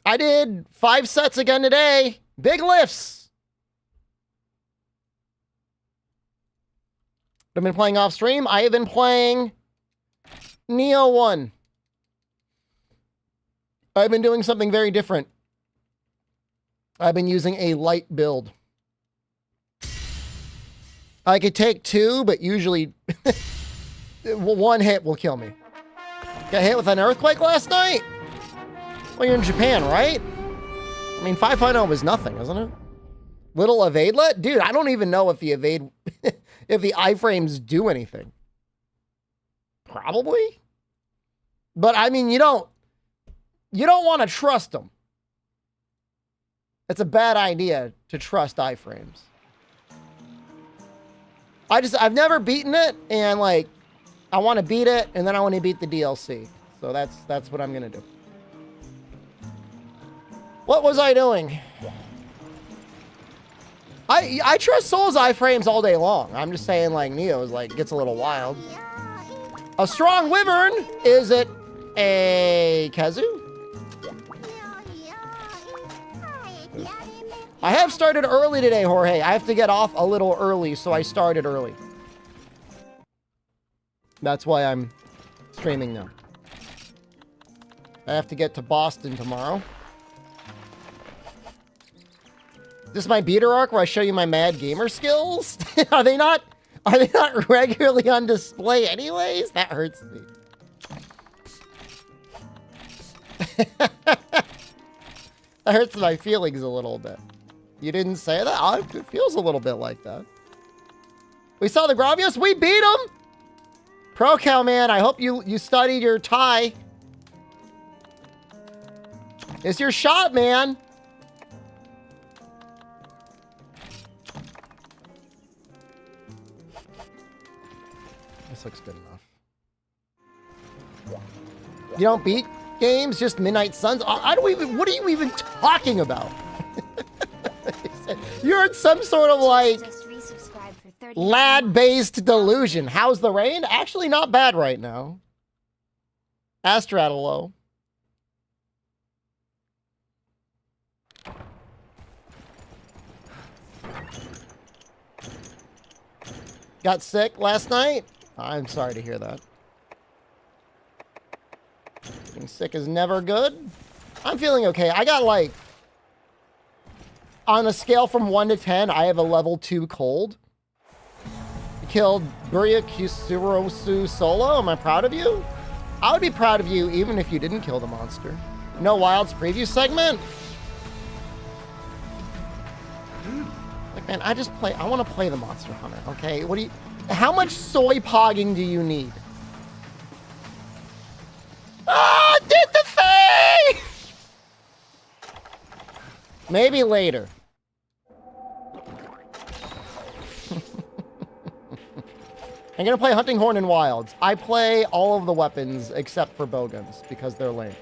I did 5 sets again today. Big lifts. I've been playing off stream. I have been playing Neo 1. I've been doing something very different. I've been using a light build. I could take 2, but usually 1 hit will kill me. Got hit with an earthquake last night? Well, you're in Japan, right? I mean, 5.0 was nothing, isn't it? Little evadelet? Dude, I don't even know if the evade... if the iframes do anything. Probably. But, I mean, you don't want to trust them. It's a bad idea to trust iframes. I've never beaten it, and, like, I want to beat it, and then I want to beat the DLC. So that's what I'm going to do. What was I doing? I trust Soul's iframes all day long. I'm just saying, like, Neo's, like, gets a little wild. A strong wyvern? Is it a Kazu? I have started early today, Jorge. I have to get off a little early, so I started early. That's why I'm streaming now. I have to get to Boston tomorrow. This is my beater arc where I show you my mad gamer skills? Are they not regularly on display anyways? That hurts me. That hurts my feelings a little bit. You didn't say that? Oh, it feels a little bit like that. We saw the Gravios. We beat him. Pro Cow Man, I hope you studied your Thai. It's your shot, man. This looks good enough. You don't beat games, just Midnight Suns? I don't even, what are you even talking about? You're in some sort of like lad-based delusion. How's the rain? Actually not bad right now. Astradalo. Got sick last night? I'm sorry to hear that. Being sick is never good. I'm feeling okay. I got like, on a scale from 1 to 10, I have a level 2 cold. You killed Buria Kusurosu solo. Am I proud of you? I would be proud of you even if you didn't kill the monster. No Wilds preview segment? Like, man, I want to play the Monster Hunter, okay? How much soy pogging do you need? Ah, did the thing! Maybe later. I'm gonna play Hunting Horn and Wilds. I play all of the weapons except for bowguns because they're lame.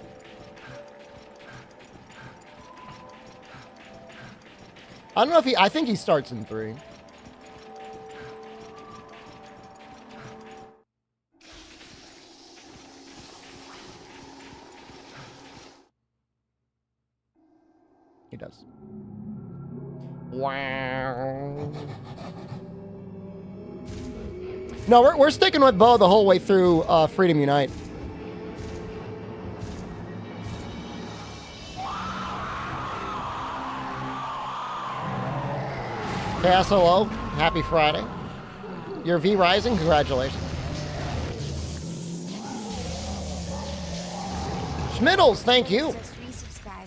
I don't know if I think he starts in 3. He does. Wow. No, we're sticking with Bo the whole way through Freedom Unite. KSOO, happy Friday. Your V Rising, congratulations. Schmiddles, thank you.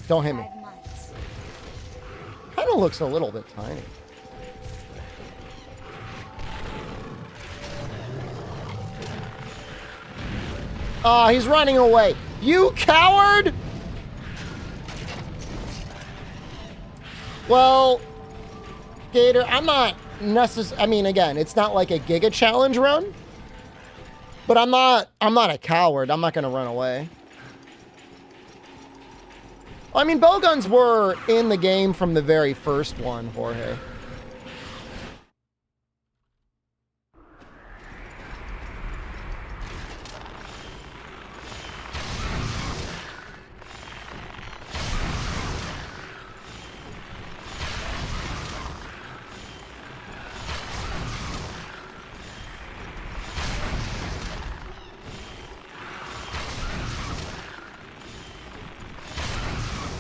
Don't hit me. Kind of looks a little bit tiny. Oh, he's running away. You coward! Well, Gator, I'm not necessarily, I mean, again, it's not like a Giga Challenge run, but I'm not a coward. I'm not going to run away. I mean, bowguns were in the game from the very first one, Jorge.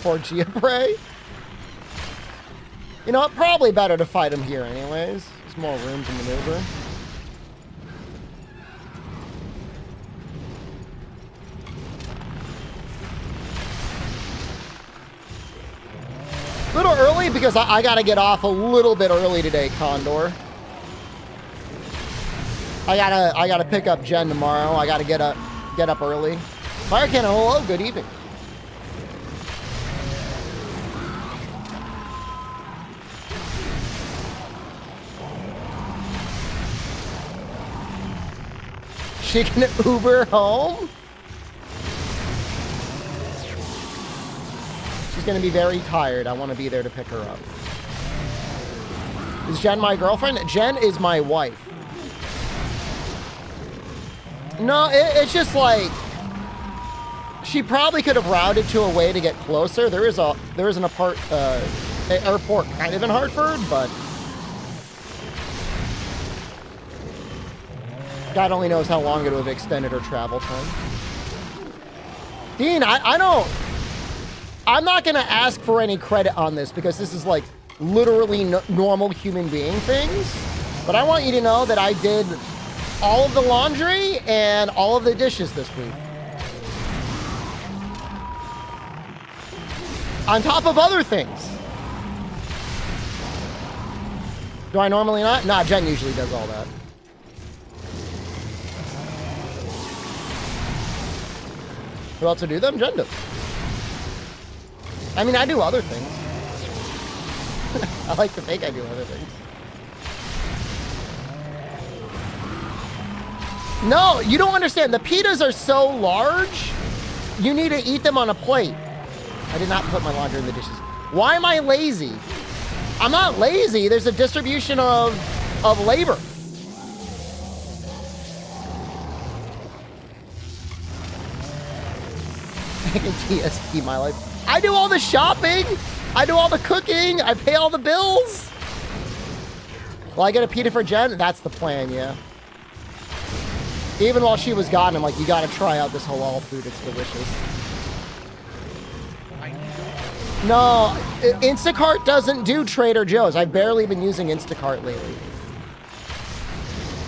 Poor Giaprey. You know what? Probably better to fight him here anyways. There's more room to maneuver. A little early because I gotta get off a little bit early today, Condor. I gotta pick up Jen tomorrow. I gotta get up early. Fire Cannon, hello, good evening. She can Uber home? She's gonna be very tired. I want to be there to pick her up. Is Jen my girlfriend? Jen is my wife. No, it's just like she probably could have routed to a way to get closer. There is an airport kind of in Hartford, but God only knows how long it would have extended her travel time. Dean, I'm not going to ask for any credit on this because this is like literally normal human being things. But I want you to know that I did all of the laundry and all of the dishes this week. On top of other things. Do I normally not? Nah, Jen usually does all that. Who else would do them? Jen does. I mean, I do other things. I like to think I do other things. No, you don't understand. The pitas are so large, you need to eat them on a plate. I did not put my laundry in the dishes. Why am I lazy? I'm not lazy. There's a distribution of labor. TSP my life. I do all the shopping. I do all the cooking. I pay all the bills. Well, I get a pita for Jen. That's the plan, yeah. Even while she was gone, I'm like, you gotta try out this halal food. It's delicious. No, Instacart doesn't do Trader Joe's. I've barely been using Instacart lately.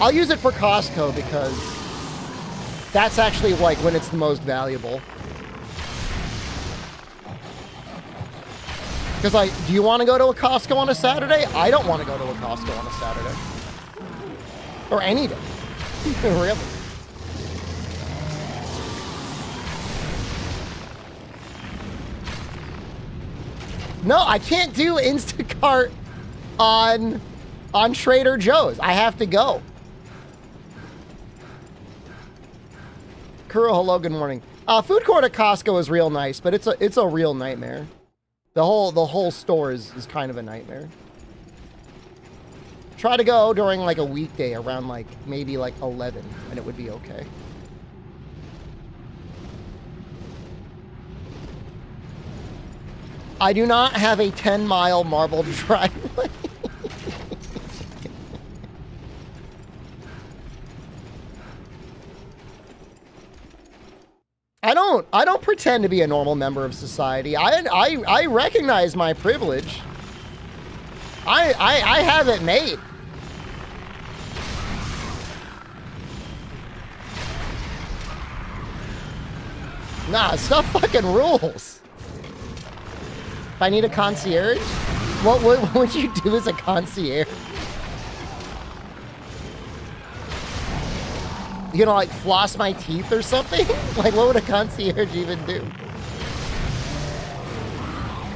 I'll use it for Costco because that's actually like when it's the most valuable. Because like, do you want to go to a Costco on a Saturday? I don't want to go to a Costco on a Saturday. Or any day. Really. No, I can't do Instacart on Trader Joe's. I have to go. Kuro, hello, good morning. Food court at Costco is real nice, but it's a real nightmare. The whole store is kind of a nightmare. Try to go during like a weekday around like maybe like 11 and it would be okay. I do not have a 10-mile marbled driveway. I don't pretend to be a normal member of society. I recognize my privilege. I have it made. Nah, stuff fucking rules. If I need a concierge, what would you do as a concierge? You gonna like floss my teeth or something? Like what would a concierge even do?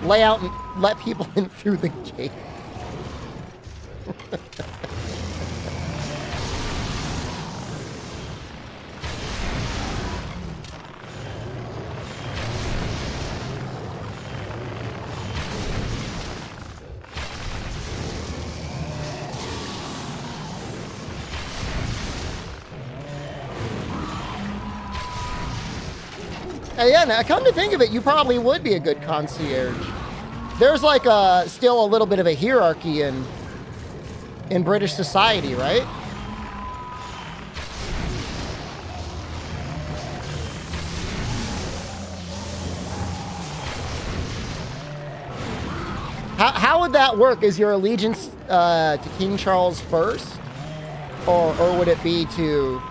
Lay out and let people in through the gate. Yeah, now come to think of it, you probably would be a good concierge. There's like still a little bit of a hierarchy in British society, right? How would that work? Is your allegiance to King Charles first, or would it be to?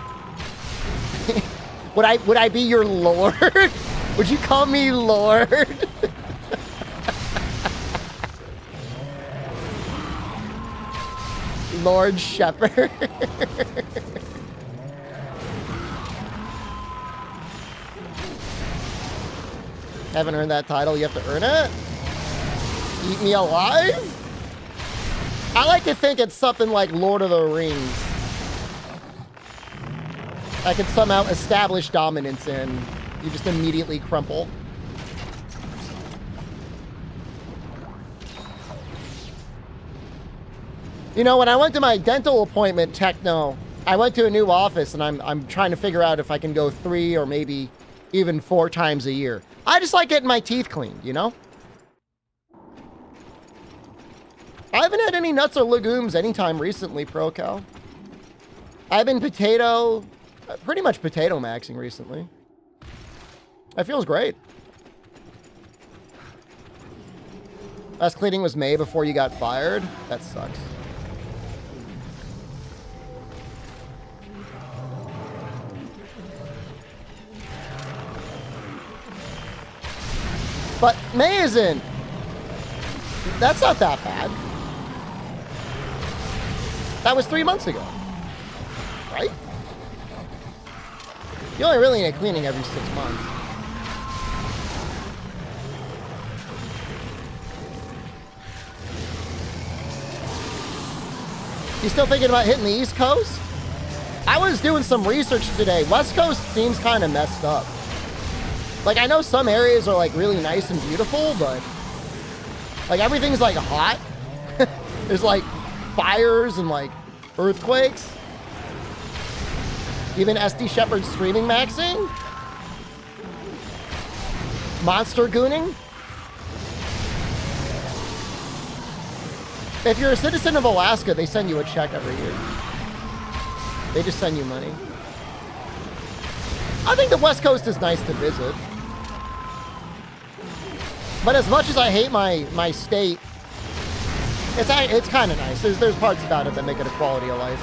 would I be your lord? Would you call me lord? Lord Shepherd. Haven't earned that title. You have to earn it. Eat me alive? I like to think it's something like Lord of the Rings. I could somehow establish dominance in. You just immediately crumple. You know, when I went to my dental appointment, Techno, I went to a new office and I'm trying to figure out if I can go 3 or maybe even 4 times a year. I just like getting my teeth cleaned, you know? I haven't had any nuts or legumes anytime recently, ProCal. I've been pretty much potato maxing recently. That feels great. Last cleaning was May before you got fired. That sucks. But May isn't. That's not that bad. That was 3 months ago. Right? You only really need cleaning every 6 months. You still thinking about hitting the East Coast? I was doing some research today. West Coast seems kind of messed up. Like, I know some areas are, like, really nice and beautiful, but, like, everything's, like, hot. There's, like, fires and, like, earthquakes. Even SD Shepherd streaming maxing. Monster gooning. If you're a citizen of Alaska, they send you a check every year. They just send you money. I think the West Coast is nice to visit. But as much as I hate my state, it's kind of nice. There's parts about it that make it a quality of life.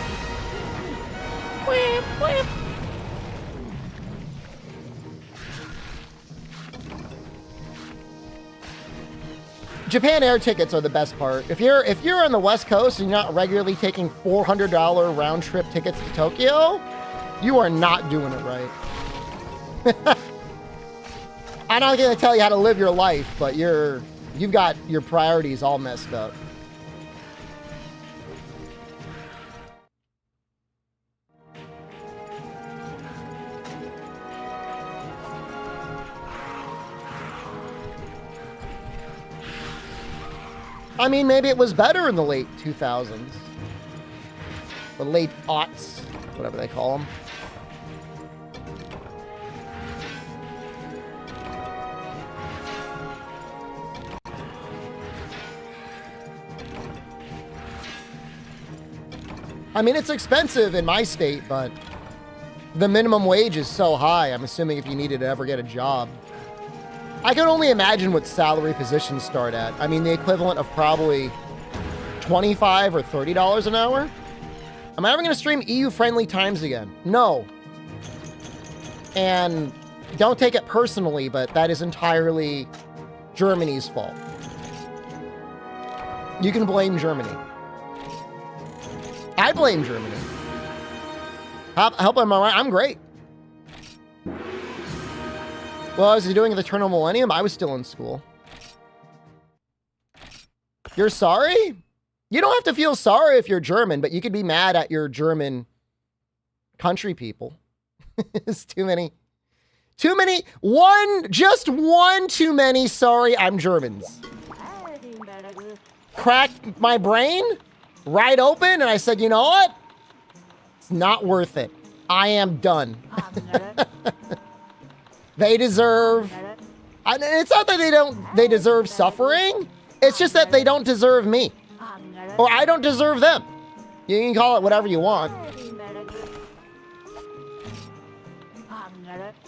Whip, whip. Japan air tickets are the best part. If you're on the West Coast and you're not regularly taking $400 round trip tickets to Tokyo, you are not doing it right. I'm not gonna tell you how to live your life, but you've got your priorities all messed up. I mean, maybe it was better in the late 2000s. The late aughts, whatever they call them. I mean, it's expensive in my state, but the minimum wage is so high, I'm assuming if you needed to ever get a job. I can only imagine what salary positions start at. I mean, the equivalent of probably $25 or $30 an hour. Am I ever going to stream EU-friendly times again? No. And don't take it personally, but that is entirely Germany's fault. You can blame Germany. I blame Germany. Help am I right? I'm great. Well, I was doing the Eternal Millennium. I was still in school. You're sorry? You don't have to feel sorry if you're German, but you could be mad at your German country people. It's too many. Too many. Just one too many sorry I'm Germans. Cracked my brain right open, and I said, you know what? It's not worth it. I am done. They deserve, it's not that they deserve suffering. It's just that they don't deserve me. Or I don't deserve them. You can call it whatever you want.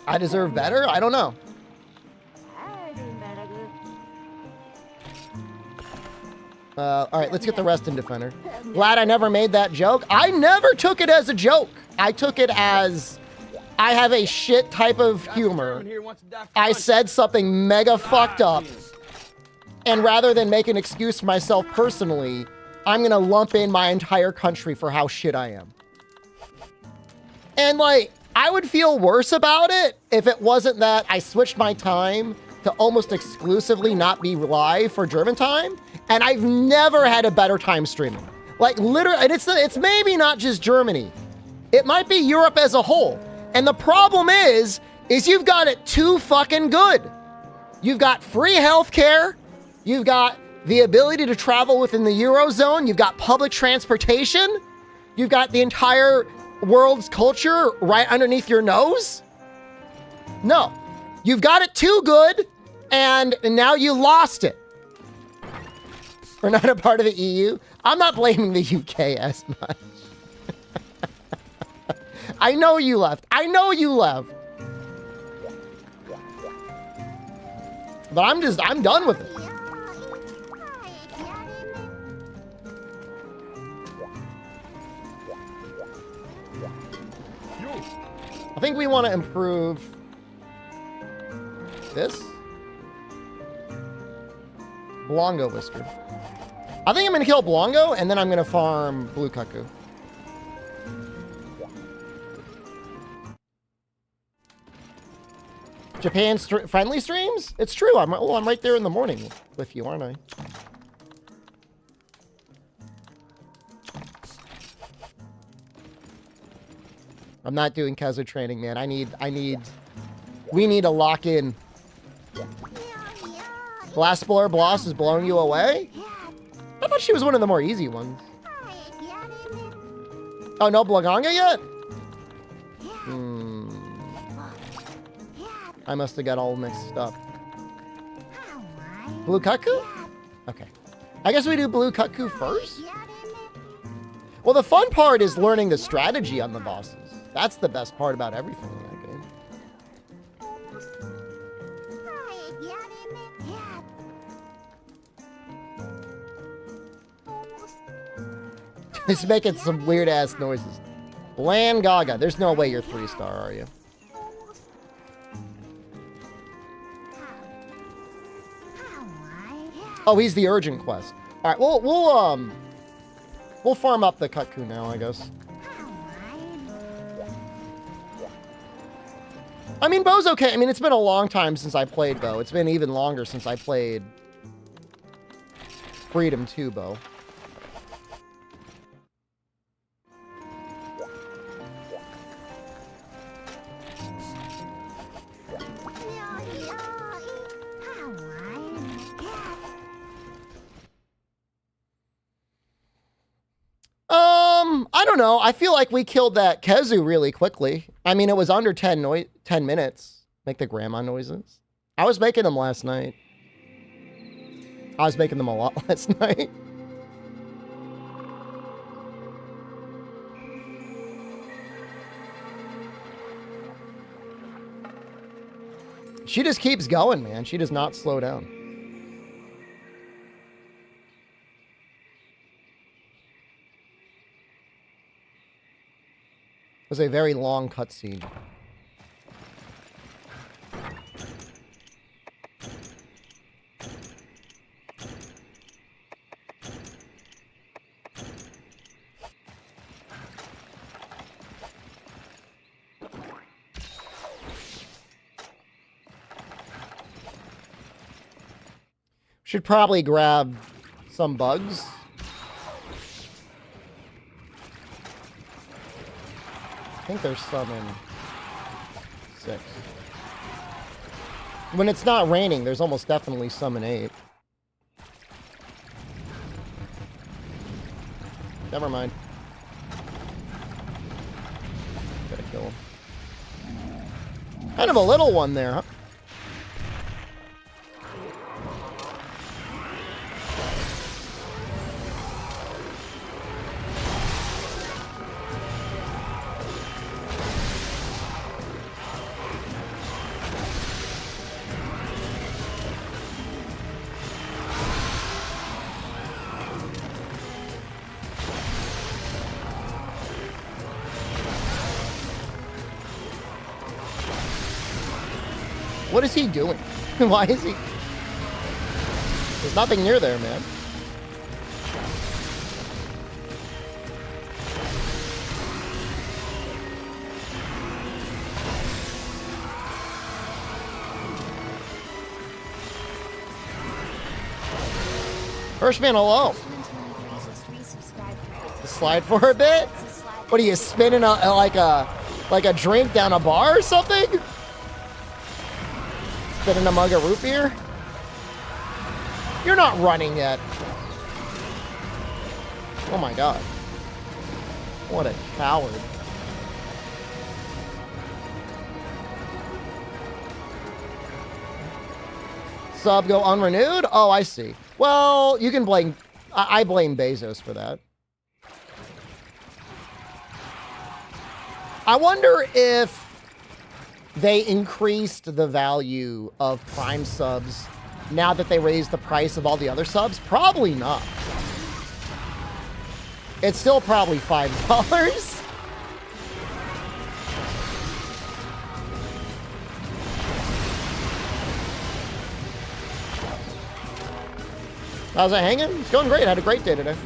I deserve better? I don't know. All right, let's get the Reston Defender. Glad I never made that joke. I never took it as a joke. I took it as I have a shit type of humor. I said something mega fucked up. And rather than make an excuse for myself personally, I'm going to lump in my entire country for how shit I am. And like, I would feel worse about it if it wasn't that I switched my time to almost exclusively not be live for German time. And I've never had a better time streaming. Like literally, and it's maybe not just Germany. It might be Europe as a whole. And the problem is you've got it too fucking good. You've got free healthcare. You've got the ability to travel within the Eurozone. You've got public transportation. You've got the entire world's culture right underneath your nose. No, you've got it too good. And now you lost it. We're not a part of the EU. I'm not blaming the UK as much. I know you left. I know you left. But I'm done with it. I think we want to improve this. Blongo Whisker. I think I'm going to kill Blongo, and then I'm going to farm Blue Cuckoo. Japan friendly streams? It's true. I'm right there in the morning with you, aren't I? I'm not doing Kazu training, man. We need to lock in. Blast Blower Bloss is blowing you away? I thought she was one of the more easy ones. Oh, no Blaganga yet? I must have got all mixed up. Blue Cuckoo? Okay. I guess we do Blue Cuckoo first? Well, the fun part is learning the strategy on the bosses. That's the best part about everything in that game. It's making some weird-ass noises. Bland Gaga. There's no way you're 3-star, are you? Oh, he's the urgent quest. All right, we'll farm up the Cuckoo now, I guess. I mean, Bo's okay. I mean, it's been a long time since I played Bo. It's been even longer since I played Freedom 2 Bo. I don't know. I feel like we killed that Kezu really quickly. I mean, it was under 10 minutes. Make the grandma noises. I was making them last night. I was making them a lot last night. She just keeps going, man. She does not slow down. It was a very long cutscene. Should probably grab some bugs. I think there's some in 6. When it's not raining, there's almost definitely some in 8. Never mind. Gotta kill him. Kind of a little one there, huh? What is he doing? Why is he... There's nothing near there, man. Hirschman, hello. Slide for a bit? What are you spinning like a drink down a bar or something? Spinning a mug of root beer? You're not running yet. Oh my god. What a coward. Sub go unrenewed? Oh, I see. Well, you can blame... I blame Bezos for that. I wonder if they increased the value of Prime subs now that they raised the price of all the other subs. Probably not. It's still probably $5. How's it hanging? It's going great. I had a great day today.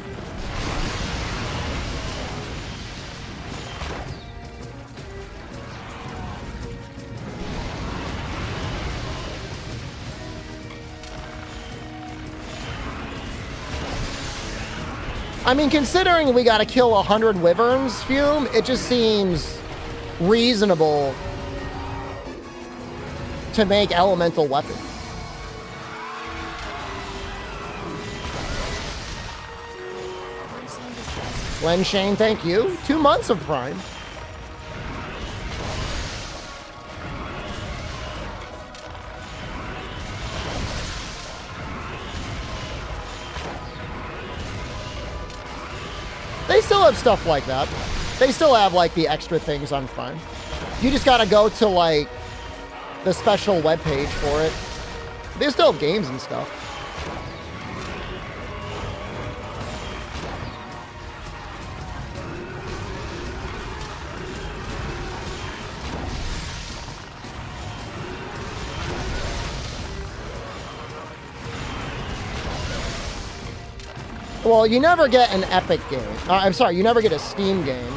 I mean, considering we got to kill 100 wyverns, Fume, it just seems reasonable to make elemental weapons. Len Shane, thank you. 2 months of Prime. They still have stuff like that. They still have, like, the extra things on Prime. You just gotta go to, like, the special webpage for it. They still have games and stuff. Well, you never get an Epic game. I'm sorry, you never get a Steam game.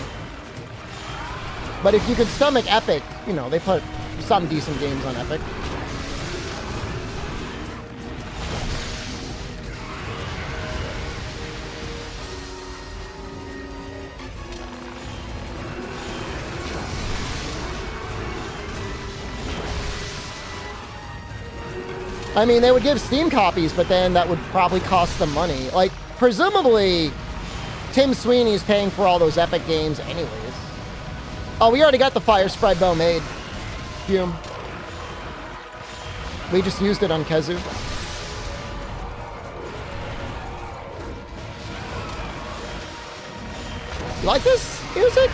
But if you could stomach Epic, you know, they put some decent games on Epic. I mean, they would give Steam copies, but then that would probably cost them money. Like, presumably, Tim Sweeney's paying for all those Epic games anyways. Oh, we already got the fire spread bow made. Fume. We just used it on Kezu. You like this music?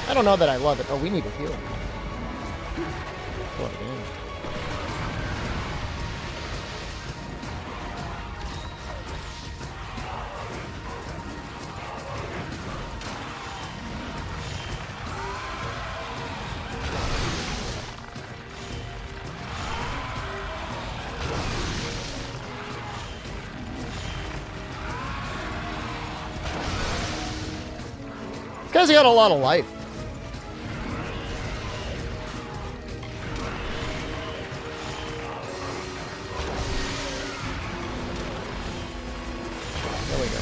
I don't know that I love it. Oh, we need to heal. Plug it in. Because he had a lot of life. There we go.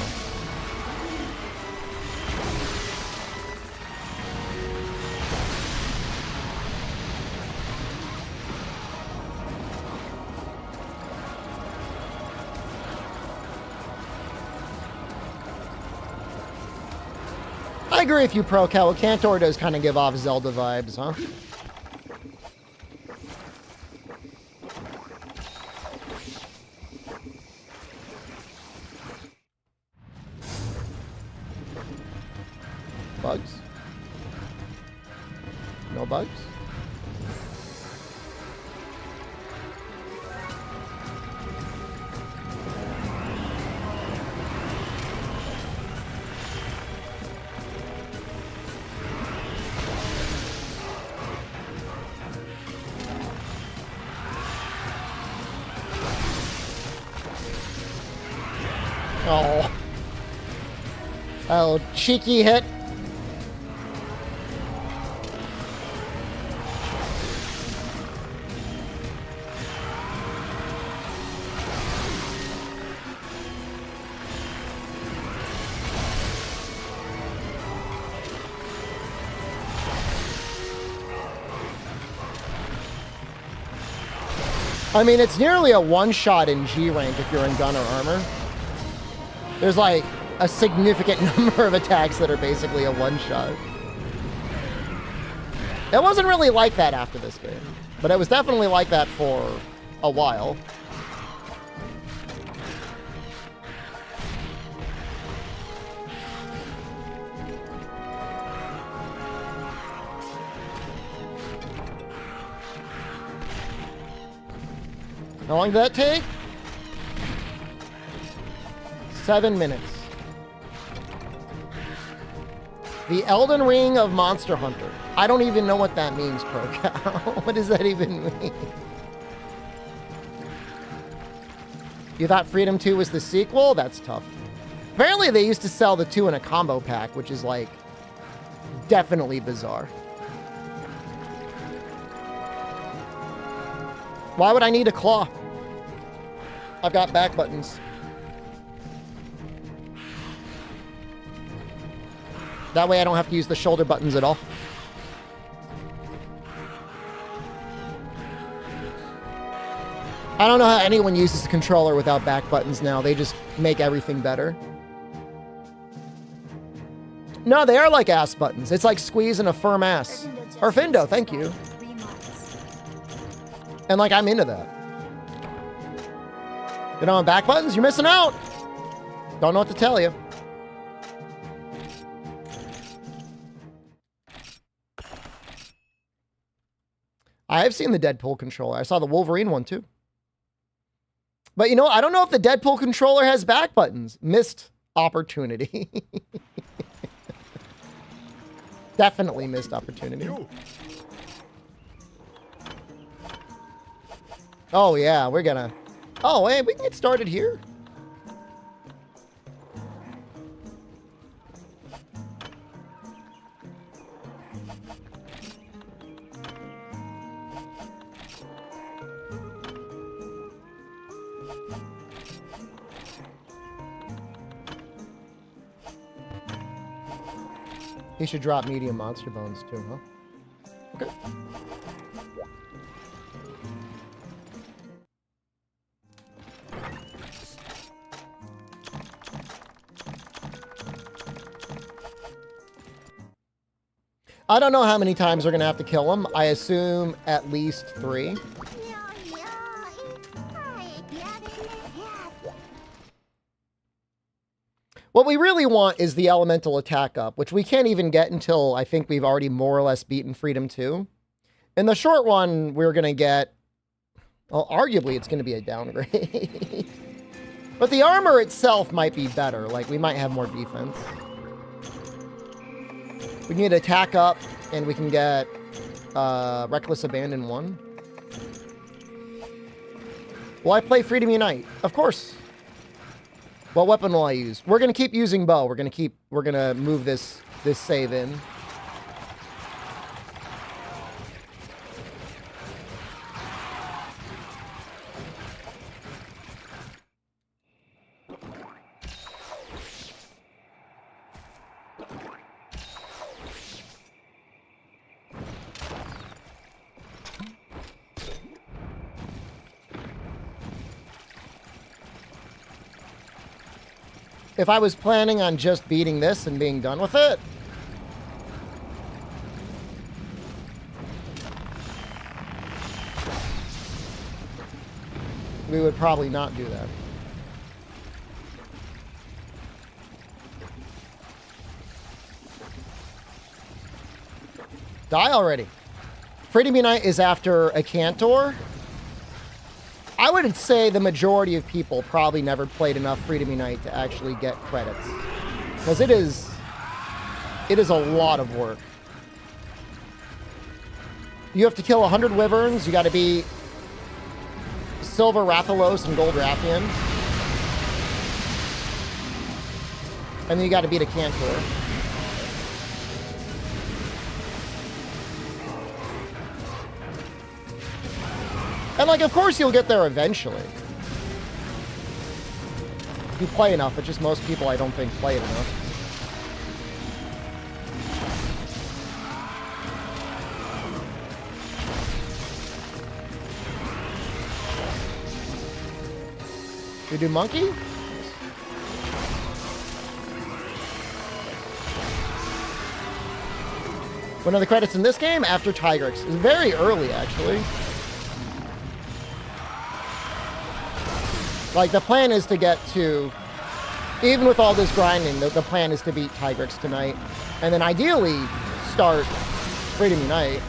I agree with you, Pro Cal. Cantor does kind of give off Zelda vibes, huh? Bugs? No bugs? Oh. Oh, cheeky hit. I mean, it's nearly a one-shot in G rank if you're in gun or armor. There's like a significant number of attacks that are basically a one-shot. It wasn't really like that after this game, but it was definitely like that for a while. How long did that take? 7 minutes. The Elden Ring of Monster Hunter. I don't even know what that means, ProCow. What does that even mean? You thought Freedom 2 was the sequel? That's tough. Apparently they used to sell the 2 in a combo pack, which is like definitely bizarre. Why would I need a claw? I've got back buttons. That way I don't have to use the shoulder buttons at all. I don't know how anyone uses a controller without back buttons now. They just make everything better. No, they are like ass buttons. It's like squeezing a firm ass. Orfindo, thank you. And like, I'm into that. You know, on back buttons, you're missing out. Don't know what to tell you. I have seen the Deadpool controller. I saw the Wolverine one too. But you know, I don't know if the Deadpool controller has back buttons. Missed opportunity. Definitely missed opportunity. Oh yeah, we're gonna... Oh, hey, we can get started here. He should drop medium monster bones too, huh? Okay. I don't know how many times we're going to have to kill him. I assume at least 3. What we really want is the elemental attack up, which we can't even get until I think we've already more or less beaten Freedom 2. In the short one, we're going to get... Well, arguably, it's going to be a downgrade. But the armor itself might be better. Like, we might have more defense. We can get attack up, and we can get Reckless Abandon 1. Will I play Freedom Unite? Of course. What weapon will I use? We're gonna keep using bow. We're gonna move this save in. If I was planning on just beating this and being done with it, we would probably not do that. Die already. Freedom Unite is after a Cantor. I would say the majority of people probably never played enough Freedom Unite to actually get credits. Because it is a lot of work. You have to kill 100 Wyverns. You got to be Silver Rathalos and Gold Rathian. And then you got to beat a Cantor. And, like, of course you'll get there eventually. If you play enough, but just most people, I don't think, play it enough. You do monkey? One of the credits in this game after Tigrix. It's very early, actually. Like, the plan is to get to, even with all this grinding, the plan is to beat Tigrix tonight. And then ideally, start Freedom Unite.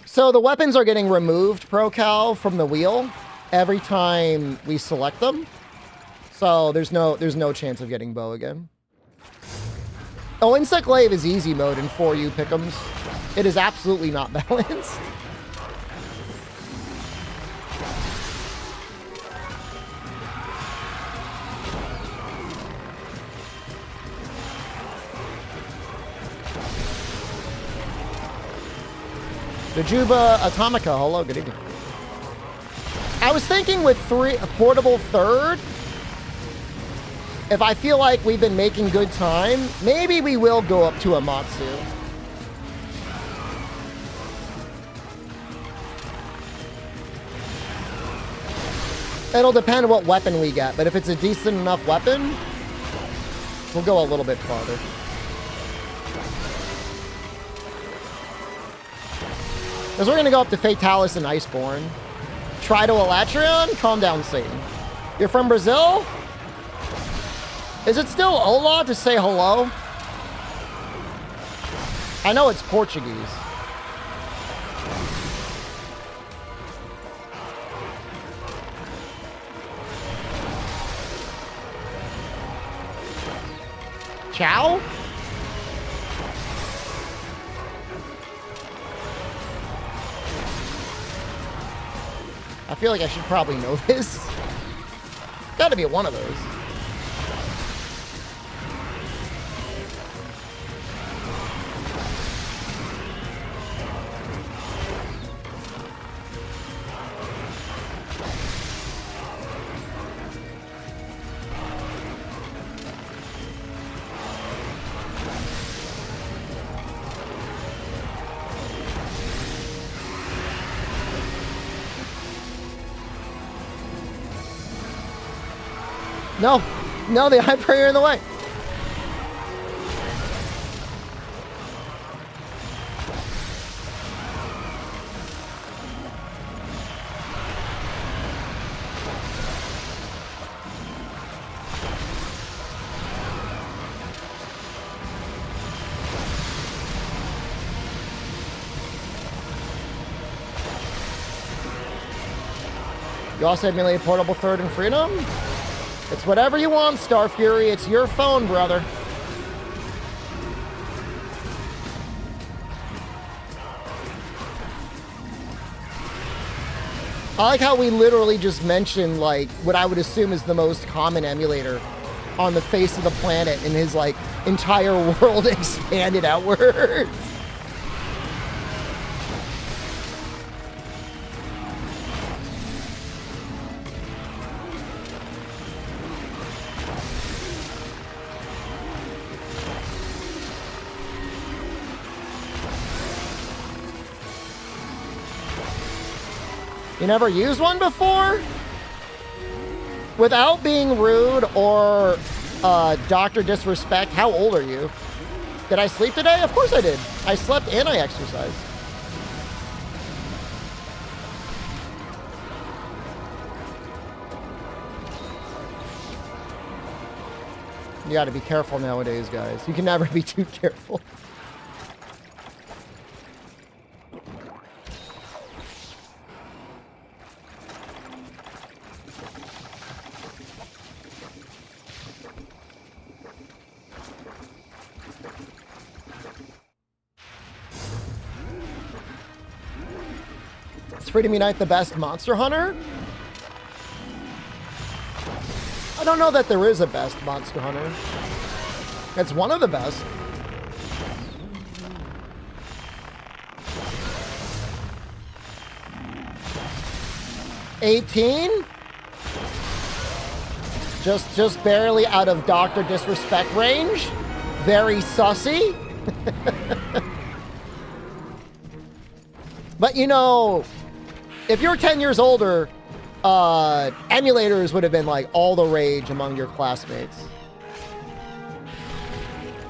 So the weapons are getting removed, ProCal, from the wheel every time we select them. So there's no chance of getting bow again. Oh, Insect Glaive is easy mode in 4U pick'ems. It is absolutely not balanced. The Juba Atomica, hello, good evening. I was thinking with a portable third, if I feel like we've been making good time, maybe we will go up to a Matsu. It'll depend what weapon we get, but if it's a decent enough weapon, we'll go a little bit farther. Because we're going to go up to Fatalis and Iceborne. Try to Elatrion? Calm down, Satan. You're from Brazil? Is it still Olá to say hello? I know it's Portuguese. Ciao? I feel like I should probably know this. Gotta be one of those. No, the high prayer in the way. You also emulate portable third and freedom? It's whatever you want, Star Fury. It's your phone, brother. I like how we literally just mentioned, like, what I would assume is the most common emulator on the face of the planet, and his, like, entire world expanded outwards. You never used one before? Without being rude or Dr. Disrespect, how old are you? Did I sleep today? Of course I did. I slept and I exercised. You gotta be careful nowadays, guys. You can never be too careful. Freedom Unite the best Monster Hunter? I don't know that there is a best Monster Hunter. It's one of the best. $18? Just barely out of Dr. Disrespect range. Very sussy. But you know, if you're 10 years older, emulators would have been like all the rage among your classmates.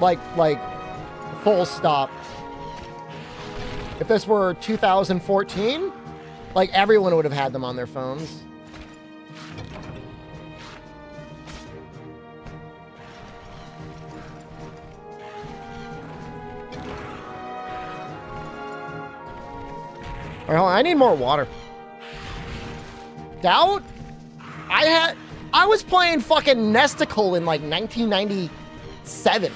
Like full stop. If this were 2014, like everyone would have had them on their phones. All right, hold on, I need more water. Doubt? I was playing fucking Nesticle in like 1997.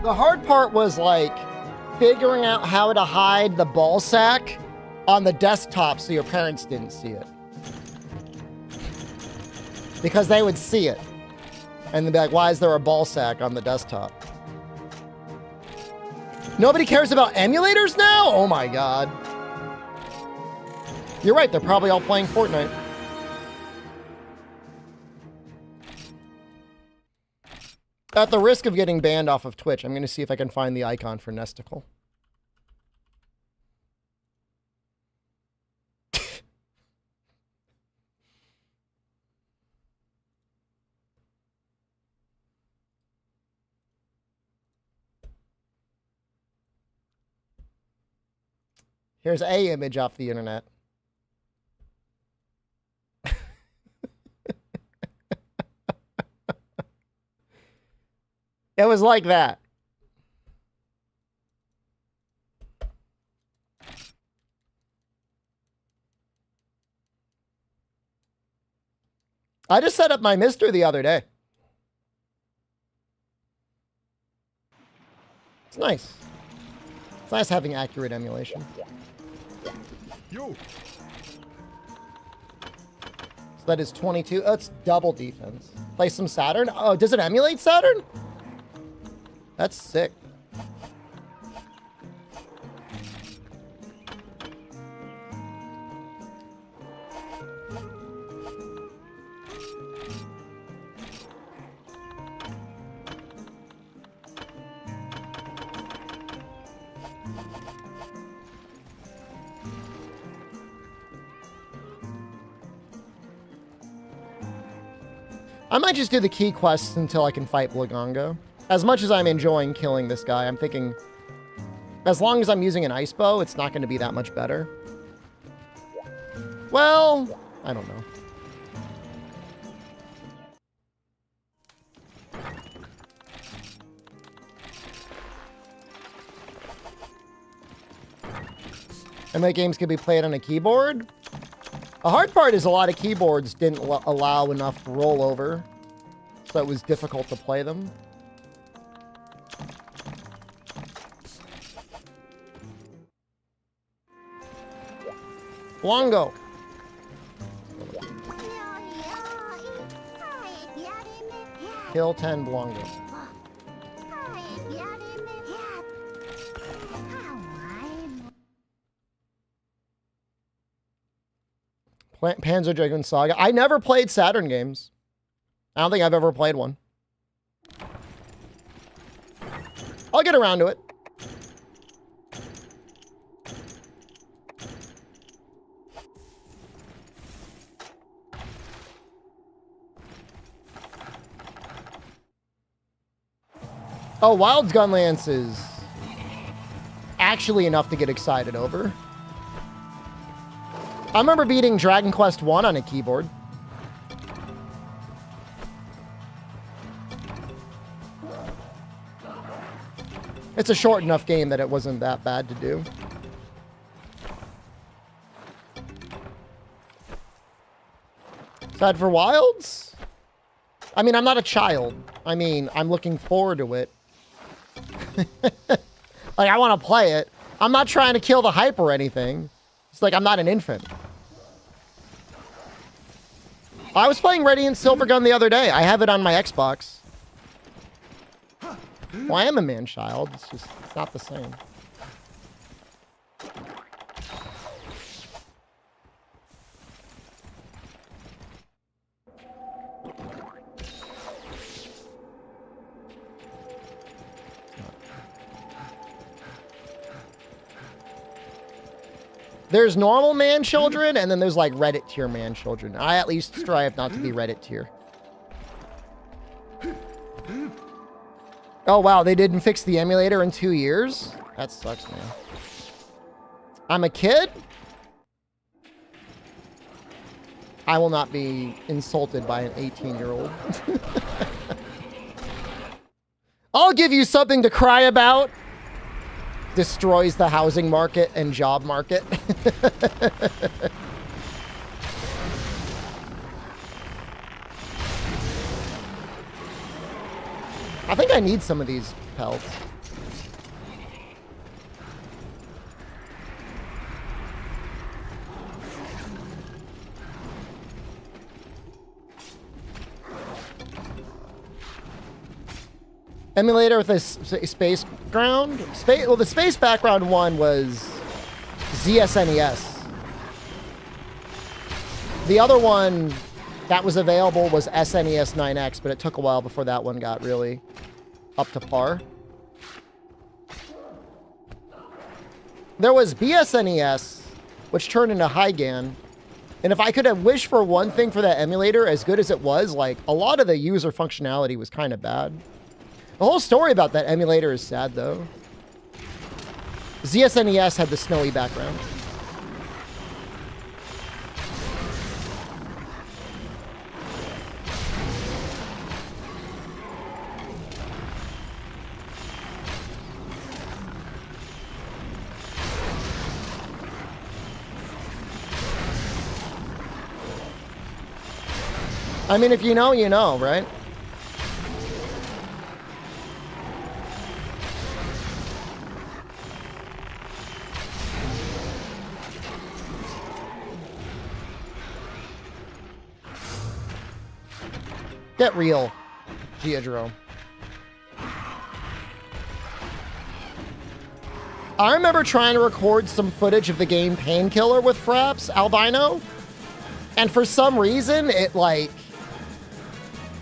The hard part was like figuring out how to hide the ball sack on the desktop so your parents didn't see it. Because they would see it. And they'd be like, why is there a ball sack on the desktop? Nobody cares about emulators now? Oh my God. You're right, they're probably all playing Fortnite. At the risk of getting banned off of Twitch, I'm going to see if I can find the icon for Nesticle. Here's a image off the internet. It was like that. I just set up my Mister the other day. It's nice. It's nice having accurate emulation. Yo. So that is 22. Oh, it's double defense. Play some Saturn. Oh, does it emulate Saturn? That's sick. I might just do the key quests until I can fight Blagongo. As much as I'm enjoying killing this guy, I'm thinking, as long as I'm using an ice bow, it's not going to be that much better. Well, I don't know. And that games can be played on a keyboard. The hard part is a lot of keyboards didn't allow enough rollover, so it was difficult to play them. Longo. Kill 10 Blonga. Panzer Dragoon Saga. I never played Saturn games. I don't think I've ever played one. I'll get around to it. Oh, Wild's Gunlance is actually enough to get excited over. I remember beating Dragon Quest 1 on a keyboard. It's a short enough game that it wasn't that bad to do. Sad for Wilds? I mean, I'm not a child. I mean, I'm looking forward to it. Like, I want to play it. I'm not trying to kill the hype or anything. It's like I'm not an infant. I was playing Radiant Silvergun the other day. I have it on my Xbox. Well, I am a man-child. It's just, it's not the same. There's normal man children, and then there's like Reddit tier man children. I at least strive not to be Reddit tier. Oh wow, they didn't fix the emulator in 2 years? That sucks, man. I'm a kid? I will not be insulted by an 18-year-old. I'll give you something to cry about. Destroys the housing market and job market. I think I need some of these pelts. Emulator with a space ground? Well, the space background one was ZSNES. The other one that was available was SNES 9X, but it took a while before that one got really up to par. There was BSNES, which turned into Hygan. And if I could have wished for one thing for that emulator, as good as it was, like, a lot of the user functionality was kind of bad. The whole story about that emulator is sad, though. ZSNES had the snowy background. I mean, if you know, you know, right? Get real, Geodrome. I remember trying to record some footage of the game Painkiller with Fraps, Albino, and for some reason, it, like,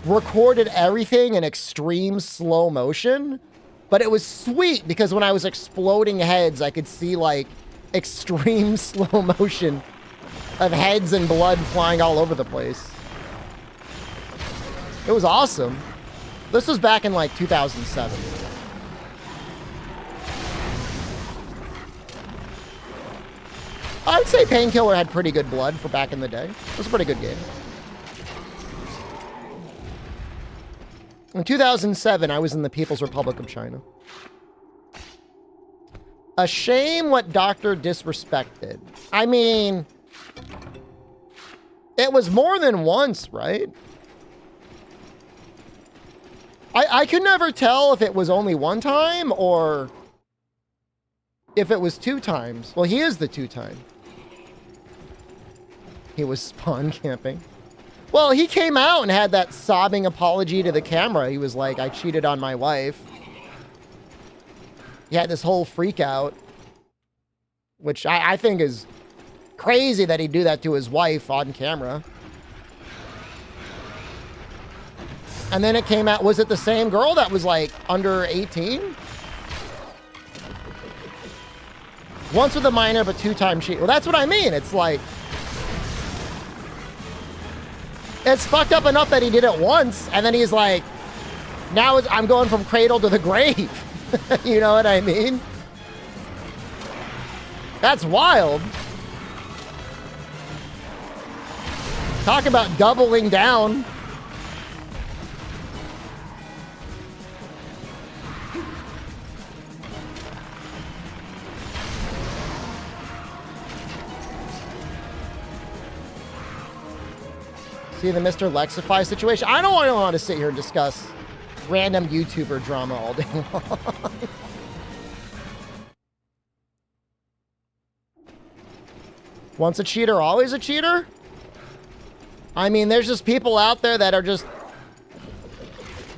recorded everything in extreme slow motion, but it was sweet because when I was exploding heads, I could see, like, extreme slow motion of heads and blood flying all over the place. It was awesome. This was back in like 2007. I'd say Painkiller had pretty good blood for back in the day. It was a pretty good game. In 2007, I was in the People's Republic of China. A shame what Doctor disrespected. I mean, it was more than once, right? I could never tell if it was only one time or if it was 2 times. Well, he is the 2 time. He was spawn camping. Well, he came out and had that sobbing apology to the camera. He was like, I cheated on my wife. He had this whole freak out, which I think is crazy that he'd do that to his wife on camera. And then it came out, was it the same girl that was like under 18? Once with a minor, but 2-time cheat. Well, that's what I mean. It's like, it's fucked up enough that he did it once, and then he's like, now I'm going from cradle to the grave. You know what I mean? That's wild. Talk about doubling down. See the Mr. Lexify situation? I don't want to sit here and discuss random YouTuber drama all day long. Once a cheater, always a cheater? I mean, there's just people out there that are just...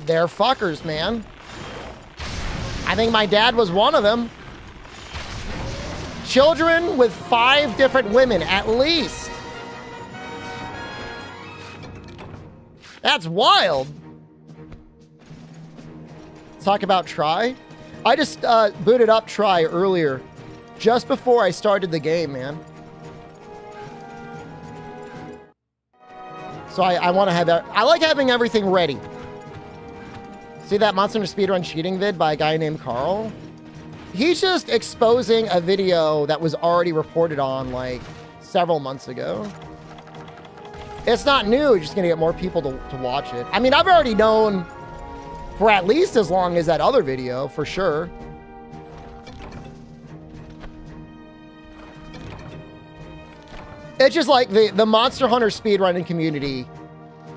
they're fuckers, man. I think my dad was one of them. Children with 5 different women, at least. That's wild. Let's talk about Try. I just booted up Try earlier, just before I started the game, man. So I want to have that. I like having everything ready. See that Monster Hunter Speedrun cheating vid by a guy named Carl? He's just exposing a video that was already reported on like several months ago. It's not new, you're just gonna get more people to watch it. I mean, I've already known for at least as long as that other video, for sure. It's just like the Monster Hunter speedrunning community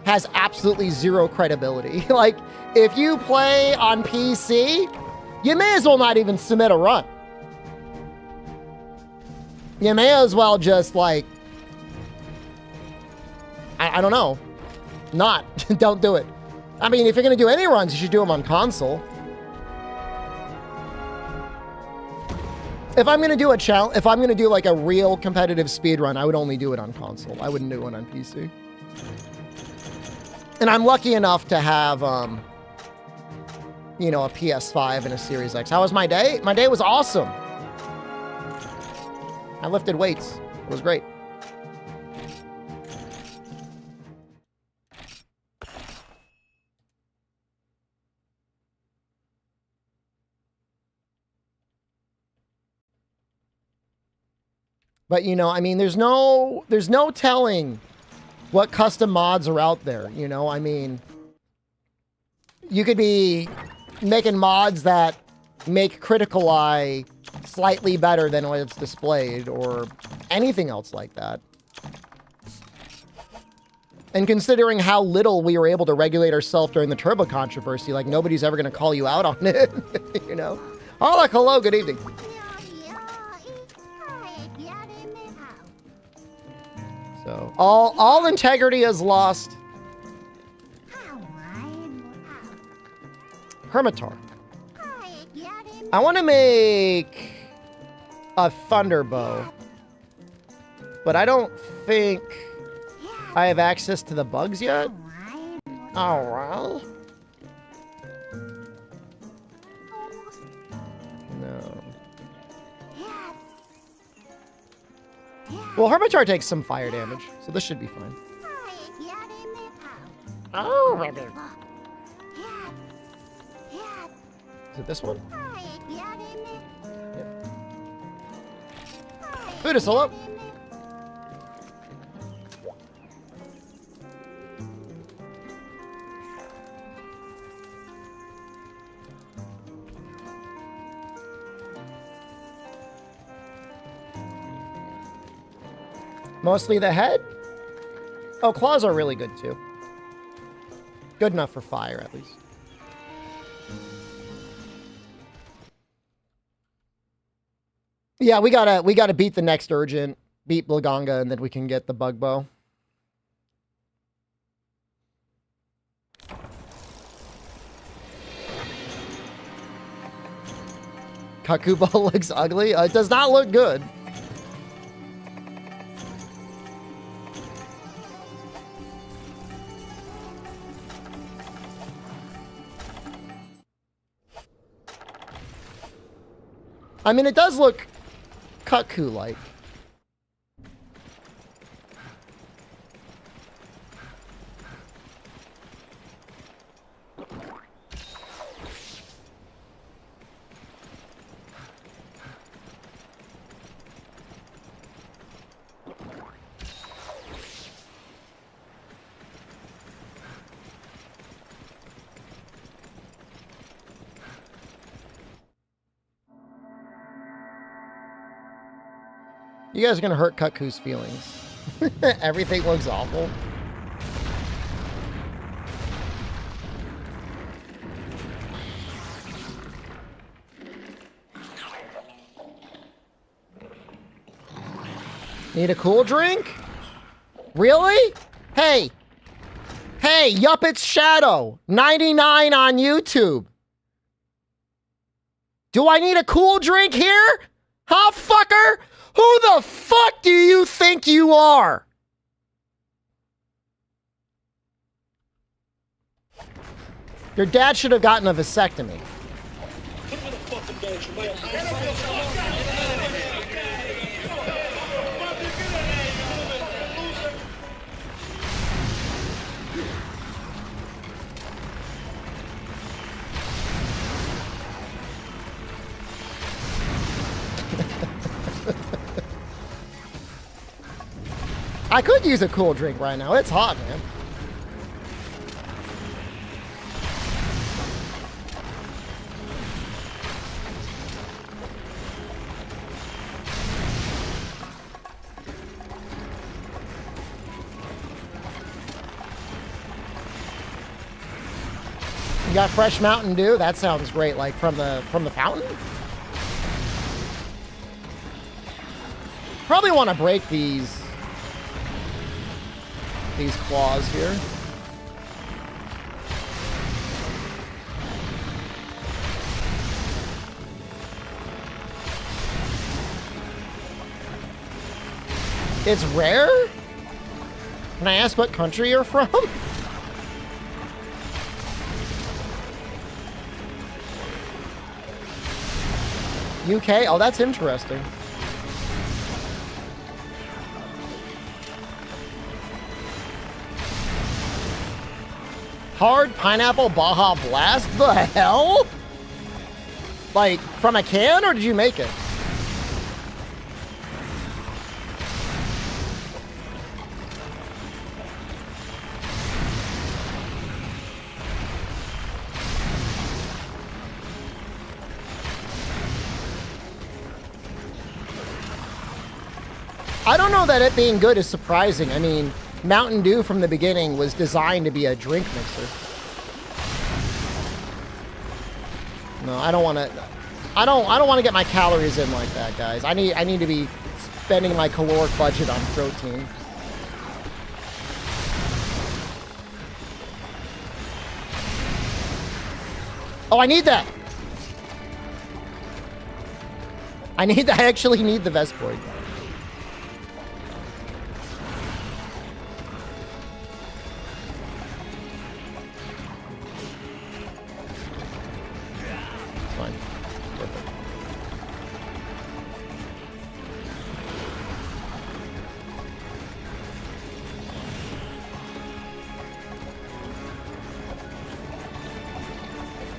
has absolutely zero credibility. Like, if you play on PC, you may as well not even submit a run. You may as well just like, I don't know. Not. Don't do it. I mean, if you're going to do any runs, you should do them on console. If I'm going to do a challenge, if I'm going to do like a real competitive speed run, I would only do it on console. I wouldn't do it on PC. And I'm lucky enough to have, you know, a PS5 and a Series X. How was my day? My day was awesome. I lifted weights. It was great. But, you know, I mean, there's no telling what custom mods are out there, you know? I mean, you could be making mods that make Critical Eye slightly better than what it's displayed, or anything else like that. And considering how little we were able to regulate ourselves during the Turbo controversy, like, nobody's ever going to call you out on it, you know? Oh, like, hello, good evening. So, all integrity is lost. Hermitar. I want to make a Thunderbow, but I don't think I have access to the bugs yet. Oh, well. No. Well, Hermitar takes some fire damage, so this should be fine. Oh, baby. Is it this one? Yep. Buddha solo. Mostly the head? Oh, claws are really good too. Good enough for fire, at least. Yeah, we gotta beat the next urgent, beat Blaganga, and then we can get the bug bow. Cuckoo ball looks ugly. It does not look good. I mean, it does look cuckoo-like. You guys are gonna hurt Cuckoo's feelings. Everything looks awful. Need a cool drink? Really? Hey! Hey, Yuppet's Shadow! 99 on YouTube! Do I need a cool drink here? Huh, fucker? Who the fuck do you think you are? Your dad should have gotten a vasectomy. I could use a cool drink right now. It's hot, man. You got fresh Mountain Dew? That sounds great. Like from the fountain? Probably want to break these claws here. It's rare? Can I ask what country you're from? UK? Oh, that's interesting. Hard pineapple Baja Blast? The hell? Like, from a can, or did you make it? I don't know that it being good is surprising. I mean, Mountain Dew from the beginning was designed to be a drink mixer. No, I don't want to. I don't want to get my calories in like that, guys. I need to be spending my caloric budget on protein. Oh, I need that. I actually need the Vespoid.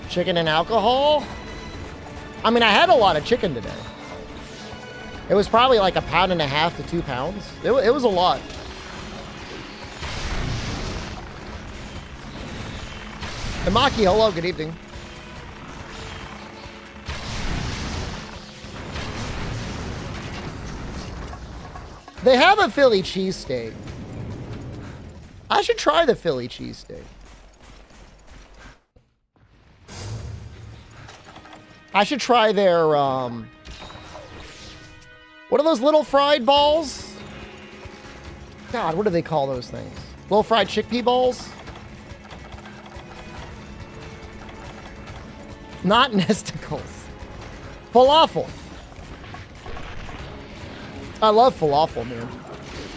Chicken and alcohol? I mean, I had a lot of chicken today. It was probably like 1.5 to 2 pounds. It was a lot. And Maki, hello, good evening. They have a Philly cheesesteak. I should try the Philly cheesesteak. I should try their, what are those little fried balls? God, what do they call those things? Little fried chickpea balls? Not nesticles. Falafel. I love falafel, man.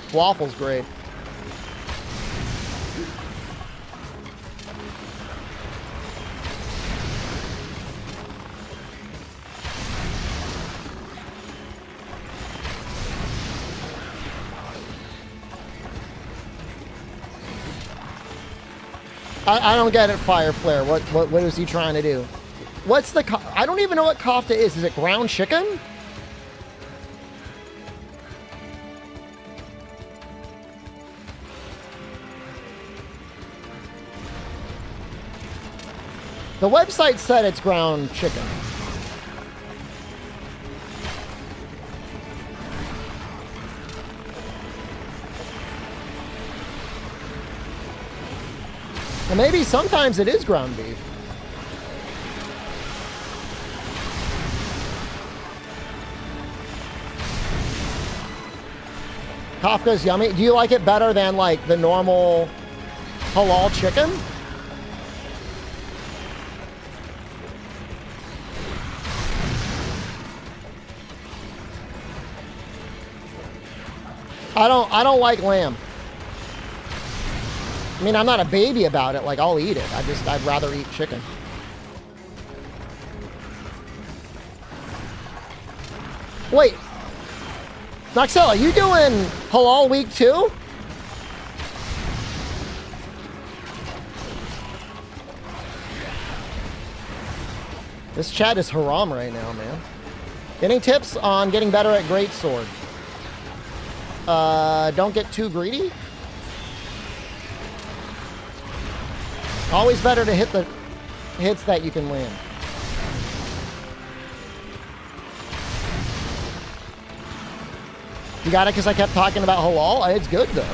Falafel's great. I don't get it, Fire Flare. What is he trying to do? What's the... I don't even know what kofta is. Is it ground chicken? The website said it's ground chicken. And maybe sometimes it is ground beef. Kafka's yummy. Do you like it better than like the normal halal chicken? I don't like lamb. I mean, I'm not a baby about it. Like, I'll eat it. I'd rather eat chicken. Wait. Noxella, are you doing halal week 2? This chat is haram right now, man. Any tips on getting better at greatsword? Don't get too greedy. Always better to hit the hits that you can land. You got it because I kept talking about halal? It's good, though.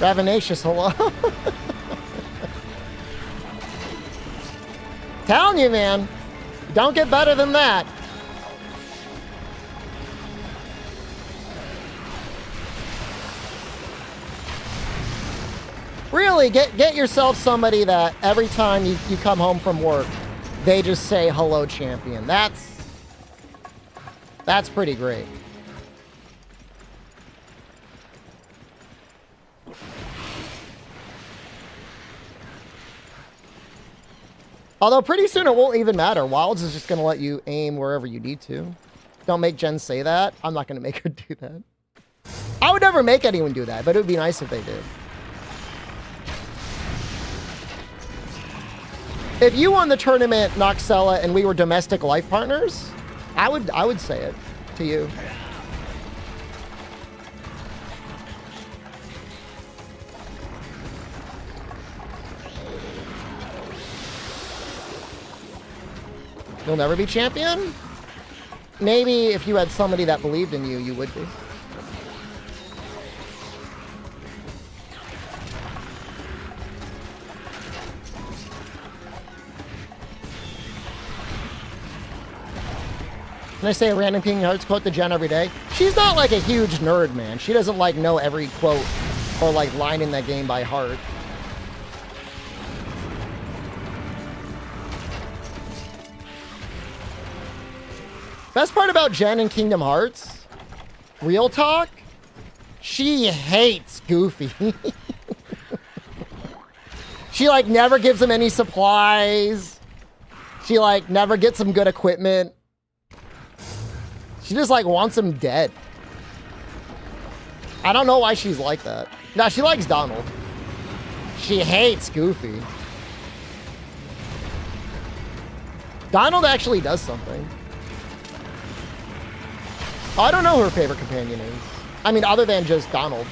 Ravinacious halal. Telling you, man. Don't get better than that. Really, get yourself somebody that every time you come home from work, they just say, hello, champion. That's pretty great. Although pretty soon it won't even matter. Wilds is just going to let you aim wherever you need to. Don't make Jen say that. I'm not going to make her do that. I would never make anyone do that, but it would be nice if they did. If you won the tournament, Noxella, and we were domestic life partners, I would say it to you. You'll never be champion? Maybe if you had somebody that believed in you, you would be. Can I say a random Kingdom Hearts quote to Jen every day? She's not like a huge nerd, man. She doesn't like know every quote or like line in that game by heart. Best part about Jen in Kingdom Hearts, real talk, she hates Goofy. She like never gives him any supplies. She like never gets him good equipment. She just like wants him dead. I don't know why she's like that. No, she likes Donald. She hates Goofy. Donald actually does something. I don't know who her favorite companion is. I mean, other than just Donald.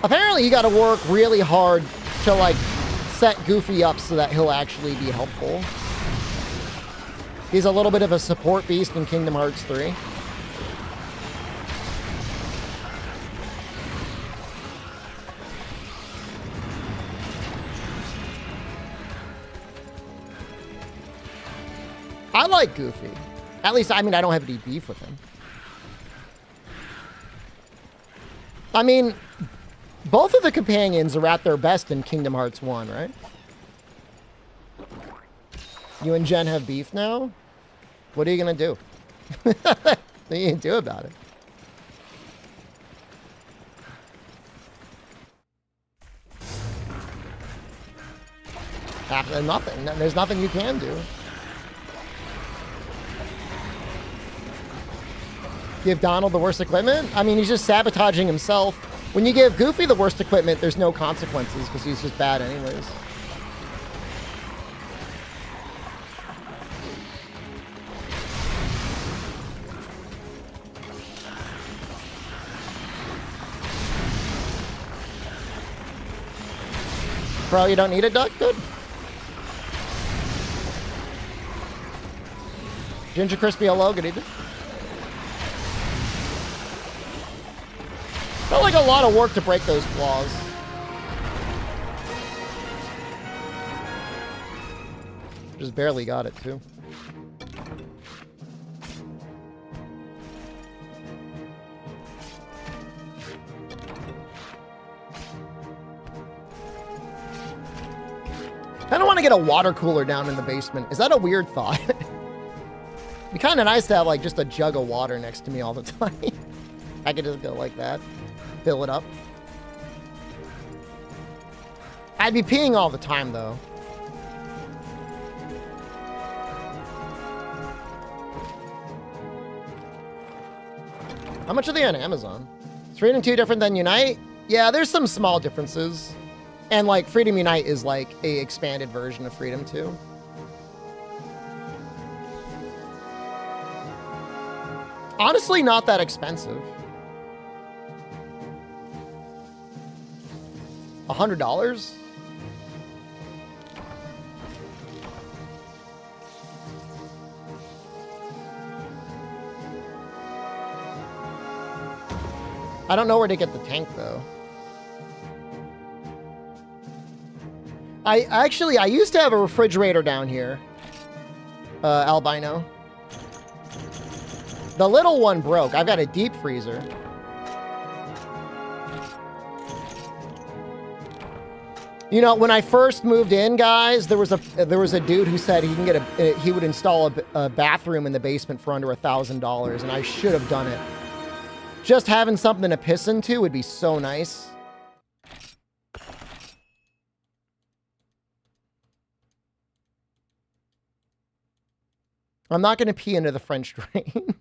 Apparently, you gotta work really hard to, like, set Goofy up so that he'll actually be helpful. He's a little bit of a support beast in Kingdom Hearts 3. I like Goofy. At least, I mean, I don't have any beef with him. I mean, both of the companions are at their best in Kingdom Hearts 1, right? You and Jen have beef now? What are you going to do? What are you going to do about it? Nothing. There's nothing you can do. Give Donald the worst equipment? I mean, he's just sabotaging himself. When you give Goofy the worst equipment, there's no consequences because he's just bad anyways. Bro, you don't need a duck? Good. Ginger Crispy, hello, good evening. Felt like a lot of work to break those claws. Just barely got it, too. I don't want to get a water cooler down in the basement. Is that a weird thought? It'd be kind of nice to have, like, just a jug of water next to me all the time. I could just go like that. Fill it up. I'd be peeing all the time, though. How much are they on Amazon? Is Freedom 2 different than Unite? Yeah, there's some small differences. And, like, Freedom Unite is, like, a expanded version of Freedom 2. Honestly, not that expensive. $100? I don't know where to get the tank, though. I used to have a refrigerator down here. Albino. The little one broke. I've got a deep freezer. You know, when I first moved in, guys, there was a dude who said he can get he would install a bathroom in the basement for under $1,000, and I should have done it. Just having something to piss into would be so nice. I'm not going to pee into the French drain.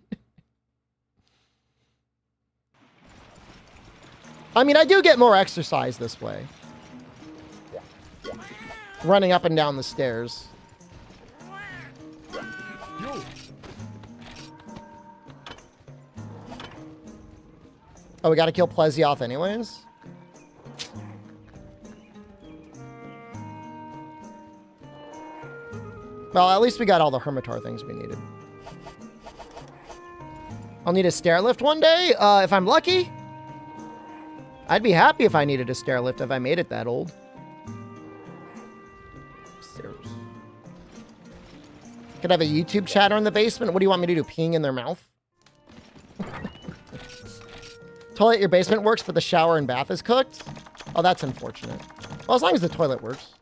I mean, I do get more exercise this way. Running up and down the stairs. Oh, we got to kill Plesioth anyways? Well, at least we got all the Hermitar things we needed. I'll need a stair lift one day, if I'm lucky. I'd be happy if I needed a stair lift if I made it that old. Stairs. Could have a YouTube chatter in the basement. What do you want me to do? Peeing in their mouth? Toilet, your basement works, but the shower and bath is cooked? Oh, that's unfortunate. Well, as long as the toilet works.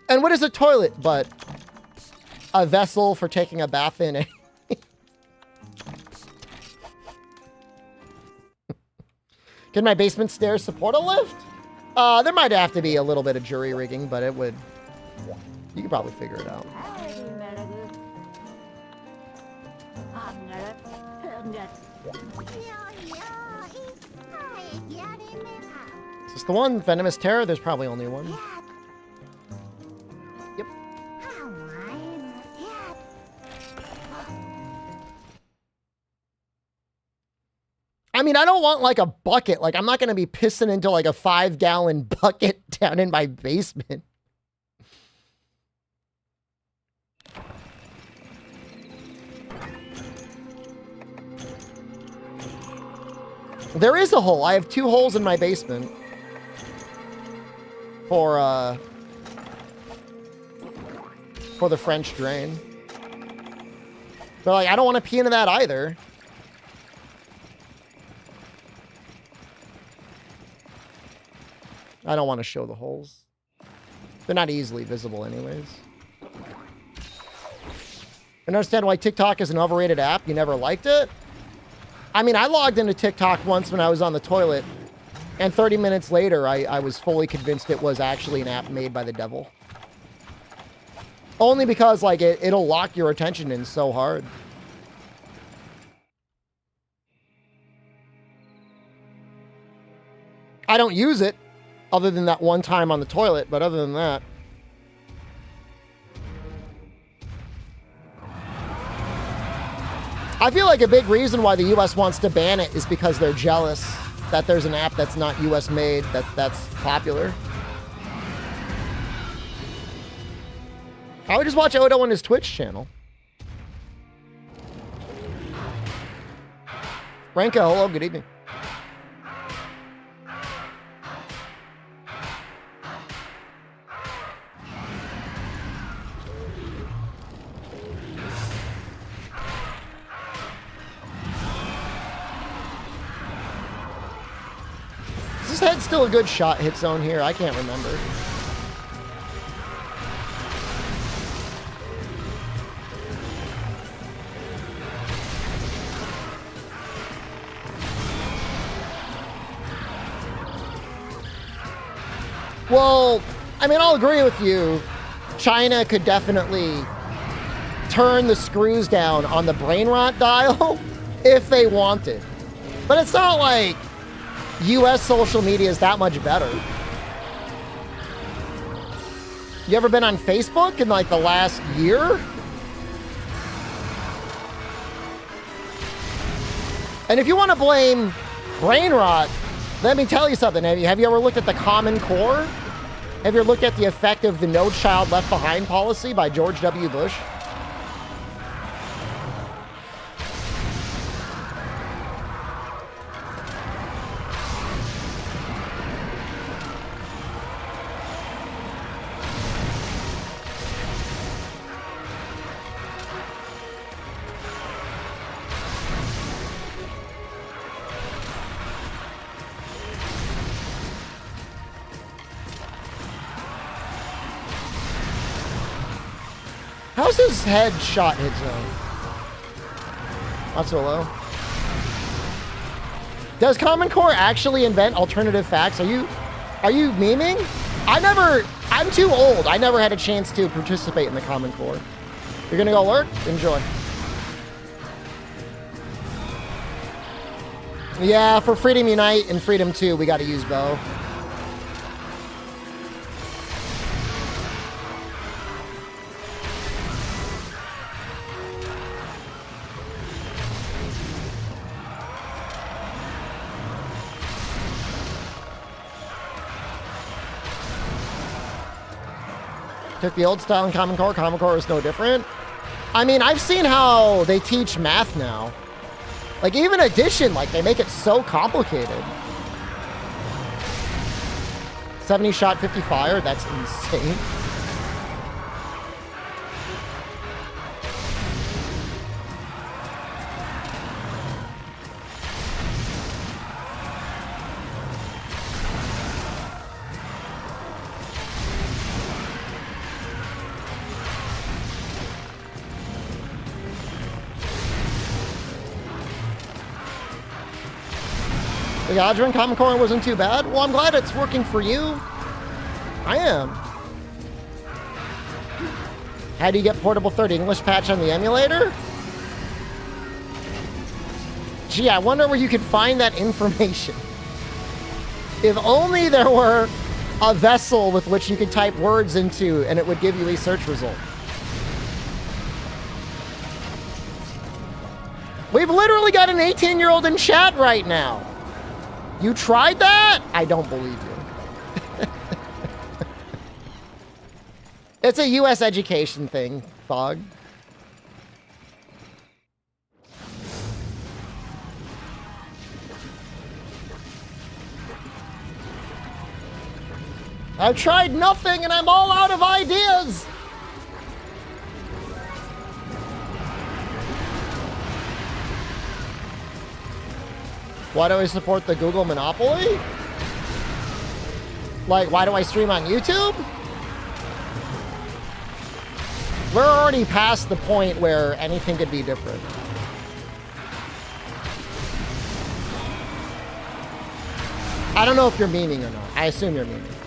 And what is a toilet but a vessel for taking a bath in? Can my basement stairs support a lift? There might have to be a little bit of jury rigging, but it would... You could probably figure it out. Is this the one? Venomous Terror? There's probably only one. Yep. I mean, I don't want like a bucket. Like, I'm not going to be pissing into like a 5-gallon bucket down in my basement. There is a hole. I have 2 holes in my basement. For for the French drain. But like, I don't want to pee into that either. I don't want to show the holes. They're not easily visible anyways. I understand why TikTok is an overrated app. You never liked it? I mean, I logged into TikTok once when I was on the toilet, and 30 minutes later, I was fully convinced it was actually an app made by the devil. Only because, like, it'll lock your attention in so hard. I don't use it, other than that one time on the toilet, but other than that. I feel like a big reason why the US wants to ban it is because they're jealous that there's an app that's not US made that's popular. I would just watch Odo on his Twitch channel. Ranka, hello, good evening. Is this head still a good shot hit zone here? I can't remember. Well, I mean, I'll agree with you. China could definitely turn the screws down on the brain rot dial if they wanted. But it's not like US social media is that much better. You ever been on Facebook in like the last year? And if you want to blame brain rot, let me tell you something. Have you ever looked at the Common Core? Have you ever looked at the effect of the No Child Left Behind policy by George W. Bush? How's his head shot hit zone? Not so low. Does Common Core actually invent alternative facts? Are you memeing? I'm too old. I never had a chance to participate in the Common Core. You're gonna go lurk? Enjoy. Yeah, for Freedom Unite and Freedom 2, we gotta use bow. Took the old style in Common Core. Common Core is no different. I mean, I've seen how they teach math now. Like, even addition, like, they make it so complicated. 70 shot, 50 fire. That's insane. The Odrin Common Core wasn't too bad. Well, I'm glad it's working for you. I am. How do you get Portable 3rd English patch on the emulator? Gee, I wonder where you could find that information. If only there were a vessel with which you could type words into and it would give you a search result. We've literally got an 18-year-old in chat right now. You tried that? I don't believe you. It's a US education thing, Fog. I've tried nothing and I'm all out of ideas. Why do I support the Google monopoly? Like, why do I stream on YouTube? We're already past the point where anything could be different. I don't know if you're memeing or not. I assume you're memeing.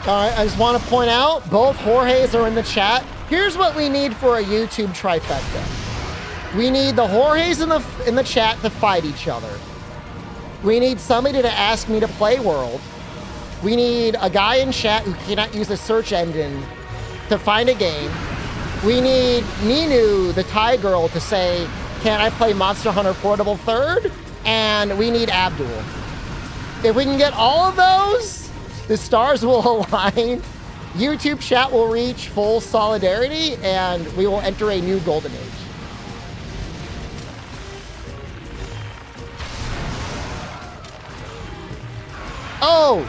All right, I just want to point out, both Jorges are in the chat. Here's what we need for a YouTube trifecta. We need the Jorges in the chat to fight each other. We need somebody to ask me to play World. We need a guy in chat who cannot use a search engine to find a game. We need Ninu, the Thai girl, to say, can I play Monster Hunter Portable third? And we need Abdul. If we can get all of those, the stars will align, YouTube chat will reach full solidarity, and we will enter a new golden age. Oh,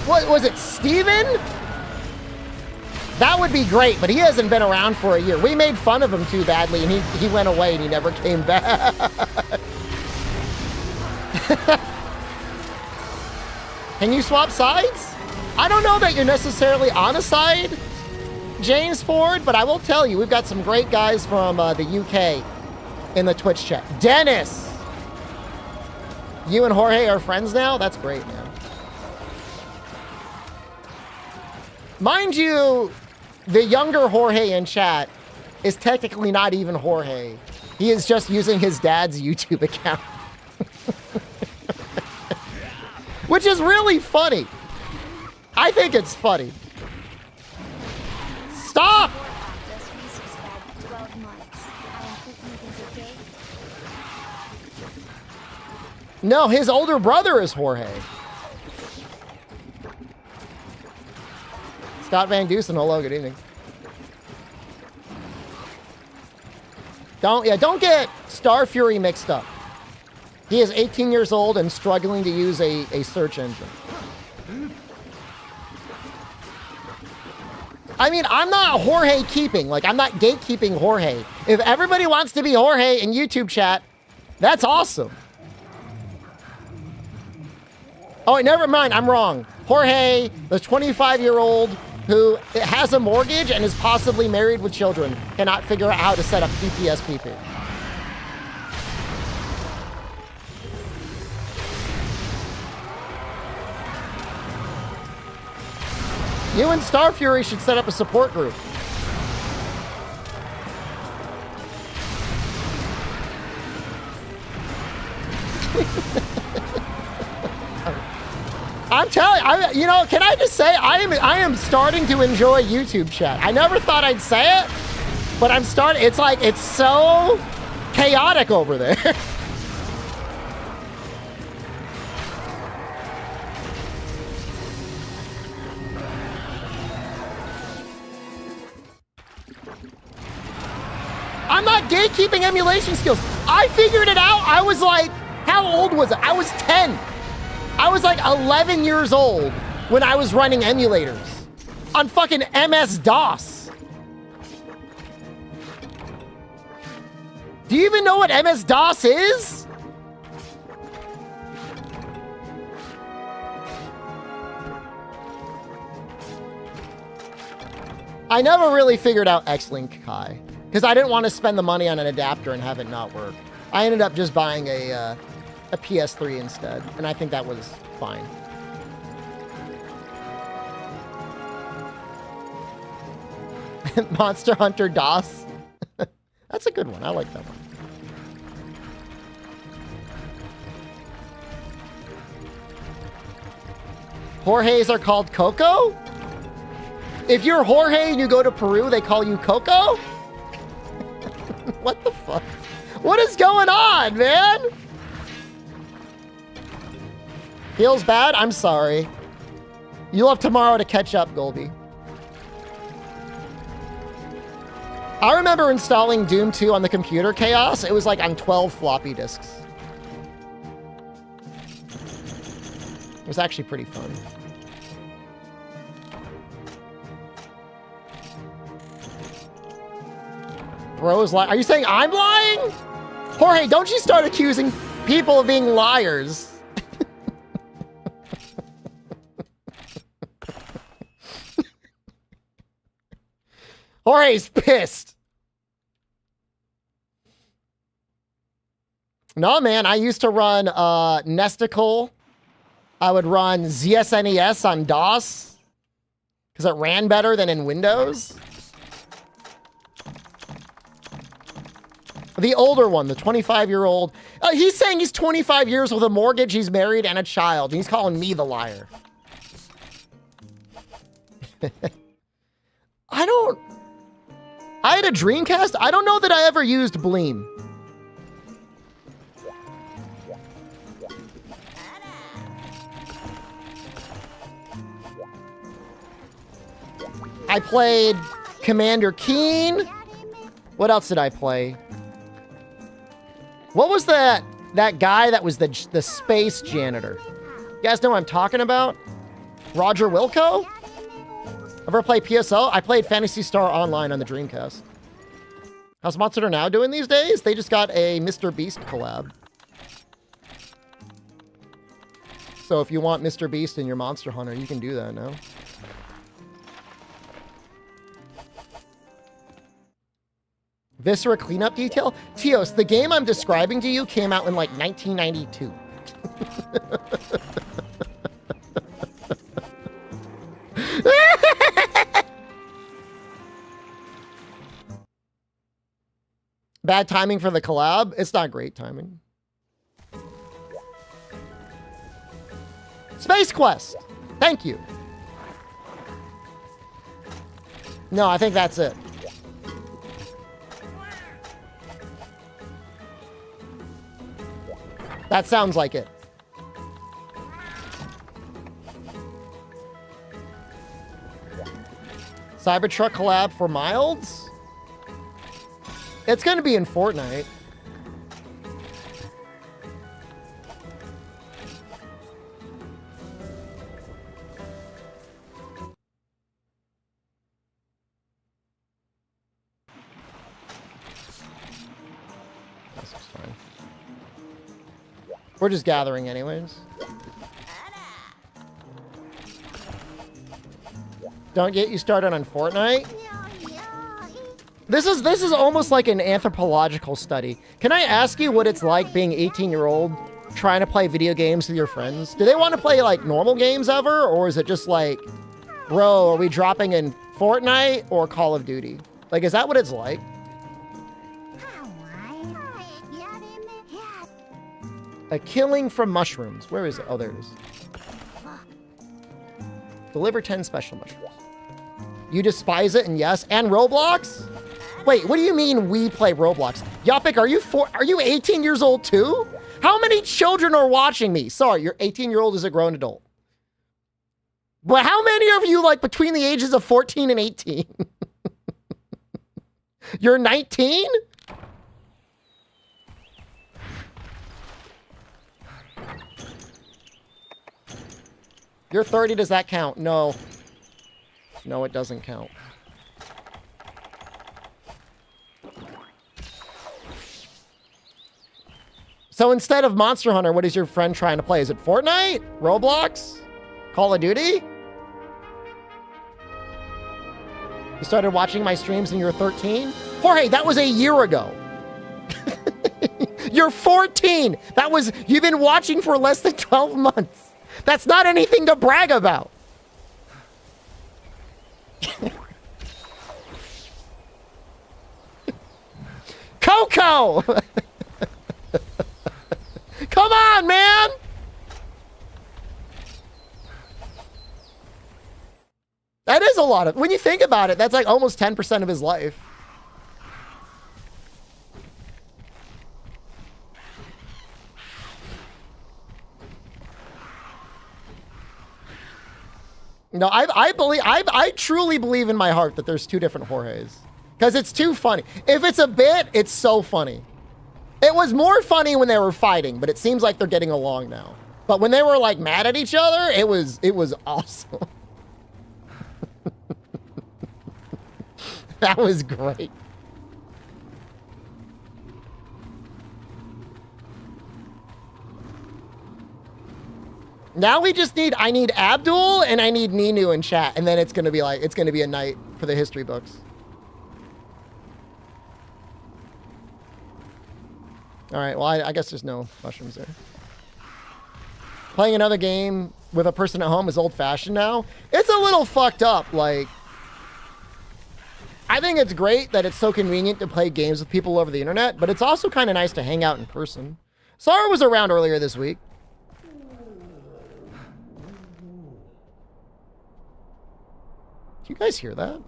what was it, Steven? That would be great, but he hasn't been around for a year. We made fun of him too badly, and he went away and he never came back. Can you swap sides? I don't know that you're necessarily on a side, James Ford, but I will tell you, we've got some great guys from the UK in the Twitch chat. Dennis! You and Jorge are friends now? That's great, man. Mind you, the younger Jorge in chat is technically not even Jorge. He is just using his dad's YouTube account. Which is really funny. I think it's funny. Stop! No, his older brother is Jorge. Scott Van Dusen, hello, good evening. Don't get Star Fury mixed up. He is 18 years old and struggling to use a search engine. I mean, I'm not Jorge keeping. Like, I'm not gatekeeping Jorge. If everybody wants to be Jorge in YouTube chat, that's awesome. Oh, never mind. I'm wrong. Jorge, the 25-year-old who has a mortgage and is possibly married with children, cannot figure out how to set up PSP. You and Star Fury should set up a support group. I'm telling you, can I just say, I am starting to enjoy YouTube chat. I never thought I'd say it, but I'm starting, it's like, it's so chaotic over there. I'm not gatekeeping emulation skills. I figured it out. I was like, how old was I? I was 10. I was like 11 years old when I was running emulators on fucking MS-DOS. Do you even know what MS-DOS is? I never really figured out X-Link Kai because I didn't want to spend the money on an adapter and have it not work. I ended up just buying a PS3 instead, and I think that was fine. Monster Hunter DOS. That's a good one. I like that one. Jorges are called Coco? If you're Jorge and you go to Peru, they call you Coco? What the fuck? What is going on, man? Feels bad? I'm sorry. You'll have tomorrow to catch up, Golby. I remember installing Doom 2 on the computer Chaos. It was like on 12 floppy disks. It was actually pretty fun. Bro's lying. Are you saying I'm lying? Jorge, don't you start accusing people of being liars. Jorge's pissed. No, man, I used to run Nesticle. I would run ZSNES on DOS because it ran better than in Windows. The older one, the 25-year-old. He's saying he's 25 years with a mortgage, he's married, and a child. And he's calling me the liar. I had a Dreamcast. I don't know that I ever used Bleem. I played Commander Keen. What else did I play? What was that guy that was the space janitor? You guys know what I'm talking about? Roger Wilco? Ever play PSO? I played Phantasy Star Online on the Dreamcast. How's Monster Hunter Now doing these days? They just got a Mr. Beast collab. So if you want Mr. Beast in your Monster Hunter, you can do that now. Viscera cleanup detail? Tios, the game I'm describing to you came out in like 1992. Bad timing for the collab? It's not great timing. Space Quest! Thank you. No, I think that's it. That sounds like it. Cybertruck collab for Milds? It's going to be in Fortnite. This is fine. We're just gathering anyways. Don't get you started on Fortnite. This is almost like an anthropological study. Can I ask you what it's like being 18-year-old trying to play video games with your friends? Do they want to play like normal games ever? Or is it just like, bro, are we dropping in Fortnite or Call of Duty? Like, is that what it's like? A killing from mushrooms. Where is it? Oh, there it is. Deliver 10 special mushrooms. You despise it, and yes. And Roblox? Wait, what do you mean we play Roblox? Yapik, are you 18 years old too? How many children are watching me? Sorry, your 18-year-old is a grown adult. But how many of you, like, between the ages of 14 and 18? You're 19? You're 30, does that count? No. No, it doesn't count. So instead of Monster Hunter, what is your friend trying to play? Is it Fortnite? Roblox? Call of Duty? You started watching my streams when you were 13? Jorge, that was a year ago. You're 14. You've been watching for less than 12 months. That's not anything to brag about. Coco! Come on, man! That is a lot of... When you think about it, that's like almost 10% of his life. No, I truly believe in my heart that there's two different Jorges. Because it's too funny. If it's a bit, it's so funny. It was more funny when they were fighting, but it seems like they're getting along now. But when they were like mad at each other, it was awesome. That was great. Now we just need, I need Abdul and I need Ninu in chat, and then it's gonna be like, it's gonna be a night for the history books. All right, well, I guess there's no mushrooms there. Playing another game with a person at home is old-fashioned now. It's a little fucked up, like, I think it's great that it's so convenient to play games with people over the internet, but it's also kind of nice to hang out in person. Sarah was around earlier this week. Do you guys hear that?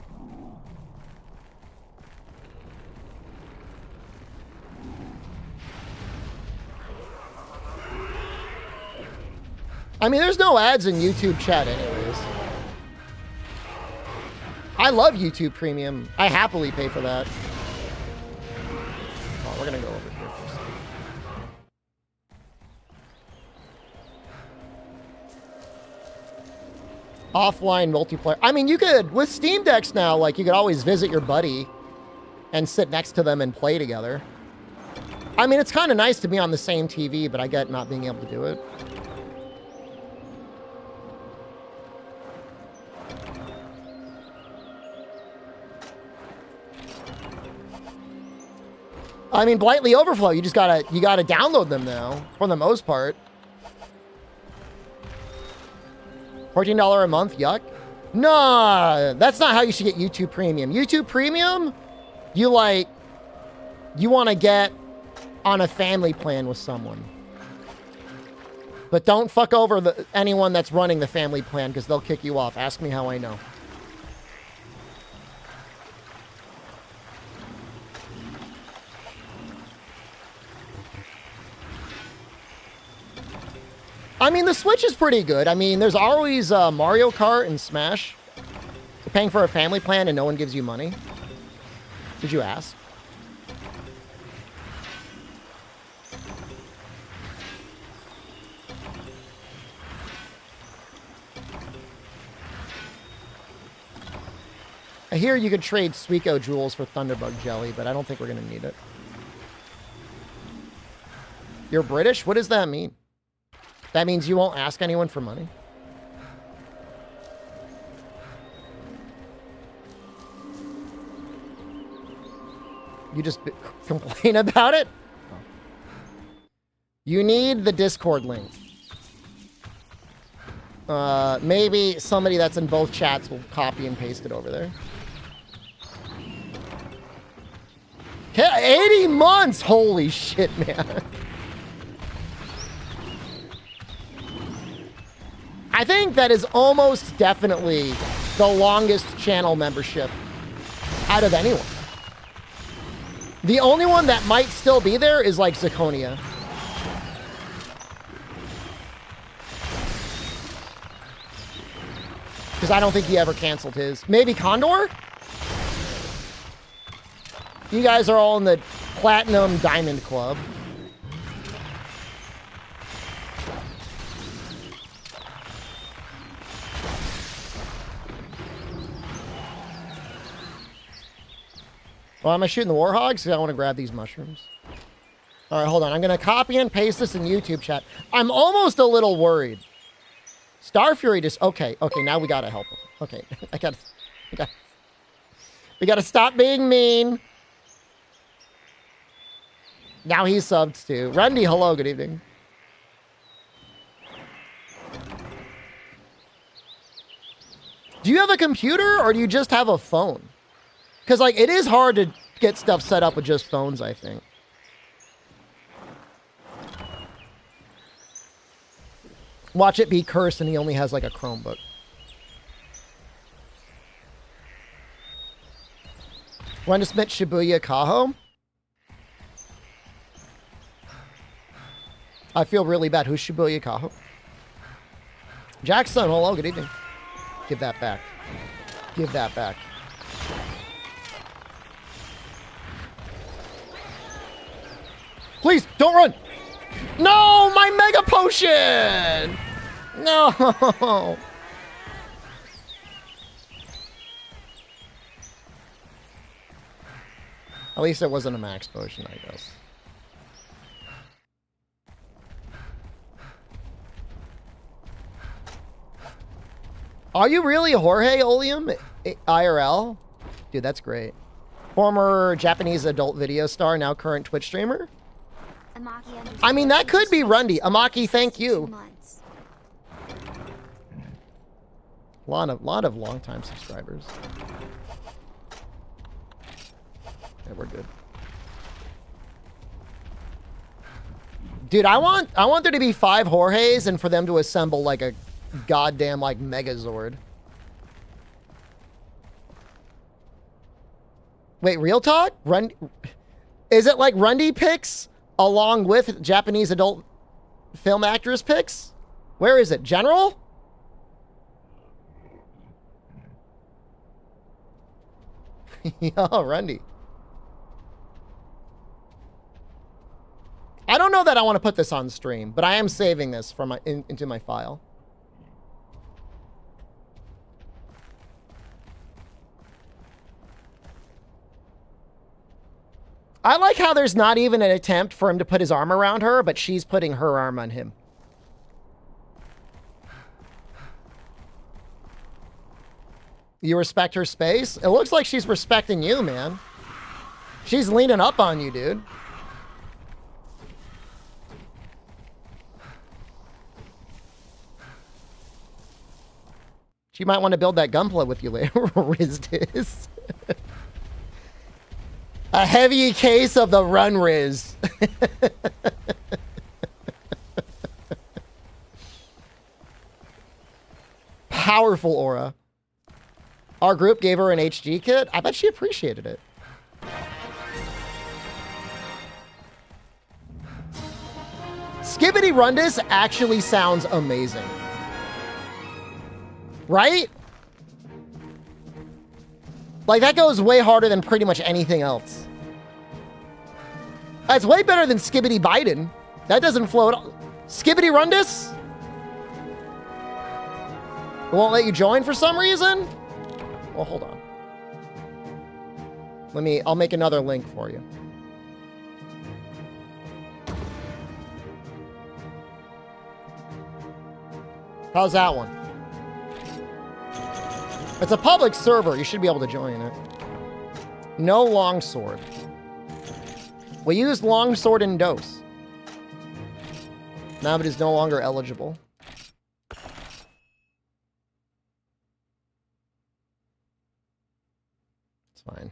I mean, there's no ads in YouTube chat anyways. I love YouTube Premium. I happily pay for that. Oh, we're gonna go over here first. Offline multiplayer. I mean, you could, with Steam Decks now, like, you could always visit your buddy and sit next to them and play together. I mean, it's kind of nice to be on the same TV, but I get not being able to do it. I mean, Blightly Overflow, you gotta download them now, for the most part. $14 a month, yuck. Nah, that's not how you should get YouTube Premium. YouTube Premium, you want to get on a family plan with someone. But don't fuck over anyone that's running the family plan, because they'll kick you off. Ask me how I know. I mean, the Switch is pretty good. I mean, there's always Mario Kart and Smash. You're paying for a family plan and no one gives you money. Did you ask? I hear you could trade Suiko jewels for Thunderbug jelly, but I don't think we're going to need it. You're British? What does that mean? That means you won't ask anyone for money? You just complain about it? You need the Discord link. Maybe somebody that's in both chats will copy and paste it over there. 80 months! Holy shit, man. I think that is almost definitely the longest channel membership out of anyone. The only one that might still be there is like Zirconia. Because I don't think he ever canceled his. Maybe Condor? You guys are all in the Platinum Diamond Club. Well, am I shooting the Warhogs? Because I want to grab these mushrooms. All right, hold on. I'm going to copy and paste this in YouTube chat. I'm almost a little worried. Star Fury just... Okay, now we got to help him. Okay, we got to stop being mean. Now he's subbed too. Randy, hello, good evening. Do you have a computer or do you just have a phone? Because, like, it is hard to get stuff set up with just phones, I think. Watch it be cursed and he only has, like, a Chromebook. Want to submit Shibuya Kaho? I feel really bad. Who's Shibuya Kaho? Jackson, hello, good evening. Give that back. Give that back. Please, don't run. No, my mega potion. No. At least it wasn't a max potion, I guess. Are you really Jorge Oleum IRL? Dude, that's great. Former Japanese adult video star, now current Twitch streamer? I mean, that could be Rundy. Amaki, thank you. Lot of long-time subscribers. Yeah, we're good. Dude, I want there to be 5 Jorges and for them to assemble like a goddamn like Megazord. Wait, real talk? Is it like Rundy picks along with Japanese adult film actress picks? Where is it? General? Yo, Rundy. I don't know that I want to put this on stream, but I am saving this from into my file. I like how there's not even an attempt for him to put his arm around her, but she's putting her arm on him. You respect her space? It looks like she's respecting you, man. She's leaning up on you, dude. She might want to build that gunpla with you later. Riz. A heavy case of the Run Riz. Powerful aura. Our group gave her an HG kit. I bet she appreciated it. Skibbity Rundus actually sounds amazing. Right? Like, that goes way harder than pretty much anything else. That's way better than Skibbity Biden. That doesn't float. Skibbity Rundus? It won't let you join for some reason? Well, hold on. I'll make another link for you. How's that one? It's a public server. You should be able to join it. No longsword. We used longsword in dose. Now it is no longer eligible. It's fine.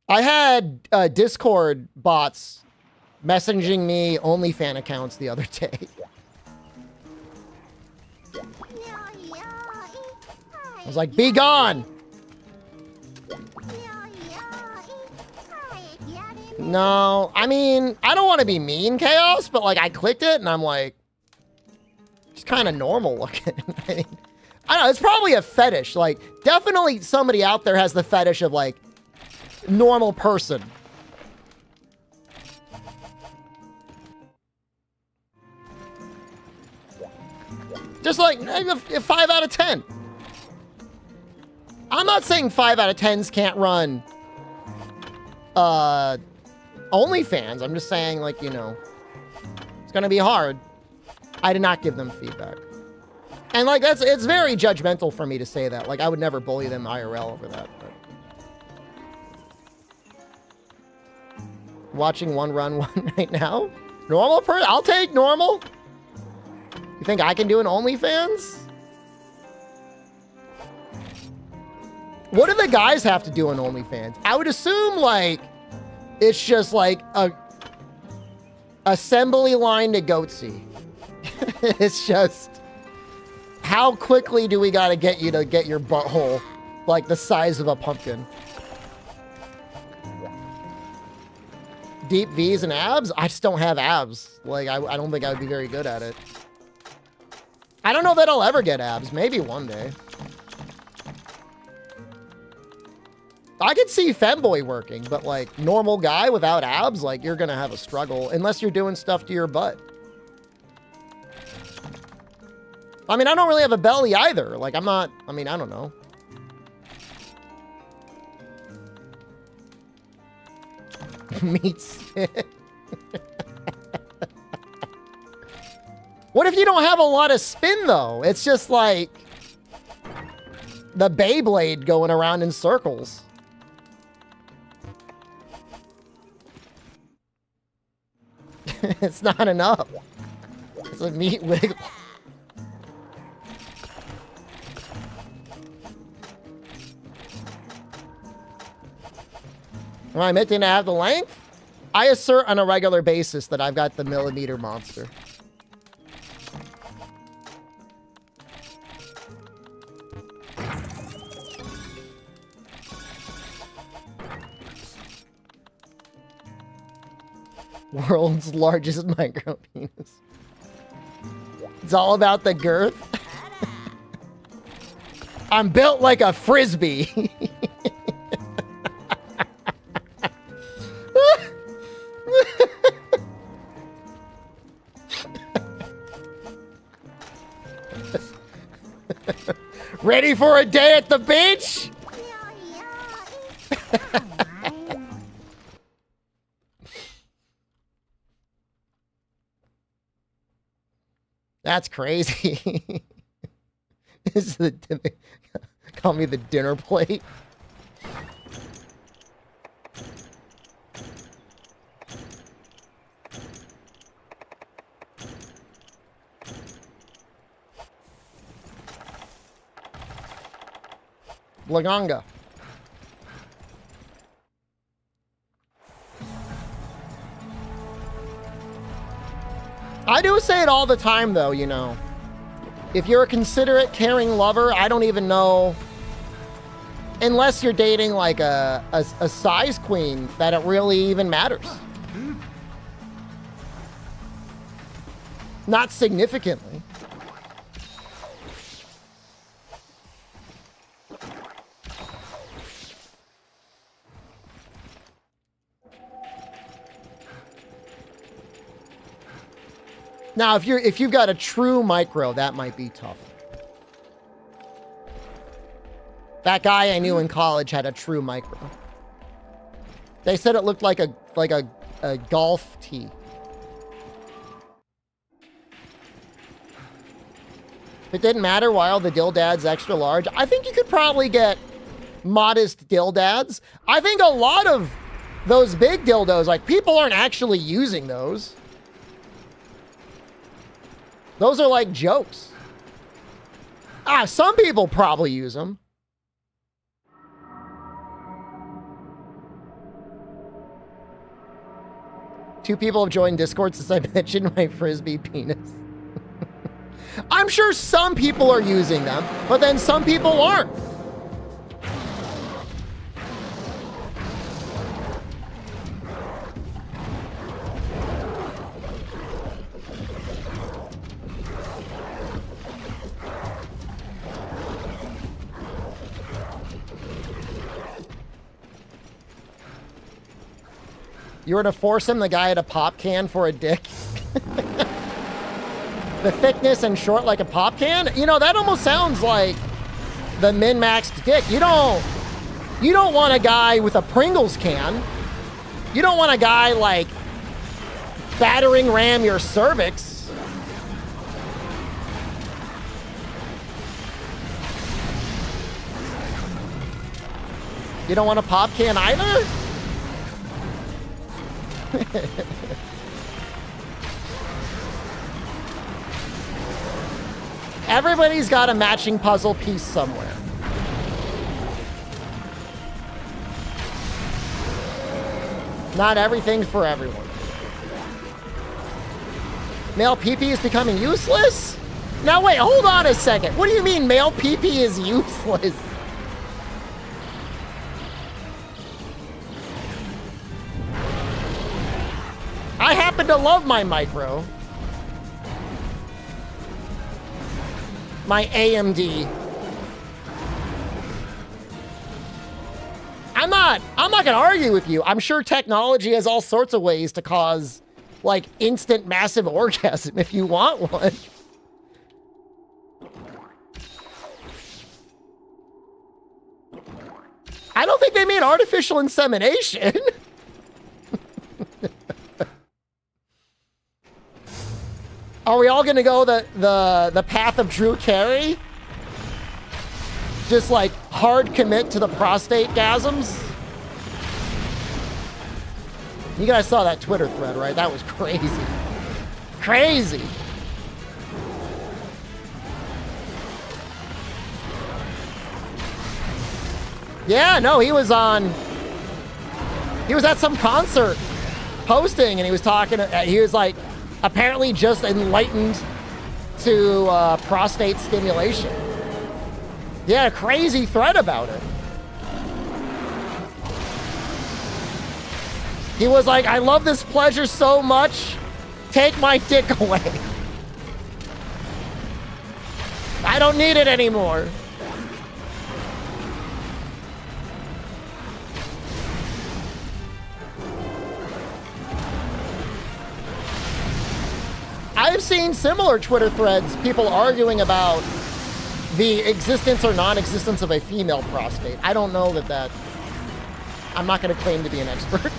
I had Discord bots messaging me OnlyFans accounts the other day. I was like, be gone! No, I mean, I don't want to be mean, Chaos, but like, I clicked it and I'm like, it's kind of normal looking. I mean, I don't know, it's probably a fetish. Like, definitely somebody out there has the fetish of like, normal person. Just like, 5 out of 10. I'm not saying 5 out of 10s can't run OnlyFans. I'm just saying, like, you know, it's gonna be hard. I did not give them feedback. And like, it's very judgmental for me to say that. Like, I would never bully them IRL over that. But. Watching one run one right now? Normal person? I'll take normal. You think I can do an OnlyFans? What do the guys have to do on OnlyFans? I would assume, like, it's just like a assembly line to goatsy. It's just, how quickly do we gotta get you to get your butthole like the size of a pumpkin? Deep V's and abs? I just don't have abs. Like, I don't think I would be very good at it. I don't know that I'll ever get abs. Maybe one day. I could see femboy working, but like normal guy without abs, like you're gonna have a struggle unless you're doing stuff to your butt. I mean, I don't really have a belly either. Like I'm not, I mean, I don't know. Meat stick. What if you don't have a lot of spin though? It's just like the Beyblade going around in circles. It's not enough. It's a meat wiggle. Am I admitting to have the length? I assert on a regular basis that I've got the millimeter monster. World's largest micro penis. It's all about the girth. I'm built like a frisbee. Ready for a day at the beach? That's crazy. This is the call me the dinner plate. Laganga. I do say it all the time, though, you know. If you're a considerate, caring lover, I don't even know, unless you're dating like a size queen, that it really even matters. Not significantly. Now, if you've got a true micro, that might be tough. That guy I knew in college had a true micro. They said it looked like a golf tee. It didn't matter why all the dildads extra large. I think you could probably get modest dildads. I think a lot of those big dildos, like people aren't actually using those. Those are like jokes. Some people probably use them. Two people have joined Discord since I mentioned my frisbee penis. I'm sure some people are using them, but then some people aren't. You were to force him, the guy had a pop can for a dick. The thickness and short like a pop can? You know, that almost sounds like the min-maxed dick. You don't want a guy with a Pringles can. You don't want a guy like battering ram your cervix. You don't want a pop can either? Everybody's got a matching puzzle piece somewhere. Not everything's for everyone. Male pee-pee is becoming useless? Now wait, hold on a second. What do you mean male pee-pee is useless? I happen to love my micro. My AMD. I'm not I'm not gonna argue with you. I'm sure technology has all sorts of ways to cause, like, instant massive orgasm if you want one. I don't think they made artificial insemination. Are we all gonna go the path of Drew Carey? Just like hard commit to the prostate gasms? You guys saw that Twitter thread, right? That was crazy. Crazy. Yeah, no, he was at some concert hosting, and he was talking, he was like, apparently just enlightened to prostate stimulation. Yeah, crazy thread about it. He was like, I love this pleasure so much, take my dick away. I don't need it anymore. I've seen similar Twitter threads, people arguing about the existence or non-existence of a female prostate. I don't know that I'm not going to claim to be an expert.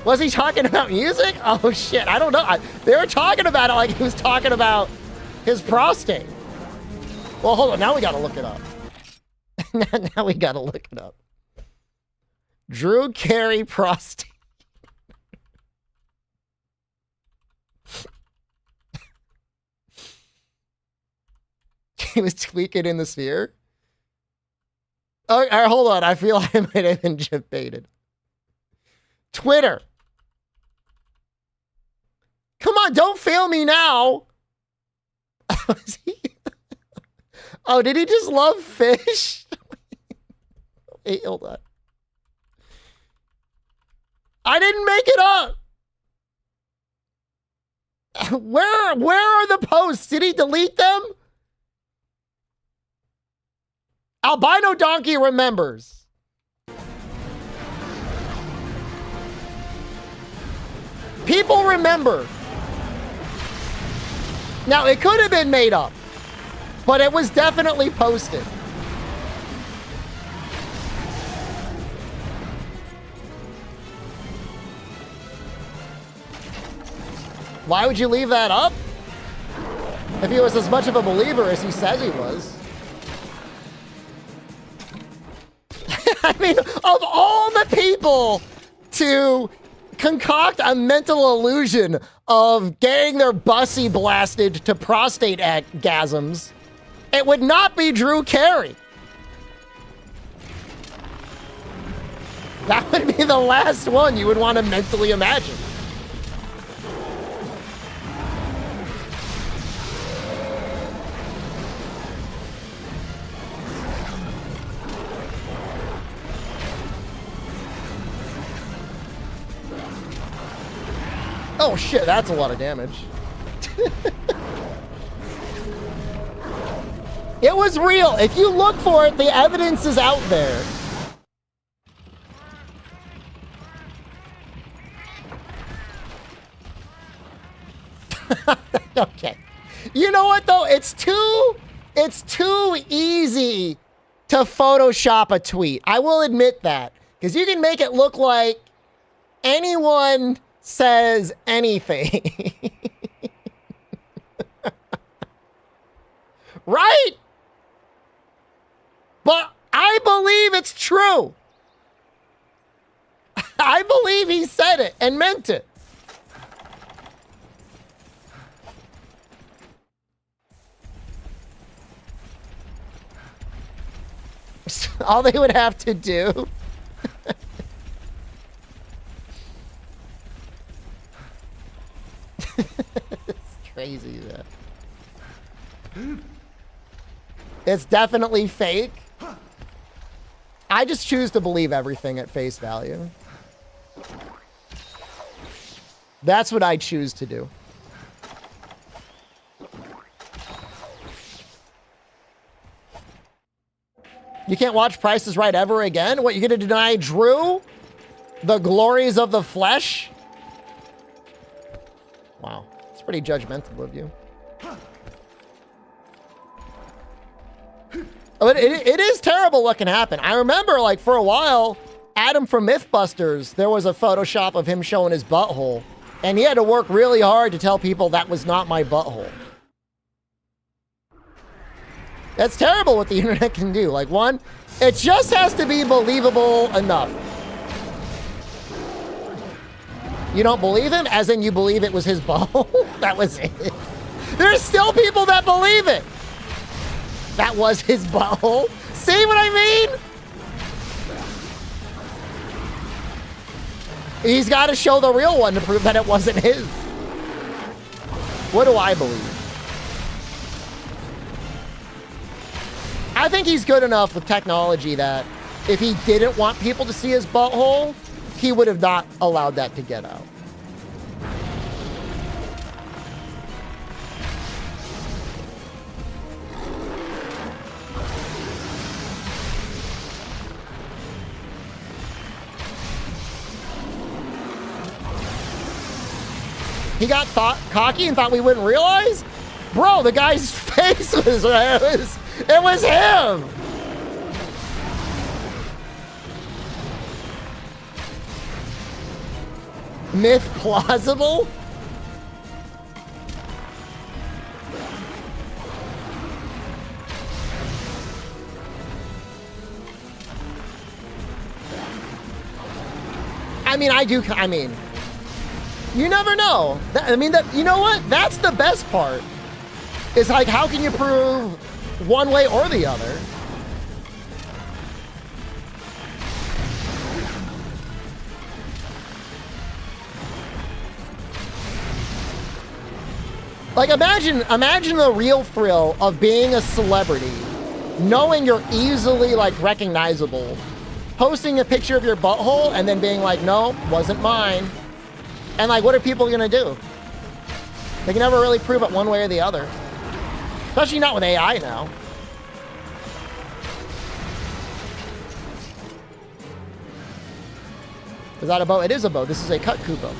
Was he talking about music? Oh shit, I don't know. They were talking about it like he was talking about his prostate. Well, hold on, now we got to look it up. Now we got to look it up. Drew Carey prostate. He was tweaking in the sphere. Oh, all right, hold on. I feel I might have been baited. Twitter. Come on, don't fail me now. Oh, did he just love fish? Wait, hold on. I didn't make it up. Where are the posts? Did he delete them? Albino Donkey remembers. People remember. Now, it could have been made up, but it was definitely posted. Why would you leave that up? If he was as much of a believer as he says he was. I mean, of all the people to concoct a mental illusion of getting their bussy blasted to prostate gasms, it would not be Drew Carey. That would be the last one you would want to mentally imagine. Oh shit, that's a lot of damage. It was real. If you look for it, the evidence is out there. Okay. You know what though? It's too easy to Photoshop a tweet. I will admit that. Because you can make it look like anyone says anything. Right? But I believe it's true. I believe he said it and meant it. All they would have to do it's crazy, man. It's definitely fake. I just choose to believe everything at face value. That's what I choose to do. You can't watch Price is Right ever again? What, you're gonna deny Drew the glories of the flesh? Wow, it's pretty judgmental of you. But it is terrible what can happen. I remember, like, for a while, Adam from Mythbusters, there was a Photoshop of him showing his butthole, and he had to work really hard to tell people that was not my butthole. That's terrible what the internet can do. Like, one, it just has to be believable enough. You don't believe him? As in you believe it was his butthole? That was it. There's still people that believe it. That was his butthole. See what I mean? He's got to show the real one to prove that it wasn't his. What do I believe? I think he's good enough with technology that if he didn't want people to see his butthole, he would have not allowed that to get out. He got cocky and thought we wouldn't realize? Bro, the guy's face was, it was him. Myth plausible? I mean, you never know. You know what? That's the best part. It's like, how can you prove one way or the other? Like, imagine the real thrill of being a celebrity, knowing you're easily, like, recognizable, posting a picture of your butthole and then being like, no, wasn't mine. And, like, what are people gonna do? They can never really prove it one way or the other. Especially not with AI now. Is that a bow? It is a bow. This is a cut Kupo.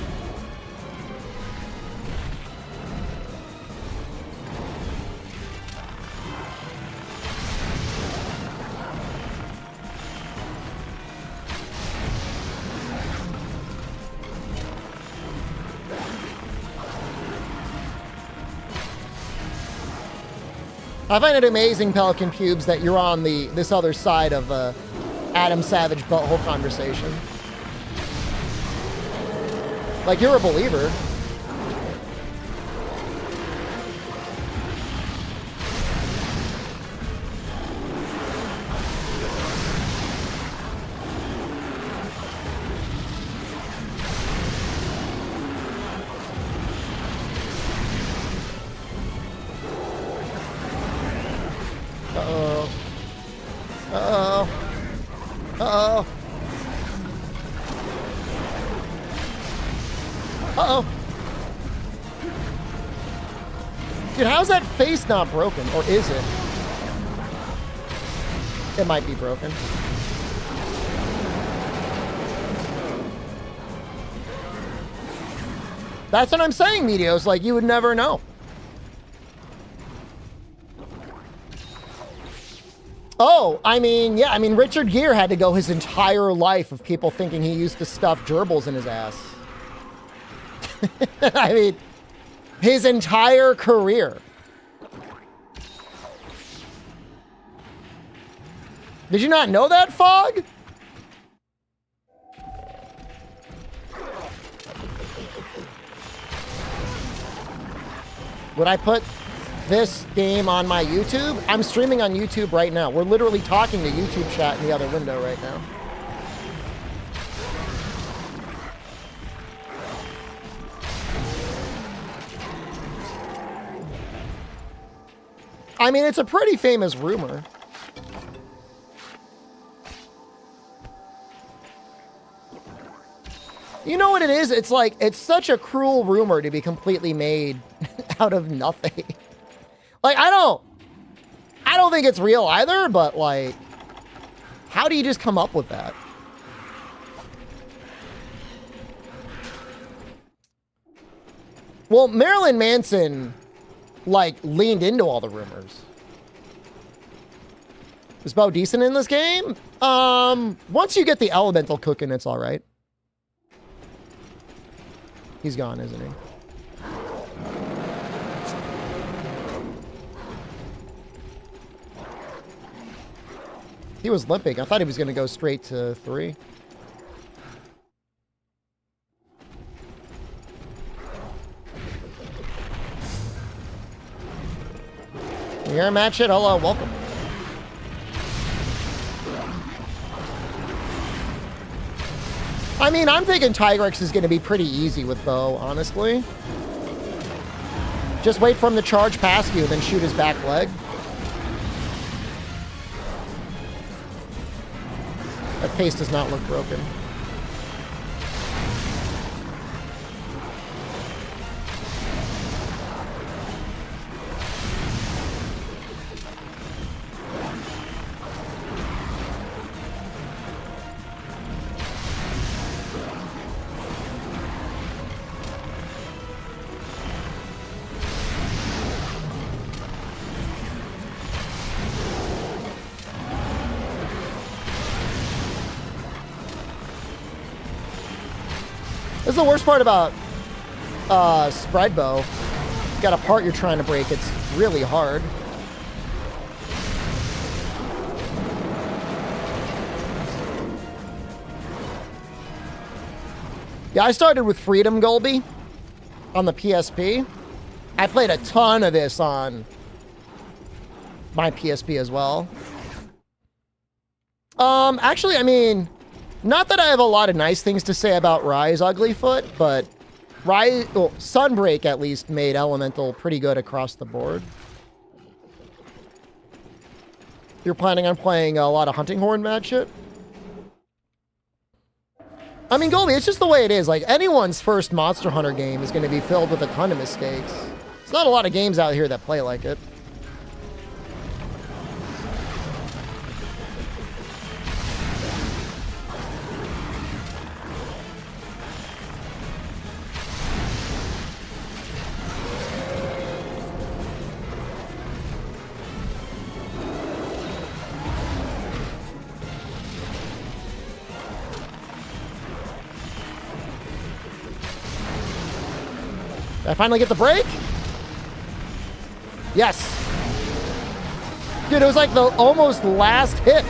I find it amazing, Pelican Pubes, that you're on this other side of Adam Savage butthole conversation. Like, you're a believer. Uh-oh. Uh-oh. Uh-oh. Uh-oh. Dude, how's that face not broken? Or is it? It might be broken. That's what I'm saying, Meteos. Like, you would never know. Oh, I mean, yeah, Richard Gere had to go his entire life of people thinking he used to stuff gerbils in his ass. I mean, his entire career. Did you not know that, Fog? Would I put this game on my YouTube? I'm streaming on YouTube right now. We're literally talking to YouTube chat in the other window right now. I mean, it's a pretty famous rumor. You know what it is? It's like, it's such a cruel rumor to be completely made out of nothing. Like, I don't think it's real either, but like, How do you just come up with that? Well, Marilyn Manson, like, leaned into all the rumors. Is Bo decent in this game? Once you get the elemental cooking, it's all right. He's gone, isn't he? He was limping. I thought he was going to go straight to 3. You hear him match it? Hello, welcome. I mean, I'm thinking Tigrex is going to be pretty easy with Bo, honestly. Just wait for him to charge past you, then shoot his back leg. That face does not look broken. This is the worst part about spread bow. You got a part you're trying to break. It's really hard. Yeah, I started with Freedom Gulby on the PSP. I played a ton of this on my PSP as well. Actually, I mean, not that I have a lot of nice things to say about Rise Uglyfoot, but Rise, well, Sunbreak at least made Elemental pretty good across the board. You're planning on playing a lot of Hunting Horn mad shit? I mean, Goldie, it's just the way it is. Like, anyone's first Monster Hunter game is going to be filled with a ton of mistakes. There's not a lot of games out here that play like it. Did I finally get the break? Yes. Dude, it was like the almost last hit.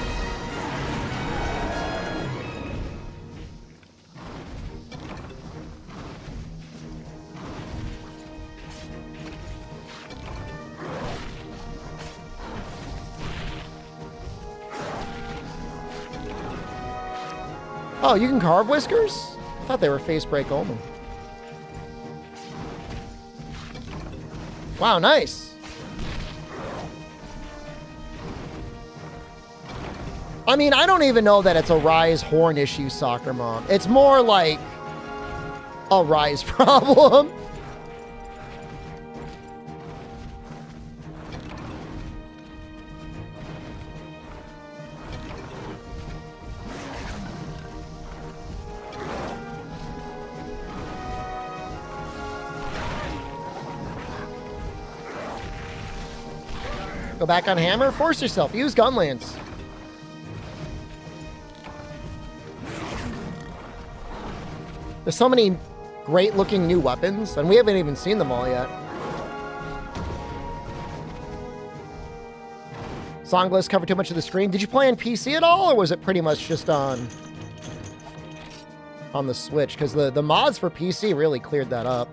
Oh, you can carve whiskers? I thought they were face break only. Wow, nice. I mean, I don't even know that it's a Rise horn issue, Soccer Mom. It's more like a Rise problem. Go back on hammer? Force yourself. Use Gunlance. There's so many great-looking new weapons, and we haven't even seen them all yet. Songless covered too much of the screen. Did you play on PC at all, or was it pretty much just on the Switch? Because the mods for PC really cleared that up.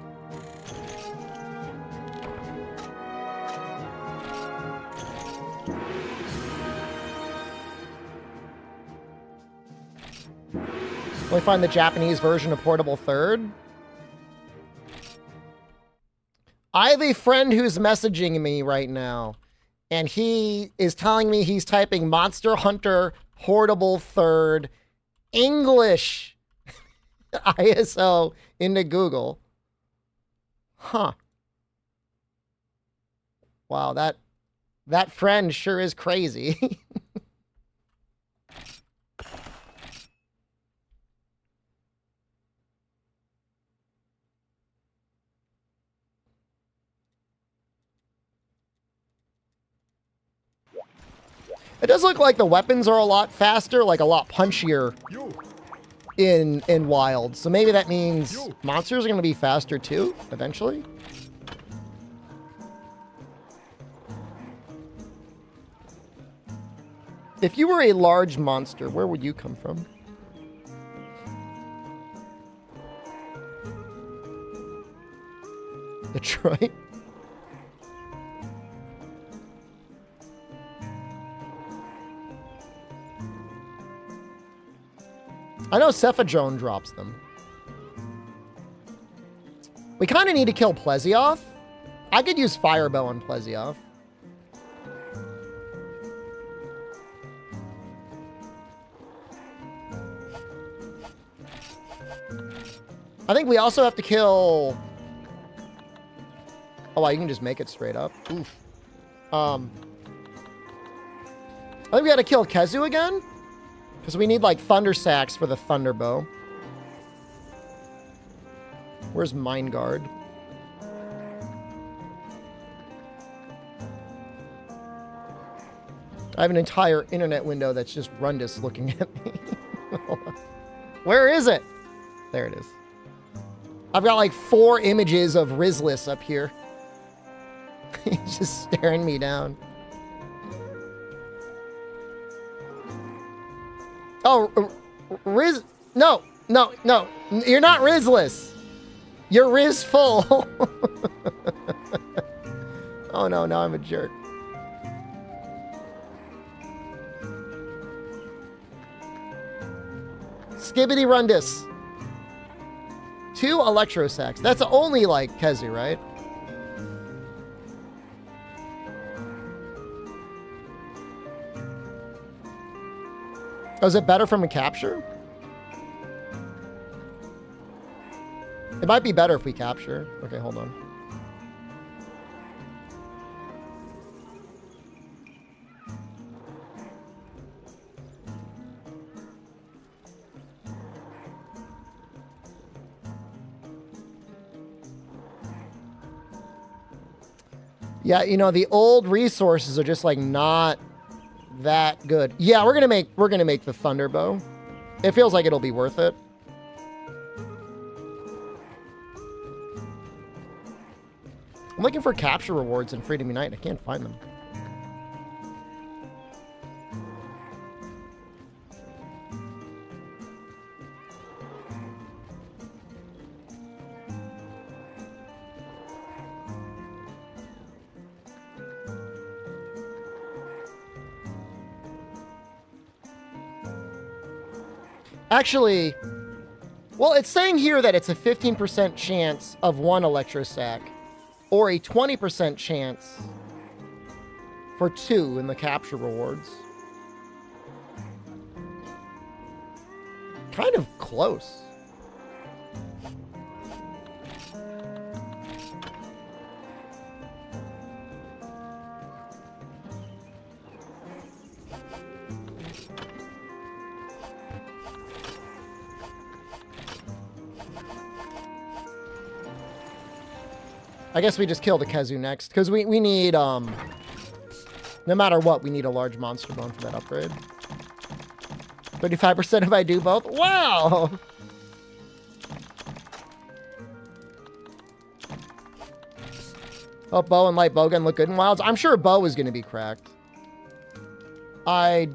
Will I find the Japanese version of Portable Third? I have a friend who's messaging me right now, and he is telling me he's typing Monster Hunter Portable Third English ISO into Google. Huh. Wow, that friend sure is crazy. It does look like the weapons are a lot faster, like a lot punchier in Wild. So maybe that means monsters are going to be faster too, eventually. If you were a large monster, where would you come from? Detroit? I know Cephadrone drops them. We kind of need to kill Plesioth. I could use Firebow on Plesioth. I think we also have to kill... Oh, wow, you can just make it straight up. Oof. I think we got to kill Kezu again. Because we need, like, Thunder Sacks for the Thunderbow. Where's Mind Guard? I have an entire internet window that's just Rundus looking at me. Where is it? There it is. I've got, like, 4 images of Rizlis up here. He's just staring me down. Oh, Riz... No. You're not Rizless. You're Rizful. Oh, no. Now I'm a jerk. Skibbity Rundus. 2 Electro Sacks. That's only, like, Kezu, right? Oh, is it better from a capture? It might be better if we capture. Okay, hold on. Yeah, you know, the old resources are just like not that good. Yeah, we're gonna make the Thunderbow. It feels like it'll be worth it. I'm looking for capture rewards in Freedom Unite. I can't find them. Actually, well, it's saying here that it's a 15% chance of 1 Electro Sack, or a 20% chance for 2 in the capture rewards. Kind of close. I guess we just kill the Kezu next, because we need, no matter what, we need a large monster bone for that upgrade. 35% if I do both? Wow! Oh, Bow and Light Bowgun look good in Wilds. I'm sure Bow is going to be cracked. I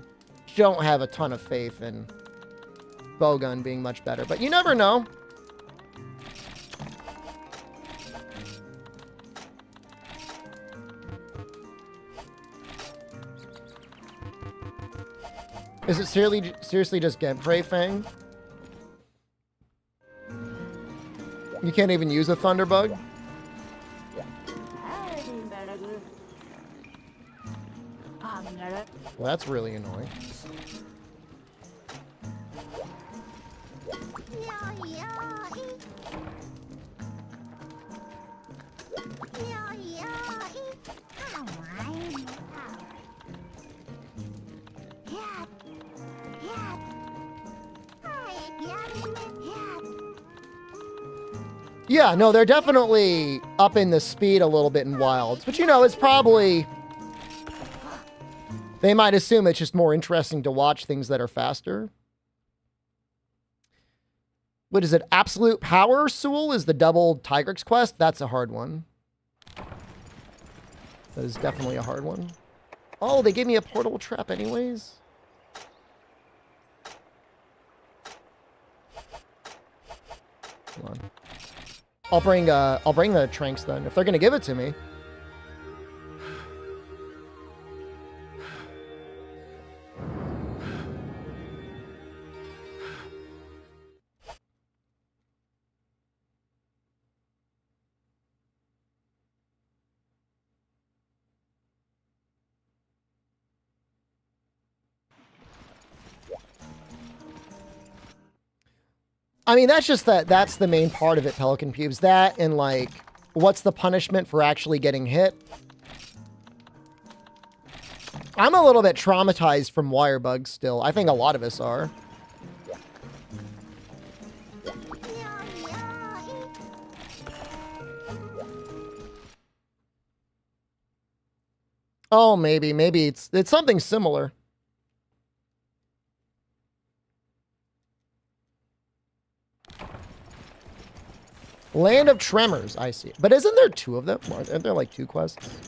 don't have a ton of faith in Bowgun being much better, but you never know. Is it seriously just Genpray Fang? You can't even use a Thunderbug? Well, that's really annoying. Yeah, no, they're definitely upping the speed a little bit in Wilds. But, you know, it's probably They might assume it's just more interesting to watch things that are faster. What is it? Absolute Power Soul is the double Tigrex quest. That's a hard one. That is definitely a hard one. Oh, they gave me a portable trap anyways. Hold on. I'll bring the Tranks then, if they're gonna give it to me. I mean, that's just that's the main part of it, Pelican Pubes. That and, like, what's the punishment for actually getting hit? I'm a little bit traumatized from wire bugs still. I think a lot of us are. Oh, maybe it's something similar. Land of Tremors, I see. But isn't there two of them? Aren't there like two quests?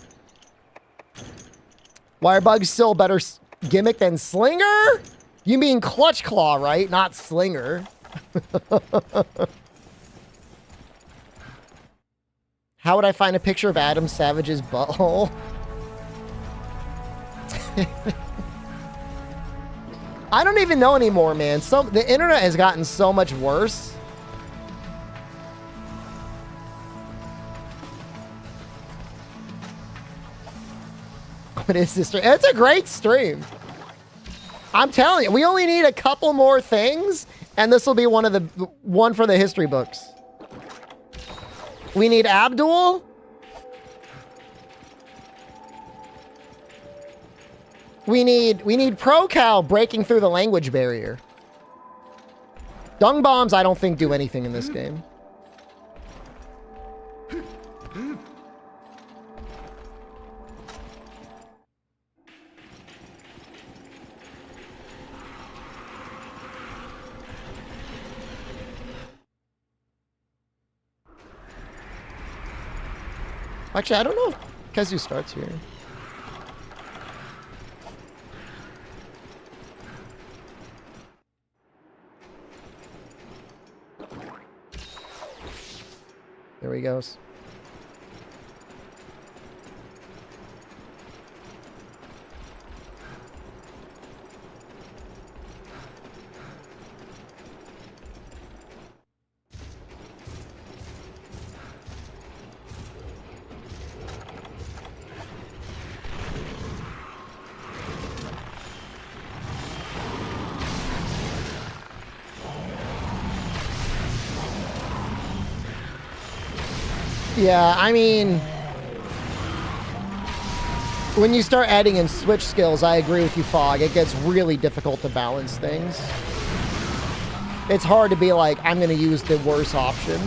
Wirebug's still a better gimmick than Slinger? You mean Clutch Claw, right? Not Slinger. How would I find a picture of Adam Savage's butthole? I don't even know anymore, man. The internet has gotten so much worse. What is this stream? It's a great stream. I'm telling you, we only need a couple more things, and this will be one for the history books. We need Abdul. We need Pro Cow breaking through the language barrier. Dung bombs, I don't think do anything in this game. Actually, I don't know if Kazu starts here. There he goes. Yeah, I mean, when you start adding in switch skills, I agree with you, Fog. It gets really difficult to balance things. It's hard to be like, I'm going to use the worst option.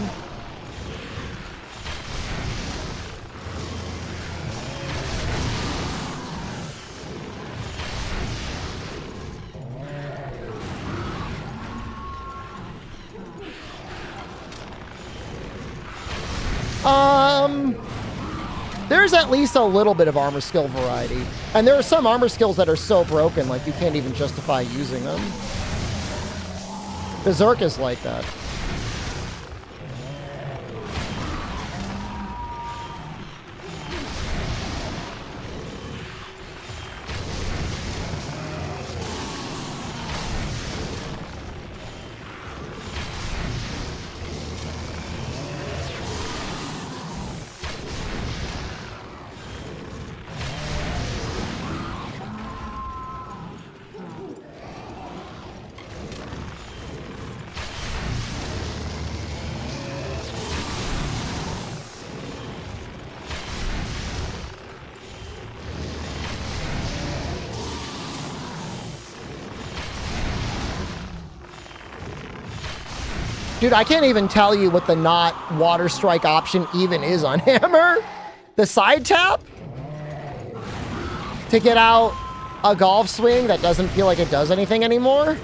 There's at least a little bit of armor skill variety. And there are some armor skills that are so broken, like you can't even justify using them. Berserk is like that. Dude, I can't even tell you what the not water strike option even is on Hammer. The side tap? To get out a golf swing that doesn't feel like it does anything anymore.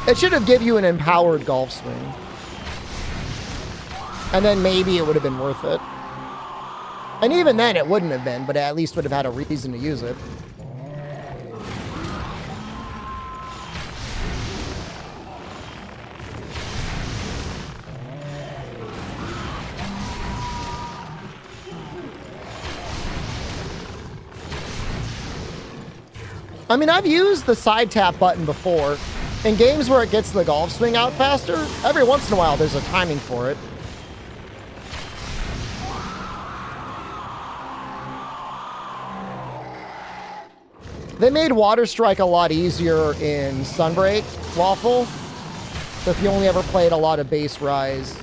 It should have given you an empowered golf swing. And then maybe it would have been worth it. And even then it wouldn't have been, but it at least would have had a reason to use it. I mean, I've used the side tap button before. In games where it gets the golf swing out faster, every once in a while there's a timing for it. They made Water Strike a lot easier in Sunbreak Waffle. So if you only ever played a lot of base Rise.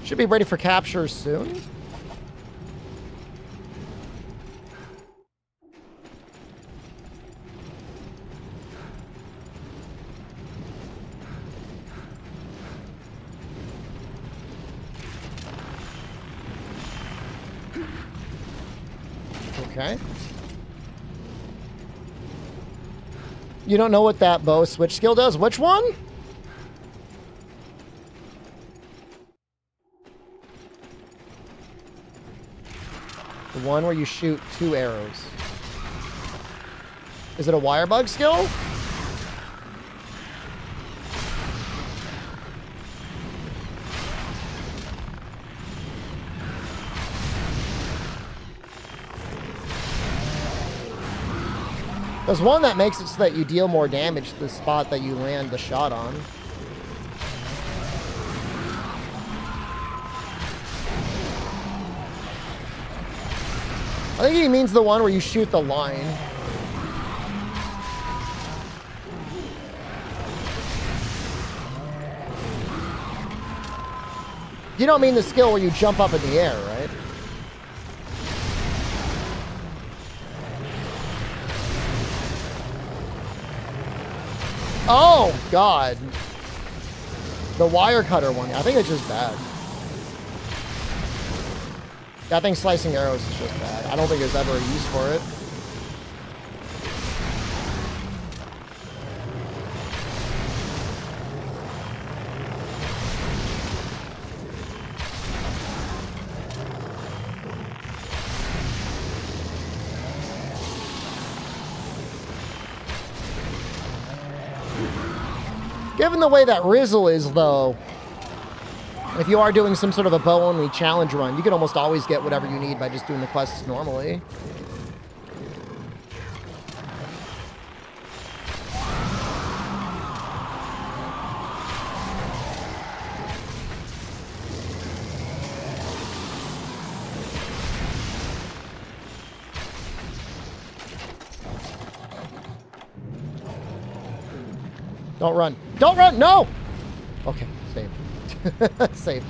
Should be ready for capture soon. Okay. You don't know what that bow switch skill does? Which one? The one where you shoot 2 arrows. Is it a wire bug skill? There's one that makes it so that you deal more damage to the spot that you land the shot on. I think he means the one where you shoot the line. You don't mean the skill where you jump up in the air, right? Oh, God. The wire cutter one. I think it's just bad. I think slicing arrows is just bad. I don't think there's ever a use for it. Given the way that Rizzle is, though, if you are doing some sort of a bow-only challenge run, you can almost always get whatever you need by just doing the quests normally. Don't run. Don't run! No! Okay, save. Save.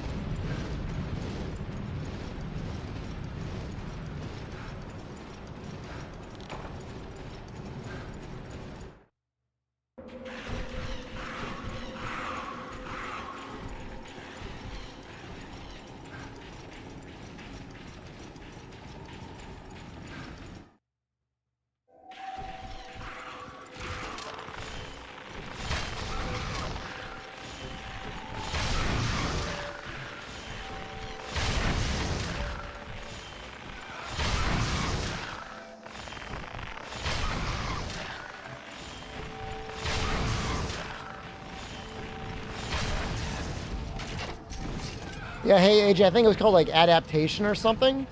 Yeah, hey, AJ, I think it was called, like, adaptation or something.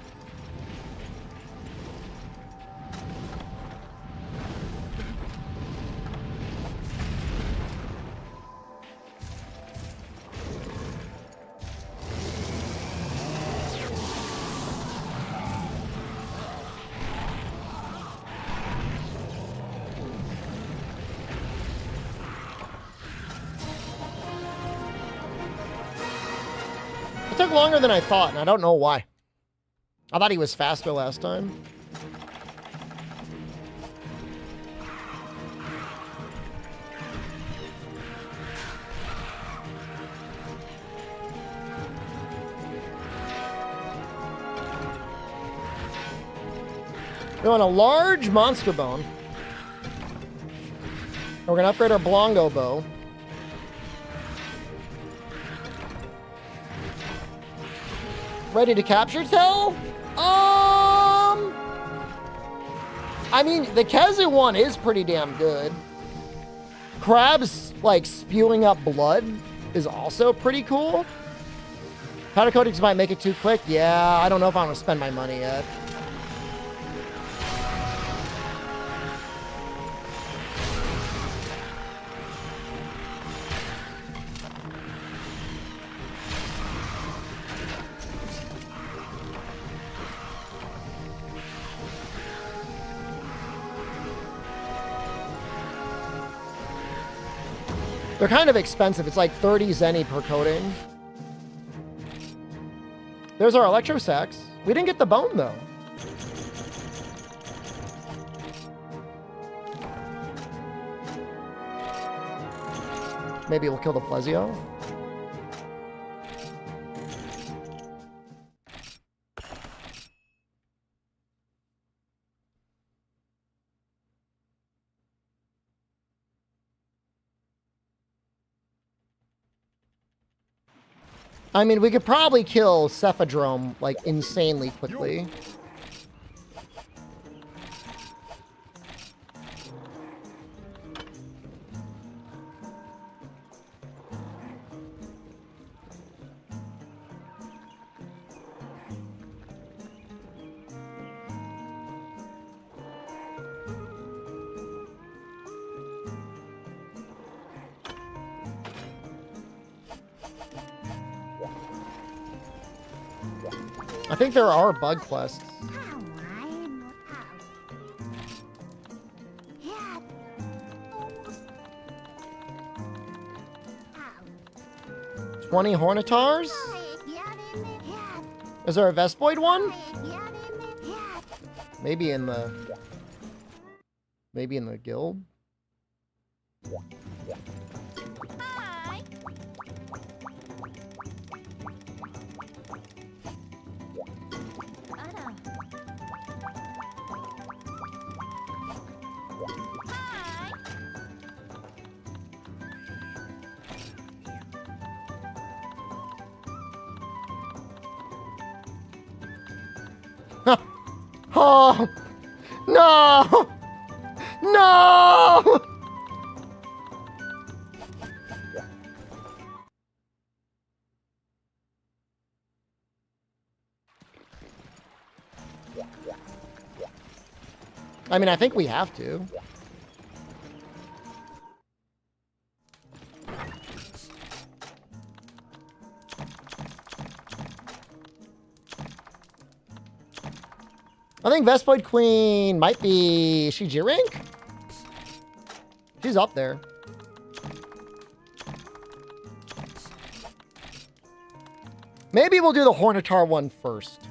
It took longer than I thought, and I don't know why. I thought he was faster last time. We want a large monster bone. We're gonna upgrade our Blongo bow. Ready to capture Tell? I mean, the Khezu one is pretty damn good. Crabs, like, spewing up blood is also pretty cool. Powder coatings might make it too quick. Yeah, I don't know if I'm gonna spend my money yet. They're kind of expensive. It's like 30 zenny per coating. There's our electro sacs. We didn't get the bone, though. Maybe we'll kill the Plesio. I mean, we could probably kill Cephadrome, like, insanely quickly. I think there are bug quests. $20 Hornitars? Is there a Vespoid one? Maybe in the guild? Oh, no! No! I mean, I think we have to. I think Vespoid Queen might be... Is she G-Rank? She's up there. Maybe we'll do the Hornitar one first.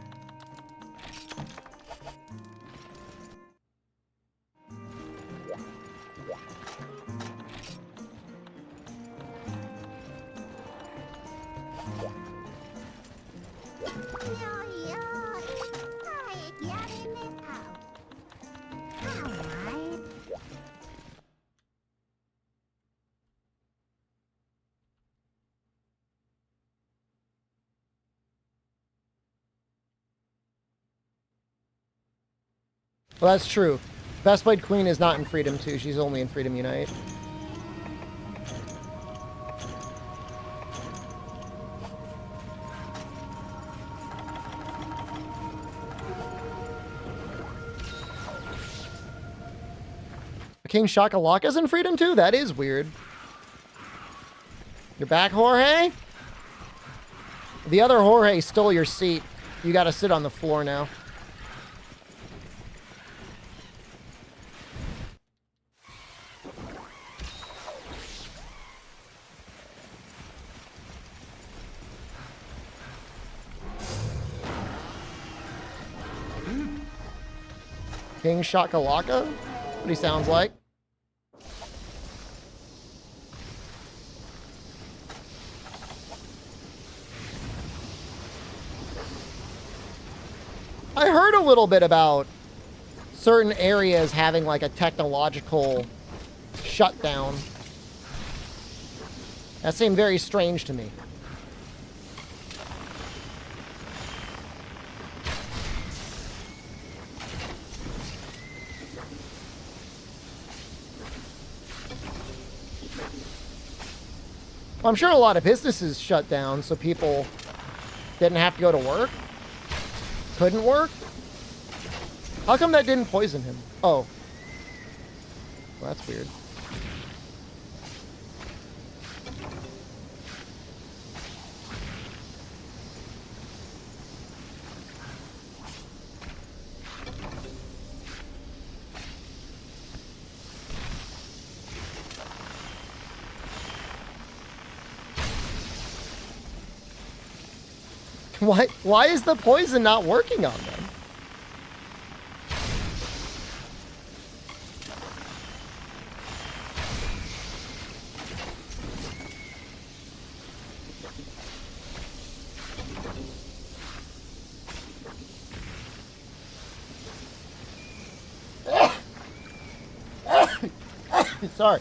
Well, that's true. Vespoid Queen is not in Freedom 2. She's only in Freedom Unite. King Shakalaka's in Freedom 2? That is weird. You're back, Jorge? The other Jorge stole your seat. You gotta sit on the floor now. King Shakalaka? What he sounds like. I heard a little bit about certain areas having like a technological shutdown. That seemed very strange to me. Well, I'm sure a lot of businesses shut down, so people didn't have to go to work. Couldn't work? How come that didn't poison him? Oh. Well, that's weird. Why is the poison not working on them? Sorry.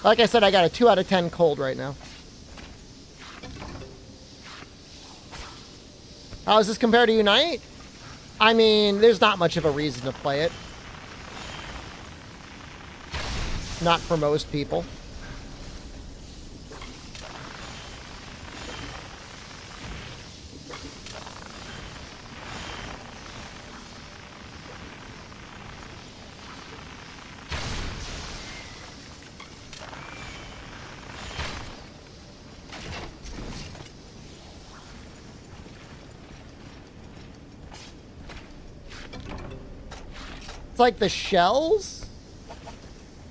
Like I said, I got a 2 out of 10 cold right now. How is this compared to Unite? I mean, there's not much of a reason to play it. Not for most people. It's like the shells.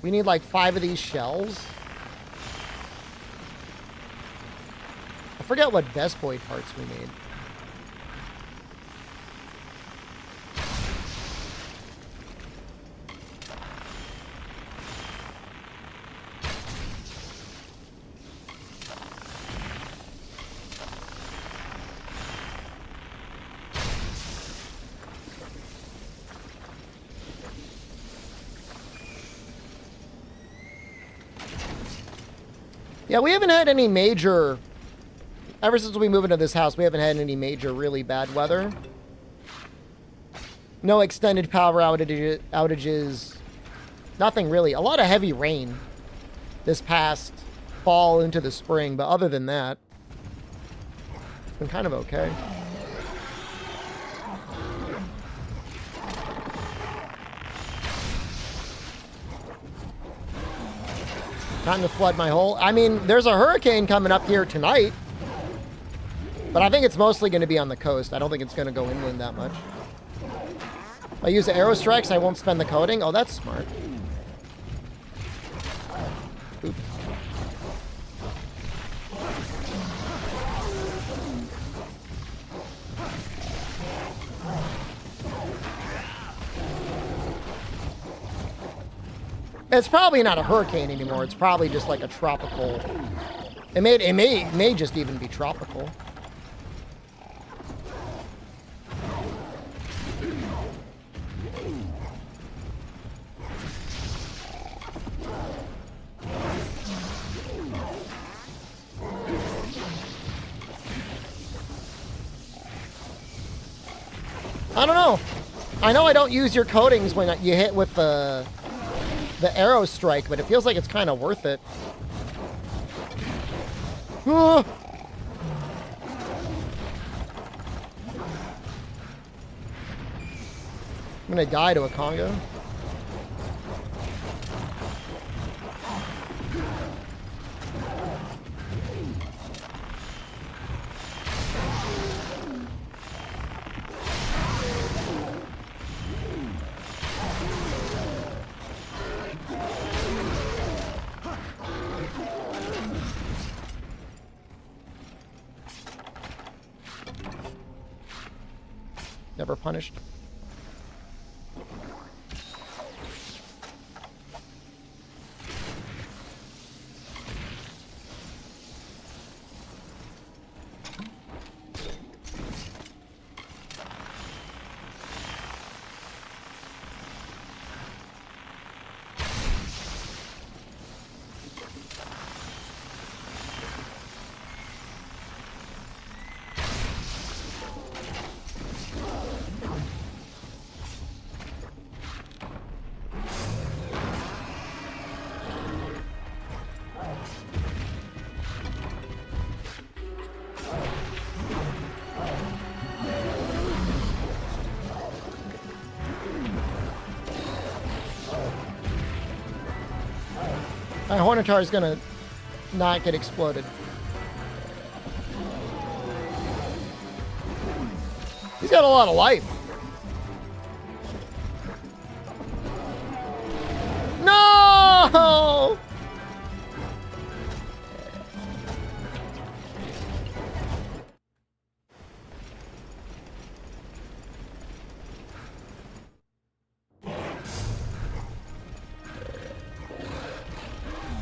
We need like 5 of these shells. I forget what Vespoid parts we need. Yeah, we haven't had any major... Ever since we moved into this house, we haven't had any major really bad weather. No extended power outages. Nothing really. A lot of heavy rain this past fall into the spring, but other than that, it's been kind of okay. Time to flood my hole. I mean, there's a hurricane coming up here tonight. But I think it's mostly going to be on the coast. I don't think it's going to go inland that much. If I use the arrow strikes, I won't spend the coating. Oh, that's smart. Oops. It's probably not a hurricane anymore. It's probably just like a tropical. It may just even be tropical. I don't know. I know I don't use your coatings when you hit with the arrow strike, but it feels like it's kind of worth it. Ah! I'm gonna die to a Congo. Never punished. My Hornitar is gonna not get exploded. He's got a lot of life. No!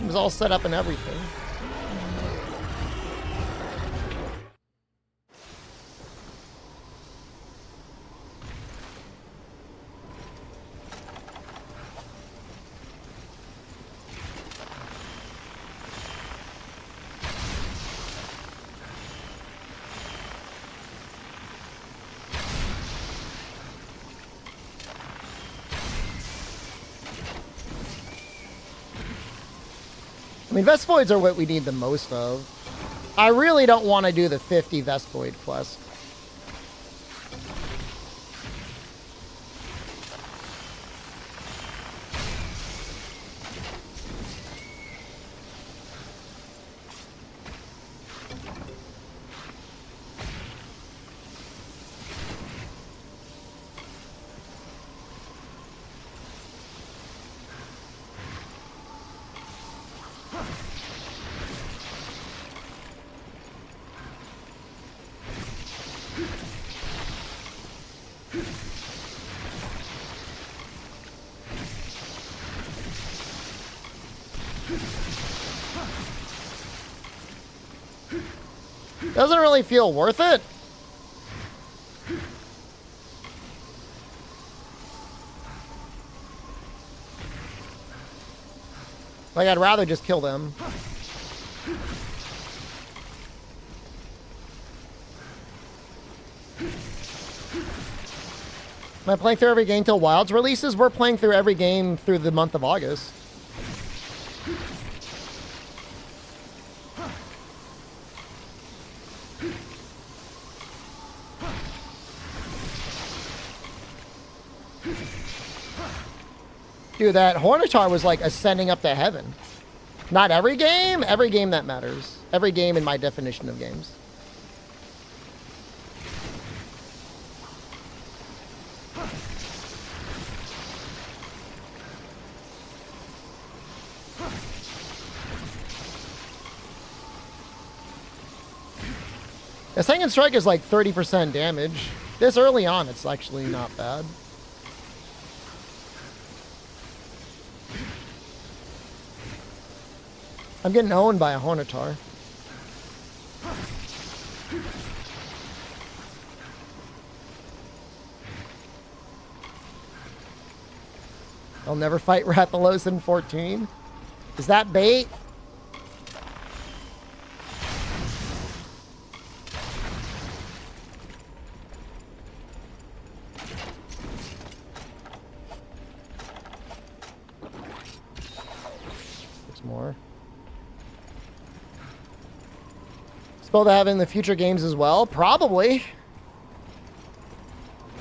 It was all set up and everything. I mean, Vespoids are what we need the most of. I really don't want to do the 50 Vespoid quest. Doesn't really feel worth it. Like, I'd rather just kill them. Am I playing through every game till Wilds releases? We're playing through every game through the month of August. Dude, that Hornitar was like ascending up to heaven. Not every game that matters. Every game in my definition of games. A second strike is like 30% damage. This early on, it's actually not bad. I'm getting owned by a Hornitar. I'll never fight Rathalos in 14. Is that bait? There's more. Spell to have in the future games as well? Probably.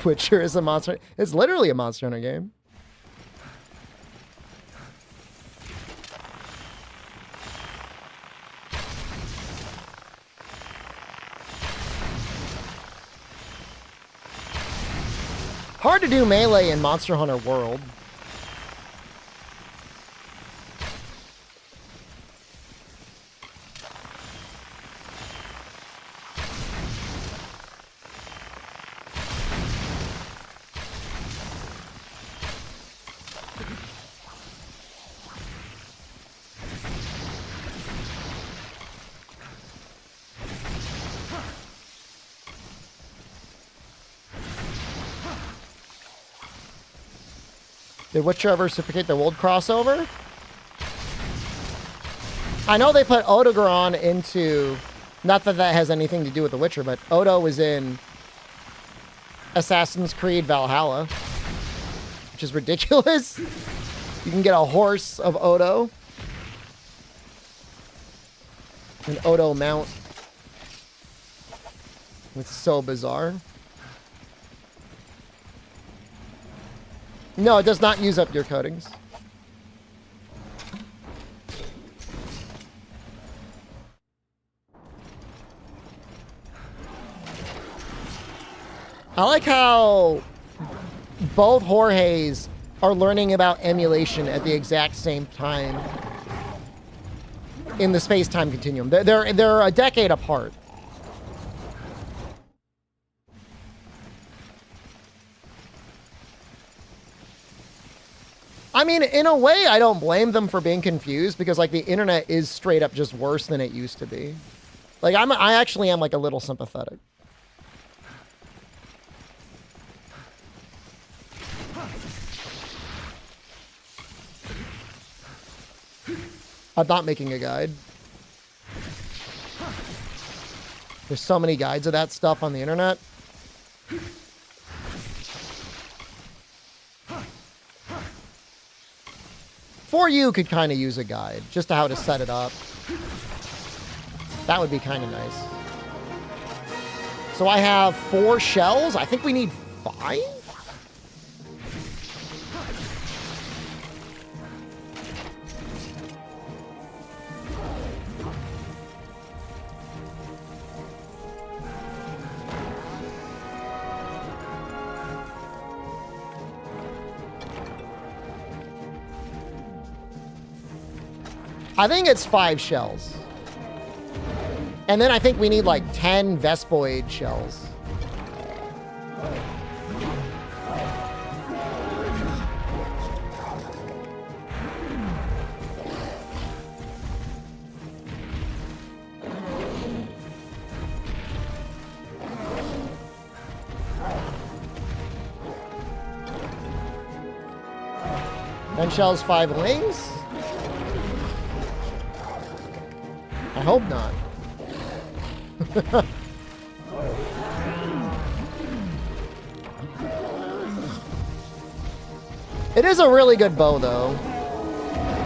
Witcher is a monster. It's literally a Monster Hunter game. Hard to do melee in Monster Hunter World. Did Witcher ever reciprocate the World crossover? I know they put Odogaron into... Not that that has anything to do with The Witcher, but Odo was in Assassin's Creed Valhalla, which is ridiculous. You can get a horse of Odo. An Odo mount. It's so bizarre. No, it does not use up your coatings. I like how both Jorges are learning about emulation at the exact same time in the space-time continuum. They're a decade apart. I mean, in a way, I don't blame them for being confused because, like, the internet is straight up just worse than it used to be. Like, I actually am, like, a little sympathetic. I'm not making a guide. There's so many guides of that stuff on the internet. 4U could kind of use a guide, just to how to set it up. That would be kind of nice. So I have 4 shells. I think we need 5? I think it's 5 shells. And then I think we need like 10 Vespoid shells. Ten shells, 5 wings? I hope not. It is a really good bow, though.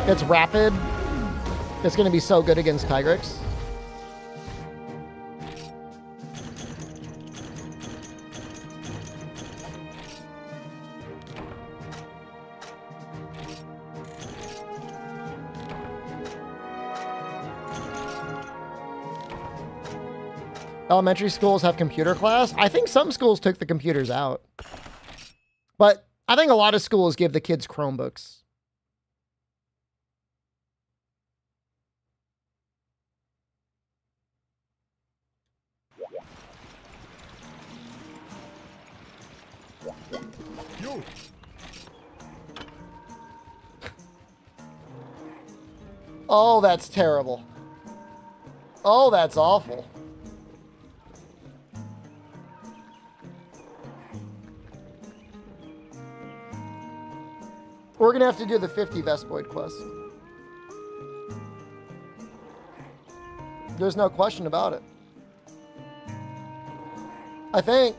It's rapid. It's going to be so good against Tigrex. Elementary schools have computer class. I think some schools took the computers out. But I think a lot of schools give the kids Chromebooks. Oh, that's terrible. Oh, that's awful. We're going to have to do the 50 Vespoid quest. There's no question about it. I think.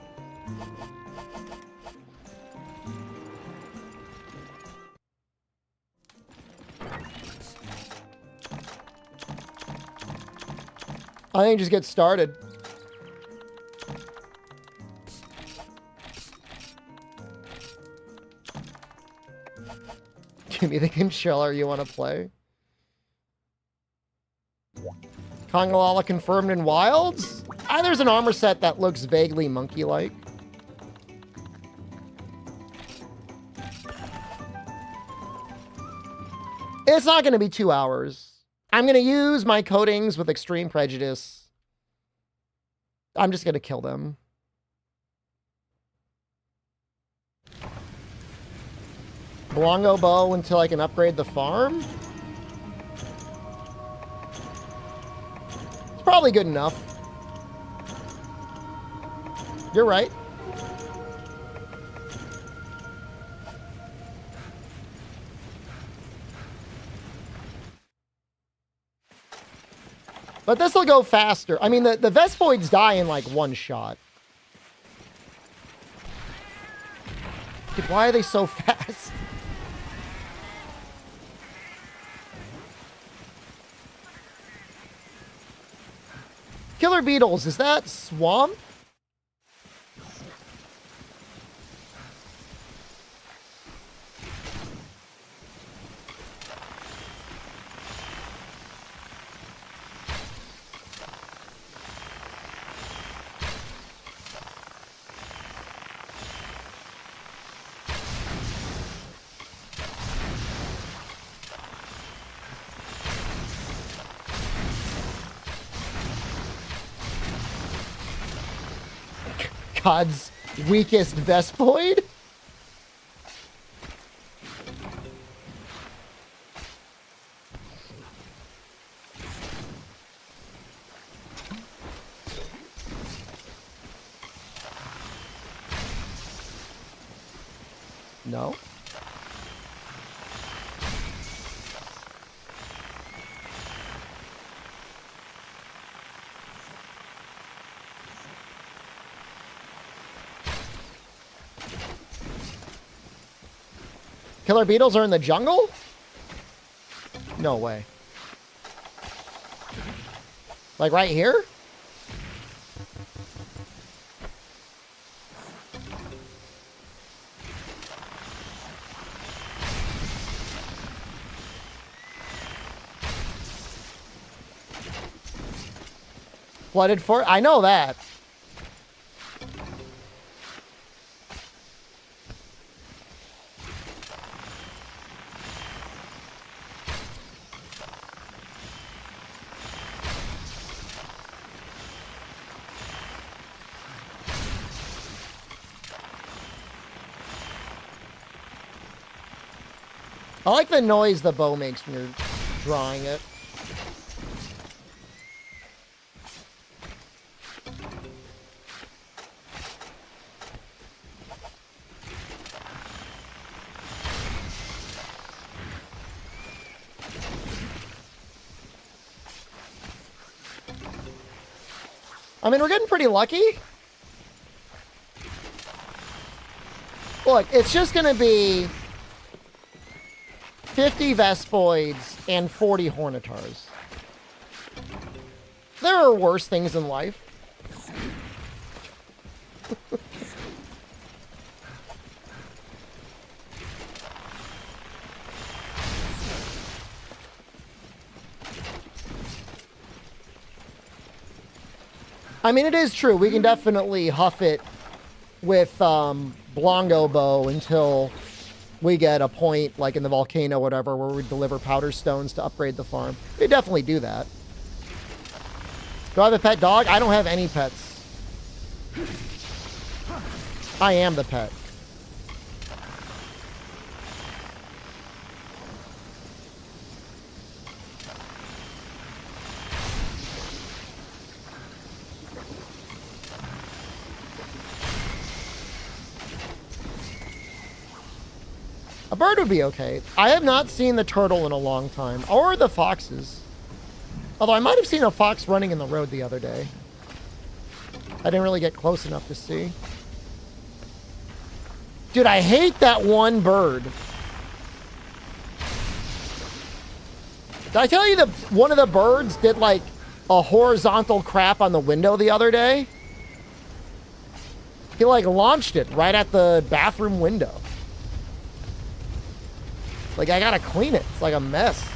Just get started. Give me the controller you want to play. Kongalala confirmed in Wilds? There's an armor set that looks vaguely monkey-like. It's not going to be 2 hours. I'm going to use my coatings with extreme prejudice. I'm just going to kill them. Longo bow until I can upgrade the farm. It's probably good enough. You're right. But this will go faster. I mean, the Vespoids die in like 1 shot. Dude, why are they so fast? Killer beetles, is that swamp? God's weakest Vespoid? No. Killer beetles are in the jungle? No way. Like right here? Flooded fort? I know that. I like the noise the bow makes when you're drawing it. I mean, we're getting pretty lucky. Look, it's just going to be 50 Vespoids and 40 Hornitars. There are worse things in life. I mean, it is true. We can definitely huff it with Blongo Bow until we get a point, like in the volcano, whatever, where we deliver powder stones to upgrade the farm. We definitely do that. Do I have a pet dog? I don't have any pets. I am the pet. A bird would be okay. I have not seen the turtle in a long time, or the foxes. Although I might have seen a fox running in the road the other day. I didn't really get close enough to see. Dude, I hate that one bird. Did I tell you that one of the birds did like a horizontal crap on the window the other day? He like launched it right at the bathroom window. Like, I gotta clean it. It's like a mess.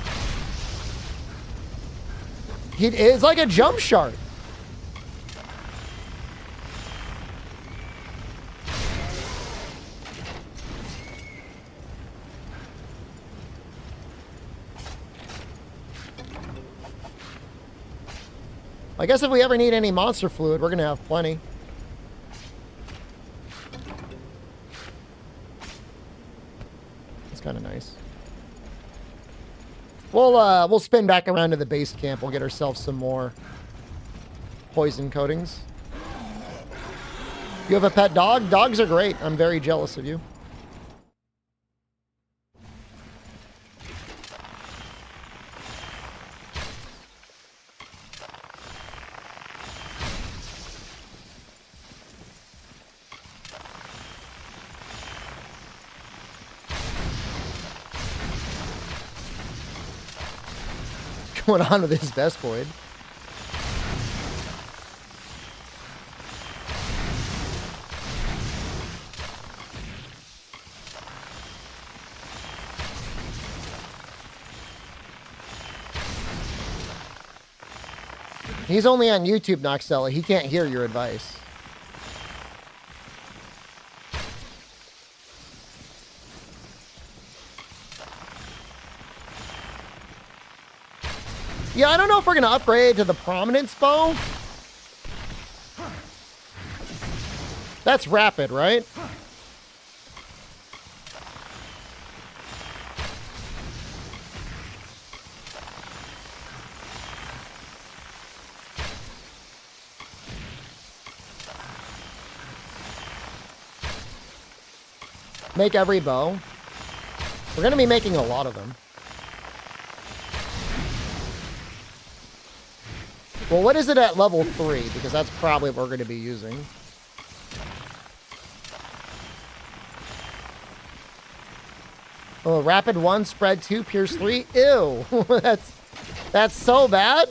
It's like a jump shark. I guess if we ever need any monster fluid, we're gonna have plenty. It's kind of nice. We'll spin back around to the base camp. We'll get ourselves some more poison coatings. You have a pet dog? Dogs are great. I'm very jealous of you. Going on with this Vespoid? He's only on YouTube, Noxella. He can't hear your advice. Yeah, I don't know if we're going to upgrade to the Prominence Bow. That's rapid, right? Make every bow. We're going to be making a lot of them. Well, what is it at level 3? Because that's probably what we're going to be using. Oh, rapid 1, spread 2, pierce 3. Ew. that's so bad.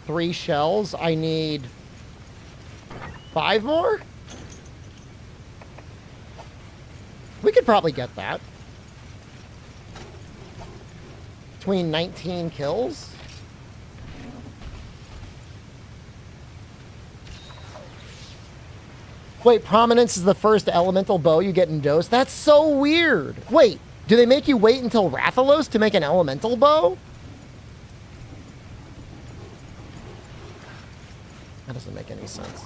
Three shells. I need 5 more? We could probably get that. Between 19 kills. Wait, Prominence is the first elemental bow you get in Dose? That's so weird. Wait, do they make you wait until Rathalos to make an elemental bow? That doesn't make any sense.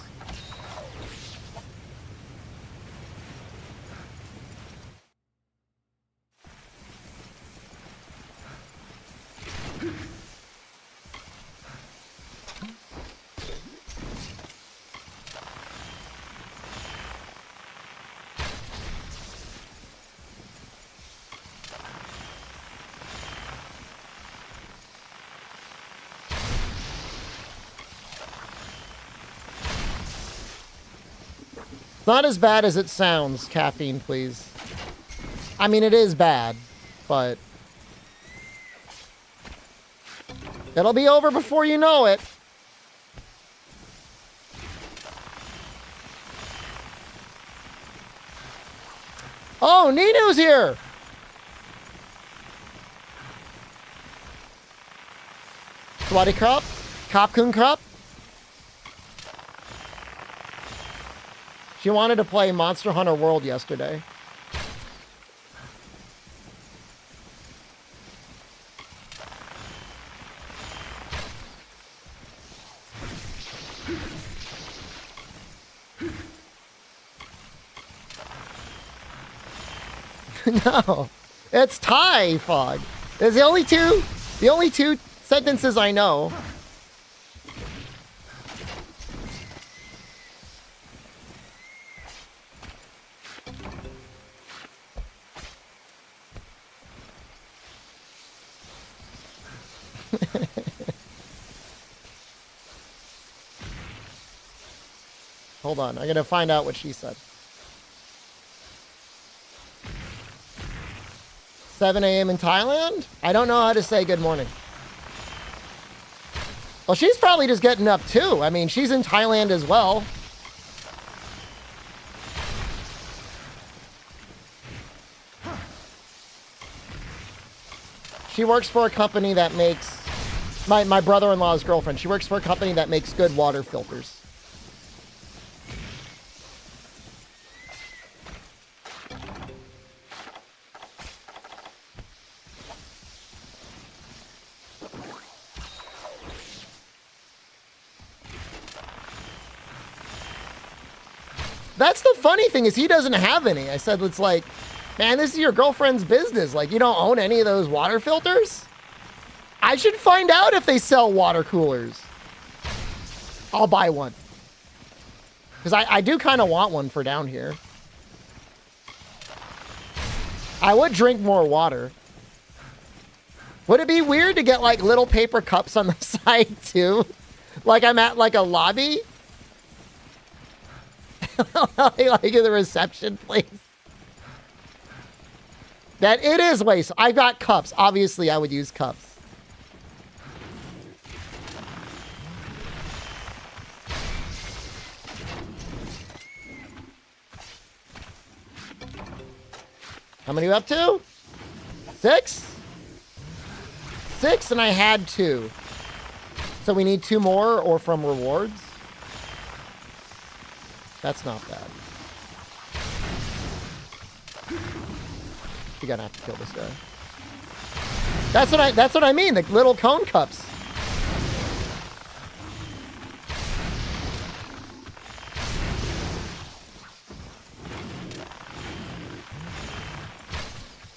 Not as bad as it sounds, caffeine, please. I mean, it is bad, but it'll be over before you know it. Oh, Nino's here! Swati Krop? Kopkun Krop? She wanted to play Monster Hunter World yesterday. No, it's Thai fog. It's the only two sentences I know. Hold on, I gotta find out what she said. 7 a.m. in Thailand? I don't know how to say good morning. Well, she's probably just getting up too. I mean, she's in Thailand as well. She works for a company that makes, my brother-in-law's girlfriend, she works for a company that makes good water filters. That's the funny thing is he doesn't have any. I said, it's like, man, this is your girlfriend's business. Like, you don't own any of those water filters? I should find out if they sell water coolers. I'll buy one. Because I do kind of want one for down here. I would drink more water. Would it be weird to get like little paper cups on the side too? Like I'm at like a lobby? Like in the reception place. That it is waste. I got cups. Obviously, I would use cups. How many are you up to? 6? 6, and I had 2. So we need 2 more, or from rewards. That's not bad. You're gonna have to kill this guy. That's what I mean, the little cone cups.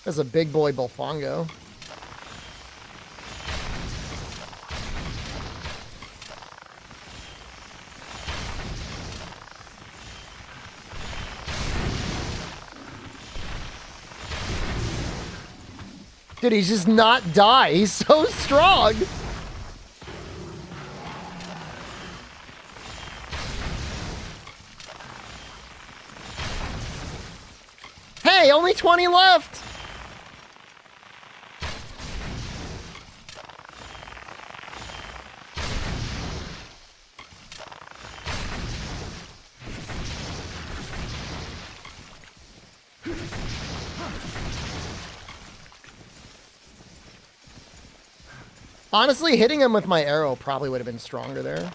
That's a big boy Bolfongo. Dude, he's just not die. He's so strong. Hey, only 20 left. Honestly, hitting him with my arrow probably would have been stronger there.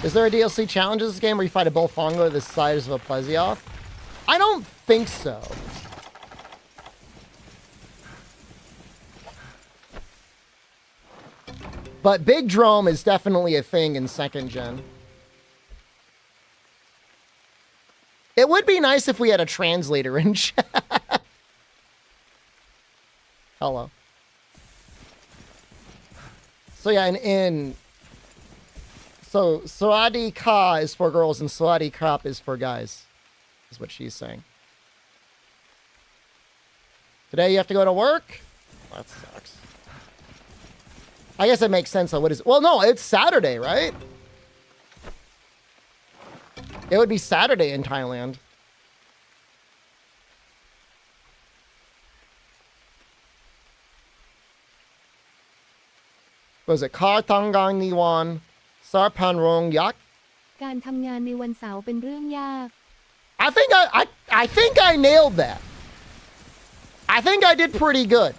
Is there a DLC challenge in this game where you fight a Bolfongo the size of a Plesioth? I don't think so. But Big Drome is definitely a thing in 2nd gen. It would be nice if we had a translator in chat. Hello. So yeah, So, Sawadee Ka is for girls and Sawadee Krap is for guys, is what she's saying. Today you have to go to work? That sucks. I guess it makes sense though. What is it? Well, no, it's Saturday, right? It would be Saturday in Thailand. What was it? Kar Tangang Niwan. การทำงานในวันเสาร์เป็นเรื่องยาก I think I nailed that. I think I did pretty good.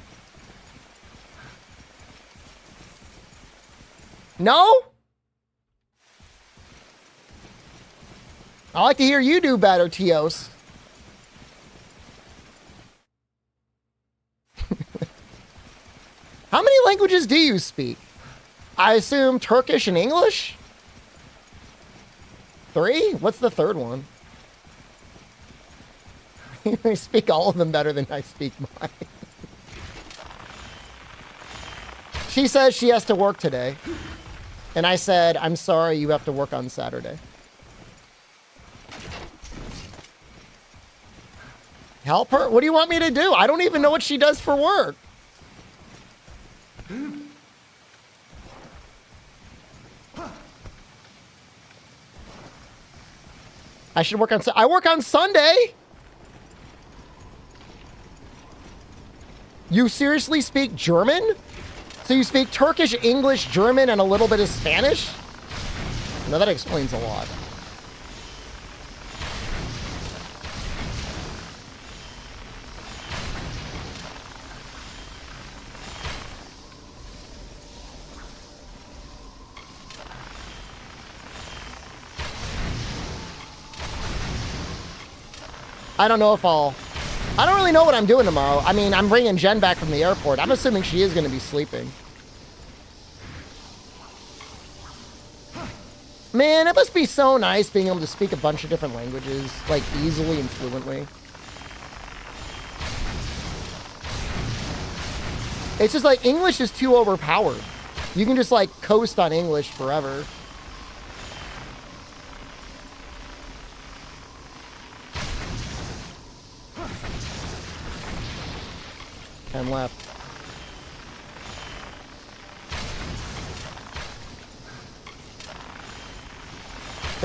No? I like to hear you do better, Tios. How many languages do you speak? I assume Turkish and English? 3? What's the 3rd one? I speak all of them better than I speak mine. She says she has to work today. And I said, I'm sorry, you have to work on Saturday. Help her? What do you want me to do? I don't even know what she does for work. I should work on... I work on Sunday! You seriously speak German? So you speak Turkish, English, German, and a little bit of Spanish? No, that explains a lot. I don't know if I don't really know what I'm doing tomorrow. I mean, I'm bringing Jen back from the airport. I'm assuming she is going to be sleeping. Man, it must be so nice being able to speak a bunch of different languages, like, easily and fluently. It's just like, English is too overpowered. You can just, like, coast on English forever. And left.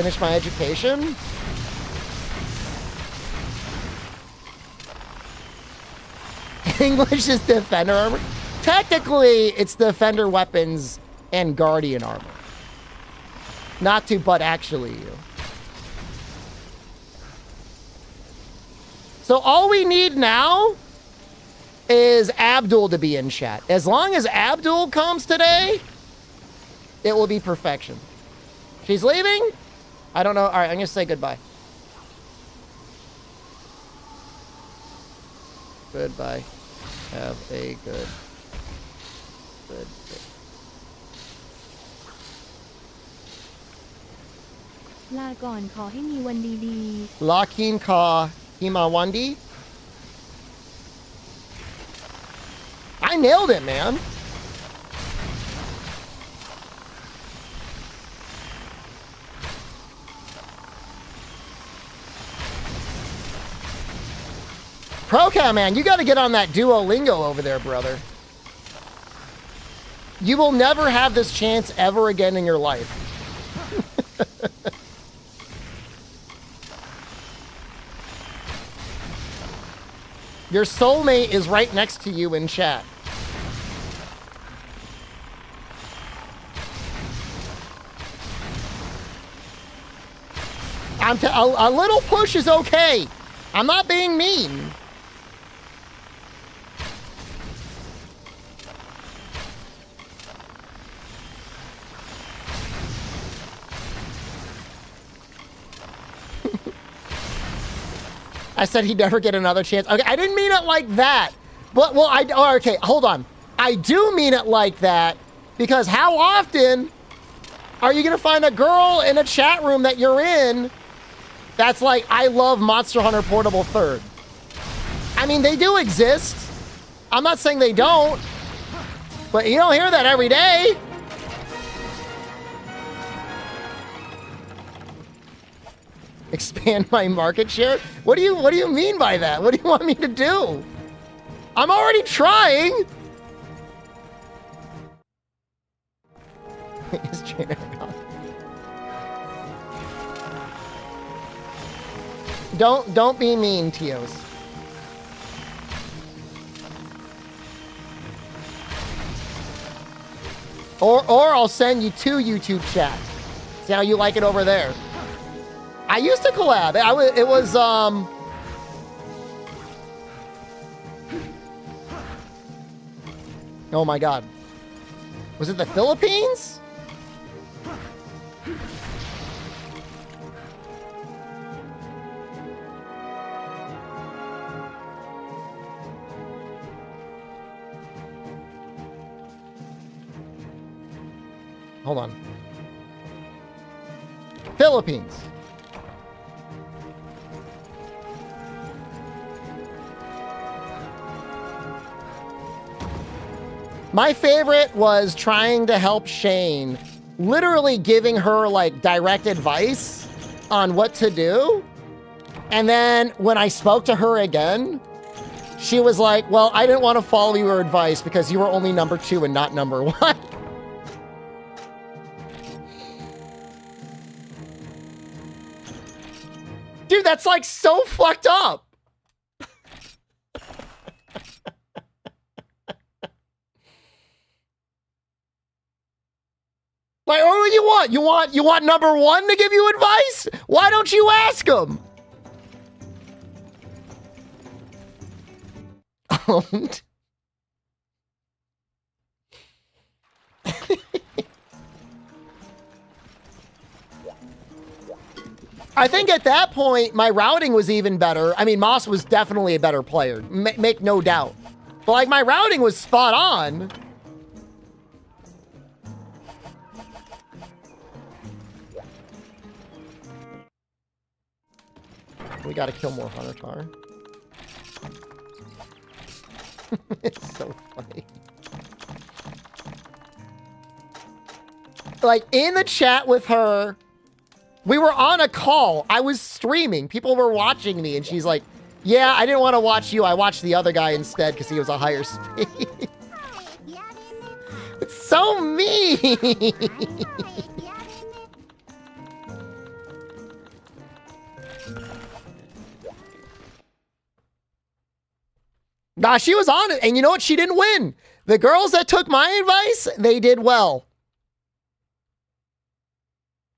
finish my education. English is defender armor. Technically, it's defender weapons and guardian armor. Not to, but actually you. So all we need now is Abdul to be in chat. As long as Abdul comes today, it will be perfection. She's leaving? I don't know. All right, I'm going to say goodbye. Goodbye. Have a good day. Lakin ka himawandi. I nailed it, man. Procam, man, you got to get on that Duolingo over there, brother. You will never have this chance ever again in your life. Your soulmate is right next to you in chat. A little push is okay. I'm not being mean. I said he'd never get another chance. Okay, I didn't mean it like that. But, well, okay, hold on. I do mean it like that because how often are you going to find a girl in a chat room that you're in that's like, I love Monster Hunter Portable 3rd? I mean, they do exist. I'm not saying they don't, but you don't hear that every day. Expand my market share? What do you mean by that? What do you want me to do? I'm already trying. Don't be mean, Tios. Or I'll send you to YouTube chat. See how you like it over there. I used to collab. It was oh my God. Was it the Philippines? Hold on. Philippines. My favorite was trying to help Shane, literally giving her like direct advice on what to do. And then when I spoke to her again, she was like, well, I didn't want to follow your advice because you were only number 2 and not number 1. Dude, that's like so fucked up. Like, what do you want? You want number 1 to give you advice? Why don't you ask him? I think at that point, my routing was even better. I mean, Moss was definitely a better player. Make no doubt. But like, my routing was spot on. We gotta kill more Hunter Tar. It's so funny. Like, in the chat with her, we were on a call. I was streaming. People were watching me, and she's like, yeah, I didn't want to watch you. I watched the other guy instead because he was a higher speed. It's so mean. Nah, she was on it. And you know what? She didn't win. The girls that took my advice, they did well.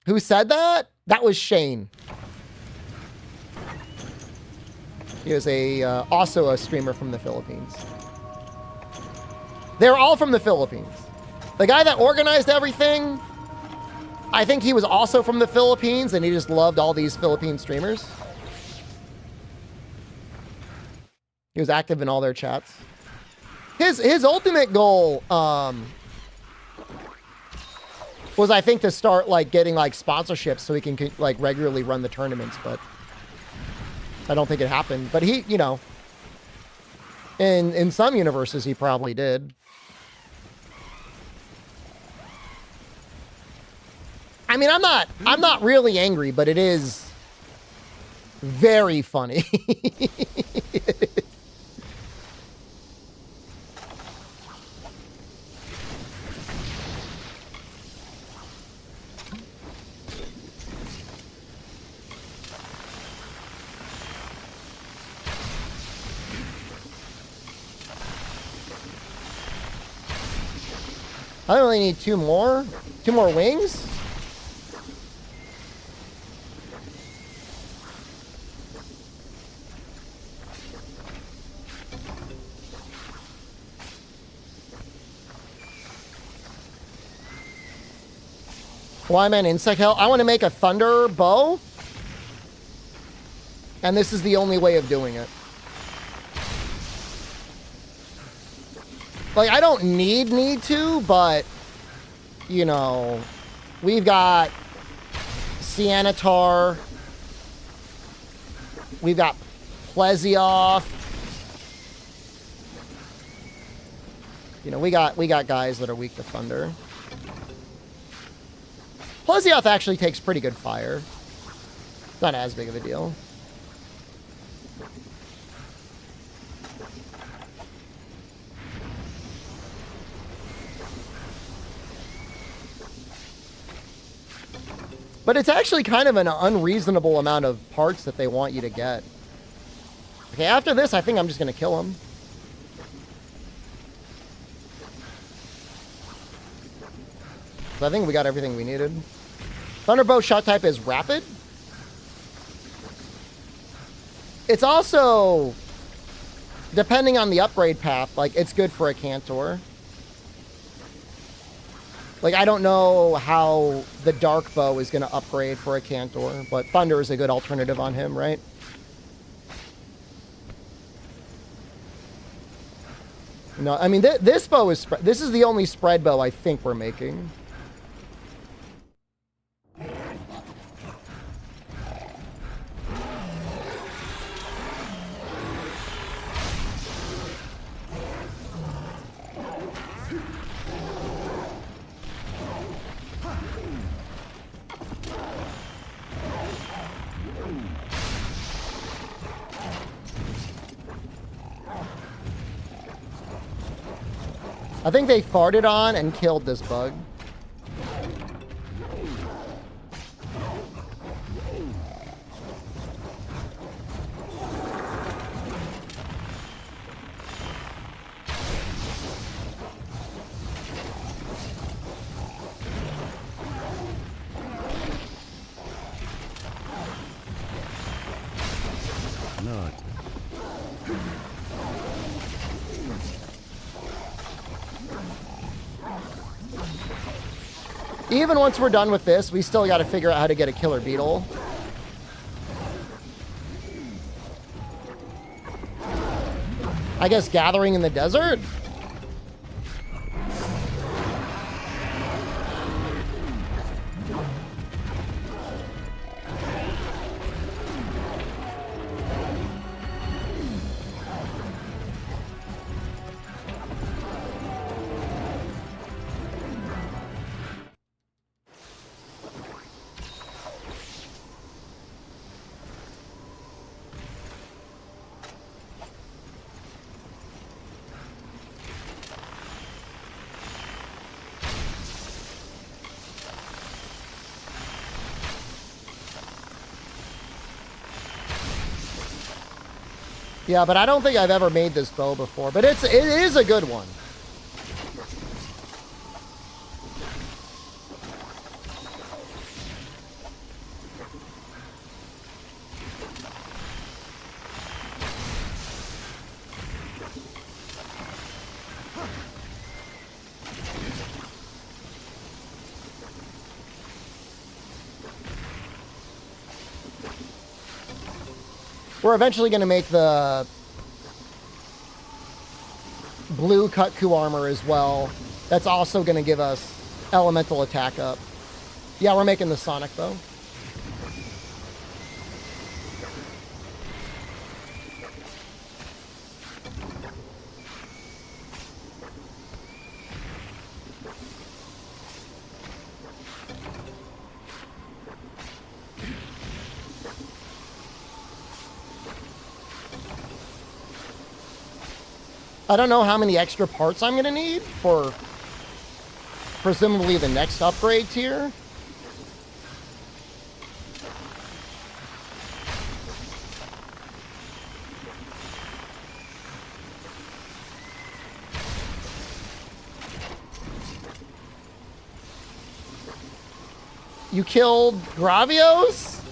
Who said that? That was Shane. He was also a streamer from the Philippines. They're all from the Philippines. The guy that organized everything, I think he was also from the Philippines, and he just loved all these Philippine streamers. He was active in all their chats. His ultimate goal was, I think, to start like getting like sponsorships so he can like regularly run the tournaments, but I don't think it happened. But he, you know, in some universes he probably did. I mean, I'm not really angry, but it is very funny. I only need two more wings. Why am I an insect hell? I want to make a thunder bow. And this is the only way of doing it. Like, I don't need to, but, you know, we've got Cianatar. We've got Plesioth. You know, we got guys that are weak to thunder. Plesioth actually takes pretty good fire. It's not as big of a deal. But it's actually kind of an unreasonable amount of parts that they want you to get. Okay, after this, I think I'm just going to kill him. So I think we got everything we needed. Thunderbolt shot type is rapid. It's also, depending on the upgrade path, like, it's good for a Cantor. Like, I don't know how the Dark Bow is going to upgrade for a Cantor, but Thunder is a good alternative on him, right? No, I mean, this bow is... This is the only spread bow I think we're making. I think they farted on and killed this bug. Not. Even once we're done with this, we still got to figure out how to get a killer beetle. I guess gathering in the desert? Yeah, but I don't think I've ever made this bow before. But it is a good one. We're eventually going to make the blue Kutku armor as well. That's also going to give us elemental attack up. Yeah, we're making the Sonic bow. I don't know how many extra parts I'm going to need for presumably the next upgrade tier. You killed Gravios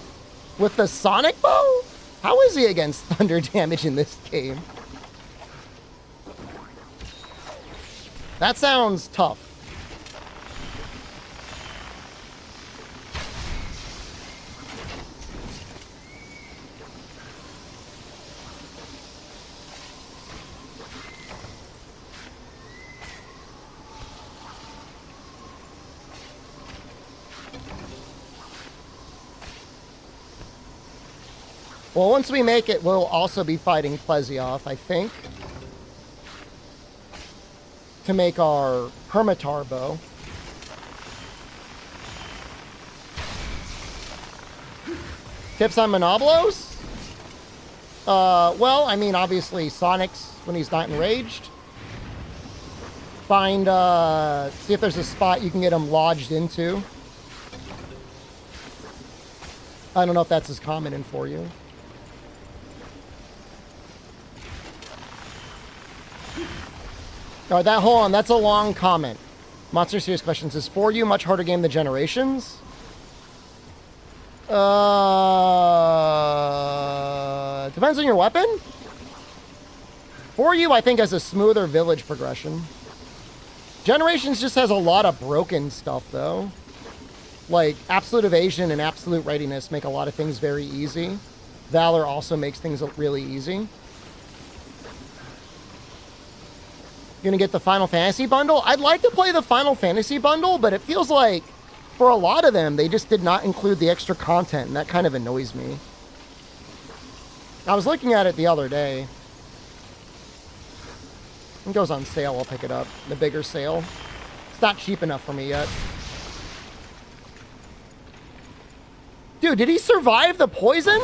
with the Sonic bow? How is he against thunder damage in this game? That sounds tough. Well, once we make it, we'll also be fighting Plesioth, I think, to make our Hermitar bow. Tips on Monoblos? Well, I mean, obviously, Sonic's when he's not enraged. Find, see if there's a spot you can get him lodged into. I don't know if that's as common in for you. All right, hold on, that's a long comment. Monster Series Questions, is For You much harder game than Generations? Depends on your weapon. For You, I think, has a smoother village progression. Generations just has a lot of broken stuff, though. Like, Absolute Evasion and Absolute Readiness make a lot of things very easy. Valor also makes things really easy. Gonna get the Final Fantasy bundle? I'd like to play the Final Fantasy bundle, but it feels like for a lot of them, they just did not include the extra content, and that kind of annoys me. I was looking at it the other day. It goes on sale, I'll pick it up. The bigger sale. It's not cheap enough for me yet. Dude, did he survive the poison?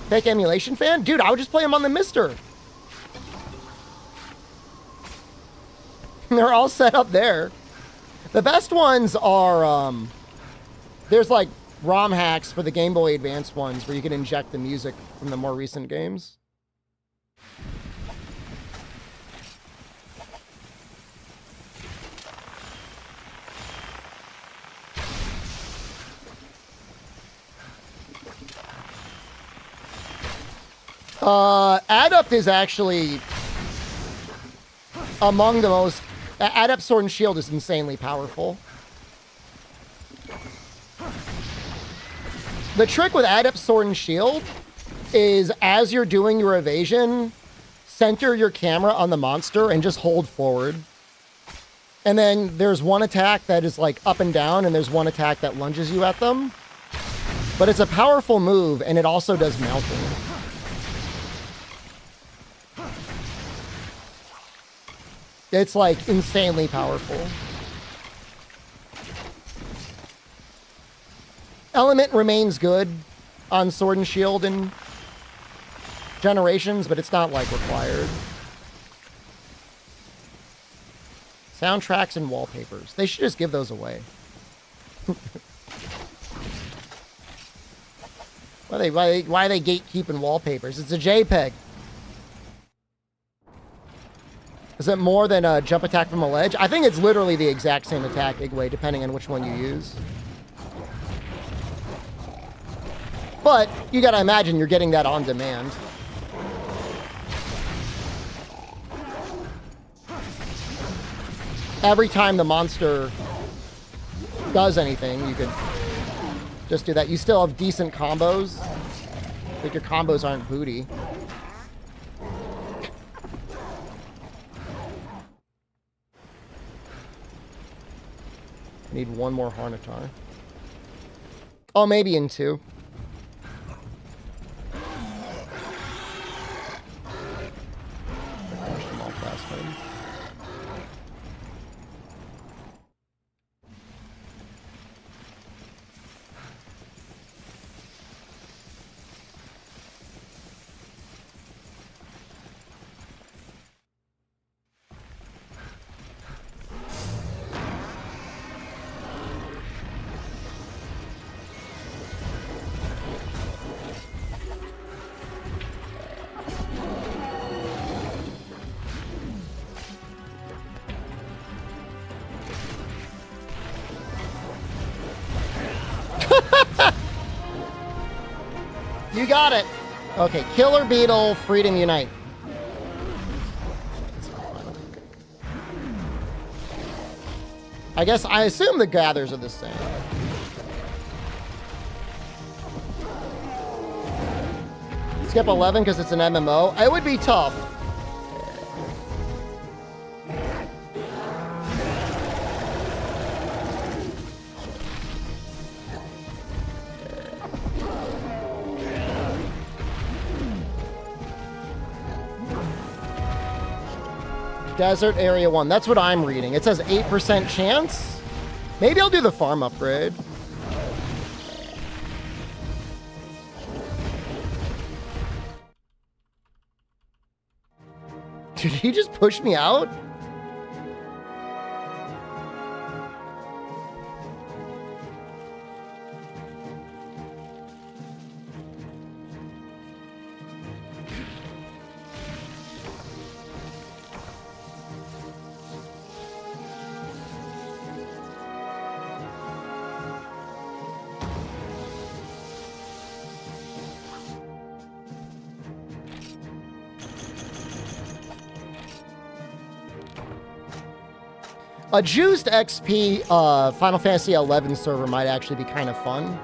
Fake Emulation fan? Dude, I would just play him on the Mister. They're all set up there. The best ones are, there's like ROM hacks for the Game Boy Advance ones where you can inject the music from the more recent games. Adept is actually among the most... Adept Sword and Shield is insanely powerful. The trick with Adept Sword and Shield is as you're doing your evasion, center your camera on the monster and just hold forward. And then there's one attack that is like up and down, and there's one attack that lunges you at them. But it's a powerful move, and it also does mounting. It's like insanely powerful. Element remains good on Sword and Shield and Generations, but it's not like required. Soundtracks and wallpapers. They should just give those away. Why are they gatekeeping wallpapers? It's a JPEG. Is it more than a jump attack from a ledge? I think it's literally the exact same attack, Igwe, depending on which one you use. But you gotta imagine you're getting that on demand. Every time the monster does anything, you could just do that. You still have decent combos. Like your combos aren't booty. I need one more Harnatar. Oh, maybe in 2. You got it. Okay, Killer Beetle, Freedom Unite. I guess I assume the gathers are the same. Skip 11 because it's an MMO. It would be tough. Desert Area 1. That's what I'm reading. It says 8% chance. Maybe I'll do the farm upgrade. Did he just push me out? A juiced XP Final Fantasy 11 server might actually be kind of fun.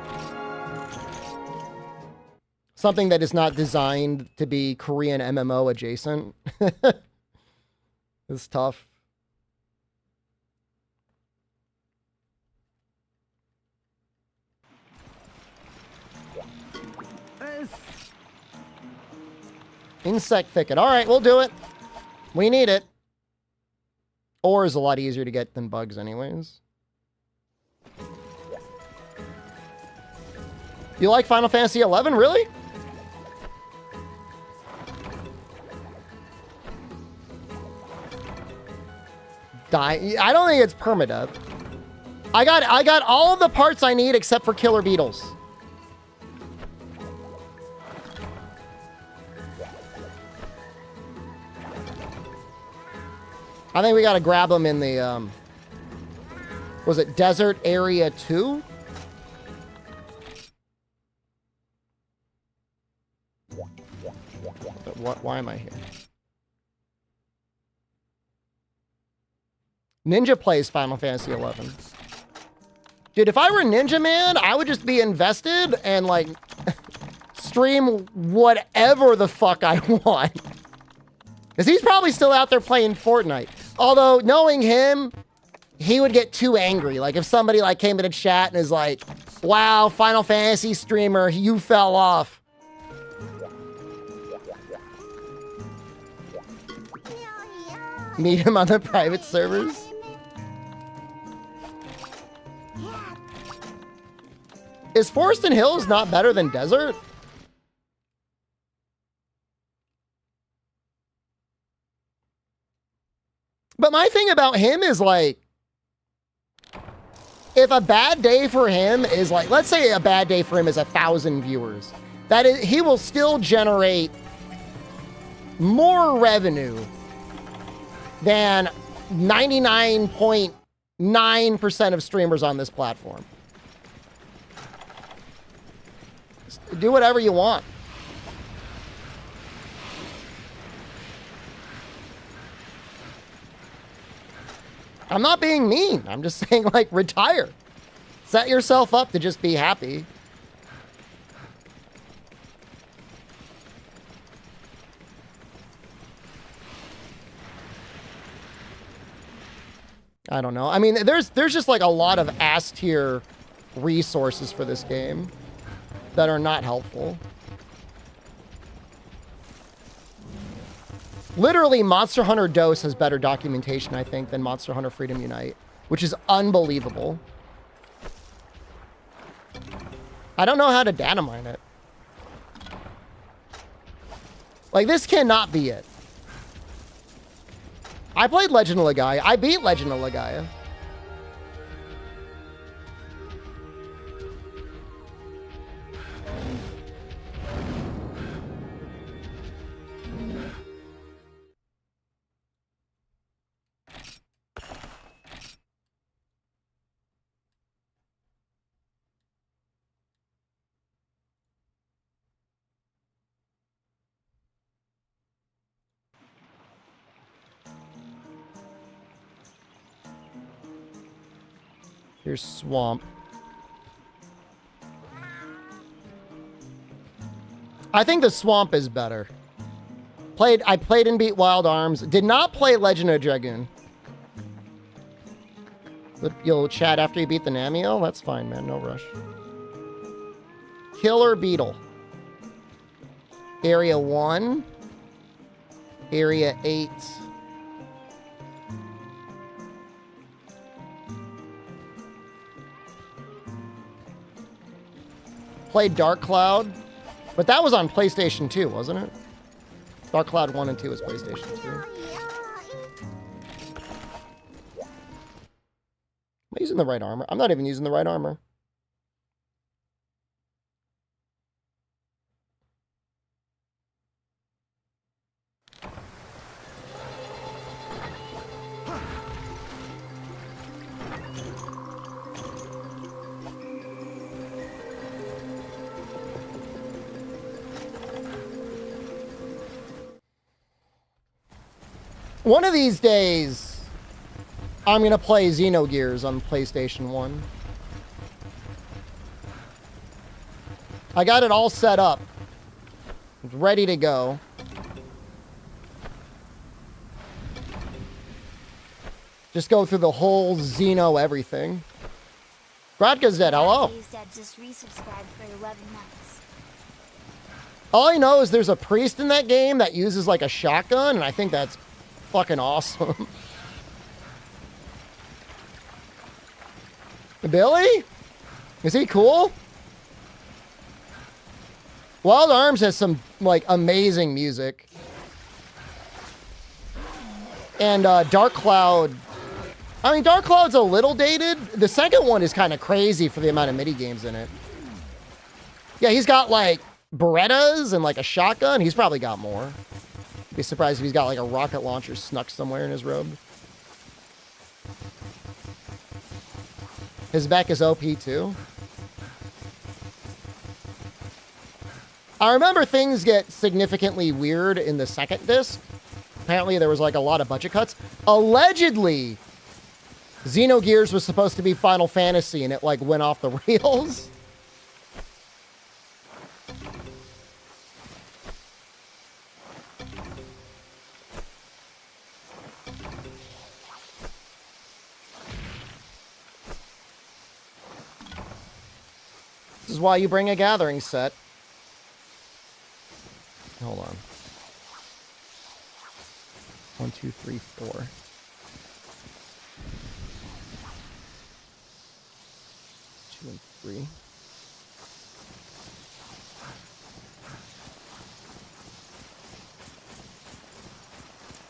Something that is not designed to be Korean MMO adjacent. It's tough. Insect thicket. All right, we'll do it. We need it. Ore is a lot easier to get than bugs anyways. You like Final Fantasy 11, really? I don't think it's permadeath. I got all of the parts I need except for killer beetles. I think we gotta grab them in the, was it Desert Area 2? Why am I here? Ninja plays Final Fantasy 11. Dude, if I were Ninja Man, I would just be invested and, like, stream whatever the fuck I want. Because he's probably still out there playing Fortnite. Although, knowing him, he would get too angry. Like, if somebody, like, came into chat and is like, wow, Final Fantasy streamer, you fell off. Meet him on the private servers. Is Forest and Hills not better than Desert? But my thing about him is, like, if a bad day for him is, like, let's say a bad day for him is 1,000 viewers. That is, he will still generate more revenue than 99.9% of streamers on this platform. Do whatever you want. I'm not being mean. I'm just saying, like, retire. Set yourself up to just be happy. I don't know. I mean, there's just like a lot of ass tier resources for this game that are not helpful. Literally, Monster Hunter DOS has better documentation, I think, than Monster Hunter Freedom Unite, which is unbelievable. I don't know how to data mine it. Like, this cannot be it. I played Legend of Legaia. I beat Legend of Legaia. Here's Swamp. I think the Swamp is better. I played and beat Wild Arms. Did not play Legend of Dragoon. You'll chat after you beat the Namiel? That's fine, man. No rush. Killer Beetle. Area 1. Area 8. Played Dark Cloud, but that was on PlayStation 2, wasn't it? Dark Cloud 1 and 2 was PlayStation 2. Am I using the right armor? I'm not even using the right armor. One of these days, I'm going to play Xenogears on PlayStation 1. I got it all set up. It's ready to go. Just go through the whole Xeno everything. Bradka's dead. Hello. Just resubscribed for 11 months. All I know is there's a priest in that game that uses like a shotgun, and I think that's fucking awesome. Billy? Is he cool? Wild Arms has some like amazing music. And Dark Cloud, I mean, Dark Cloud's a little dated. The second one is kind of crazy for the amount of MIDI games in it. Yeah, he's got like Berettas and like a shotgun. He's probably got more. Be surprised if he's got like a rocket launcher snuck somewhere in his robe. His back is OP too. I remember things get significantly weird in the second disc. Apparently there was like a lot of budget cuts. Allegedly, Xenogears was supposed to be Final Fantasy and it like went off the rails. This is why you bring a gathering set. Hold on. 1, 2, 3, 4. 2 and 3.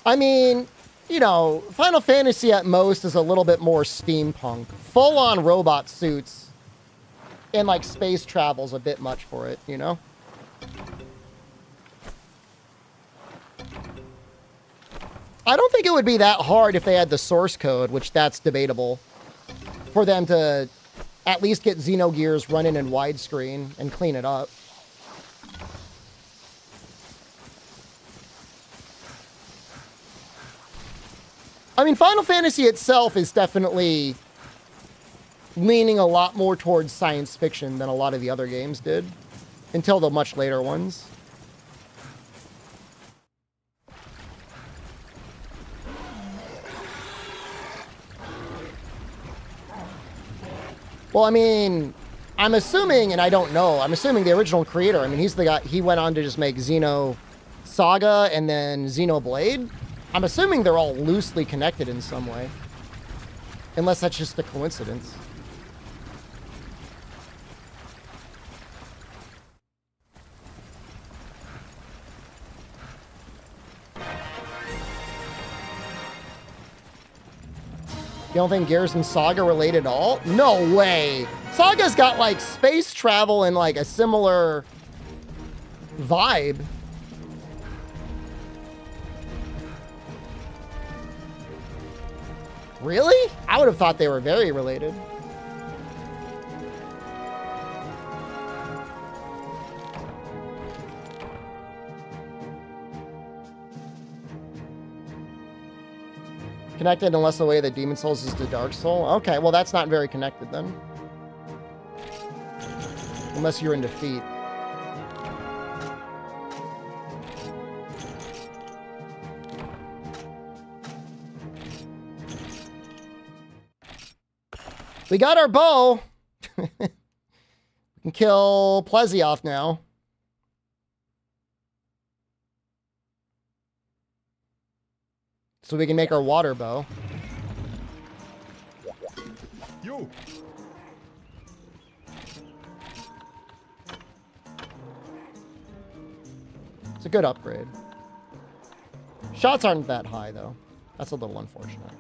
I mean, you know, Final Fantasy at most is a little bit more steampunk. Full-on robot suits and like space travel's a bit much for it, you know? I don't think it would be that hard if they had the source code, which that's debatable, for them to at least get Xenogears running in widescreen and clean it up. I mean, Final Fantasy itself is definitely leaning a lot more towards science fiction than a lot of the other games did, until the much later ones. Well, I mean, I'm assuming, and I don't know, I'm assuming the original creator, I mean, he's the guy, he went on to just make Xeno Saga and then Xenoblade. I'm assuming they're all loosely connected in some way. Unless that's just a coincidence. You don't think Gears and Saga relate at all? No way! Saga's got, like, space travel and, like, a similar vibe. Really? I would have thought they were very related. Connected unless the way that Demon Souls is to Dark Soul? Okay, well that's not very connected then. Unless you're in defeat. We got our bow. We can kill Plesioff now. So we can make our water bow. Yo. It's a good upgrade. Shots aren't that high though. That's a little unfortunate.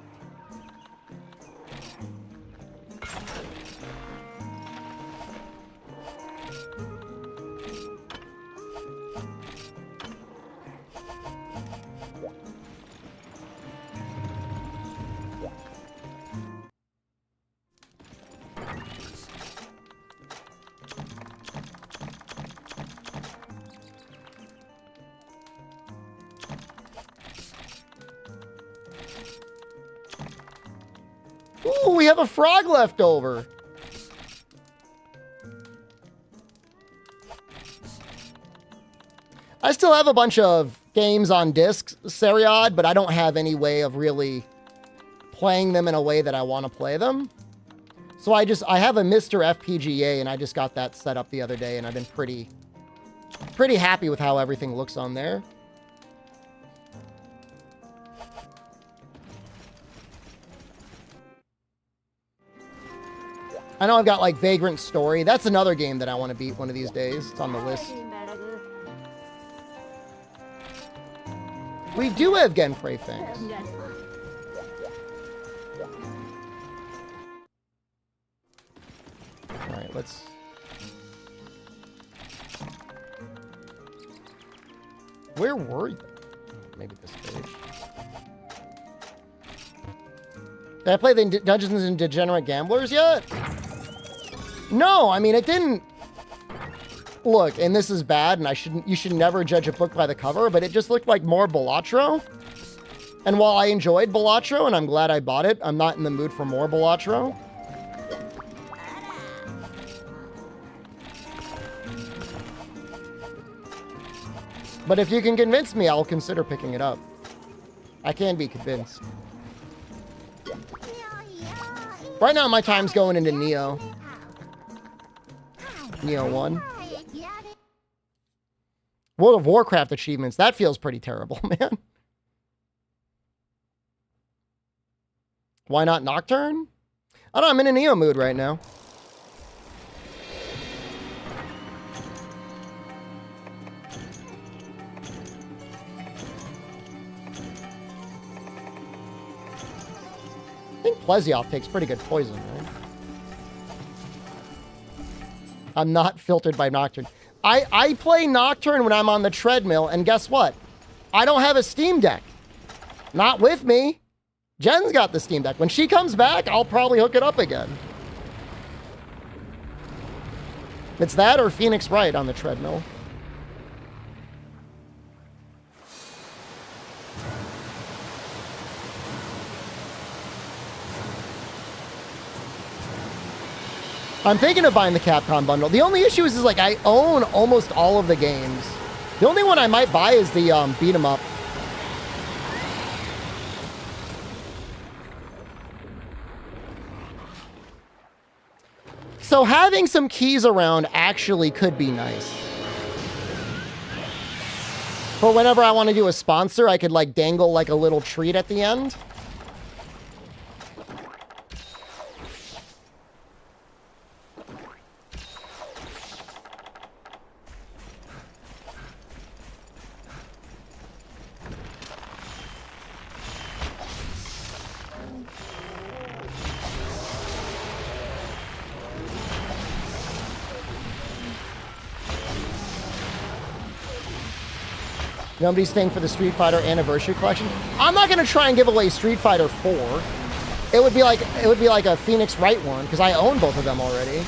Ooh, we have a frog left over. I still have a bunch of games on discs, Seriod, but I don't have any way of really playing them in a way that I want to play them. So I have a Mr. FPGA, and I just got that set up the other day, and I've been pretty happy with how everything looks on there. I know I've got, like, Vagrant Story. That's another game that I want to beat one of these days. It's on the list. We do have Genprey things. Alright, let's... Where were you? Maybe this page. Did I play the Dungeons and Degenerate Gamblers yet? No, I mean, it didn't... Look, and this is bad, and you should never judge a book by the cover, but it just looked like more Balatro. And while I enjoyed Balatro, and I'm glad I bought it, I'm not in the mood for more Balatro. But if you can convince me, I'll consider picking it up. I can be convinced. Right now, my time's going into Neo. Neo 1. World of Warcraft achievements. That feels pretty terrible, man. Why not Nocturne? I don't know, I'm in a Neo mood right now. I think Plesioff takes pretty good poison, right? I'm not filtered by Nocturne. I play Nocturne when I'm on the treadmill, and guess what? I don't have a Steam Deck. Not with me. Jen's got the Steam Deck. When she comes back, I'll probably hook it up again. It's that or Phoenix Wright on the treadmill. I'm thinking of buying the Capcom bundle. The only issue is like I own almost all of the games. The only one I might buy is the beat 'em up. So having some keys around actually could be nice. For whenever I want to do a sponsor, I could like dangle like a little treat at the end. Nobody's staying for the Street Fighter Anniversary Collection. I'm not going to try and give away Street Fighter 4. It would be like a Phoenix Wright one because I own both of them already.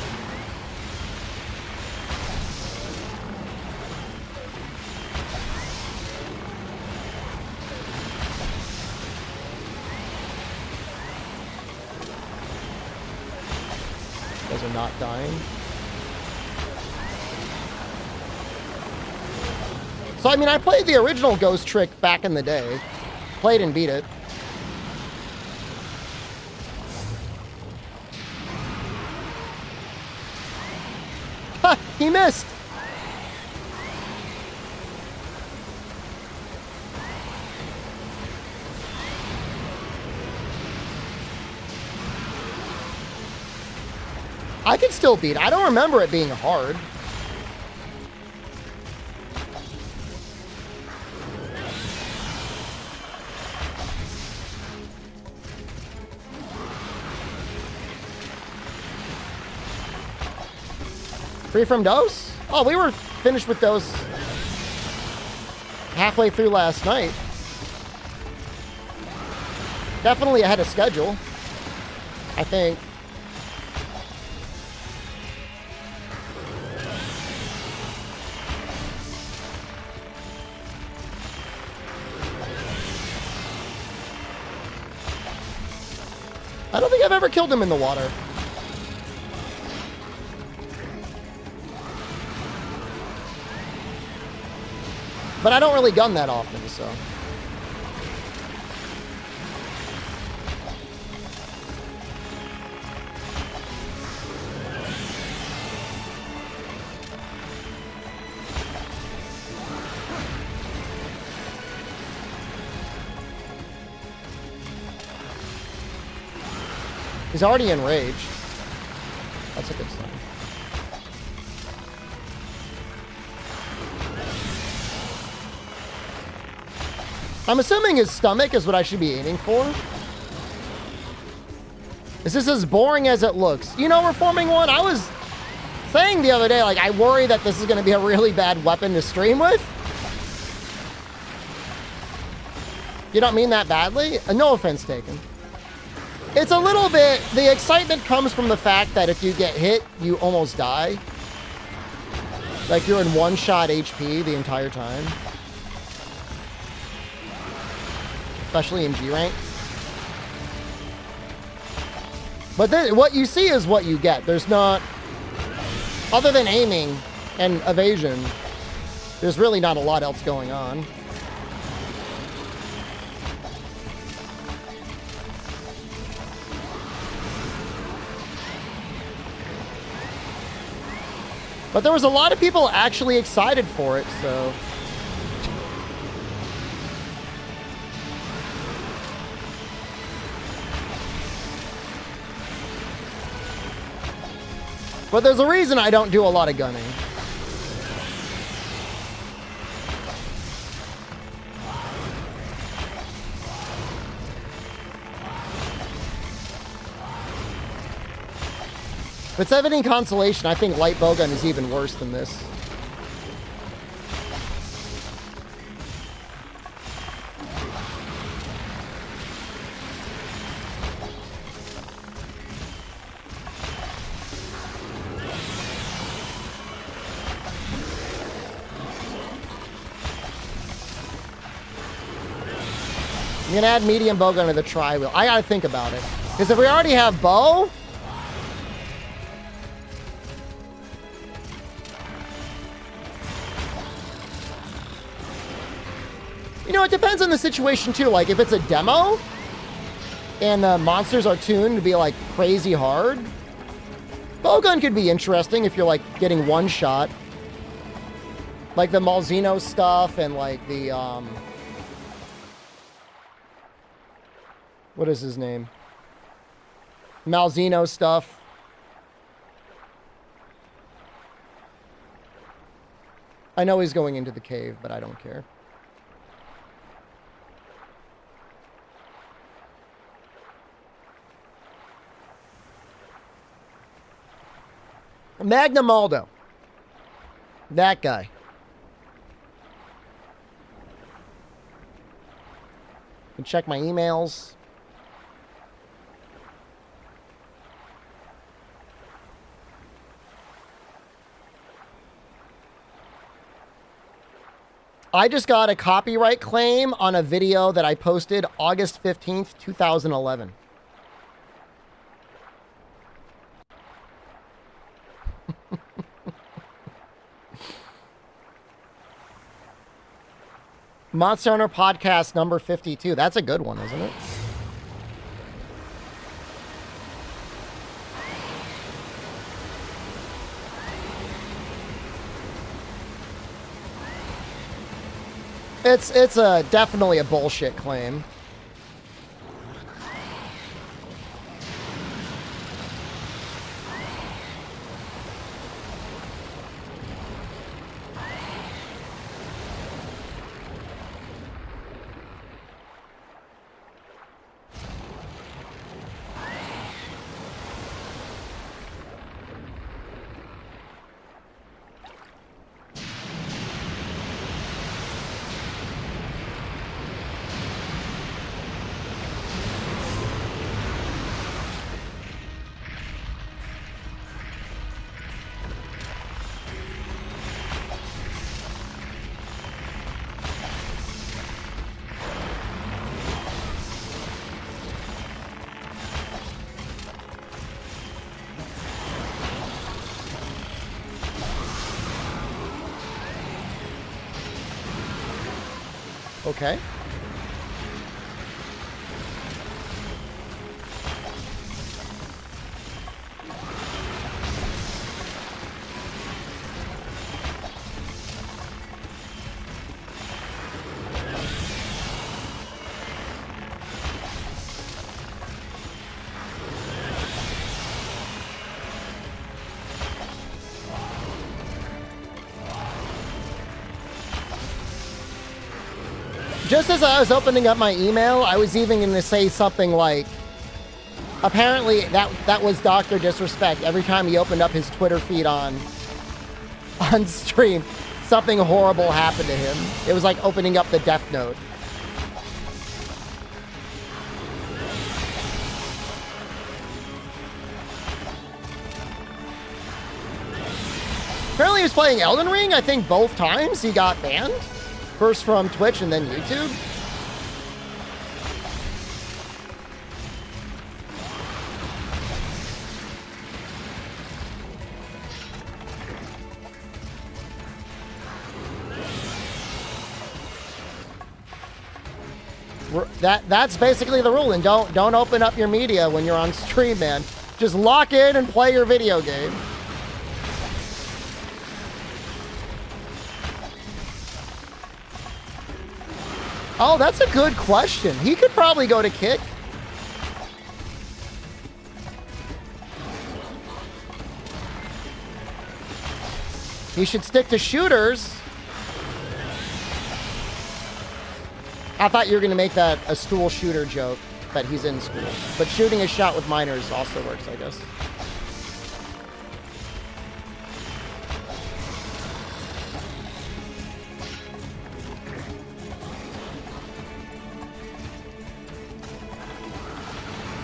Those are not dying. So, I mean, I played the original Ghost Trick back in the day. Played and beat it. Ha! He missed! I can still beat it. I don't remember it being hard. Free from Dose? Oh, we were finished with Dose halfway through last night. Definitely ahead of schedule, I think. I don't think I've ever killed him in the water. But I don't really gun that often, so. He's already enraged. That's a good sign. I'm assuming his stomach is what I should be aiming for. Is this as boring as it looks? You know, reforming one, I was saying the other day, like, I worry that this is going to be a really bad weapon to stream with. You don't mean that badly? No offense taken. It's a little bit, the excitement comes from the fact that if you get hit, you almost die. Like you're in one-shot HP the entire time. Especially in G rank. But then what you see is what you get. There's not, other than aiming and evasion, there's really not a lot else going on. But there was a lot of people actually excited for it, so. But there's a reason I don't do a lot of gunning. If it's ever any consolation, I think light bowgun is even worse than this. can add medium bowgun to the tri-wheel. I gotta think about it. Because if we already have bow... You know, it depends on the situation, too. Like, if it's a demo, and the monsters are tuned to be, like, crazy hard, bowgun could be interesting if you're, like, getting one shot. Like the Malzino stuff and, like, the, what is his name? Malzino stuff. I know he's going into the cave, but I don't care. Magnamaldo. That guy. And check my emails. I just got a copyright claim on a video that I posted August 15th, 2011. Monster Hunter Podcast number 52. That's a good one, isn't it? It's definitely a bullshit claim. Okay. Just as I was opening up my email, I was even going to say something like, apparently that was Dr. Disrespect. Every time he opened up his Twitter feed on stream, something horrible happened to him. It was like opening up the Death Note. Apparently he was playing Elden Ring, I think both times he got banned. First from Twitch and then YouTube. That's basically the rule. And don't open up your media when you're on stream, man. Just lock in and play your video game. Oh, that's a good question. He could probably go to kick. He should stick to shooters. I thought you were going to make that a school shooter joke, but he's in school. But shooting a shot with minors also works, I guess.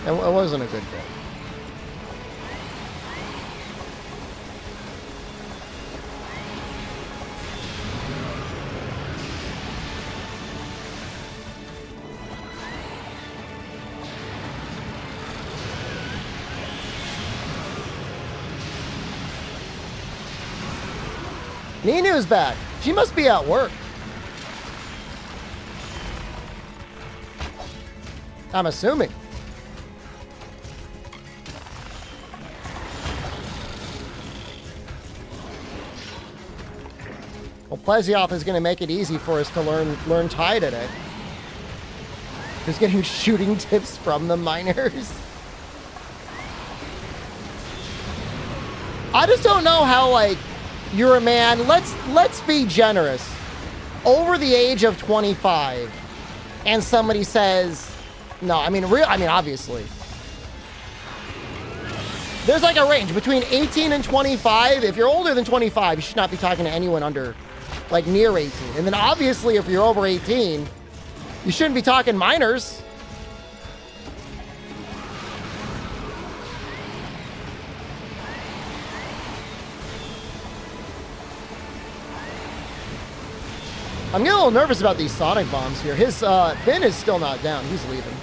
It wasn't a good bit. Ninu's back. She must be at work. I'm assuming. Well, Plesioth is going to make it easy for us to learn Thai today. He's getting shooting tips from the miners. I just don't know how, like, you're a man. Let's be generous. Over the age of 25, and somebody says, no, I mean, obviously. There's like a range between 18 and 25. If you're older than 25, you should not be talking to anyone under, like, near 18. And then obviously, if you're over 18, you shouldn't be talking minors. I'm getting a little nervous about these sonic bombs here. His Finn is still not down. He's leaving.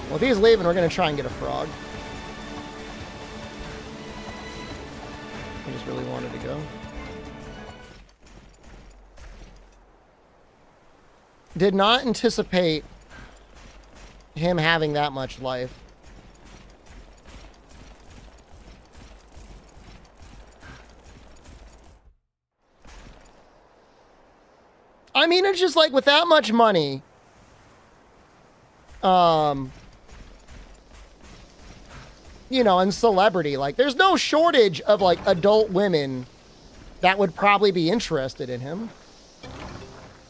Well, if he's leaving, we're going to try and get a frog. I just really wanted to go. Did not anticipate him having that much life. I mean, it's just like with that much money, you know, and celebrity, like there's no shortage of like adult women that would probably be interested in him.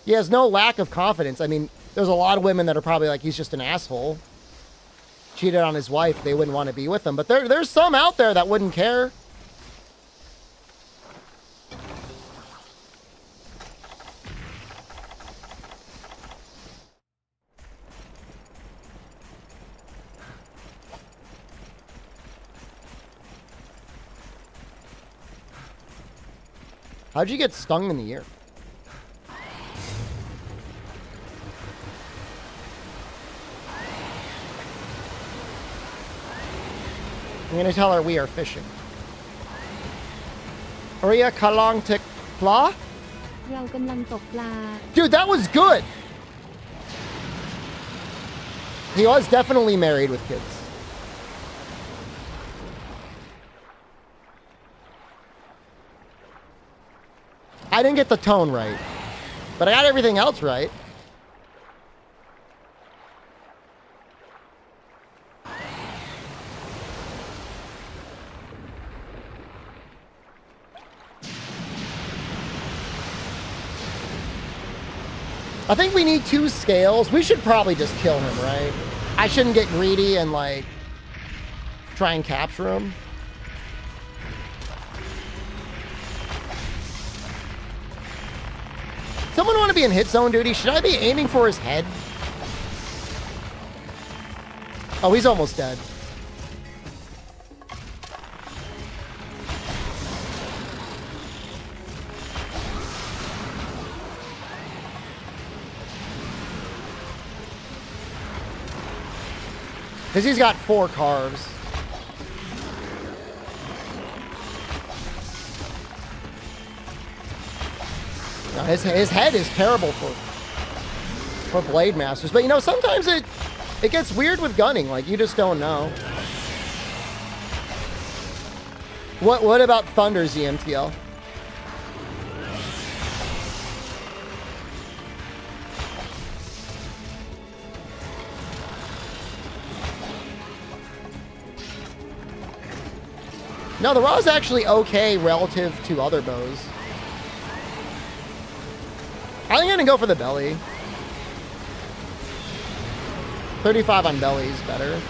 He has no lack of confidence. I mean, there's a lot of women that are probably like, he's just an asshole. Cheated on his wife. They wouldn't want to be with him. But there's some out there that wouldn't care. How'd you get stung in the ear? I'm gonna tell her we are fishing. Aria Kalong Tik Pla? Dude, that was good! He was definitely married with kids. I didn't get the tone right, but I got everything else right. I think we need 2 scales. We should probably just kill him, right? I shouldn't get greedy and, like, try and capture him. Someone want to be in hit zone duty? Should I be aiming for his head? Oh, he's almost dead. Because he's got 4 carves. No, his head is terrible for Blade Masters. But, you know, sometimes it gets weird with gunning. Like, you just don't know. What about Thunder ZMTL? No, the Raw is actually okay relative to other bows. I think I'm gonna go for the belly. 35 on belly is better.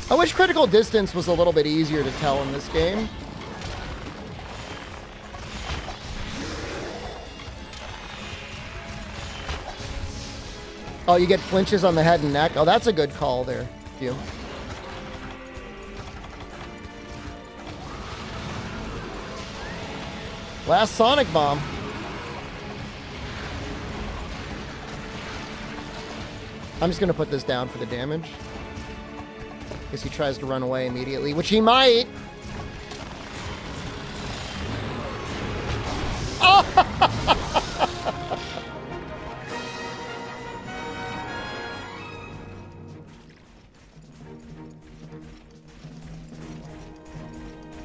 I wish critical distance was a little bit easier to tell in this game. Oh, you get flinches on the head and neck. Oh, that's a good call there, you. Last Sonic Bomb. I'm just going to put this down for the damage. Guess he tries to run away immediately, which he might.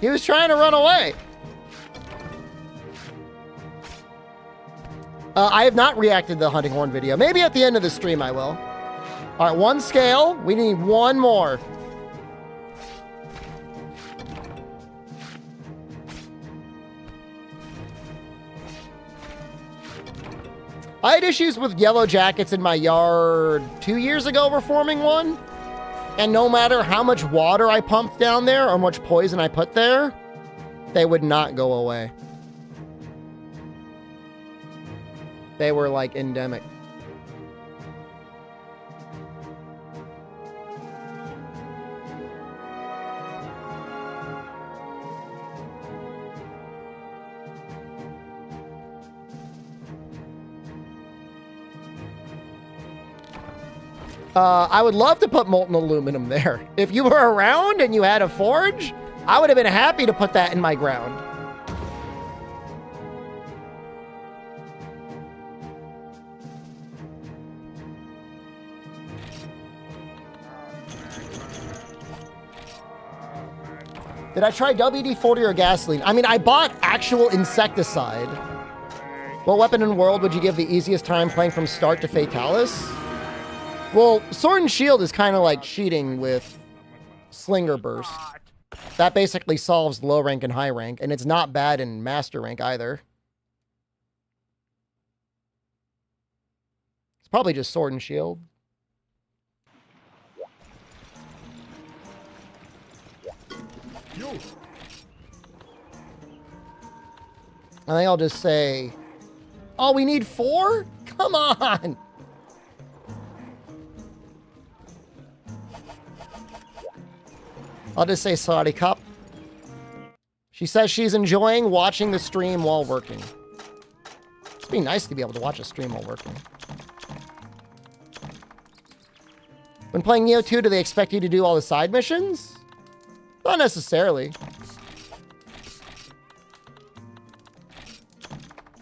He was trying to run away. I have not reacted to the hunting horn video. Maybe at the end of the stream I will. All right, one scale. We need one more. I had issues with yellow jackets in my yard 2 years ago reforming one. And no matter how much water I pumped down there or how much poison I put there, they would not go away. They were like endemic. I would love to put molten aluminum there. If you were around and you had a forge, I would have been happy to put that in my ground. Did I try WD-40 or gasoline? I mean, I bought actual insecticide. What weapon in the world would you give the easiest time playing from start to Fatalis? Well, Sword and Shield is kind of like cheating with Slinger Burst. That basically solves low rank and high rank, and it's not bad in master rank either. It's probably just Sword and Shield. I think I'll just say, oh, we need 4? Come on. I'll just say Saudi Cup. She says she's enjoying watching the stream while working. It'd be nice to be able to watch a stream while working. When playing Neo 2, do they expect you to do all the side missions? Not necessarily.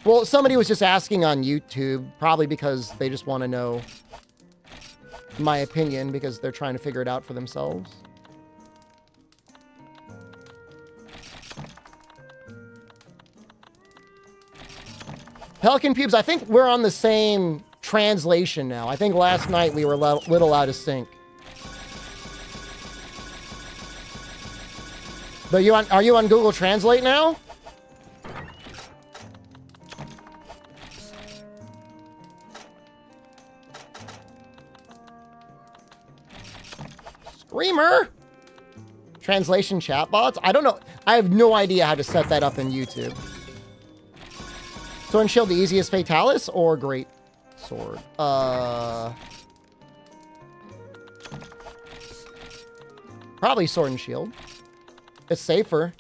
Well, somebody was just asking on YouTube, probably because they just want to know my opinion because they're trying to figure it out for themselves. Pelican Pubes, I think we're on the same translation now. I think last night we were a little out of sync. But are you on Google Translate now? Screamer! Translation chatbots? I don't know. I have no idea how to set that up in YouTube. Sword and Shield, the easiest Fatalis or Great Sword? Probably Sword and Shield. It's safer.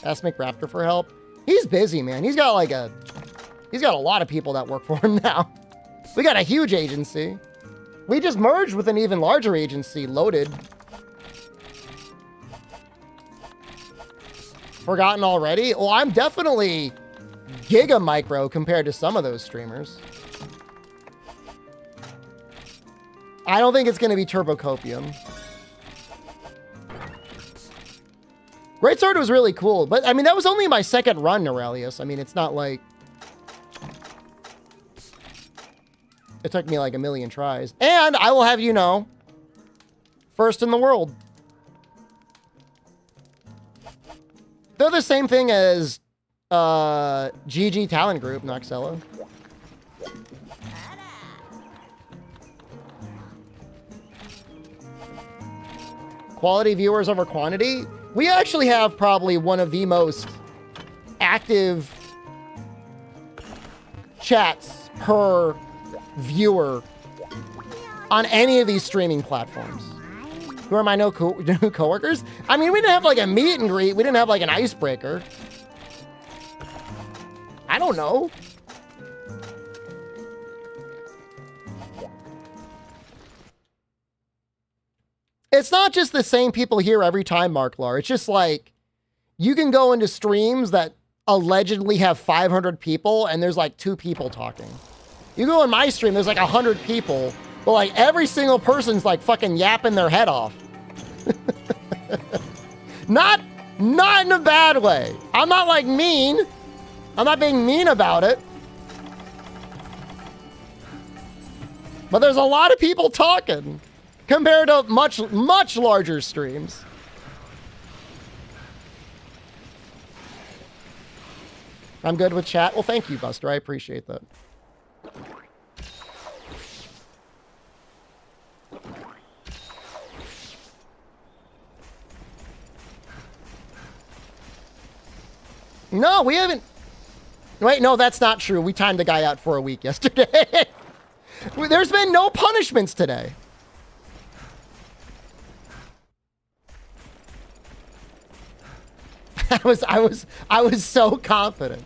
Ask McRaptor for help. He's busy, man. He's got a lot of people that work for him now. We got a huge agency. We just merged with an even larger agency, Loaded. Forgotten already? Well, I'm definitely giga micro compared to some of those streamers. I don't think it's going to be Turbocopium. Great Sword was really cool, but I mean, that was only my second run, Aurelius. I mean, it's not like it took me like a million tries. And I will have you know, first in the world. They're the same thing as GG Talent Group, Noxella. Quality viewers over quantity. We actually have probably one of the most active chats per viewer on any of these streaming platforms. Who are my new coworkers? I mean, we didn't have like a meet and greet. We didn't have like an icebreaker. I don't know. It's not just the same people here every time, Marklar. It's just like, you can go into streams that allegedly have 500 people and there's like 2 people talking. You go in my stream, there's like 100 people, but like every single person's like fucking yapping their head off. Not in a bad way. I'm not like mean. I'm not being mean about it. But there's a lot of people talking compared to much larger streams. I'm good with chat. Well, thank you, Buster. I appreciate that. No, we haven't. Wait, no, that's not true. We timed the guy out for a week yesterday. There's been no punishments today. I was so confident.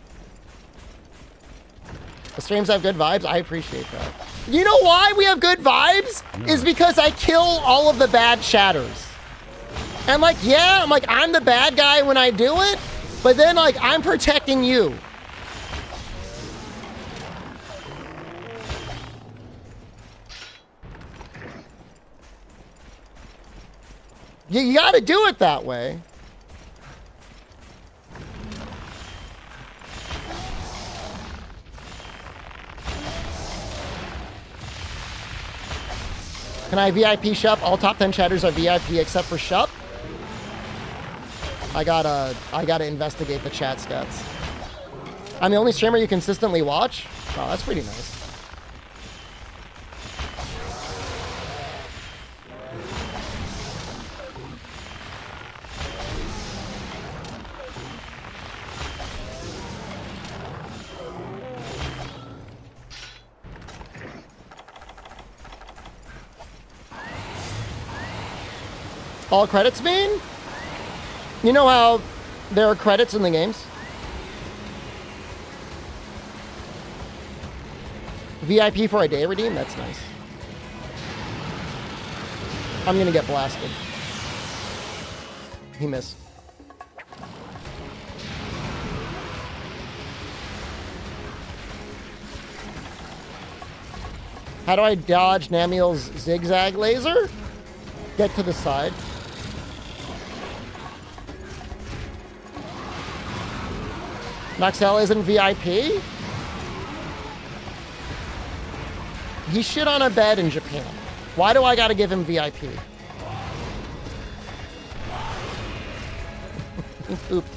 The streams have good vibes. I appreciate that. You know why we have good vibes? Is because I kill all of the bad chatters. And like, yeah, I'm the bad guy when I do it, but then like, I'm protecting you. You gotta do it that way. Can I VIP Shup? All top 10 chatters are VIP except for Shup. I gotta investigate the chat stats. I'm the only streamer you consistently watch? Oh, that's pretty nice. All credits mean? You know how there are credits in the games? VIP for a day redeem? That's nice. I'm gonna get blasted. He missed. How do I dodge Namiel's zigzag laser? Get to the side. Noxel isn't VIP? He shit on a bed in Japan. Why do I gotta give him VIP? He pooped.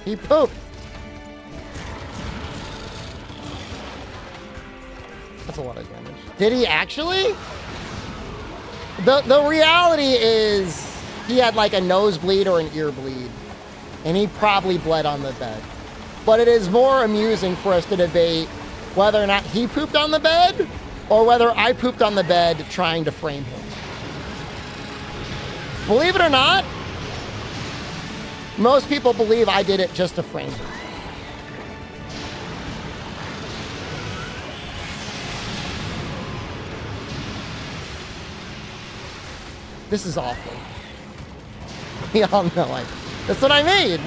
He pooped. That's a lot of damage. Did he actually? The reality is he had like a nosebleed or an ear bleed, and he probably bled on the bed. But it is more amusing for us to debate whether or not he pooped on the bed or whether I pooped on the bed trying to frame him. Believe it or not, most people believe I did it just to frame him. This is awful. We all know that's what I mean.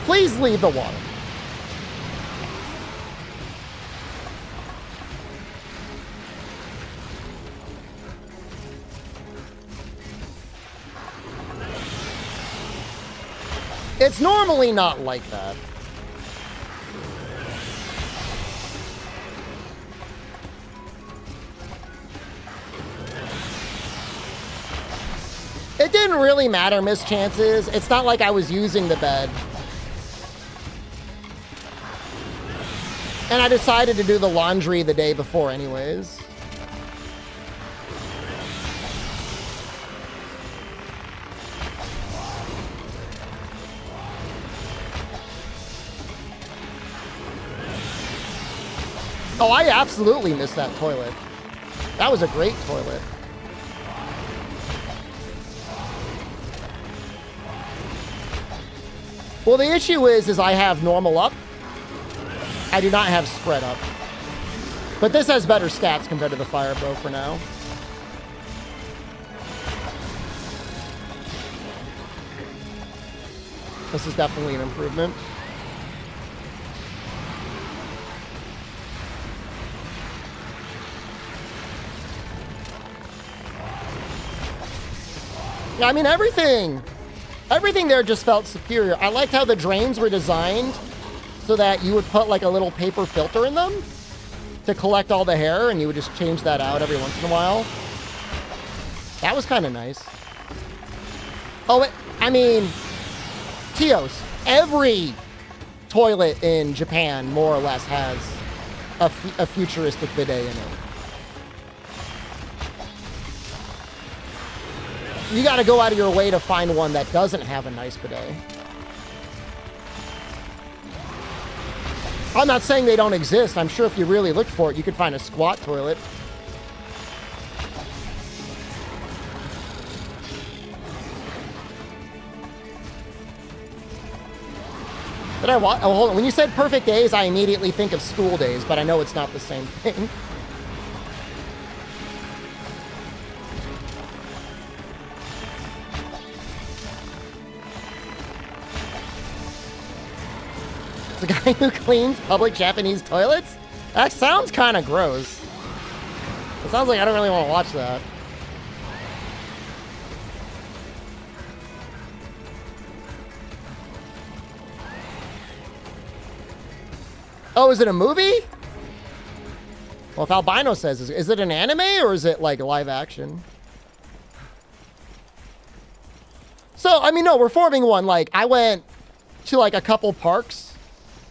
Please leave the water. It's normally not like that. It didn't really matter, mischances. It's not like I was using the bed. And I decided to do the laundry the day before anyways. Oh, I absolutely missed that toilet. That was a great toilet. Well, the issue is I have normal up. I do not have spread up. But this has better stats compared to the Firebow for now. This is definitely an improvement. I mean, everything there just felt superior. I liked how the drains were designed so that you would put like a little paper filter in them to collect all the hair, and you would just change that out every once in a while. That was kind of nice. Oh, I mean, Tios, every toilet in Japan more or less has a futuristic bidet in it. You got to go out of your way to find one that doesn't have a nice bidet. I'm not saying they don't exist. I'm sure if you really looked for it, you could find a squat toilet. Did I watch? Oh, hold on. When you said perfect days, I immediately think of school days, but I know it's not the same thing. The guy who cleans public Japanese toilets? That sounds kind of gross. It sounds like I don't really want to watch that. Oh, is it a movie? Well, if Albino says, is it an anime or is it like live action? So, I mean, no, we're forming one. Like, I went to like a couple parks.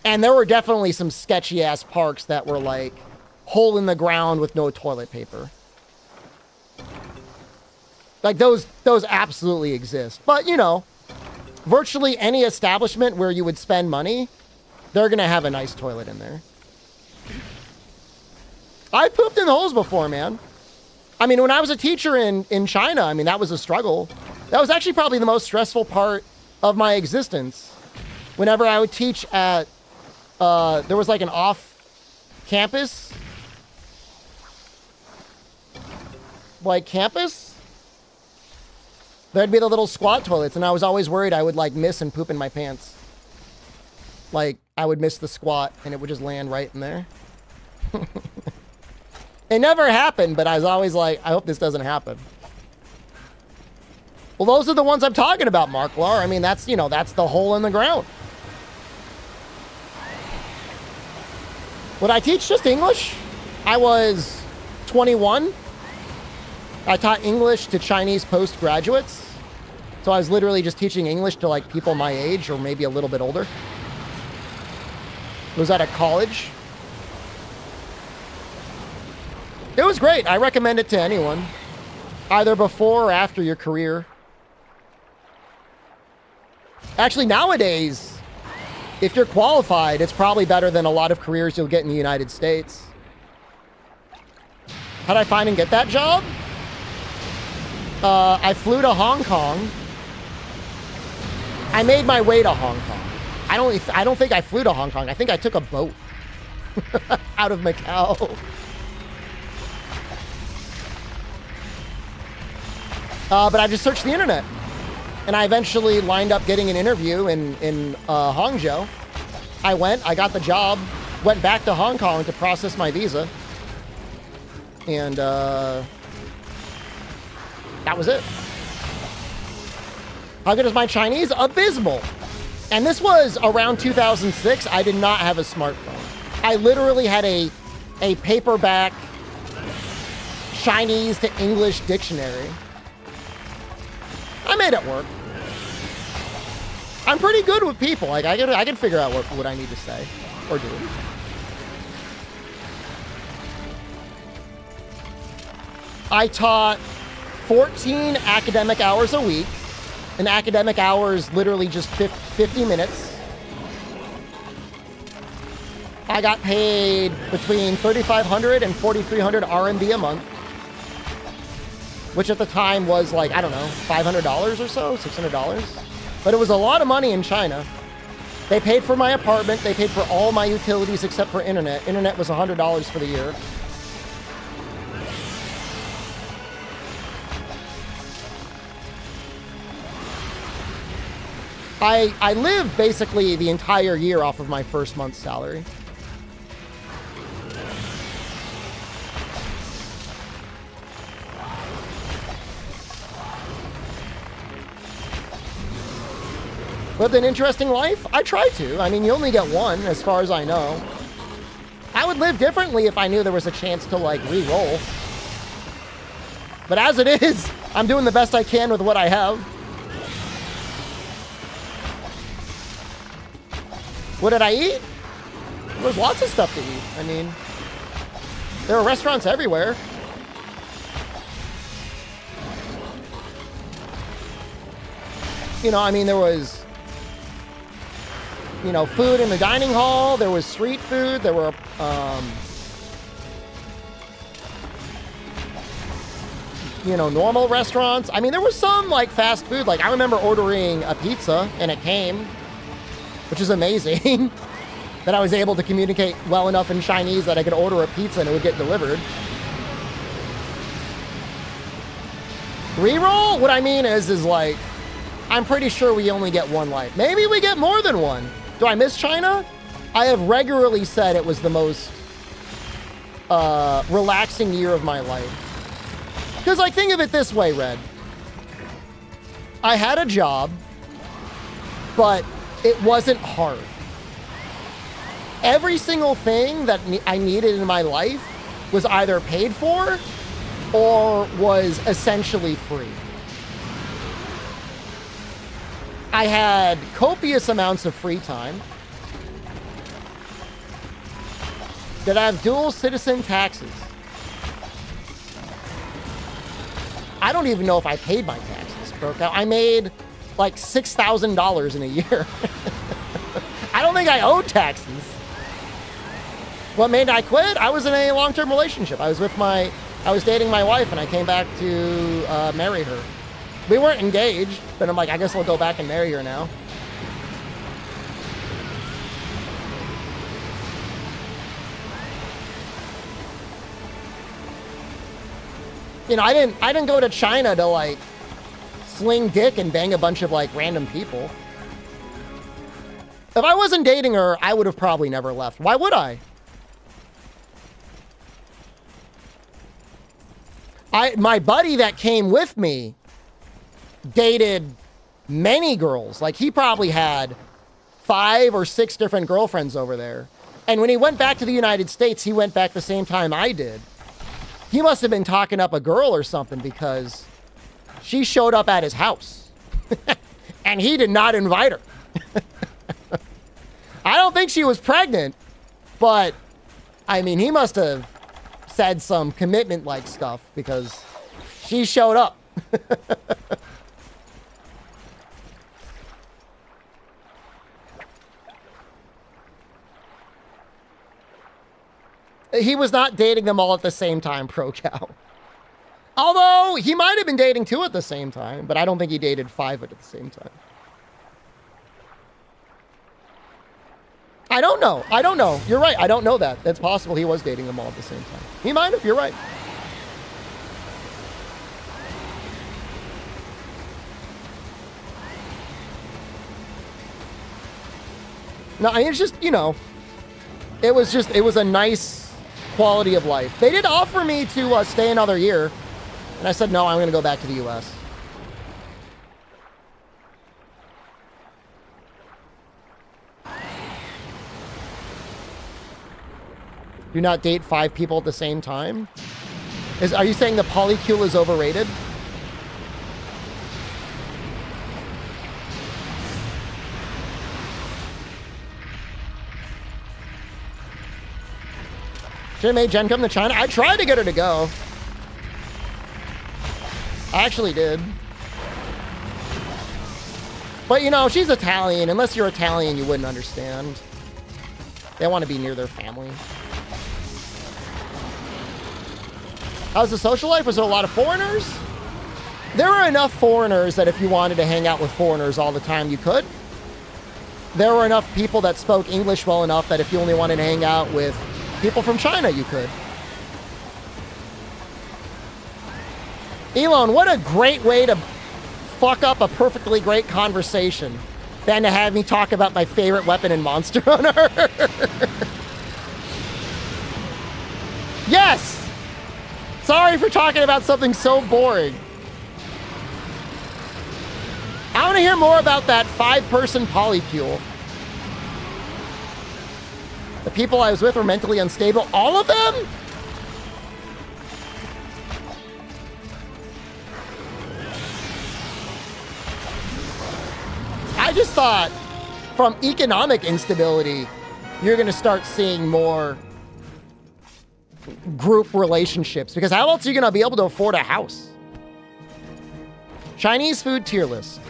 And there were definitely some sketchy-ass parks that were, like, hole in the ground with no toilet paper. Like, those absolutely exist. But, you know, virtually any establishment where you would spend money, they're going to have a nice toilet in there. I've pooped in holes before, man. I mean, when I was a teacher in China, I mean, that was a struggle. That was actually probably the most stressful part of my existence. Whenever I would teach at... there was like an off-campus, campus. There'd be the little squat toilets, and I was always worried I would like miss and poop in my pants. Like I would miss the squat, and it would just land right in there. It never happened, but I was always like, I hope this doesn't happen. Well, those are the ones I'm talking about, Mark Lar. I mean, that's, you know, that's the hole in the ground. Would I teach just English? I was 21. I taught English to Chinese postgraduates. So I was literally just teaching English to like people my age or maybe a little bit older. It was at a college. It was great. I recommend it to anyone, either before or after your career. Actually, nowadays, if you're qualified, it's probably better than a lot of careers you'll get in the United States. How'd I find and get that job? I flew to Hong Kong. I made my way to Hong Kong. I don't think I flew to Hong Kong. I think I took a boat out of Macau. But I just searched the internet. And I eventually lined up getting an interview in Hangzhou. I went, I got the job, went back to Hong Kong to process my visa. And that was it. How good is my Chinese? Abysmal. And this was around 2006. I did not have a smartphone. I literally had a paperback Chinese to English dictionary. I made it work. I'm pretty good with people. Like I can figure out what I need to say or do. I taught 14 academic hours a week. An academic hour is literally just 50 minutes. I got paid between 3,500 and 4,300 RMB a month, which at the time was like, I don't know, $500 or so, $600. But it was a lot of money in China. They paid for my apartment. They paid for all my utilities except for internet. Internet was $100 for the year. I lived basically the entire year off of my first month's salary. Lived an interesting life? I try to. I mean, you only get one, as far as I know. I would live differently if I knew there was a chance to, like, re-roll. But as it is, I'm doing the best I can with what I have. What did I eat? There was lots of stuff to eat. I mean, there were restaurants everywhere. You know, I mean, there was, you know, food in the dining hall. There was street food. There were, you know, normal restaurants. I mean, there was some, like, fast food. Like, I remember ordering a pizza, and it came, which is amazing. That I was able to communicate well enough in Chinese that I could order a pizza and it would get delivered. Reroll? What I mean is like, I'm pretty sure we only get one life. Maybe we get more than one. Do I miss China? I have regularly said it was the most relaxing year of my life. Because I think of it this way, Red. I had a job, but it wasn't hard. Every single thing that I needed in my life was either paid for or was essentially free. I had copious amounts of free time. Did I have dual citizen taxes? I don't even know if I paid my taxes, broke out. I made like $6,000 in a year. I don't think I owed taxes. What made I quit? I was in a long-term relationship. I was dating my wife, and I came back to marry her. We weren't engaged, but I'm like, I guess I'll go back and marry her now. You know, I didn't go to China to like sling dick and bang a bunch of like random people. If I wasn't dating her, I would have probably never left. Why would I? My buddy that came with me dated many girls. Like, he probably had 5 or 6 different girlfriends over there. And when he went back to the United States, he went back the same time I did. He must have been talking up a girl or something, because she showed up at his house. And he did not invite her. I don't think she was pregnant, but I mean, he must have said some commitment-like stuff, because she showed up. He was not dating them all at the same time, Pro Cow. Although, he might have been dating 2 at the same time, but I don't think he dated 5 at the same time. I don't know. I don't know. You're right. I don't know that. It's possible he was dating them all at the same time. He might have. You're right. No, I mean, it's just, you know, it was a nice quality of life. They did offer me to stay another year, and I said, no, I'm going to go back to the U.S. Do not date 5 people at the same time? Are you saying the polycule is overrated? Should have made Jen come to China? I tried to get her to go. I actually did. But, you know, she's Italian. Unless you're Italian, you wouldn't understand. They want to be near their family. How's the social life? Was there a lot of foreigners? There were enough foreigners that if you wanted to hang out with foreigners all the time, you could. There were enough people that spoke English well enough that if you only wanted to hang out with people from China, you could. Elon, what a great way to fuck up a perfectly great conversation than to have me talk about my favorite weapon in Monster Hunter. Yes! Sorry for talking about something so boring. I want to hear more about that 5-person polycule. The people I was with were mentally unstable. All of them? I just thought from economic instability, you're going to start seeing more group relationships, because how else are you going to be able to afford a house? Chinese food tier list.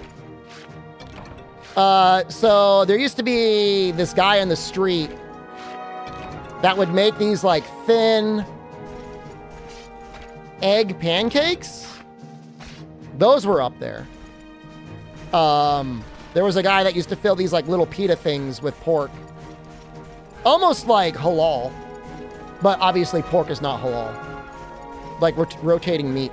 So there used to be this guy on the street that would make these like thin egg pancakes. Those were up there. There was a guy that used to fill these like little pita things with pork. Almost like halal. But obviously pork is not halal. Like rotating meat.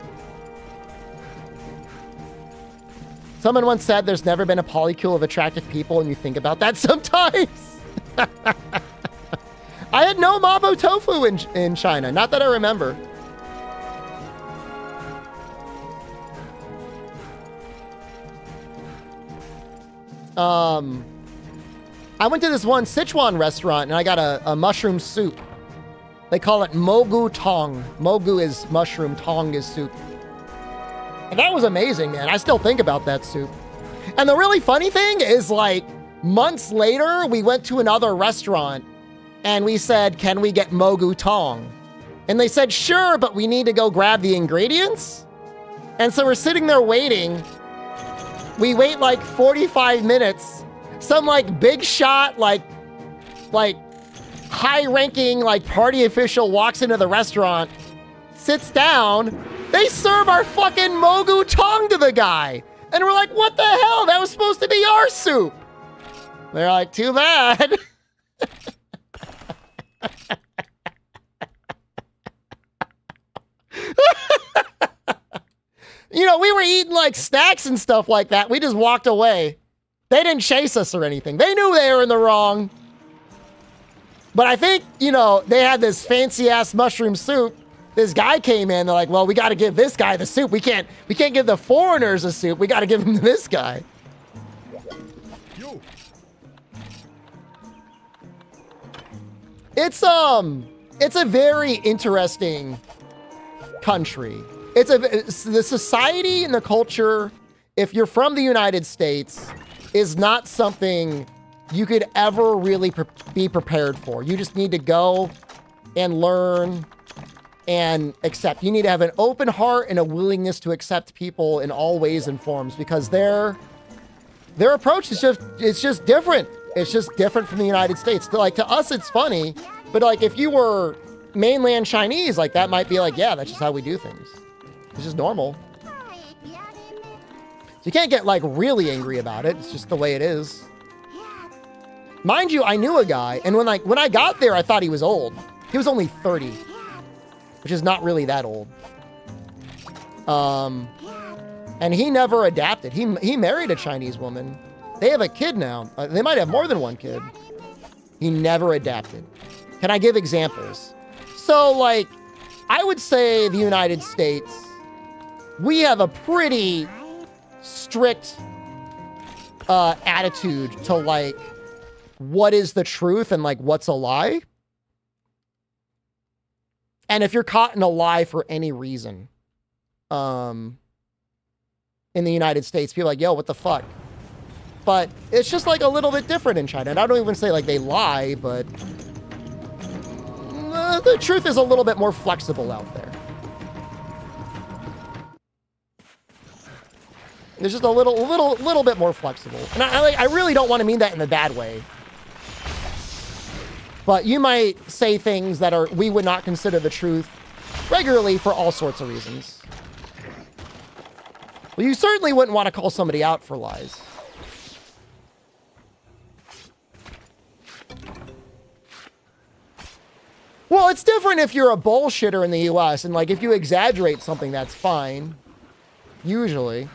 Someone once said there's never been a polycule of attractive people, and you think about that sometimes. I had no Mabo tofu in China. Not that I remember. I went to this one Sichuan restaurant and I got a mushroom soup. They call it mogu tong. Mogu is mushroom, tong is soup. And that was amazing, man. I still think about that soup. And the really funny thing is, like, months later, we went to another restaurant and we said, can we get mogu tong? And they said, sure, but we need to go grab the ingredients. And so we're sitting there waiting. We wait like 45 minutes. Some like big shot, like high-ranking like party official walks into the restaurant, sits down. They serve our fucking mogu tong to the guy. And we're like, what the hell? That was supposed to be our soup. They're like, too bad. You know, we were eating like snacks and stuff like that. We just walked away. They didn't chase us or anything. They knew they were in the wrong. But I think, you know, they had this fancy ass mushroom soup. This guy came in, they're like, well, we got to give this guy the soup. We can't give the foreigners a soup. We got to give him to this guy. It's a very interesting country. The society and the culture, if you're from the United States, is not something you could ever really be prepared for. You just need to go and learn and accept. You need to have an open heart and a willingness to accept people in all ways and forms, because their approach is just different. It's just different from the United States. Like, to us, it's funny, but like if you were mainland Chinese, like that might be like, yeah, that's just how we do things. It's just normal. So you can't get like really angry about it. It's just the way it is. Mind you, I knew a guy, and when I got there, I thought he was old. He was only 30, which is not really that old. And he never adapted. He married a Chinese woman. They have a kid now. They might have more than one kid. He never adapted. Can I give examples? So, like, I would say the United States, we have a pretty strict attitude to, like, what is the truth and, like, what's a lie. And if you're caught in a lie for any reason, in the United States, people are like, yo, what the fuck? But it's just, like, a little bit different in China. And I don't even say, like, they lie, but the truth is a little bit more flexible out there. It's just a little bit more flexible. And I really don't want to mean that in a bad way. But you might say things that are we would not consider the truth regularly for all sorts of reasons. Well, you certainly wouldn't want to call somebody out for lies. Well, it's different if you're a bullshitter in the US, and like if you exaggerate something, that's fine. Usually.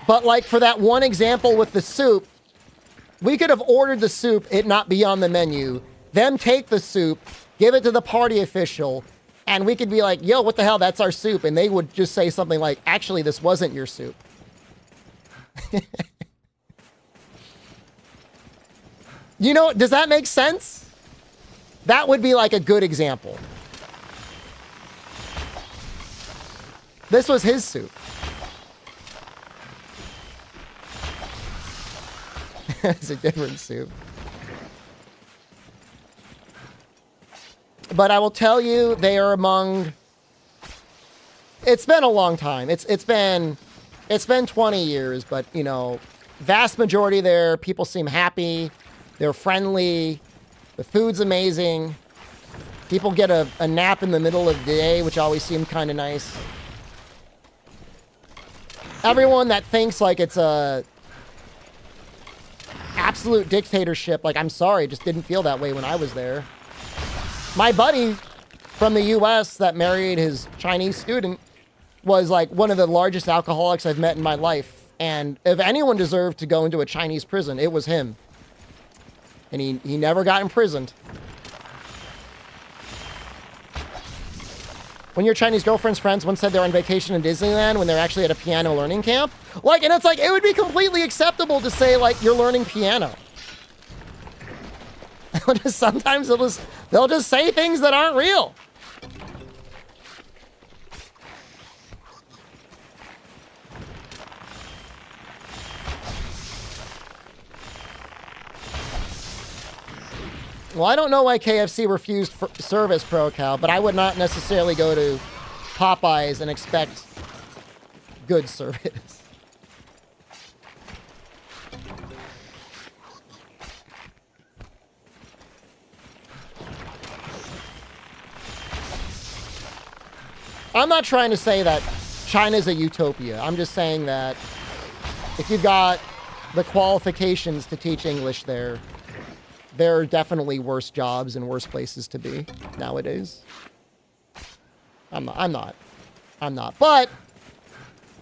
But like for that one example with the soup, we could have ordered the soup, it not be on the menu, them take the soup, give it to the party official, and we could be like, yo, what the hell, that's our soup. And they would just say something like, actually, this wasn't your soup. You know, does that make sense? That would be like a good example. This was his soup. It's a different soup. But I will tell you, they are among... It's been a long time. It's been 20 years, but, you know, vast majority there, people seem happy. They're friendly. The food's amazing. People get a nap in the middle of the day, which always seemed kind of nice. Everyone that thinks like it's a absolute dictatorship, like, I'm sorry, just didn't feel that way when I was there. My buddy from the US that married his Chinese student was like one of the largest alcoholics I've met in my life. And if anyone deserved to go into a Chinese prison, it was him. And he never got imprisoned. When your Chinese girlfriend's friends once said they're on vacation in Disneyland when they're actually at a piano learning camp. Like, and it's like, it would be completely acceptable to say, like, you're learning piano. Sometimes they'll just say things that aren't real. Well, I don't know why KFC refused service, ProCal, but I would not necessarily go to Popeyes and expect good service. I'm not trying to say that China's a utopia. I'm just saying that if you've got the qualifications to teach English there are definitely worse jobs and worse places to be nowadays. I'm not. But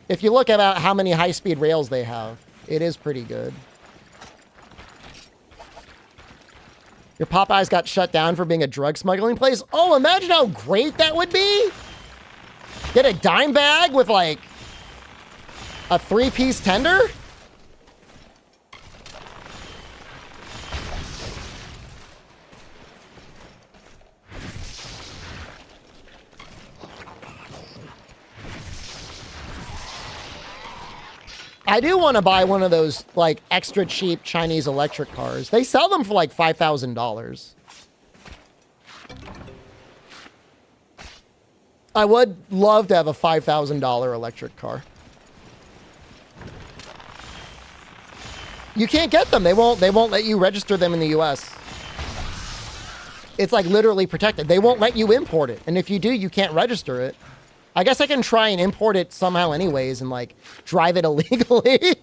if you look at how many high-speed rails they have, it is pretty good. Your Popeyes got shut down for being a drug smuggling place? Oh, imagine how great that would be! Get a dime bag with, like, a 3-piece tender? I do want to buy one of those, like, extra cheap Chinese electric cars. They sell them for, like, $5,000. I would love to have a $5,000 electric car. You can't get them. They won't let you register them in the US. It's, like, literally protected. They won't let you import it. And if you do, you can't register it. I guess I can try and import it somehow anyways and, like, drive it illegally.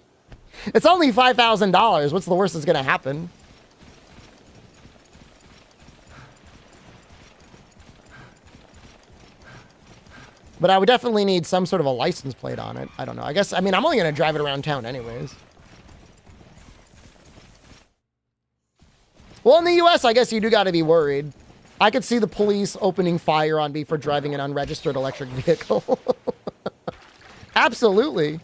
It's only $5,000. What's the worst that's going to happen? But I would definitely need some sort of a license plate on it. I don't know. I mean, I'm only going to drive it around town anyways. Well, in the US, I guess you do got to be worried. I could see the police opening fire on me for driving an unregistered electric vehicle. Absolutely.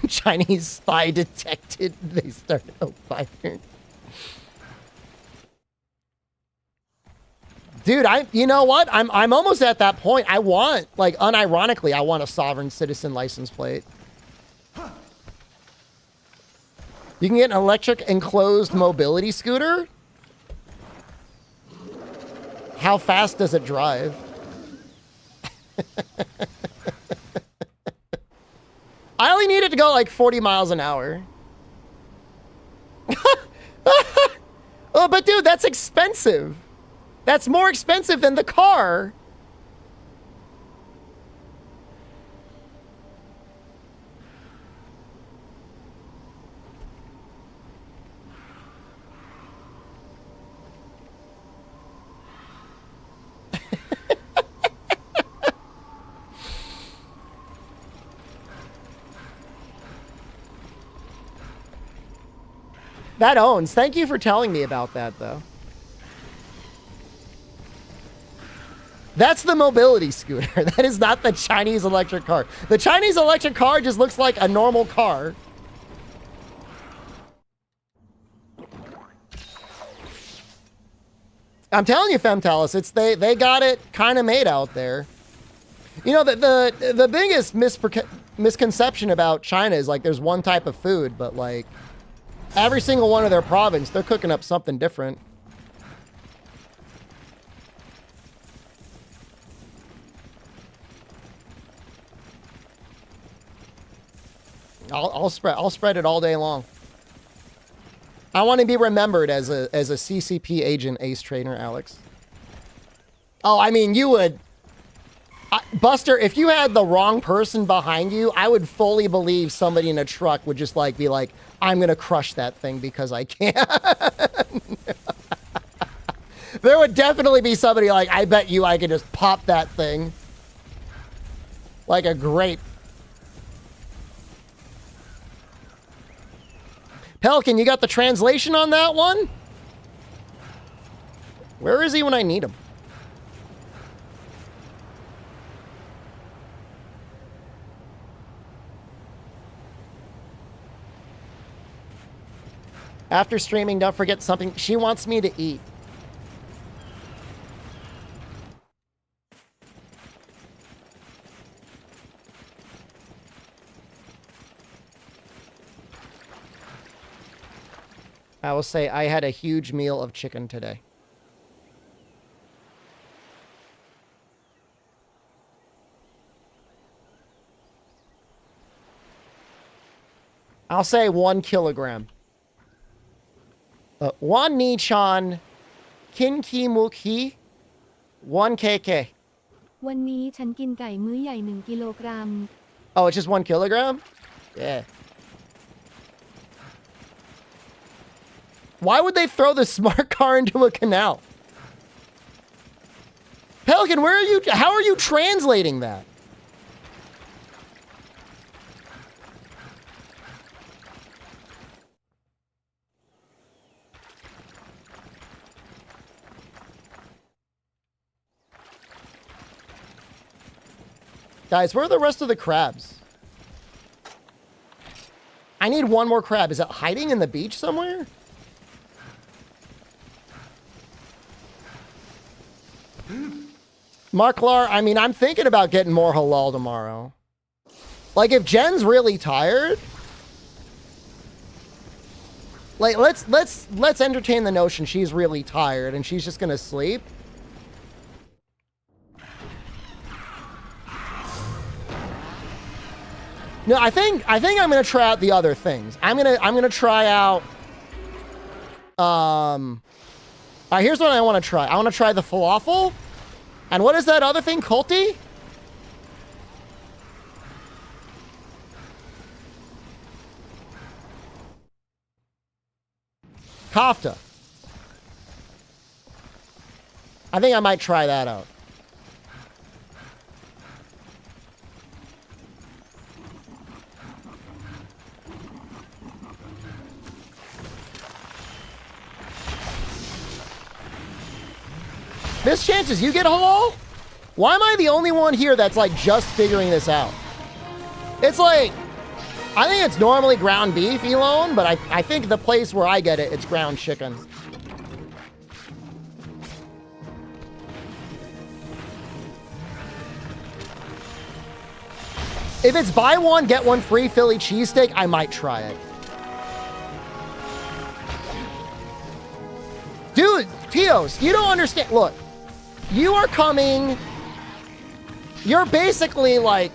Chinese spy detected. They started a fire. Dude, you know what? I'm almost at that point. I want, like, unironically, I want a sovereign citizen license plate. You can get an electric enclosed mobility scooter? How fast does it drive? I only need it to go like 40 miles an hour. Oh, but dude, that's expensive. That's more expensive than the car. That owns. Thank you for telling me about that, though. That's the mobility scooter. That is not the Chinese electric car. The Chinese electric car just looks like a normal car. I'm telling you, Femtalis, it's they got it kind of made out there. You know, the biggest misconception about China is like there's one type of food, but like every single one of their province, they're cooking up something different. I'll spread it all day long. I want to be remembered as a CCP agent, ace trainer, Alex. Oh, I mean, you would, Buster. If you had the wrong person behind you, I would fully believe somebody in a truck would just like be like, "I'm gonna crush that thing because I can." There would definitely be somebody like, "I bet you I could just pop that thing like a grape." Pelican, you got the translation on that one? Where is he when I need him? After streaming, don't forget something. She wants me to eat. I will say I had a huge meal of chicken today. I'll say 1 kilogram. 1 Nichan Kinki Mukhi 1 KK. วันนี้ฉันกินไก่มื้อใหญ่1 กิโลกรัม Oh, it's just 1 kilogram? Yeah. Why would they throw the smart car into a canal? Pelican, where are you? How are you translating that? Guys, where are the rest of the crabs? I need 1 more crab. Is it hiding in the beach somewhere? Marklar, I mean, I'm thinking about getting more halal tomorrow. Like, if Jen's really tired, like, let's entertain the notion she's really tired and she's just gonna sleep. No, I think I'm gonna try out the other things. I'm gonna try out. All right, here's what I want to try. I want to try the falafel. And what is that other thing? Kulti? Kafta. I think I might try that out. Miss Chances, you get halal? Why am I the only one here that's like just figuring this out? It's like, I think it's normally ground beef, Elon, but I think the place where I get it, it's ground chicken. If it's buy one, get one free Philly cheesesteak, I might try it. Teos, you don't understand. Look, you are coming. You're basically like,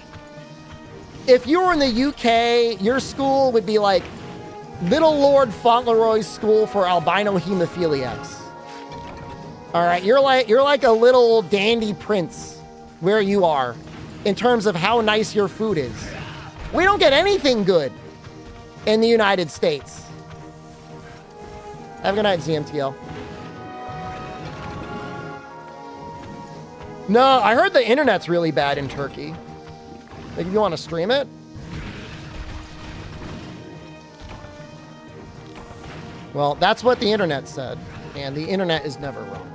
if you were in the UK, your school would be like Little Lord Fauntleroy's school for albino hemophiliacs. All right, you're like a little dandy prince where you are in terms of how nice your food is. We don't get anything good in the United States. Have a good night, ZMTL. No, I heard the internet's really bad in Turkey. Like, if you want to stream it. Well, that's what the internet said, and the internet is never wrong.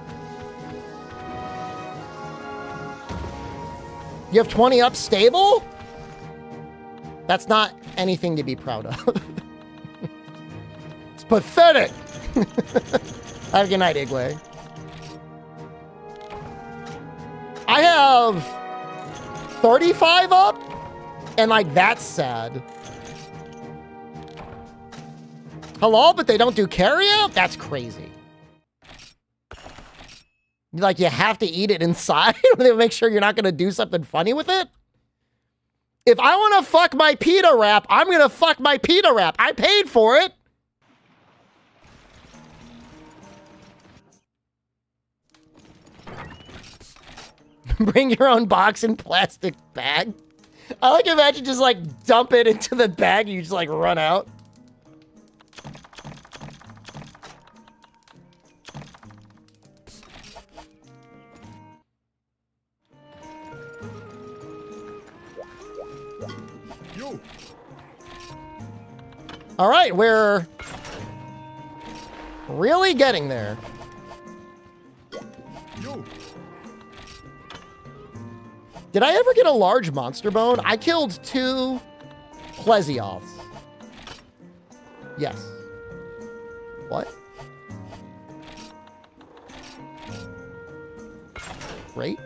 You have 20 up stable? That's not anything to be proud of. It's pathetic. Have a good night, Igwe. I have 35 up, and like, that's sad. Hello, but they don't do carryout? That's crazy. Like, you have to eat it inside to make sure you're not going to do something funny with it? If I want to fuck my pita wrap, I'm going to fuck my pita wrap. I paid for it. Bring your own box and plastic bag. I like imagine just like dump it into the bag and you just like run out. You. All right, we're really getting there. You. Did I ever get a large monster bone? I killed 2 Plesioths. Yes. What? Great.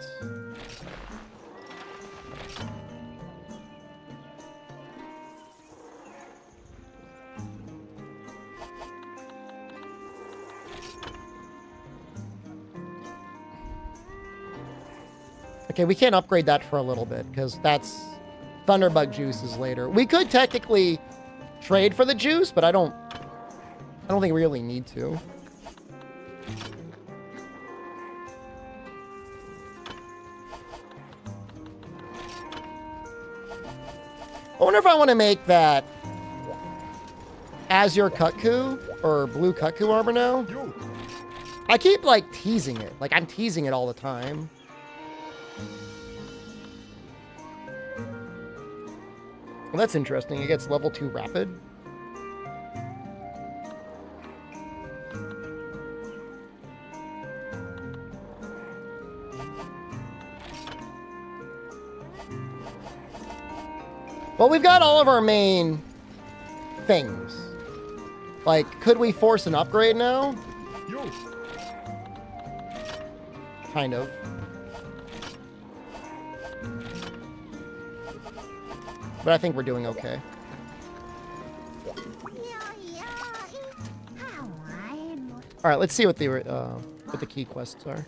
Okay, we can't upgrade that for a little bit because that's Thunderbug juice is later. We could technically trade for the juice, but I don't think we really need to. I wonder if I want to make that Azure Kutku or Blue Kutku armor now. You. I keep like teasing it. Like, I'm teasing it all the time. Well, that's interesting. It gets level 2 rapid. Well, we've got all of our main things. Like, could we force an upgrade now? You. Kind of. But I think we're doing okay. All right, let's see what the key quests are.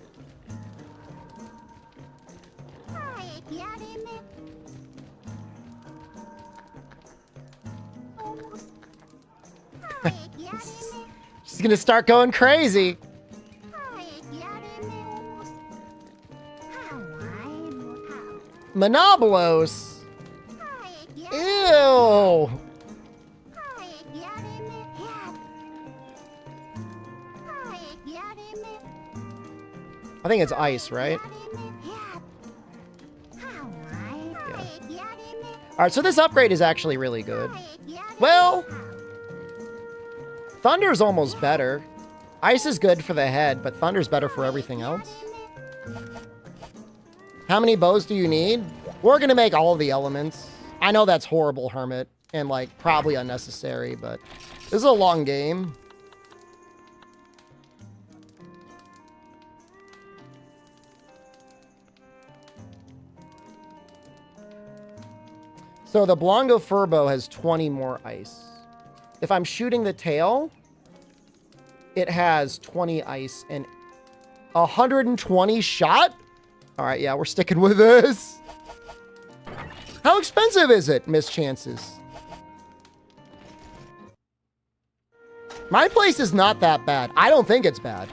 She's gonna start going crazy. Monobolos. Ew. I think it's ice, right? Yeah. All right, so this upgrade is actually really good. Well, Thunder's almost better. Ice is good for the head, but Thunder's better for everything else. How many bows do you need? We're gonna make all the elements. I know that's horrible, Hermit, and like probably unnecessary, but this is a long game. So the Blongo Furbo has 20 more ice. If I'm shooting the tail, it has 20 ice and 120 shot? All right, yeah, we're sticking with this. How expensive is it, Miss Chances? My place is not that bad. I don't think it's bad.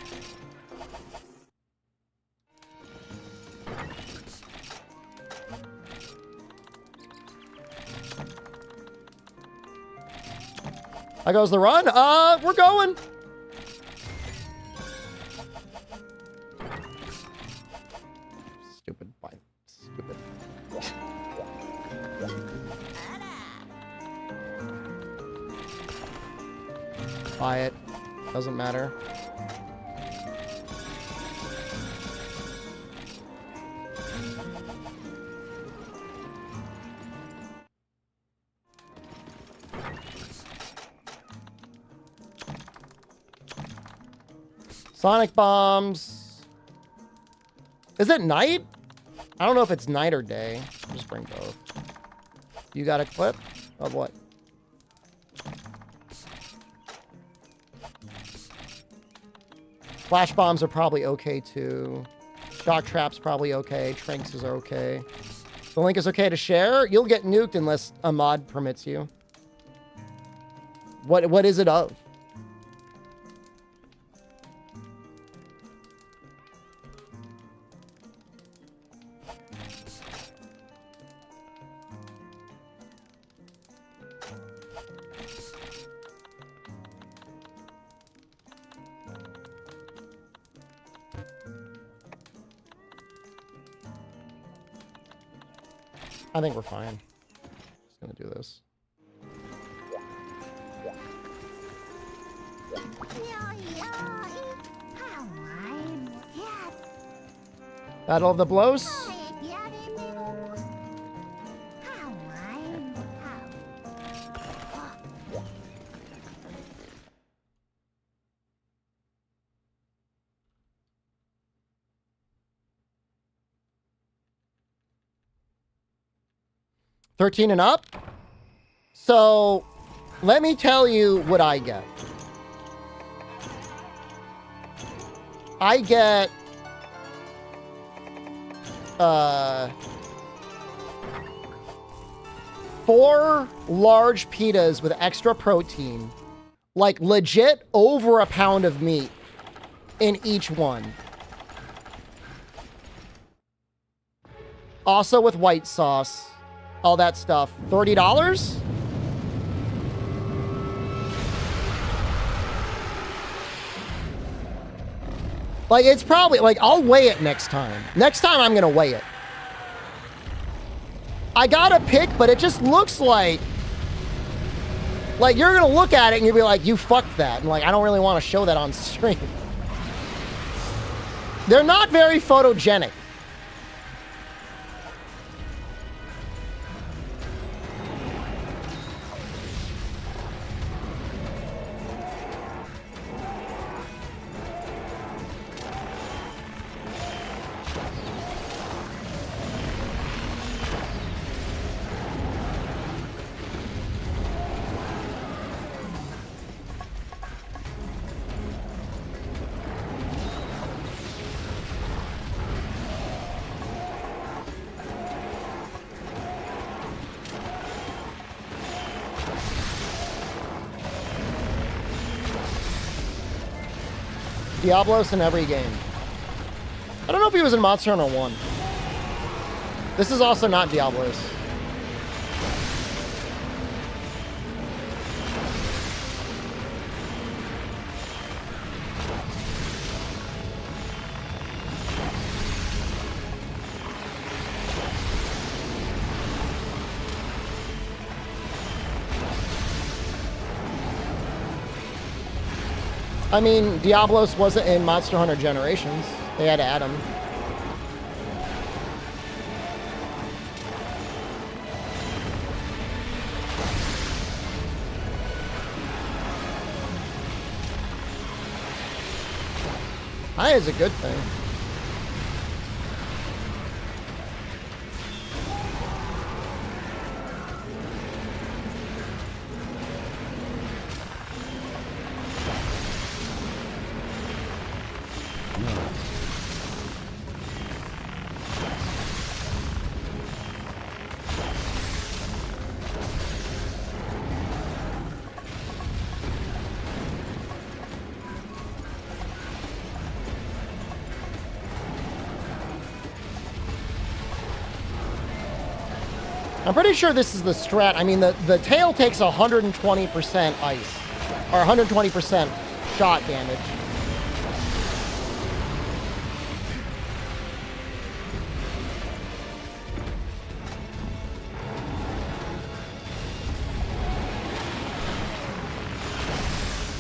How goes the run? We're going. Stupid. Stupid. Buy it. Doesn't matter. Sonic bombs. Is it night? I don't know if it's night or day. Just bring both. You got a clip of what? Flash bombs are probably okay too. Shock traps probably okay. Tranks are okay. The link is okay to share. You'll get nuked unless a mod permits you. What is it of? I think we're fine. Just gonna do this. Battle of the Blows. $13 and up. So let me tell you what I get. I get 4 large pitas with extra protein, like legit over a pound of meat in each one. Also with white sauce, all that stuff. $30? Like, it's probably, like, I'll weigh it next time. Next time, I'm gonna weigh it. I got a pick, but it just looks like you're gonna look at it and you'll be like, you fucked that. And, like, I don't really want to show that on stream. They're not very photogenic. Diablos in every game. I don't know if he was in Monster Hunter 1. This is also not Diablos. I mean, Diablos wasn't in Monster Hunter Generations. They had to add him. High is a good thing. I'm pretty sure this is the strat. I mean, the tail takes 120% ice. Or 120% shot damage.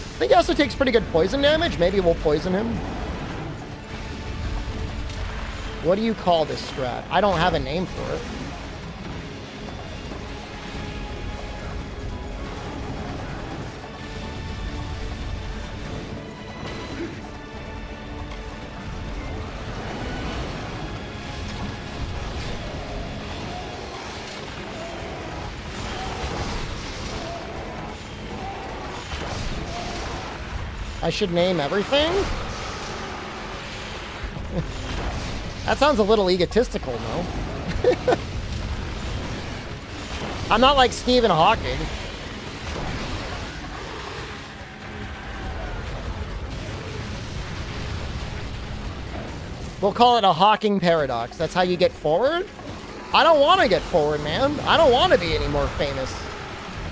I think he also takes pretty good poison damage. Maybe we'll poison him. What do you call this strat? I don't have a name for it. I should name everything? That sounds a little egotistical, no? I'm not like Stephen Hawking. We'll call it a Hawking paradox. That's how you get forward? I don't want to get forward, man. I don't want to be any more famous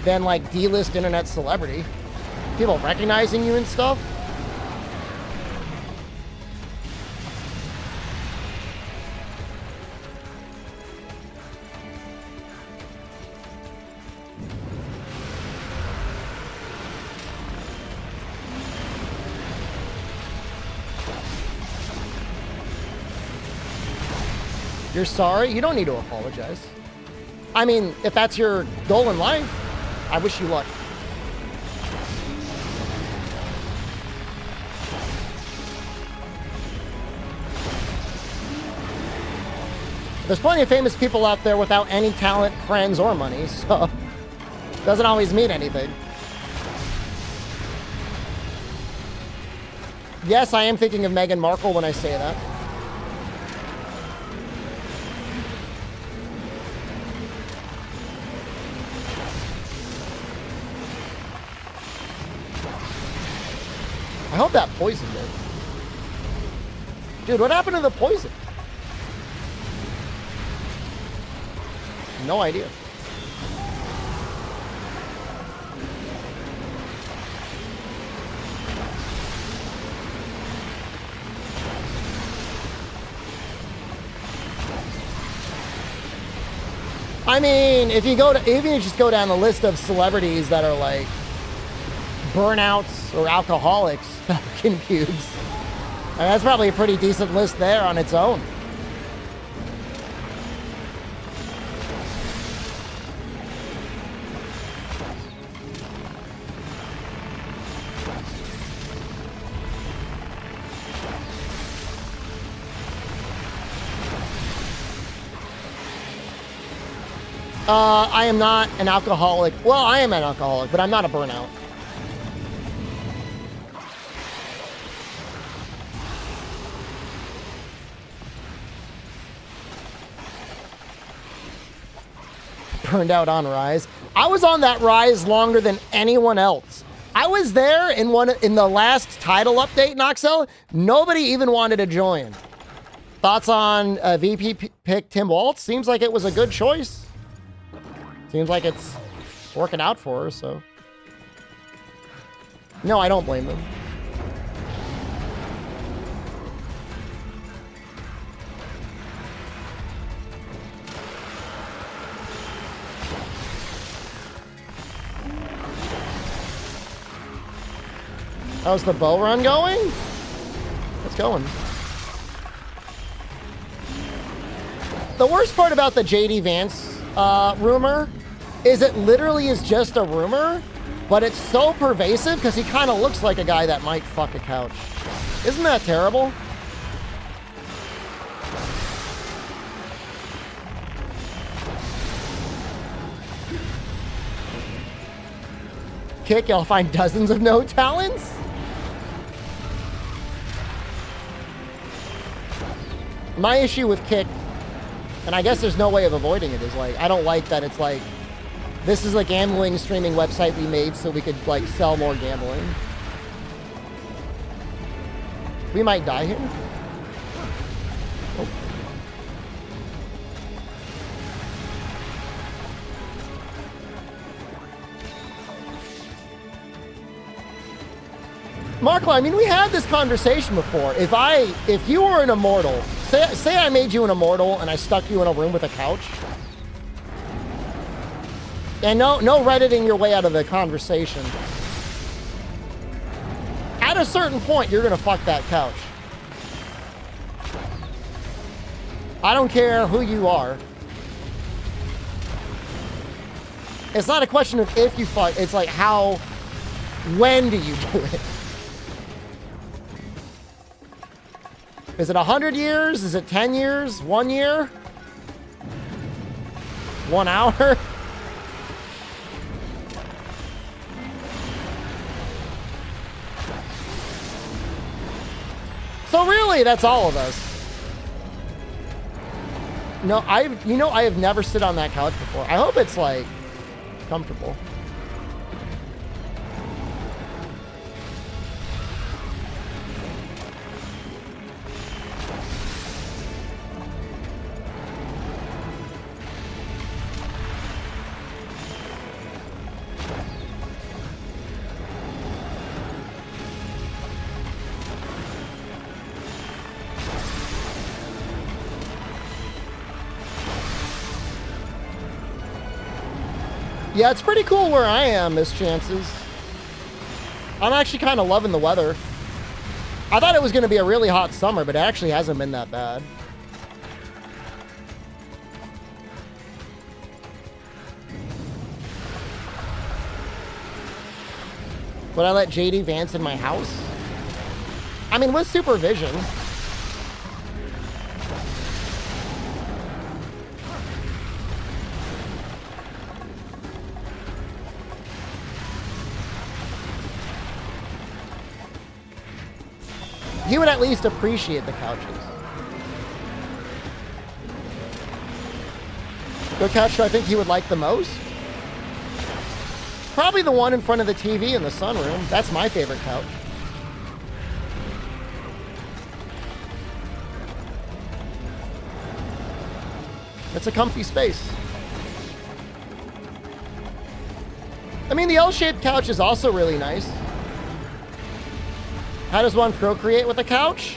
than like D-list internet celebrity. People recognizing you and stuff. You're sorry? You don't need to apologize. I mean, if that's your goal in life, I wish you luck. There's plenty of famous people out there without any talent, friends, or money, so it doesn't always mean anything. Yes, I am thinking of Meghan Markle when I say that. I hope that poisoned it. Dude, what happened to the poison? No idea. I mean, if you just go down the list of celebrities that are like burnouts or alcoholics, Falcon Cubes, I mean, that's probably a pretty decent list there on its own. I am not an alcoholic. Well, I am an alcoholic, but I'm not a burnout. Burned out on Rise. I was on that Rise longer than anyone else. I was there in the last title update, Noxel. Nobody even wanted to join. Thoughts on VP pick Tim Waltz? Seems like it was a good choice. Seems like it's working out for her, so. No, I don't blame them. How's the bow run going? It's going. The worst part about the JD Vance rumor is it literally is just a rumor, but it's so pervasive because he kind of looks like a guy that might fuck a couch. Isn't that terrible? Kick, you'll find dozens of no talents? My issue with Kick, and I guess there's no way of avoiding it, is like, I don't like that it's like, this is a gambling streaming website we made so we could like sell more gambling. We might die here. Oh. Markle, I mean, we had this conversation before. If you were an immortal, say I made you an immortal and I stuck you in a room with a couch. And no Redditing your way out of the conversation. At a certain point, you're gonna fuck that couch. I don't care who you are. It's not a question of if you fuck, it's like when do you do it? Is it 100 years? Is it 10 years? 1 year? 1 hour? So really, that's all of us. No, I have never sit on that couch before. I hope it's like comfortable. Yeah, it's pretty cool where I am, Miss Chances. I'm actually kind of loving the weather. I thought it was going to be a really hot summer, but it actually hasn't been that bad. Would I let JD Vance in my house? I mean, with supervision. He would at least appreciate the couches. What couch do I think he would like the most? Probably the one in front of the TV in the sunroom. That's my favorite couch. It's a comfy space. I mean, the L-shaped couch is also really nice. How does one procreate with a couch?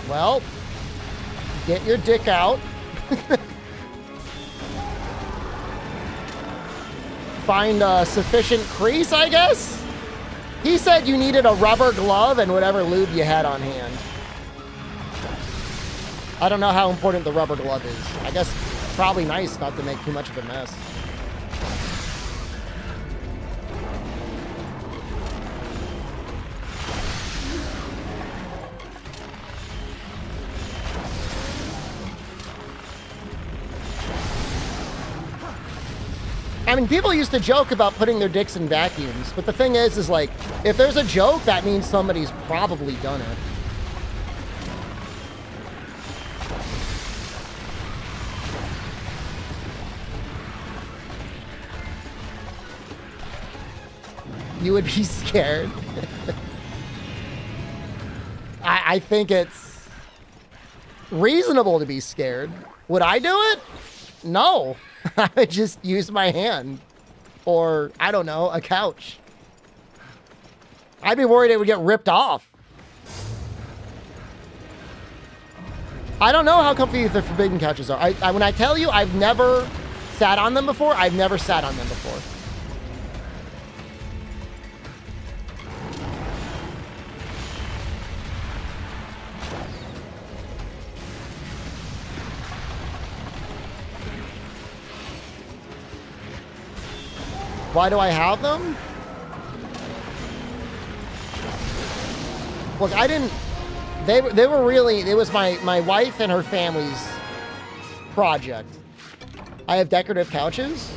Well, get your dick out. Find a sufficient crease, I guess? He said you needed a rubber glove and whatever lube you had on hand. I don't know how important the rubber glove is. I guess probably nice not to make too much of a mess. I mean, people used to joke about putting their dicks in vacuums, but the thing is like, if there's a joke, that means somebody's probably done it. You would be scared. I think it's reasonable to be scared. Would I do it? No. I would just use my hand. Or, I don't know, a couch. I'd be worried it would get ripped off. I don't know how comfy the forbidden couches are. When I tell you I've never sat on them before, I've never sat on them before. Why do I have them? Look, I didn't... They were really... It was my wife and her family's project. I have decorative couches.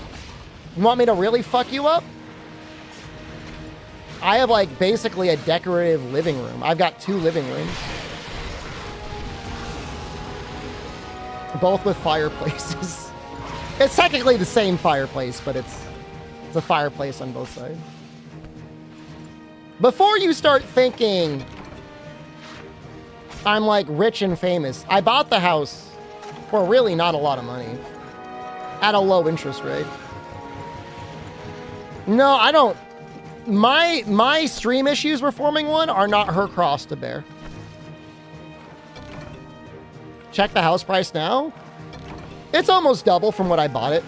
You want me to really fuck you up? I have, like, basically a decorative living room. I've got 2 living rooms. Both with fireplaces. It's technically the same fireplace, but it's a fireplace on both sides. Before you start thinking I'm like rich and famous, I bought the house for really not a lot of money at a low interest rate. No, I don't. My stream issues reforming one are not her cross to bear. Check the house price now. It's almost double from what I bought it.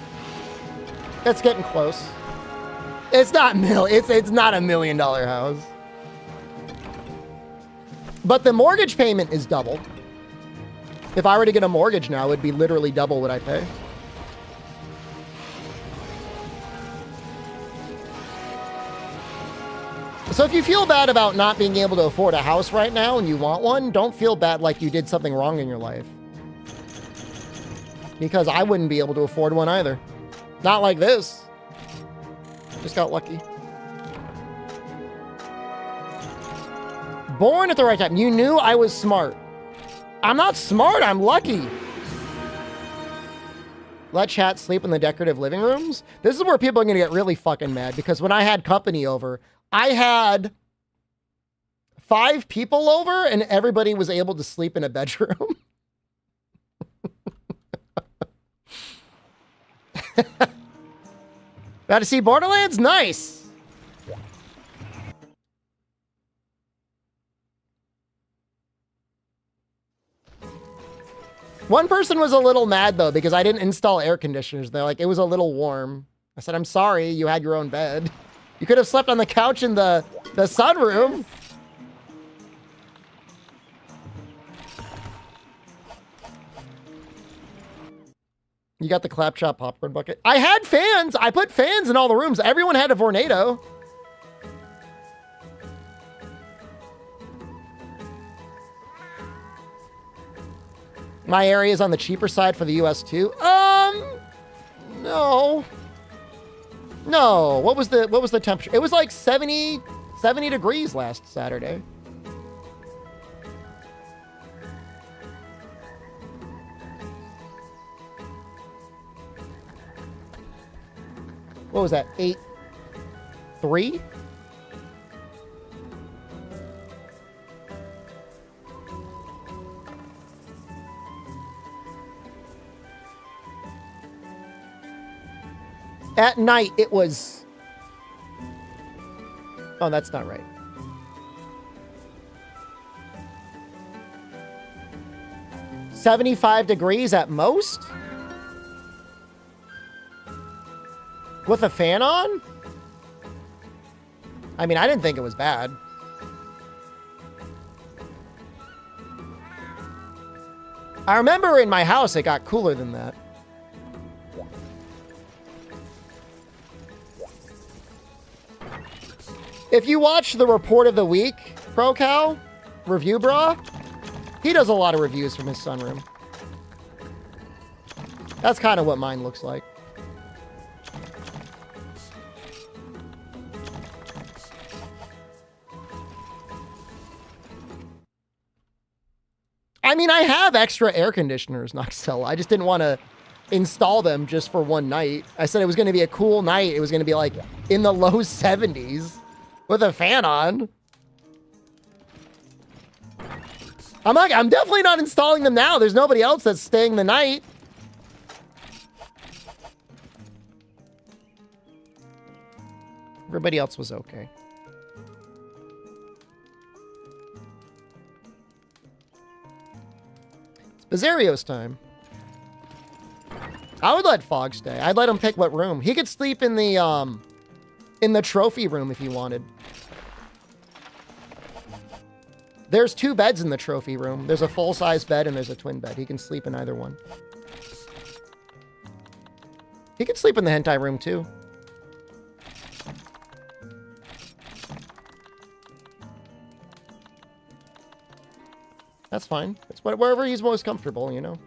It's getting close. It's not it's not $1 million house. But the mortgage payment is double. If I were to get a mortgage now, it would be literally double what I pay. So if you feel bad about not being able to afford a house right now and you want one, don't feel bad like you did something wrong in your life. Because I wouldn't be able to afford one either. Not like this. Just got lucky. Born at the right time. You knew I was smart. I'm not smart, I'm lucky. Let chat sleep in the decorative living rooms. This is where people are gonna get really fucking mad because when I had company over, I had 5 people over and everybody was able to sleep in a bedroom. Got to see Borderlands? Nice. One person was a little mad though because I didn't install air conditioners. They're like, it was a little warm. I said, I'm sorry, you had your own bed. You could have slept on the couch in the sunroom. You got the claptrap popcorn bucket. I had fans. I put fans in all the rooms. Everyone had a Vornado. My area is on the cheaper side for the US too. No. No. What was the temperature? It was like 70 degrees last Saturday. What was that? 8.3? At night, it was... Oh, that's not right. $75 degrees at most? With a fan on? I mean, I didn't think it was bad. I remember in my house, it got cooler than that. If you watch the report of the week, ProCal, Review Bra, he does a lot of reviews from his sunroom. That's kind of what mine looks like. I mean, I have extra air conditioners, Noxella. I just didn't want to install them just for one night. I said it was going to be a cool night. It was going to be like in the low 70s with a fan on. I'm definitely not installing them now. There's nobody else that's staying the night. Everybody else was okay. It's Bizarrio's time. I would let Fog stay. I'd let him pick what room. He could sleep in the trophy room if he wanted. There's 2 beds in the trophy room. There's a full-size bed and there's a twin bed. He can sleep in either one. He could sleep in the hentai room too. That's fine. It's wherever he's most comfortable, you know.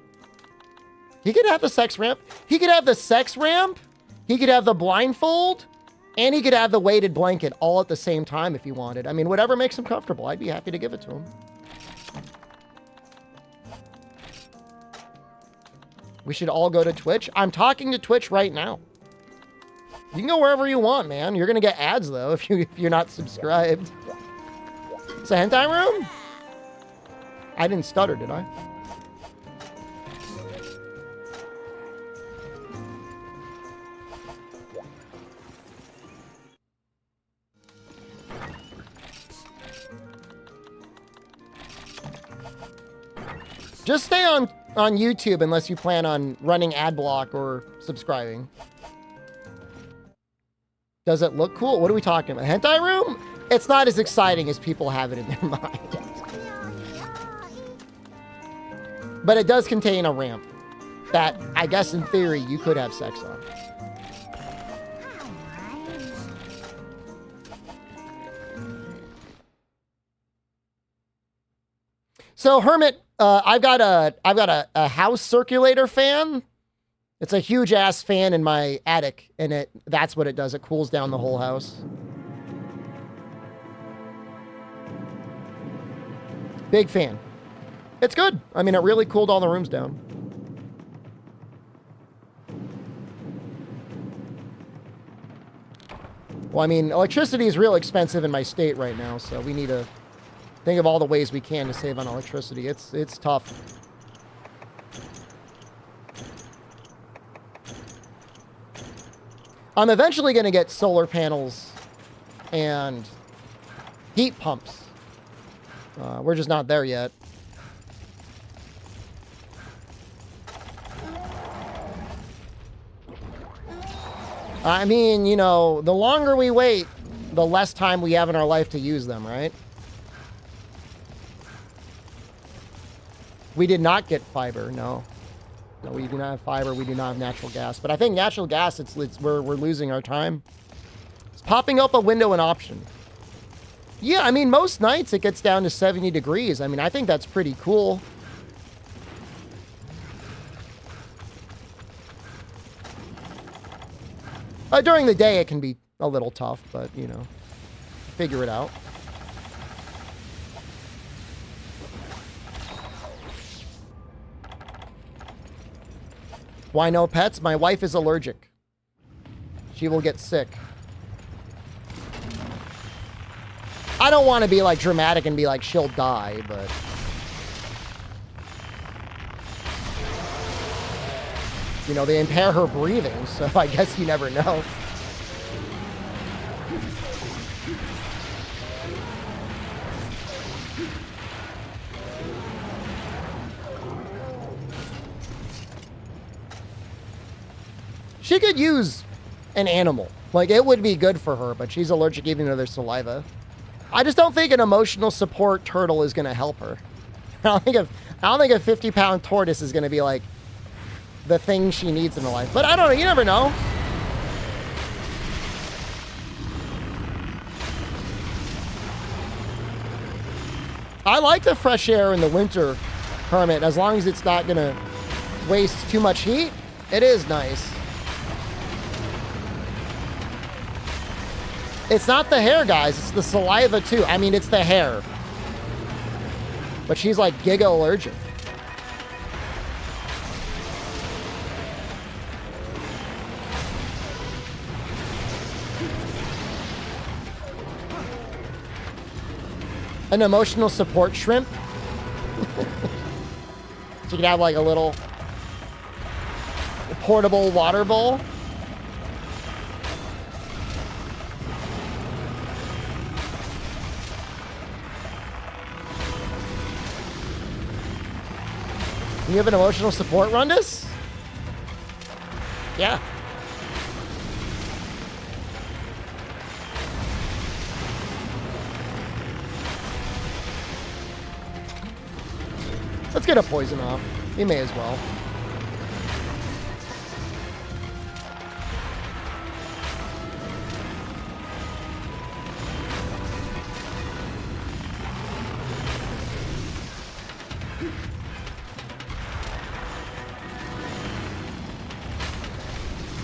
He could have the sex ramp. He could have the sex ramp. He could have the blindfold. And he could have the weighted blanket all at the same time if he wanted. I mean, whatever makes him comfortable, I'd be happy to give it to him. We should all go to Twitch. I'm talking to Twitch right now. You can go wherever you want, man. You're going to get ads, though, if you're not subscribed. It's a hentai room? I didn't stutter, did I? Just stay on YouTube unless you plan on running ad block or subscribing. Does it look cool? What are we talking about? Hentai room? It's not as exciting as people have it in their mind. But it does contain a ramp that, I guess in theory, you could have sex on. So Hermit, I've got a house circulator fan. It's a huge ass fan in my attic, and that's what it does. It cools down the whole house. Big fan. It's good. I mean, it really cooled all the rooms down. Well, I mean, electricity is real expensive in my state right now, so we need to think of all the ways we can to save on electricity. It's tough. I'm eventually going to get solar panels and heat pumps. We're just not there yet. I mean, you know, the longer we wait, the less time we have in our life to use them, right? We did not get fiber, no. No, we do not have fiber. We do not have natural gas. But I think natural gas, we're losing our time. It's popping up a window an option. Yeah, I mean, most nights it gets down to 70 degrees. I mean, I think that's pretty cool. During the day, it can be a little tough, but, you know, figure it out. Why no pets? My wife is allergic. She will get sick. I don't want to be like dramatic and be like she'll die, but you know, they impair her breathing, so I guess you never know. She could use an animal. Like, it would be good for her, but she's allergic even to their saliva. I just don't think an emotional support turtle is going to help her. I don't think a 50-pound tortoise is going to be, like, the thing she needs in her life. But I don't know. You never know. I like the fresh air in the winter, Hermit, as long as it's not going to waste too much heat. It is nice. It's not the hair, guys. It's the saliva, too. I mean, it's the hair. But she's, like, giga allergic. An emotional support shrimp. So you can have, like, a little portable water bowl. You have an emotional support, Rundus? Yeah. Let's get a poison off. We may as well.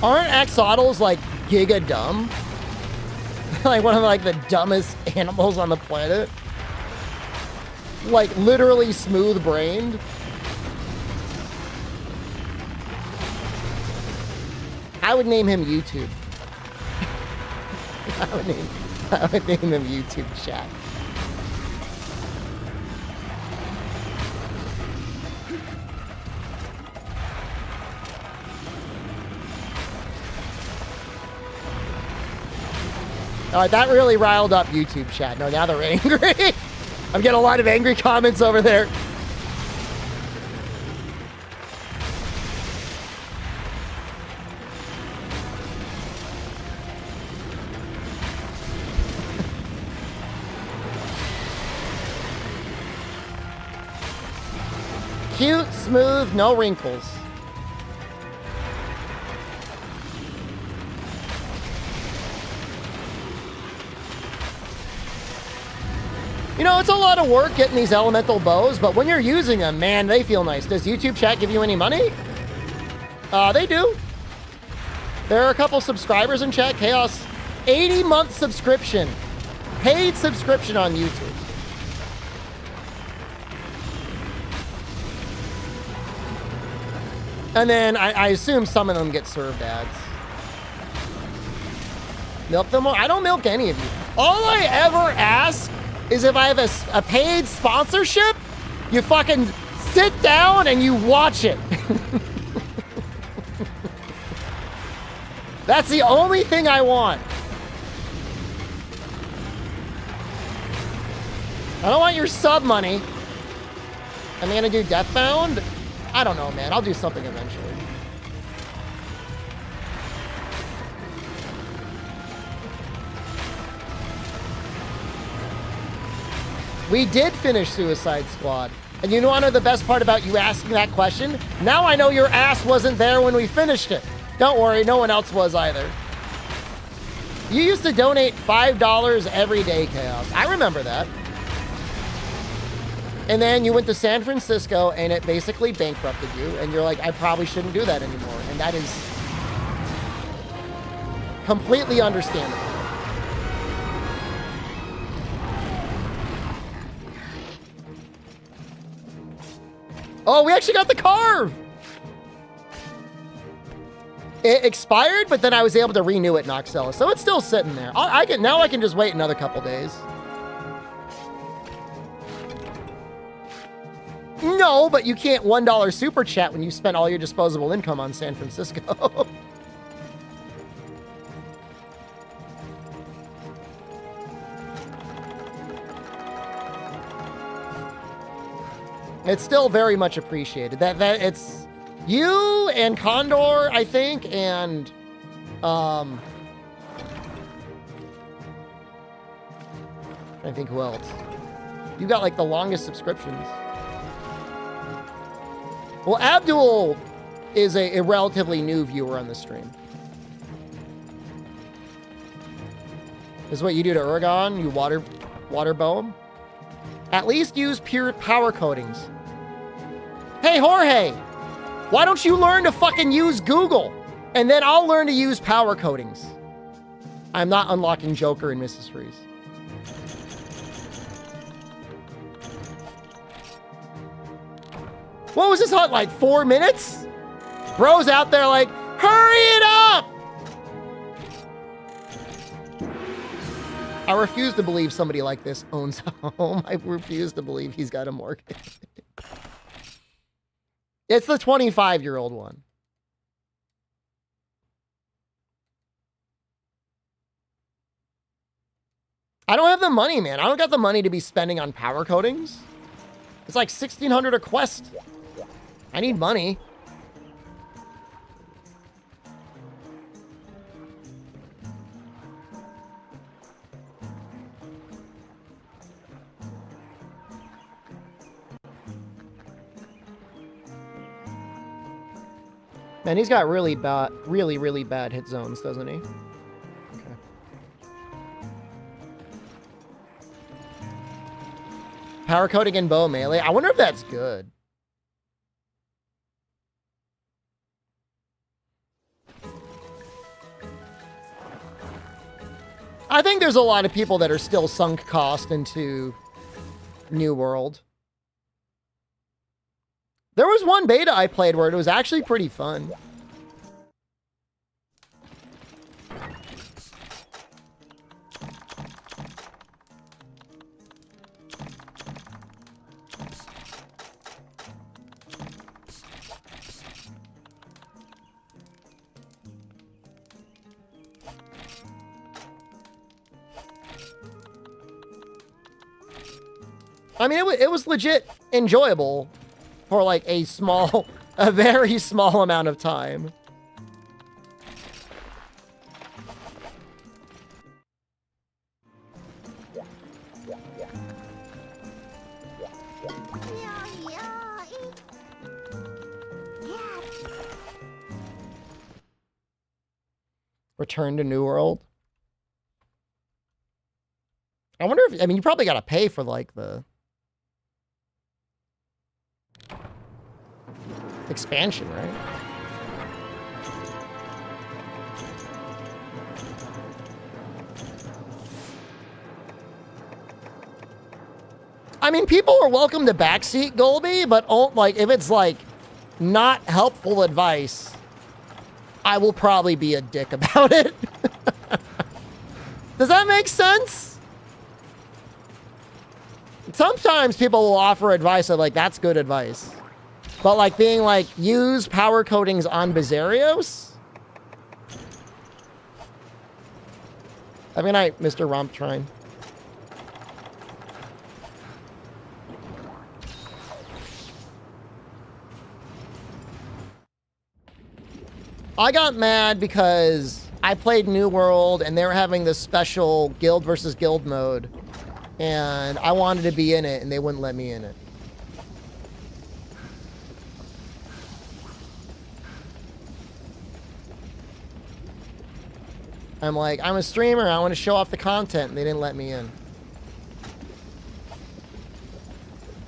Aren't axolotls like giga dumb? Like one of like the dumbest animals on the planet? Like literally smooth brained? I would name him YouTube. I would name him YouTube chat. All right, that really riled up YouTube chat. No, now they're angry. I'm getting a lot of angry comments over there. Cute, smooth, no wrinkles. You know, it's a lot of work getting these elemental bows, but when you're using them, man, they feel nice. Does YouTube chat give you any money? They do. There are a couple subscribers in chat. Chaos, 80-month subscription. Paid subscription on YouTube. And then I assume some of them get served ads. Milk them more? I don't milk any of you. All I ever ask is if I have a paid sponsorship, you fucking sit down and you watch it. That's the only thing I want. I don't want your sub money. Am I gonna do Deathbound? I don't know, man. I'll do something eventually. We did finish Suicide Squad. And you know the best part about you asking that question? Now I know your ass wasn't there when we finished it. Don't worry, no one else was either. You used to donate $5 every day, Chaos. I remember that. And then you went to San Francisco and it basically bankrupted you. And you're like, I probably shouldn't do that anymore. And that is completely understandable. Oh, we actually got the carve! It expired, but then I was able to renew it in Oxella, so it's still sitting there. Now I can just wait another couple days. No, but you can't $1 super chat when you spent all your disposable income on San Francisco. It's still very much appreciated. That it's you and Condor, I think, and I think who else? You got like the longest subscriptions. Well, Abdul is a relatively new viewer on the stream. This is what you do to Uragon? You water bow him? At least use pure power coatings. Hey, Jorge, why don't you learn to fucking use Google? And then I'll learn to use power coatings. I'm not unlocking Joker and Mrs. Freeze. What was this hunt, like 4 minutes? Bro's out there like, hurry it up! I refuse to believe somebody like this owns a home. I refuse to believe he's got a mortgage. It's the 25-year-old one. I don't have the money, man. I don't got the money to be spending on power coatings. It's like $1,600 a quest. I need money. Man, he's got really bad hit zones, doesn't he? Okay. Power coating and bow melee. I wonder if that's good. I think there's a lot of people that are still sunk cost into New World. There was one beta I played where it was actually pretty fun. I mean, it was legit enjoyable for like a very small amount of time. Return to New World. I wonder if, I mean, you probably got to pay for like the expansion, right? I mean, people are welcome to backseat Golby, but like if it's like not helpful advice, I will probably be a dick about it. Does that make sense? Sometimes people will offer advice of like, that's good advice. But like being like, use power coatings on Bizarrios? Have a good night, Mr. Romptrine. I got mad because I played New World and they were having this special guild versus guild mode. And I wanted to be in it and they wouldn't let me in it. I'm like, I'm a streamer, I want to show off the content, and they didn't let me in.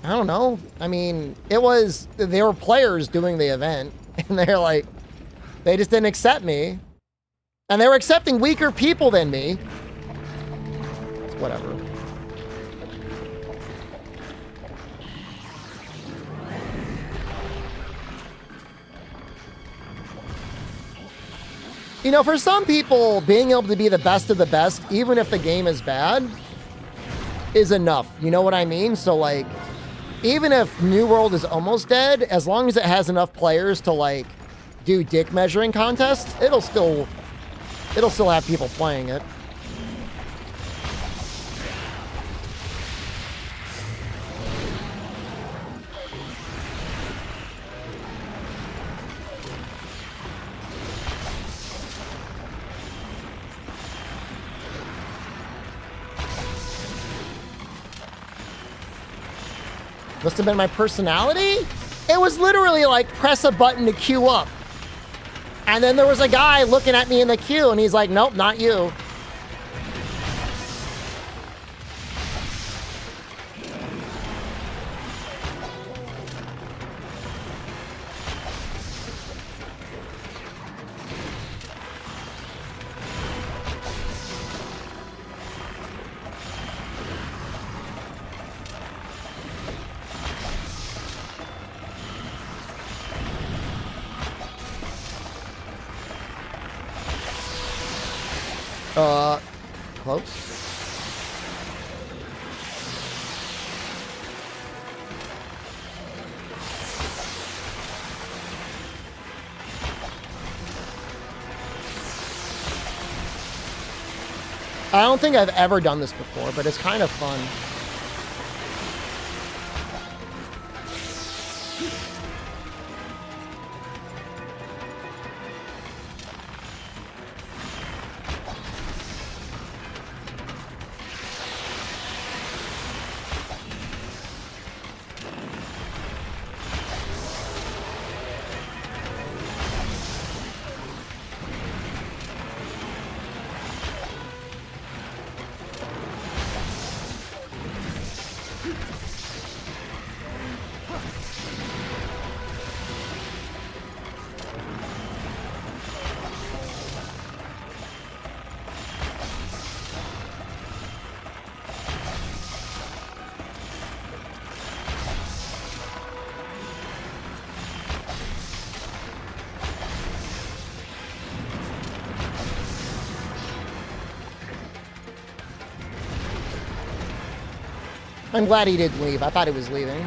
I don't know. I mean, they were players doing the event, and they're like, they just didn't accept me. And they were accepting weaker people than me. It's whatever. You know, for some people, being able to be the best of the best, even if the game is bad, is enough. You know what I mean? So, like, even if New World is almost dead, as long as it has enough players to, like, do dick measuring contests, it'll still have people playing it. Must have been my personality? It was literally like press a button to queue up. And then there was a guy looking at me in the queue and he's like, nope, not you. Close. I don't think I've ever done this before, but it's kind of fun. I'm glad he didn't leave. I thought he was leaving.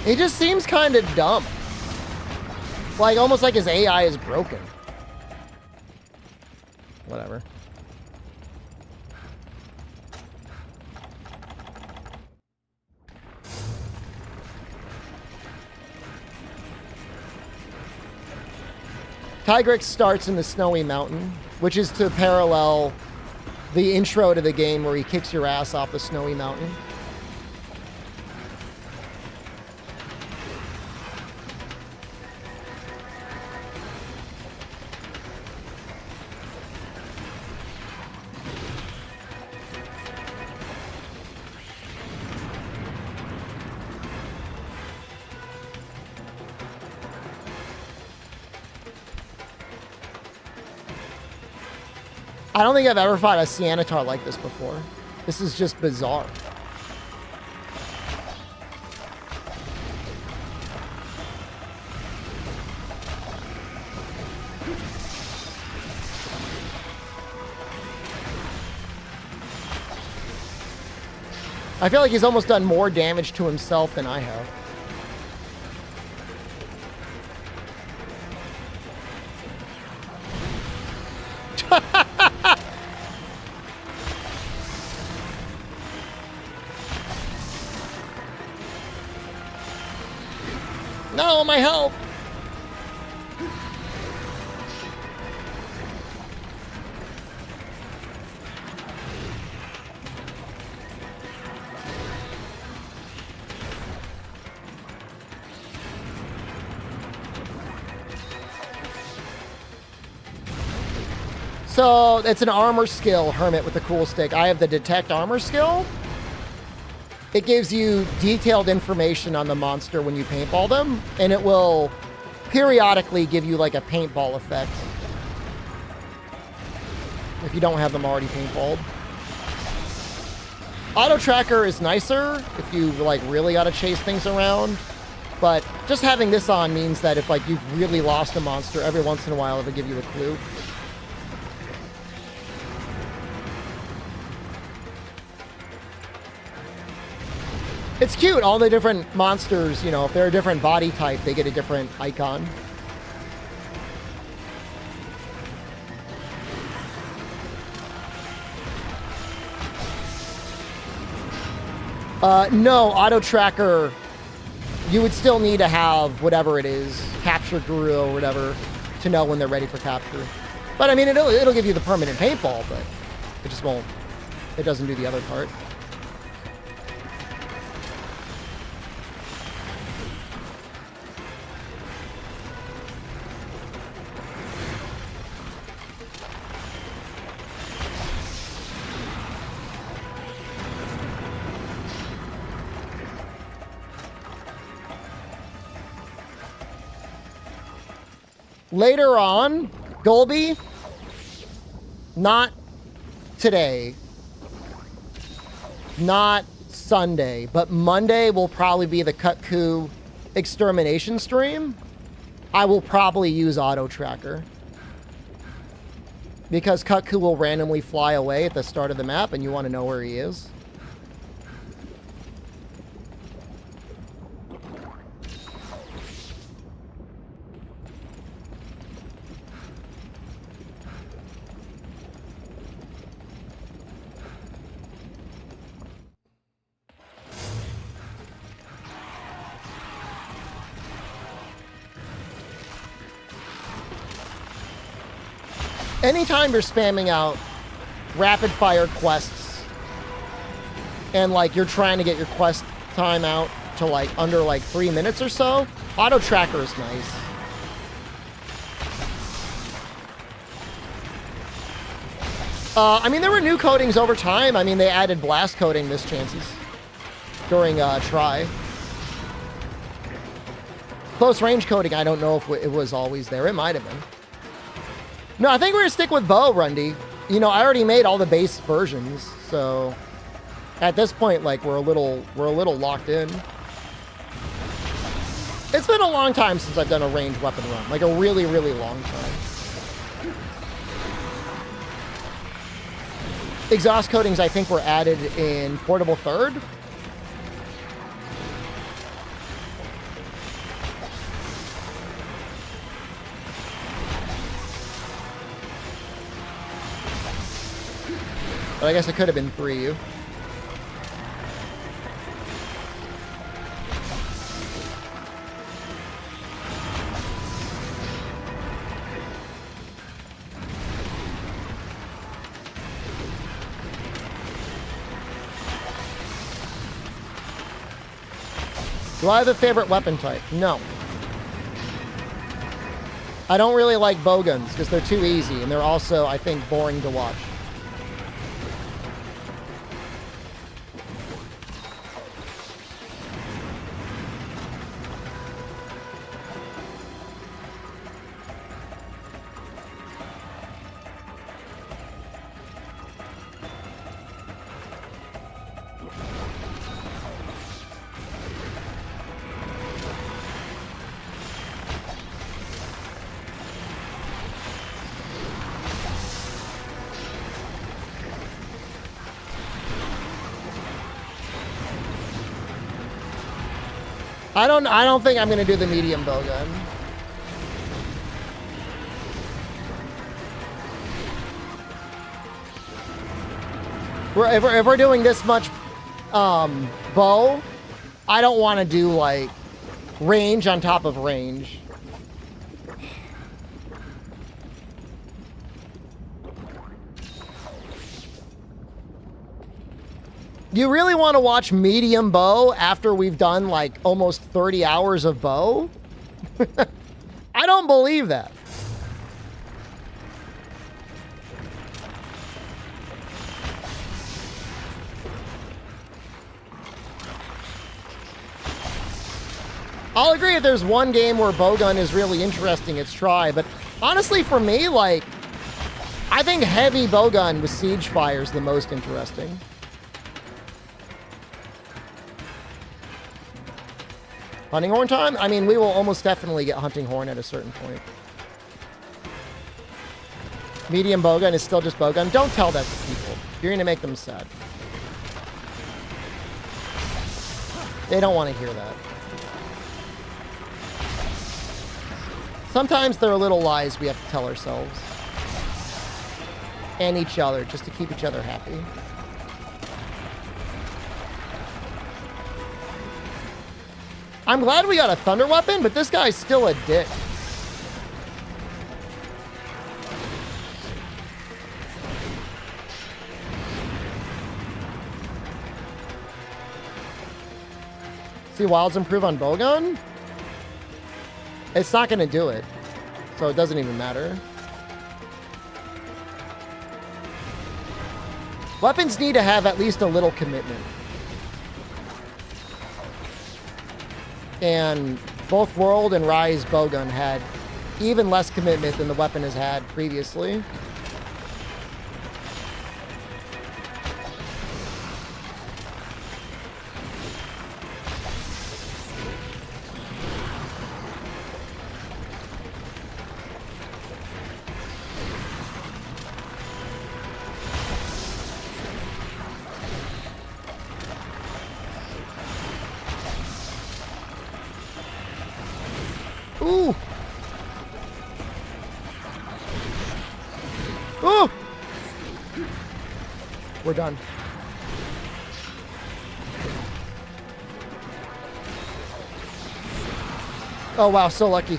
He just seems kind of dumb. Like, almost like his AI is broken. Whatever. Tigrex starts in the Snowy Mountain, which is to parallel the intro to the game where he kicks your ass off the Snowy Mountain. I don't think I've ever fought a Cyanotar like this before. This is just bizarre. I feel like he's almost done more damage to himself than I have. No, my health! So, it's an armor skill, Hermit, with a cool stick. I have the detect armor skill. It gives you detailed information on the monster when you paintball them, and it will periodically give you like a paintball effect if you don't have them already paintballed. Auto tracker is nicer if you like really gotta chase things around, but just having this on means that if like you've really lost a monster, every once in a while it'll give you a clue. It's cute, all the different monsters, you know, if they're a different body type, they get a different icon. No, auto tracker, you would still need to have whatever it is, capture guru or whatever, to know when they're ready for capture. But I mean, it'll give you the permanent paintball, but it just won't, it doesn't do the other part. Later on, Golby, not today, not Sunday, but Monday will probably be the Kutku extermination stream. I will probably use auto tracker because Kutku will randomly fly away at the start of the map and you want to know where he is. Anytime you're spamming out rapid fire quests and like you're trying to get your quest time out to like under like 3 minutes or so, auto tracker is nice. I mean, there were new coatings over time. I mean, they added blast coating miss chances during try. Close range coating, I don't know if it was always there. It might have been. No, I think we're gonna stick with bow, Rundy. You know, I already made all the base versions, so at this point, like we're a little locked in. It's been a long time since I've done a ranged weapon run, like a really, really long time. Exhaust coatings, I think, were added in Portable Third. But I guess it could have been 3. Do I have a favorite weapon type? No. I don't really like bowguns because they're too easy and they're also, I think, boring to watch. I don't think I'm gonna do the medium bowgun. If we're doing this much bow, I don't want to do like range on top of range. You really want to watch medium bow after we've done like almost 30 hours of bow? I don't believe that. I'll agree if there's one game where bowgun is really interesting, it's try, but honestly for me, like, I think heavy bowgun with siege fire is the most interesting. Hunting horn time? I mean, we will almost definitely get hunting horn at a certain point. Medium bowgun is still just bowgun. Don't tell that to people. You're going to make them sad. They don't want to hear that. Sometimes there are little lies we have to tell ourselves. And each other, just to keep each other happy. I'm glad we got a thunder weapon, but this guy's still a dick. See wilds improve on bowgun? It's not going to do it, so it doesn't even matter. Weapons need to have at least a little commitment. And both World and Rise bowgun had even less commitment than the weapon has had previously. Ooh! Ooh! We're done. Oh wow, so lucky.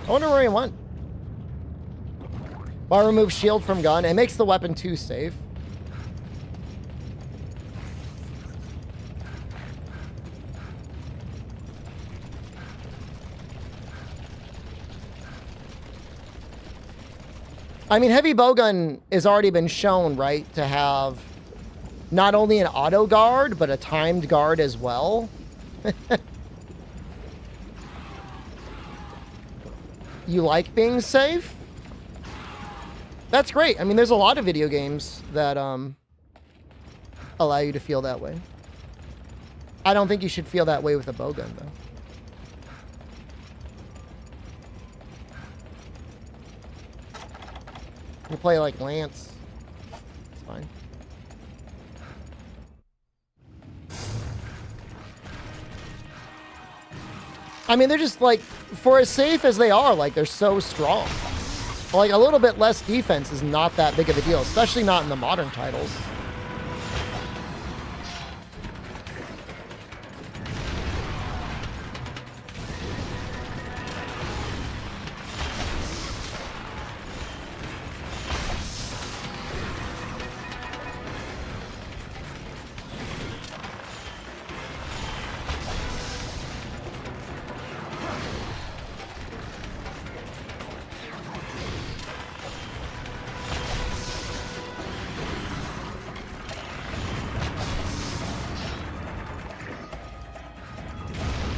I wonder where he went. Why remove shield from gun? It makes the weapon too safe. I mean, heavy bowgun has already been shown, right, to have not only an auto guard, but a timed guard as well. you like being safe, that's great. I mean, there's a lot of video games that allow you to feel that way. I don't think you should feel that way with a bowgun, though. You play like Lance. It's fine. I mean, they're just like, for as safe as they are, like, they're so strong. Like, a little bit less defense is not that big of a deal, especially not in the modern titles.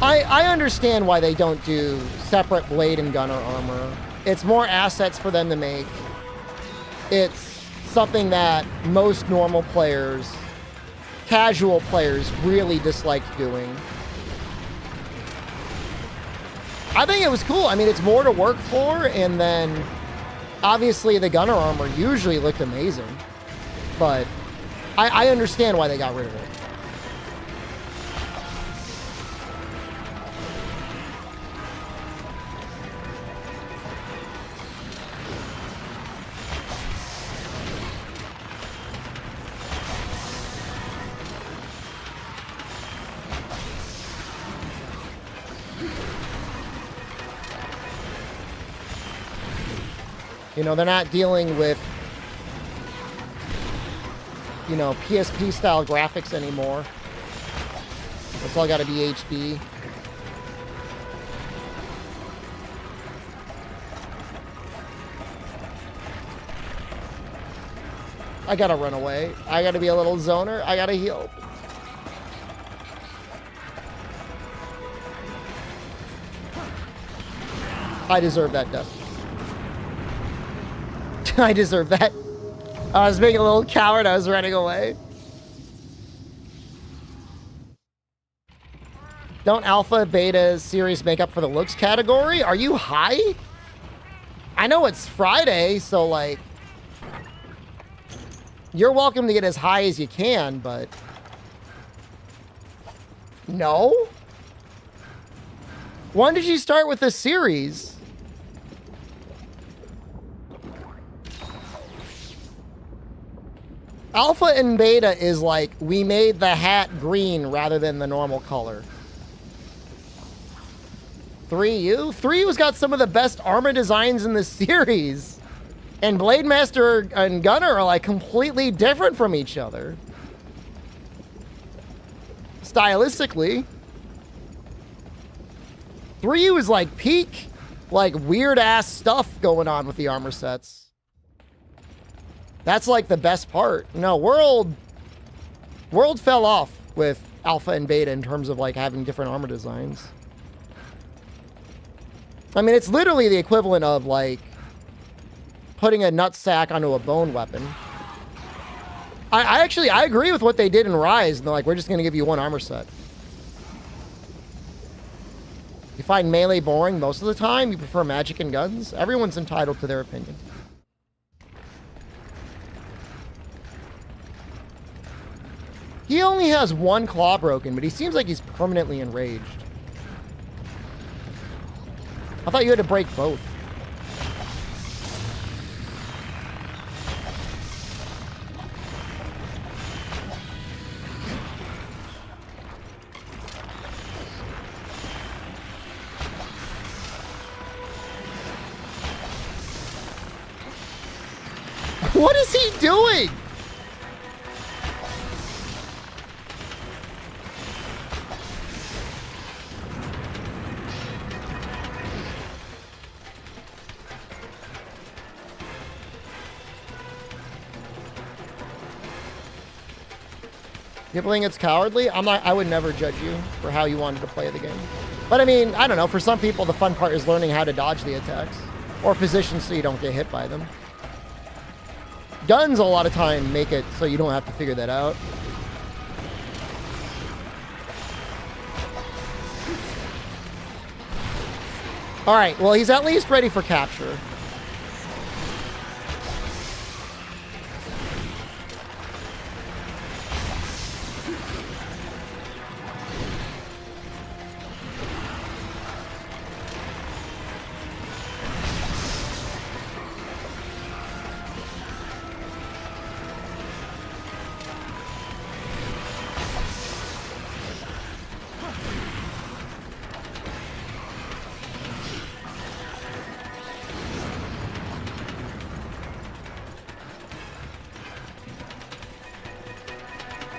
I understand why they don't do separate blade and gunner armor. It's more assets for them to make. It's something that most normal players, casual players, really dislike doing. I think it was cool. I mean, it's more to work for, and then obviously the gunner armor usually looked amazing. But I understand why they got rid of it. You know, they're not dealing with, you know, PSP style graphics anymore. It's all got to be HD. I gotta run away. I gotta be a little zoner. I gotta heal. I deserve that death. I deserve that. I was being a little coward. I was running away. Don't alpha, beta series make up for the looks category? Are you high? I know it's Friday, so like, you're welcome to get as high as you can, but no? When did you start with this series? Alpha and beta is like, we made the hat green rather than the normal color. 3U? 3U's got some of the best armor designs in the series. And Blade Master and Gunner are like completely different from each other. Stylistically. 3U is like peak, like weird ass stuff going on with the armor sets. That's like the best part. No, World fell off with Alpha and Beta in terms of like having different armor designs. I mean, it's literally the equivalent of like putting a nutsack onto a bone weapon. I agree with what they did in Rise. And they're like, we're just going to give you one armor set. You find melee boring most of the time. You prefer magic and guns. Everyone's entitled to their opinion. He only has one claw broken, but he seems like he's permanently enraged. I thought you had to break both. What is he doing? You're playing it's cowardly? I would never judge you for how you wanted to play the game. But I mean, I don't know. For some people, the fun part is learning how to dodge the attacks. Or position so you don't get hit by them. Guns, a lot of time, make it so you don't have to figure that out. Alright, well, he's at least ready for capture.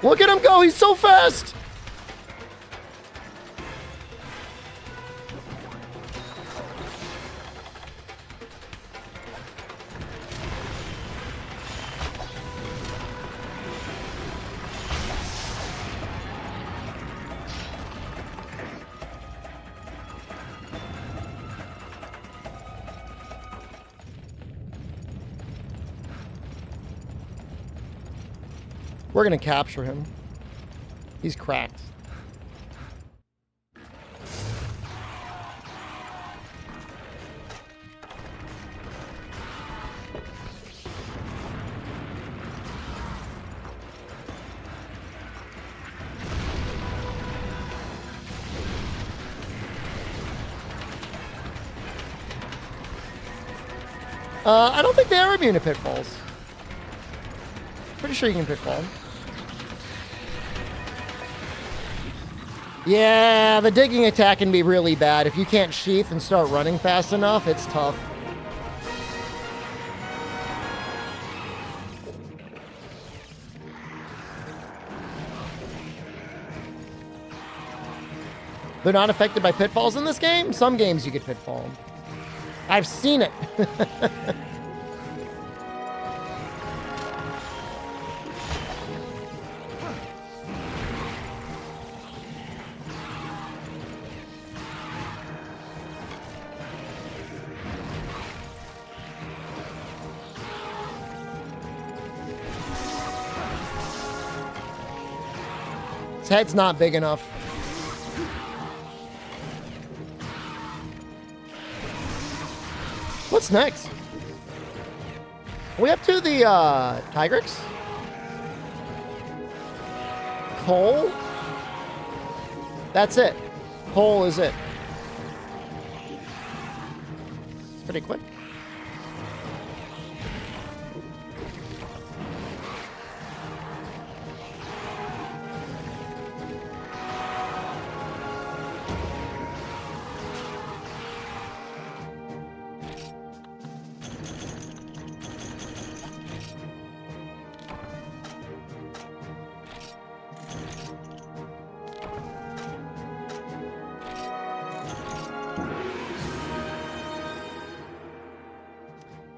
Look at him go! He's so fast! We're gonna capture him. He's cracked. I don't think they are immune to pitfalls. Pretty sure you can pitfall. Yeah, the digging attack can be really bad. If you can't sheath and start running fast enough, it's tough. They're not affected by pitfalls in this game? Some games you get pitfall. I've seen it. His head's not big enough. What's next? Are we up to the Tigrex? Coal? That's it. Coal is it. It's pretty quick.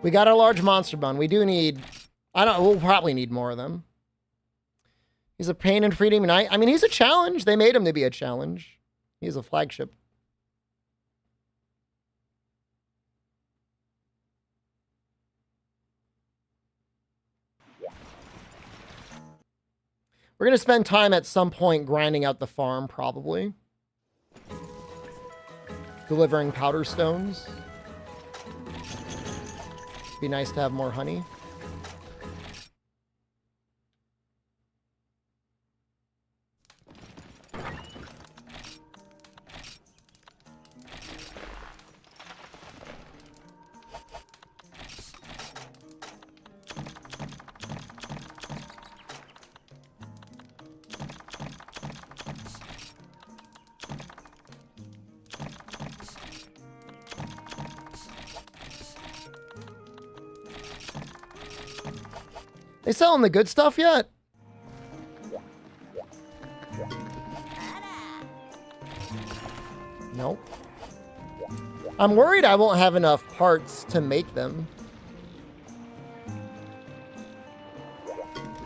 We got our large monster bun. We do need... we'll probably need more of them. He's a pain in freedom. And I mean, he's a challenge. They made him to be a challenge. He's a flagship. We're going to spend time at some point grinding out the farm, probably. Delivering powder stones. Be nice to have more honey. They selling the good stuff yet? Nope. I'm worried I won't have enough parts to make them.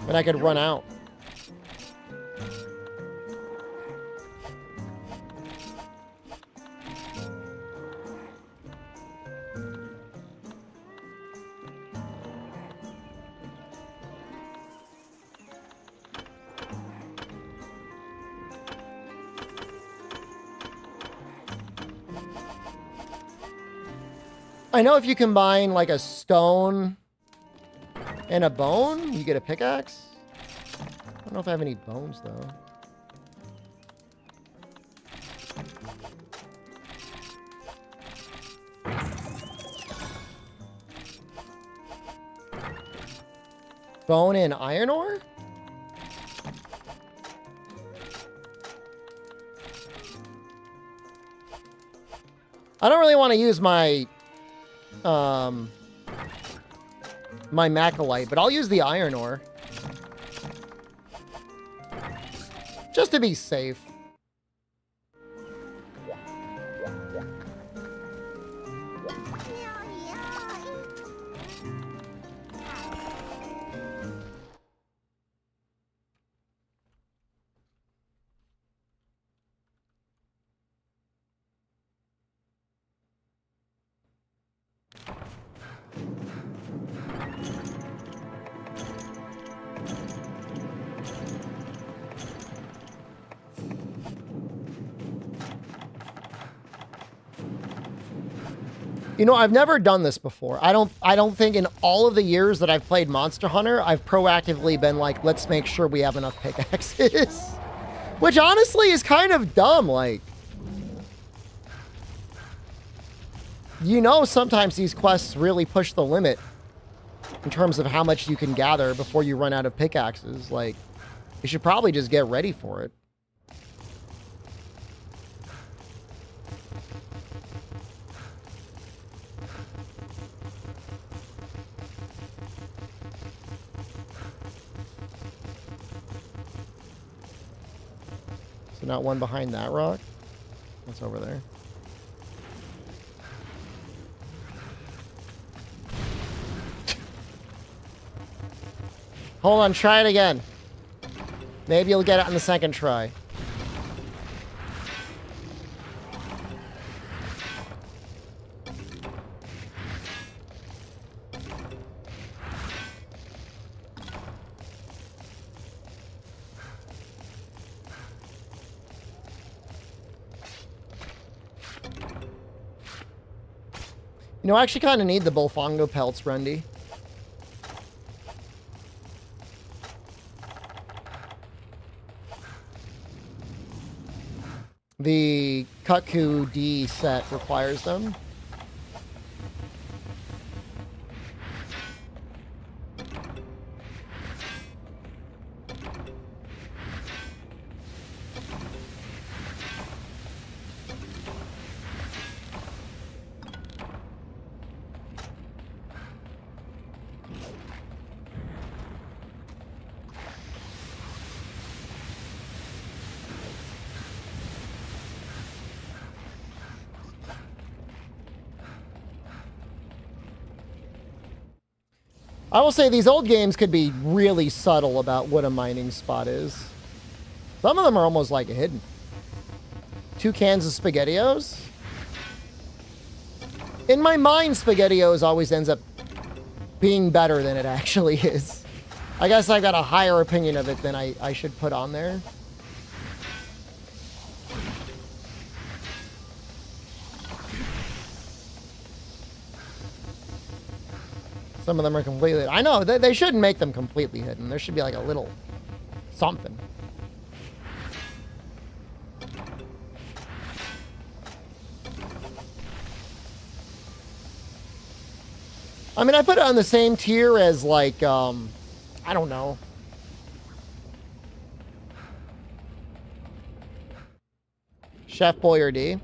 And I could run out. I know if you combine like a stone and a bone, you get a pickaxe. I don't know if I have any bones though. Bone and iron ore? I don't really want to use my my macrolite, but I'll use the iron ore. Just to be safe. You know, I've never done this before. I don't think in all of the years that I've played Monster Hunter, I've proactively been like, let's make sure we have enough pickaxes. Which honestly is kind of dumb. Like, you know, sometimes these quests really push the limit in terms of how much you can gather before you run out of pickaxes. Like, you should probably just get ready for it. Not one behind that rock. What's over there? Hold on, try it again. Maybe you'll get it on the second try. You know, I actually kind of need the Bullfongo pelts, Rundy. The Kutku D set requires them. I will say these old games could be really subtle about what a mining spot is. Some of them are almost like hidden. 2 cans of SpaghettiOs? In my mind, SpaghettiOs always ends up being better than it actually is. I guess I've got a higher opinion of it than I should put on there. Some of them are completely... I know, they shouldn't make them completely hidden. There should be like a little something. I mean, I put it on the same tier as like, I don't know. Chef Boyardee.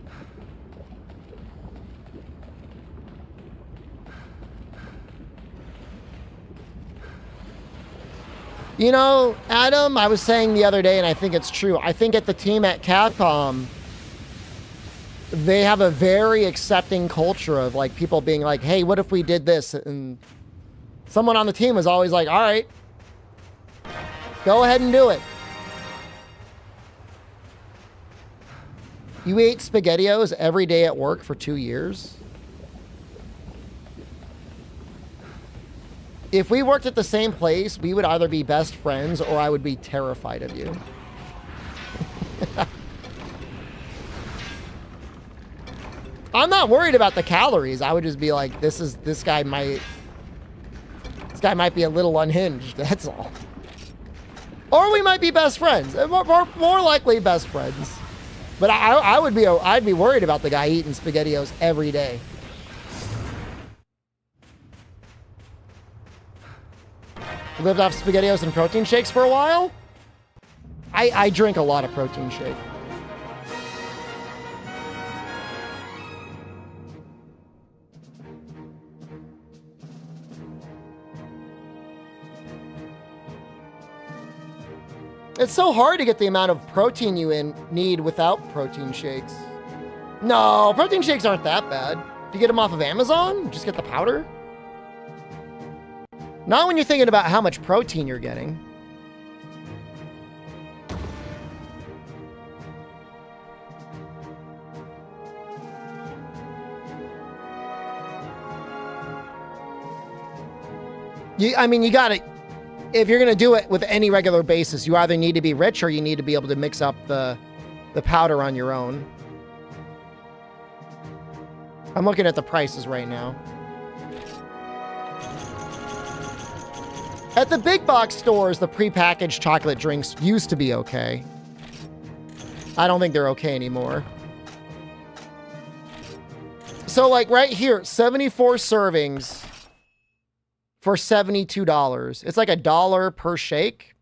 You know, Adam, I was saying the other day, and I think it's true. I think at the team at Capcom, they have a very accepting culture of like people being like, hey, what if we did this? And someone on the team was always like, all right, go ahead and do it. You ate SpaghettiOs every day at work for 2 years? If we worked at the same place, we would either be best friends or I would be terrified of you. I'm not worried about the calories. I would just be like, this guy might be a little unhinged. That's all. Or we might be best friends. More likely best friends. But I'd be worried about the guy eating SpaghettiOs every day. Lived off SpaghettiOs and protein shakes for a while. I drink a lot of protein shake. It's so hard to get the amount of protein you need without protein shakes. No, protein shakes aren't that bad. If you get them off of Amazon, just get the powder. Not when you're thinking about how much protein you're getting. You gotta, if you're gonna do it with any regular basis, you either need to be rich or you need to be able to mix up the powder on your own. I'm looking at the prices right now. At the big box stores, the prepackaged chocolate drinks used to be okay. I don't think they're okay anymore. So like right here, 74 servings for $72. It's like $1 per shake.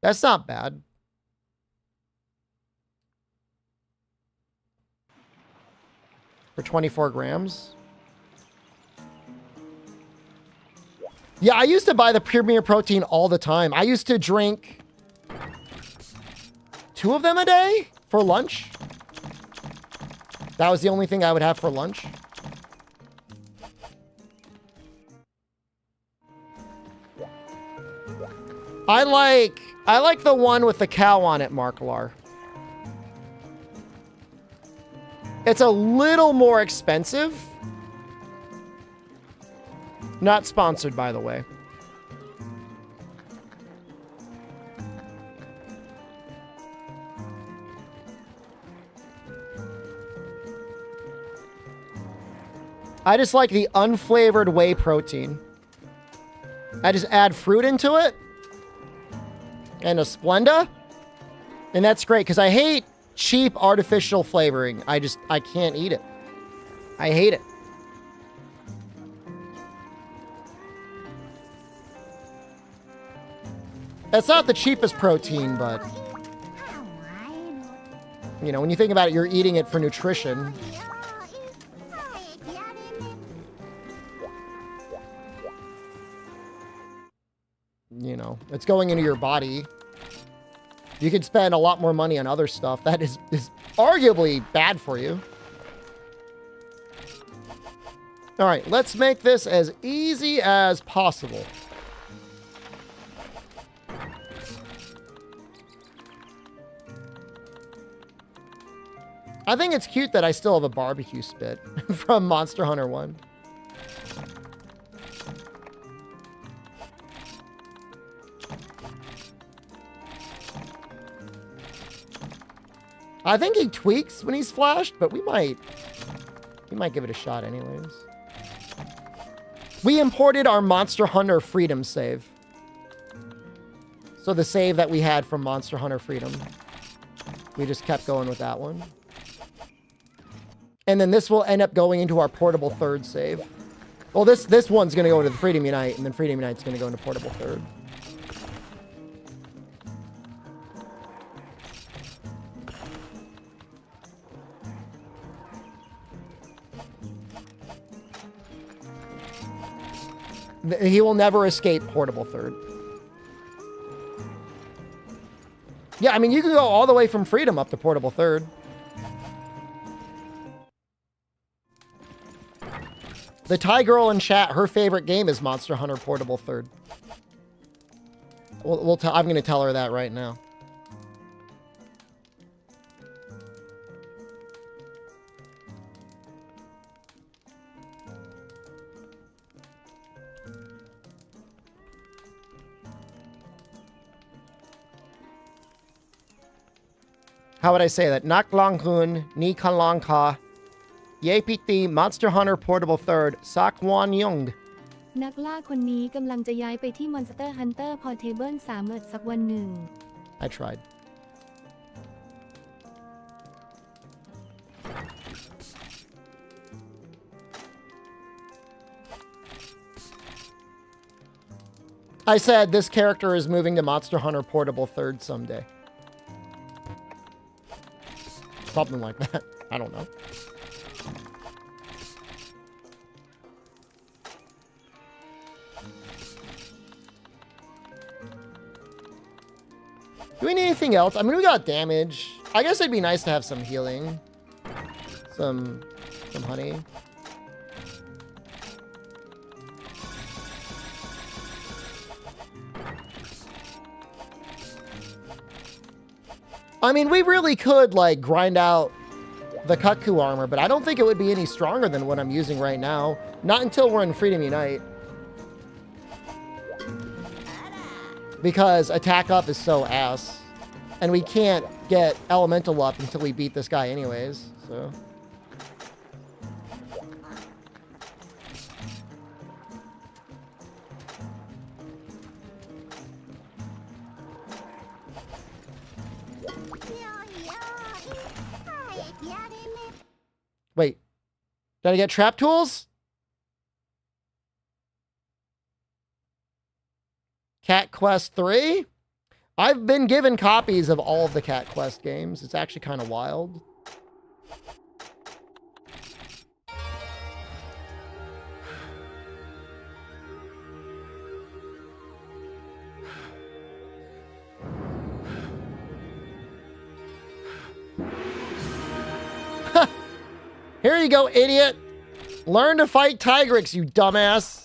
That's not bad. For 24 grams. Yeah, I used to buy the Premier Protein all the time. I used to drink 2 of them a day for lunch. That was the only thing I would have for lunch. I like the one with the cow on it, Marklar. It's a little more expensive. Not sponsored, by the way. I just like the unflavored whey protein. I just add fruit into it. And a Splenda. And that's great, because I hate cheap artificial flavoring. I can't eat it. I hate it. It's not the cheapest protein, but you know, when you think about it, you're eating it for nutrition. You know, it's going into your body. You could spend a lot more money on other stuff that is arguably bad for you. All right, let's make this as easy as possible. I think it's cute that I still have a barbecue spit from Monster Hunter 1. I think he tweaks when he's flashed, but we might give it a shot anyways. We imported our Monster Hunter Freedom save. So the save that we had from Monster Hunter Freedom. We just kept going with that one. And then this will end up going into our portable third save. Well, this one's going to go into the Freedom Unite, and then Freedom Unite's going to go into portable third. He will never escape portable third. Yeah, I mean, you can go all the way from Freedom up to portable third. The Thai girl in chat, her favorite game is Monster Hunter Portable Third. I'm going to tell her that right now. How would I say that? Nak lang hun, ni kan lang ka. APT Monster Hunter Portable Third Sakwon Young นักล่าคนนี้กำลังจะย้ายไปที่ Monster Hunter Portable 3สักวันหนึ่ง I tried. I said this character is moving to Monster Hunter Portable Third someday. Something like that. I don't know. Do we need anything else? I mean, we got damage. I guess it'd be nice to have some healing. Some honey. I mean, we really could, like, grind out the Kutku armor, but I don't think it would be any stronger than what I'm using right now. Not until we're in Freedom Unite. Because attack up is so ass. And we can't get elemental up until we beat this guy anyways, so... Wait, did I get trap tools? Cat Quest 3? I've been given copies of all of the Cat Quest games. It's actually kind of wild. Here you go, idiot. Learn to fight Tigrex, you dumbass.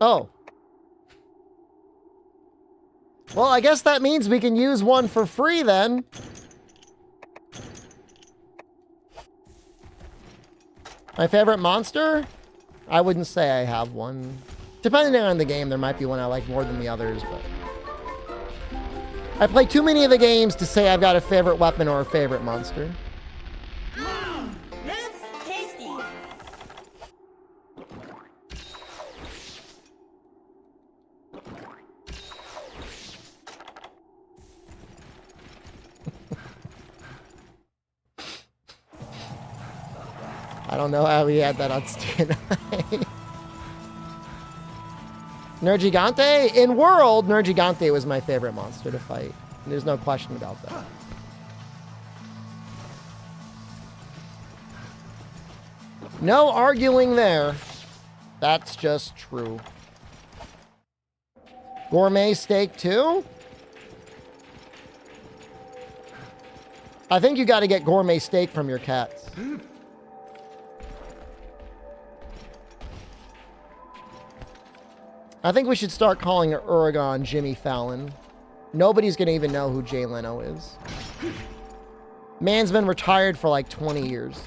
Oh. Well, I guess that means we can use one for free then. My favorite monster? I wouldn't say I have one. Depending on the game, there might be one I like more than the others, but... I play too many of the games to say I've got a favorite weapon or a favorite monster. That's tasty. I don't know how he had that on stand. Nergigante? In World, Nergigante was my favorite monster to fight. There's no question about that. No arguing there. That's just true. Gourmet steak too? I think you got to get gourmet steak from your cats. I think we should start calling Uragon Jimmy Fallon. Nobody's going to even know who Jay Leno is. Man's been retired for like 20 years.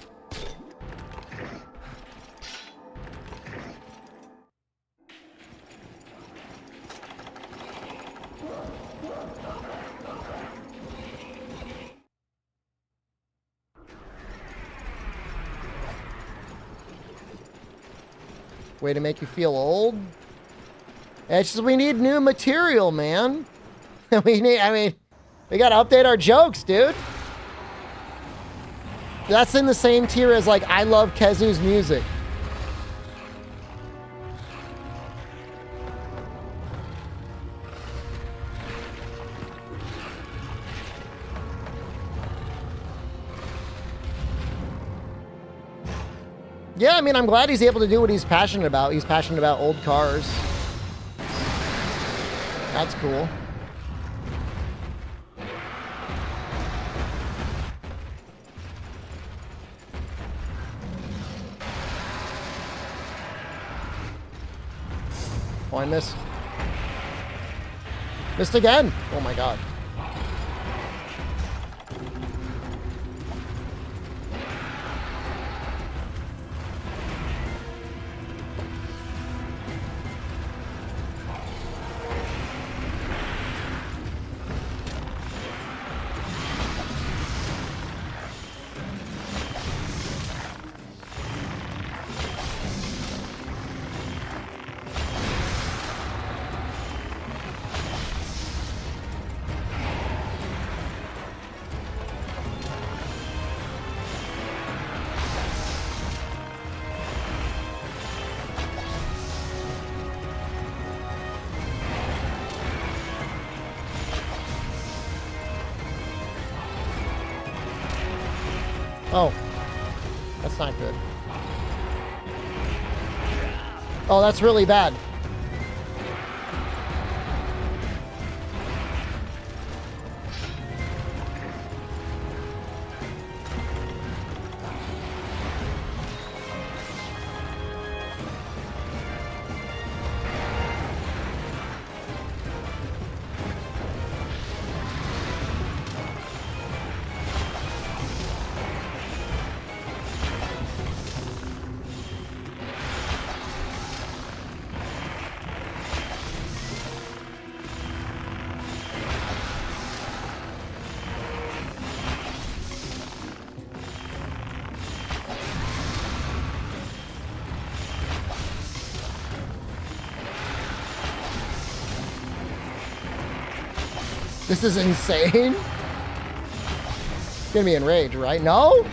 Way to make you feel old? It's just we need new material, man. We gotta update our jokes, dude. That's in the same tier as like, I love Kezu's music. Yeah, I mean, I'm glad he's able to do what he's passionate about. He's passionate about old cars. That's cool. Oh, I missed. Missed again. Oh my god. Oh. That's not good. Oh, that's really bad. This is insane. It's gonna be enraged, right? No?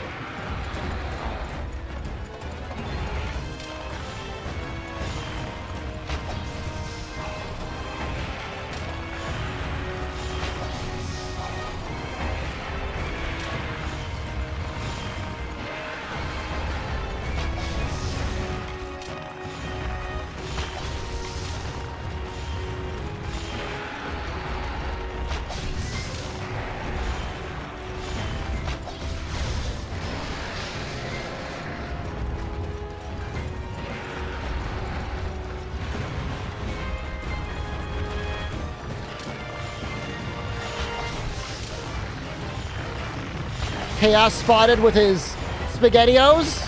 Chaos spotted with his SpaghettiOs.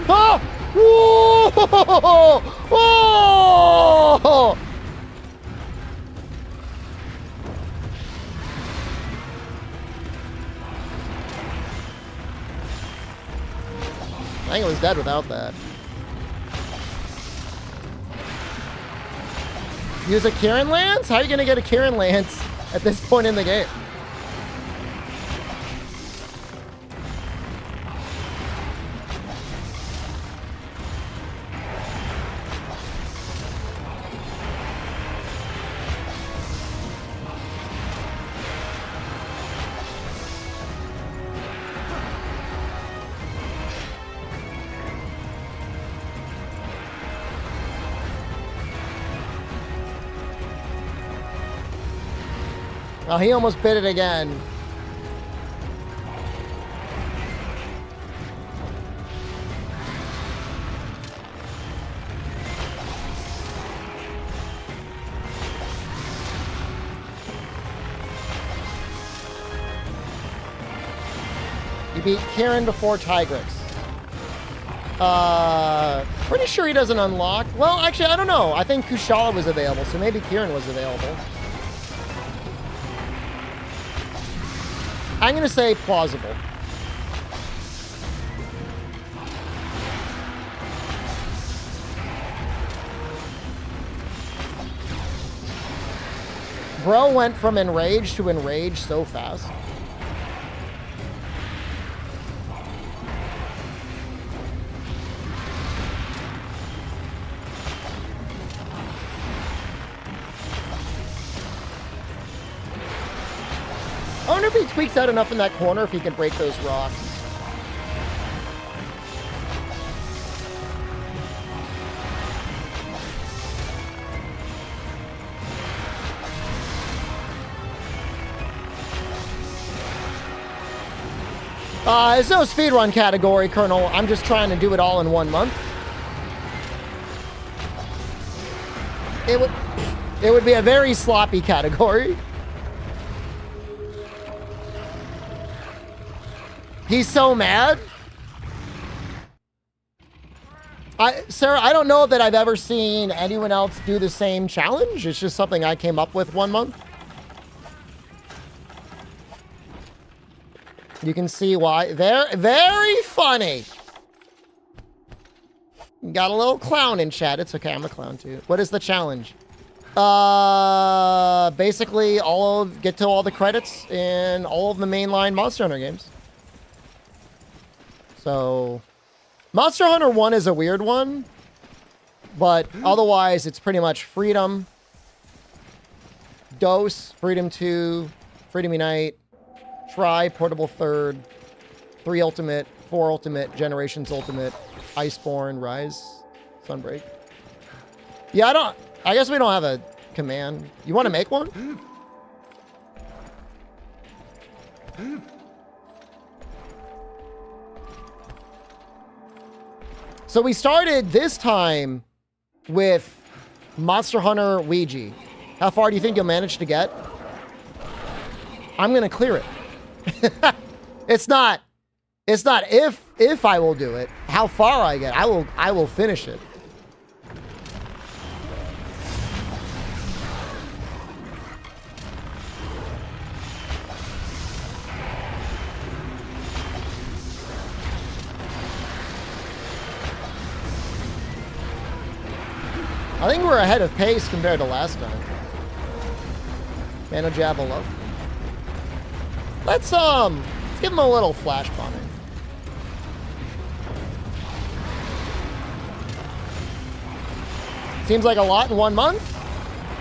Oh! Whoa! Whoa! I think it was dead without that. Use a Kieran Lance? How are you going to get a Kieran Lance at this point in the game? Oh, he almost bit it again. You beat Kieran before Tigrix. Pretty sure he doesn't unlock. Well, actually, I don't know. I think Kushala was available, so maybe Kieran was available. I'm going to say plausible. Bro went from enraged to enraged so fast. I wonder if he tweaks out enough in that corner if he can break those rocks. There's no speedrun category, Colonel. I'm just trying to do it all in 1 month. It would be a very sloppy category. He's so mad. Sarah, I don't know that I've ever seen anyone else do the same challenge. It's just something I came up with 1 month. You can see why. Very funny. Got a little clown in chat. It's okay. I'm a clown too. What is the challenge? Basically get to all the credits in all of the mainline Monster Hunter games. So, Monster Hunter 1 is a weird one, but otherwise it's pretty much Freedom, Dose, Freedom 2, Freedom Unite, Try, Portable Third, 3 Ultimate, 4 Ultimate, Generations Ultimate, Iceborne, Rise, Sunbreak. Yeah, I guess we don't have a command. You want to make one? So we started this time with Monster Hunter Ouija. How far do you think you'll manage to get? I'm going to clear it. It's not if I will do it, how far I get. I will finish it. I think we're ahead of pace compared to last time. Mano jab below. Let's give him a little flash bombing. Seems like a lot in 1 month.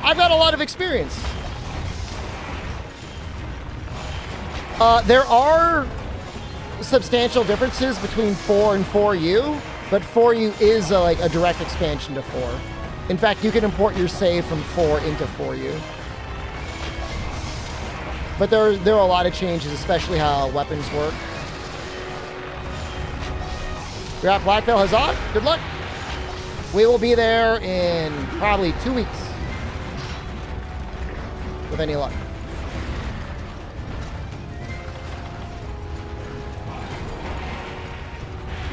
I've got a lot of experience. There are substantial differences between 4 and 4U, but 4U is a direct expansion to 4. In fact, you can import your save from 4 into 4U. But there are a lot of changes, especially how weapons work. You're at Blackville Huzzah. Good luck. We will be there in probably 2 weeks. With any luck.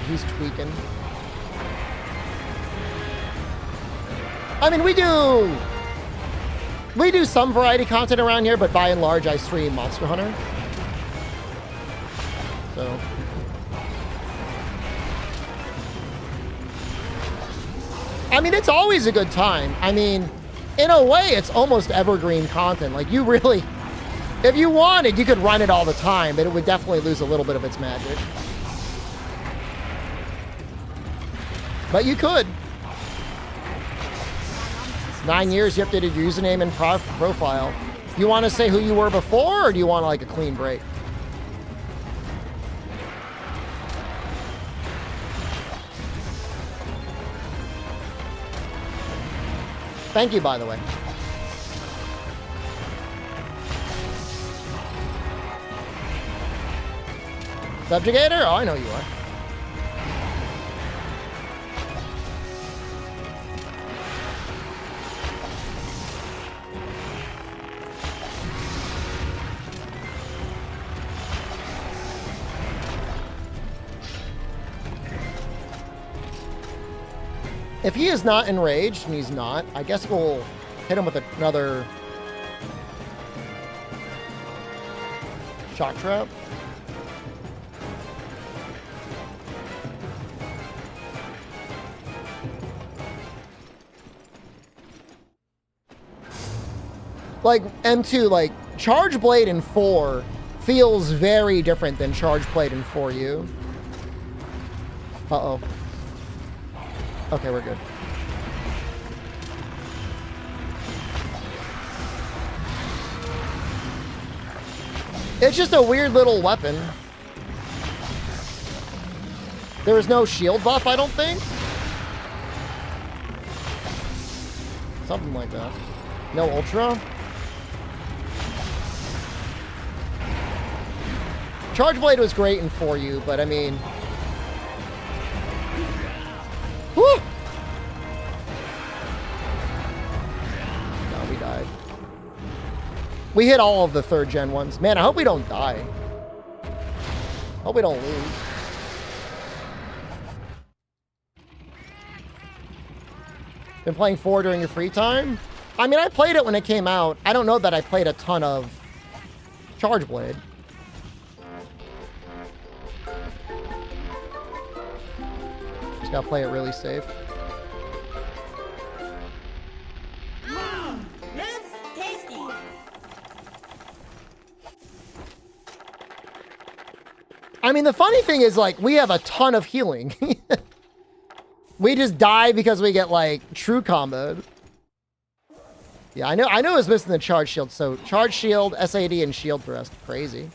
He's tweaking. I mean, we do some variety content around here, but by and large, I stream Monster Hunter. So. I mean, it's always a good time. I mean, in a way, it's almost evergreen content. Like, you really, if you wanted, you could run it all the time, but it would definitely lose a little bit of its magic. But you could. 9 years, you updated your username and profile. You want to say who you were before, or do you want like a clean break? Thank you, by the way. Subjugator? Oh, I know you are. If he is not enraged, and he's not, I guess we'll hit him with another shock trap. Like, M2, like, Charge Blade in 4 feels very different than Charge Blade in 4U. Uh-oh. Okay, we're good. It's just a weird little weapon. There is no shield buff, I don't think. Something like that. No ultra. Charge Blade was great in 4U, but I mean... Whew! No, we died. We hit all of the 3rd gen ones. Man, I hope we don't die. Hope we don't lose. Been playing 4 during your free time? I mean, I played it when it came out. I don't know that I played a ton of Charge Blade. Just gotta play it really safe. That's tasty. I mean, the funny thing is, like, we have a ton of healing. We just die because we get, like, true comboed. Yeah, I know it was missing the charge shield, so charge shield, SAD, and shield thrust. Crazy.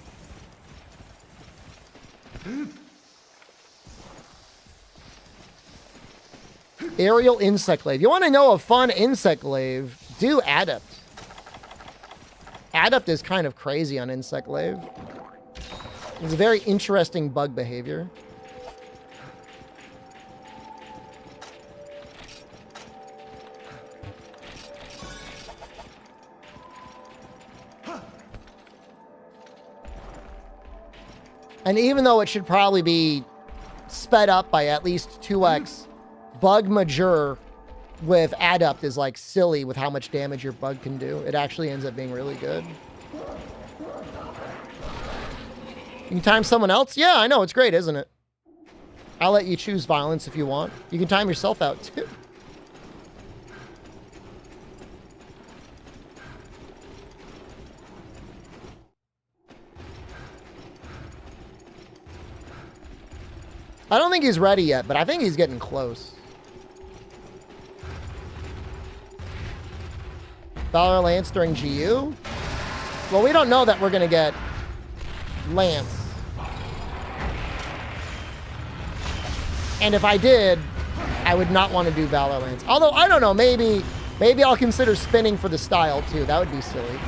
Aerial insect glaive. You want to know a fun insect glaive? Do Adept. Adept is kind of crazy on insect glaive. It's a very interesting bug behavior. And even though it should probably be sped up by at least 2x, bug major with Adept is like silly with how much damage your bug can do. It actually ends up being really good. You can time someone else? Yeah, I know. It's great, isn't it? I'll let you choose violence if you want. You can time yourself out, too. I don't think he's ready yet, but I think he's getting close. Valor Lance during GU? Well, we don't know that we're going to get Lance. And if I did, I would not want to do Valor Lance. Although, I don't know, maybe I'll consider spinning for the style, too. That would be silly.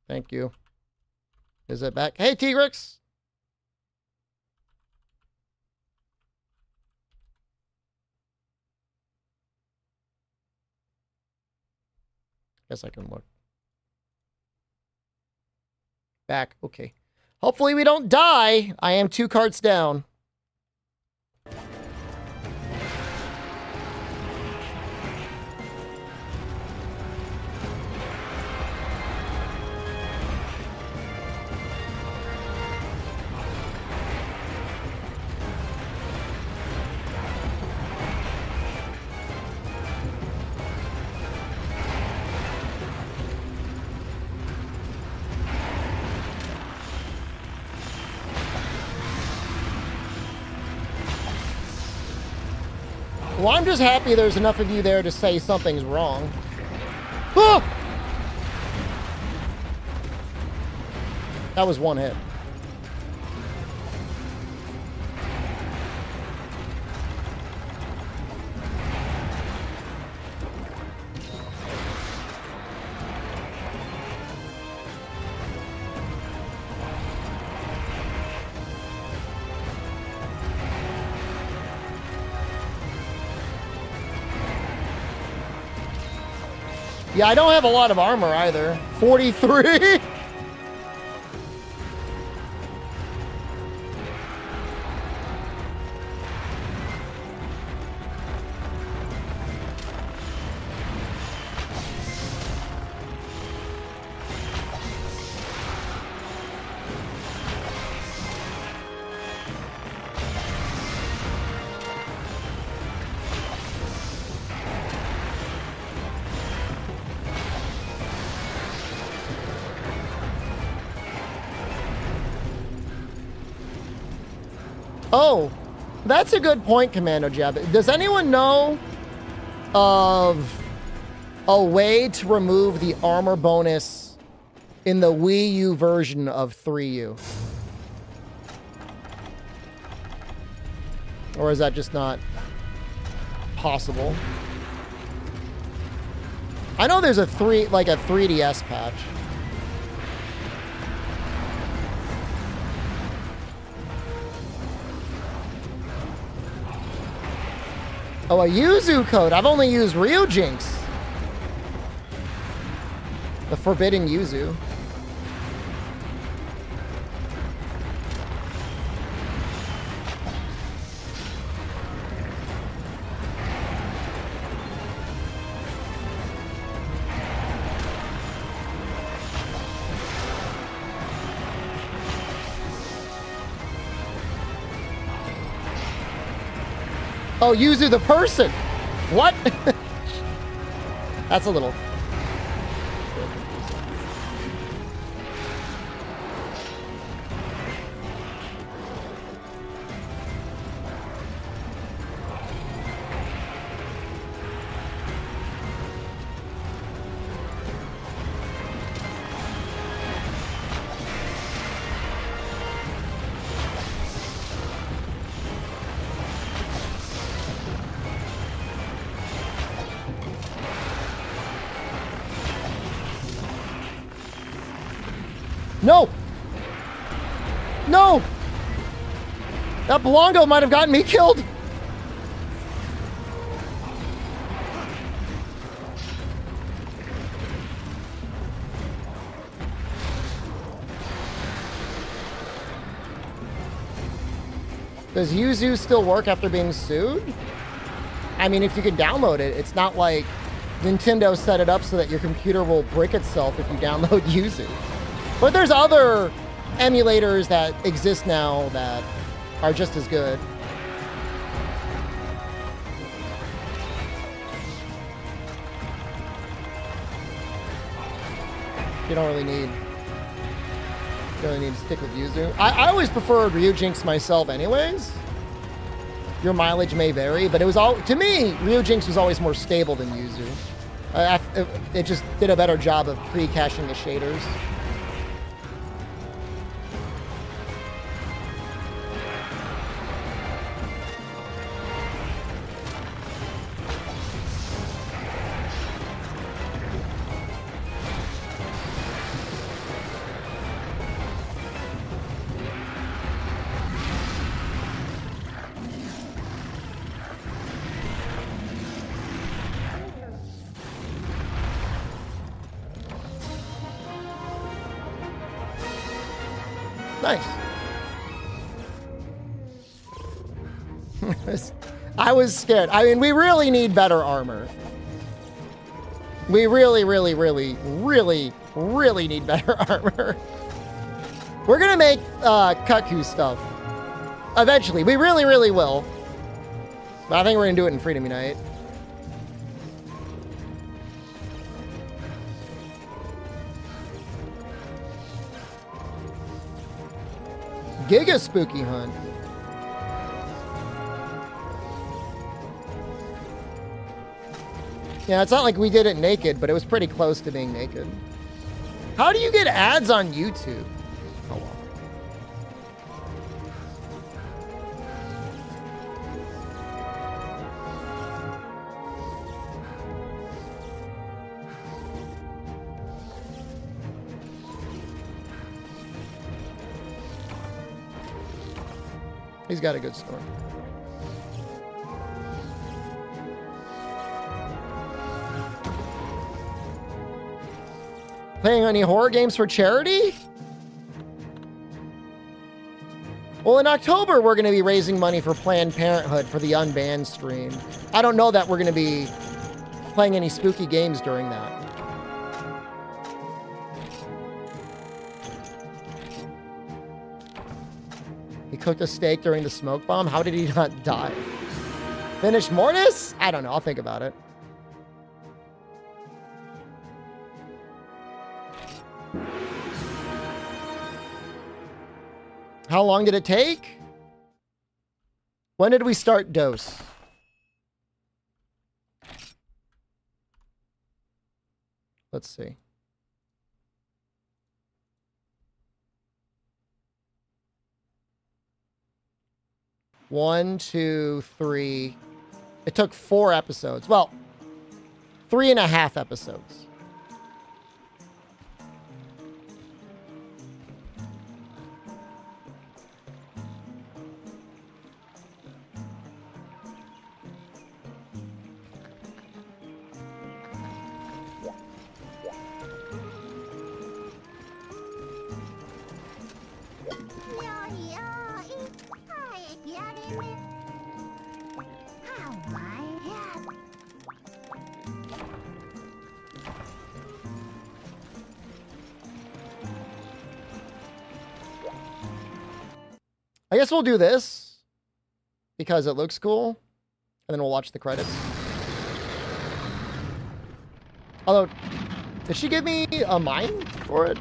Thank you. Is it back? Hey, Tigrix! Guess I can look. Back. Okay. Hopefully we don't die. I am 2 carts down. Well, I'm just happy there's enough of you there to say something's wrong. Ah! That was 1 hit. Yeah, I don't have a lot of armor either. 43? Oh, that's a good point, Commando Jab. Does anyone know of a way to remove the armor bonus in the Wii U version of 3U? Or is that just not possible? I know there's a 3DS patch. Oh, a Yuzu code. I've only used Ryujinx. The forbidden Yuzu. Oh, Yuzu the person. What? That's a little. No! No! That Belongo might have gotten me killed! Does Yuzu still work after being sued? I mean, if you can download it, it's not like Nintendo set it up so that your computer will brick itself if you download Yuzu. But there's other emulators that exist now that are just as good. You don't really need to stick with Yuzu. I always preferred Ryujinx myself anyways. Your mileage may vary, but it was all, to me, Ryujinx was always more stable than Yuzu. It just did a better job of pre-caching the shaders. Nice. I was scared. I mean, we really need better armor. We really, really, really, really, really need better armor. We're gonna make Kutku stuff. Eventually. We really, really will. But I think we're gonna do it in Freedom Unite. Giga Spooky Hunt. Yeah, it's not like we did it naked, but it was pretty close to being naked. How do you get ads on YouTube? Oh, well. He's got a good story. Playing any horror games for charity? Well, in October, we're going to be raising money for Planned Parenthood for the Unbanned stream. I don't know that we're going to be playing any spooky games during that. He cooked a steak during the smoke bomb. How did he not die? Finished Mortis? I don't know. I'll think about it. How long did it take? When did we start dose? Let's see. One, two, three. It took 4 episodes. Well, 3.5 episodes. I guess we'll do this because it looks cool, and then we'll watch the credits. Although, did she give me a mine for it?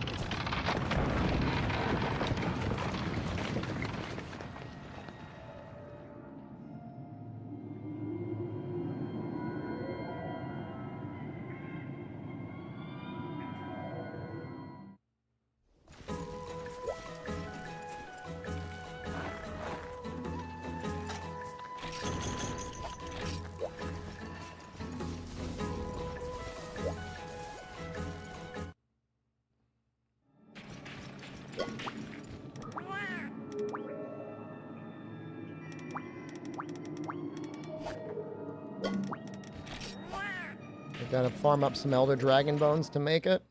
Gotta farm up some Elder Dragon bones to make it.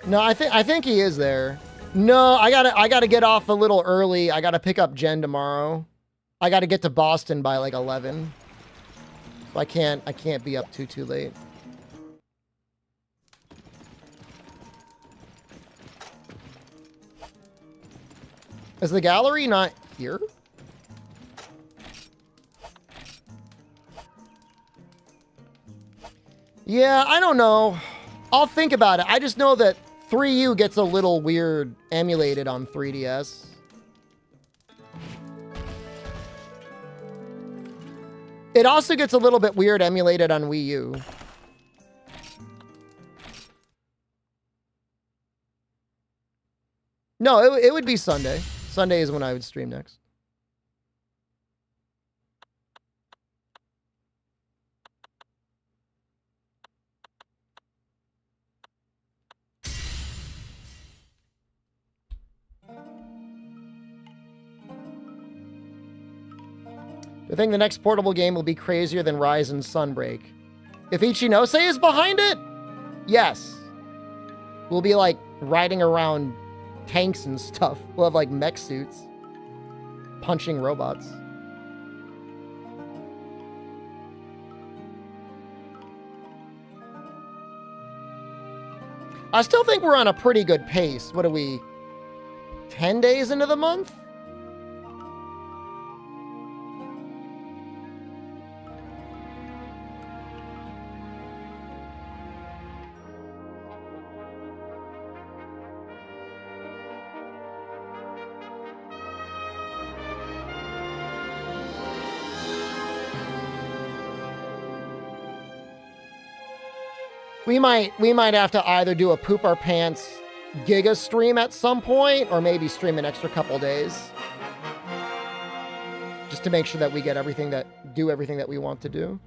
No, I think he is there. No, I gotta get off a little early. I gotta pick up Jen tomorrow. I gotta get to Boston by like 11. So I can't be up too late. Is the gallery not here? Yeah, I don't know. I'll think about it. I just know that 3U gets a little weird emulated on 3DS. It also gets a little bit weird emulated on Wii U. No, it would be Sunday. Sunday is when I would stream next. I think the next portable game will be crazier than Rise and Sunbreak. If Ichinose is behind it, yes. We'll be like riding around tanks and stuff. We'll have like mech suits. Punching robots. I still think we're on a pretty good pace. What are we? 10 days into the month? We might have to either do a poop our pants Giga stream at some point, or maybe stream an extra couple days. Just to make sure that we get everything that we want to do.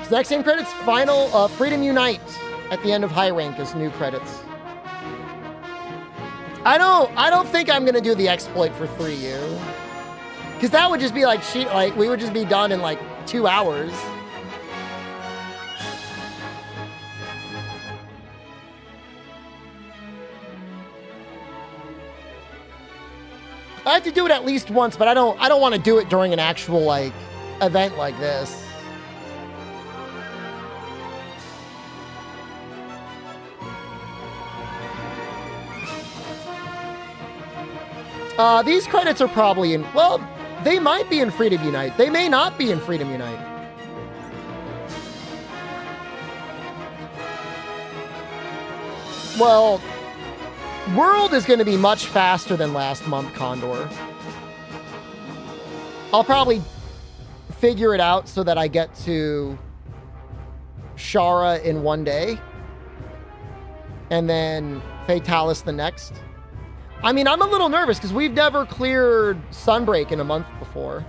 So next game credits, final Freedom Unite. At the end of high rank is new credits. I don't think I'm gonna do the exploit for 3U. Cause that would just be like we would just be done in like 2 hours. I have to do it at least once, but I don't want to do it during an actual like event like this. These credits are probably in, well, they might be in Freedom Unite. They may not be in Freedom Unite. Well, World is going to be much faster than last month, Condor. I'll probably figure it out so that I get to Shara in 1 day. And then Fatalis the next. I mean, I'm a little nervous because we've never cleared Sunbreak in a month before.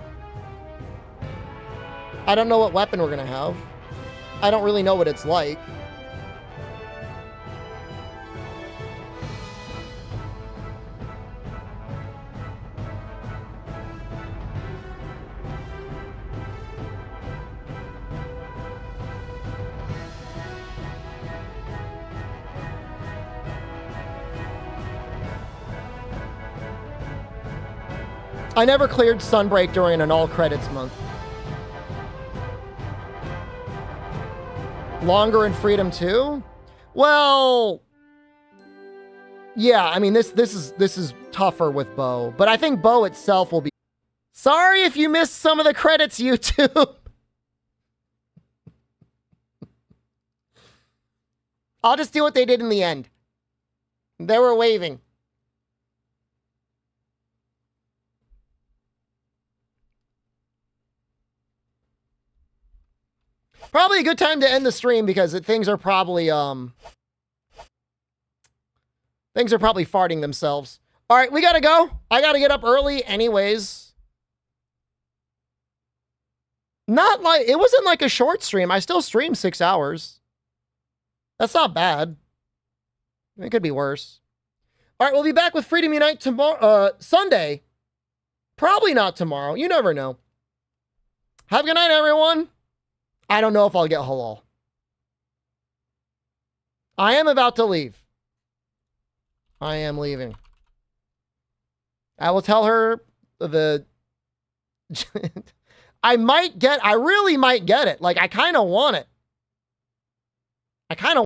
I don't know what weapon we're going to have. I don't really know what it's like. I never cleared Sunbreak during an all credits month. Longer in Freedom 2? Well, yeah, I mean this is tougher with Bo, but I think Bo itself will be. Sorry if you missed some of the credits, YouTube. I'll just do what they did in the end. They were waving. Probably a good time to end the stream because things are probably farting themselves. All right, we gotta go. I gotta get up early anyways. It wasn't like a short stream. I still streamed 6 hours. That's not bad. It could be worse. All right, we'll be back with Freedom Unite tomorrow, Sunday. Probably not tomorrow. You never know. Have a good night, everyone. I don't know if I'll get halal. I am about to leave. I am leaving. I will tell her I really might get it. Like, I kind of want it. I kind of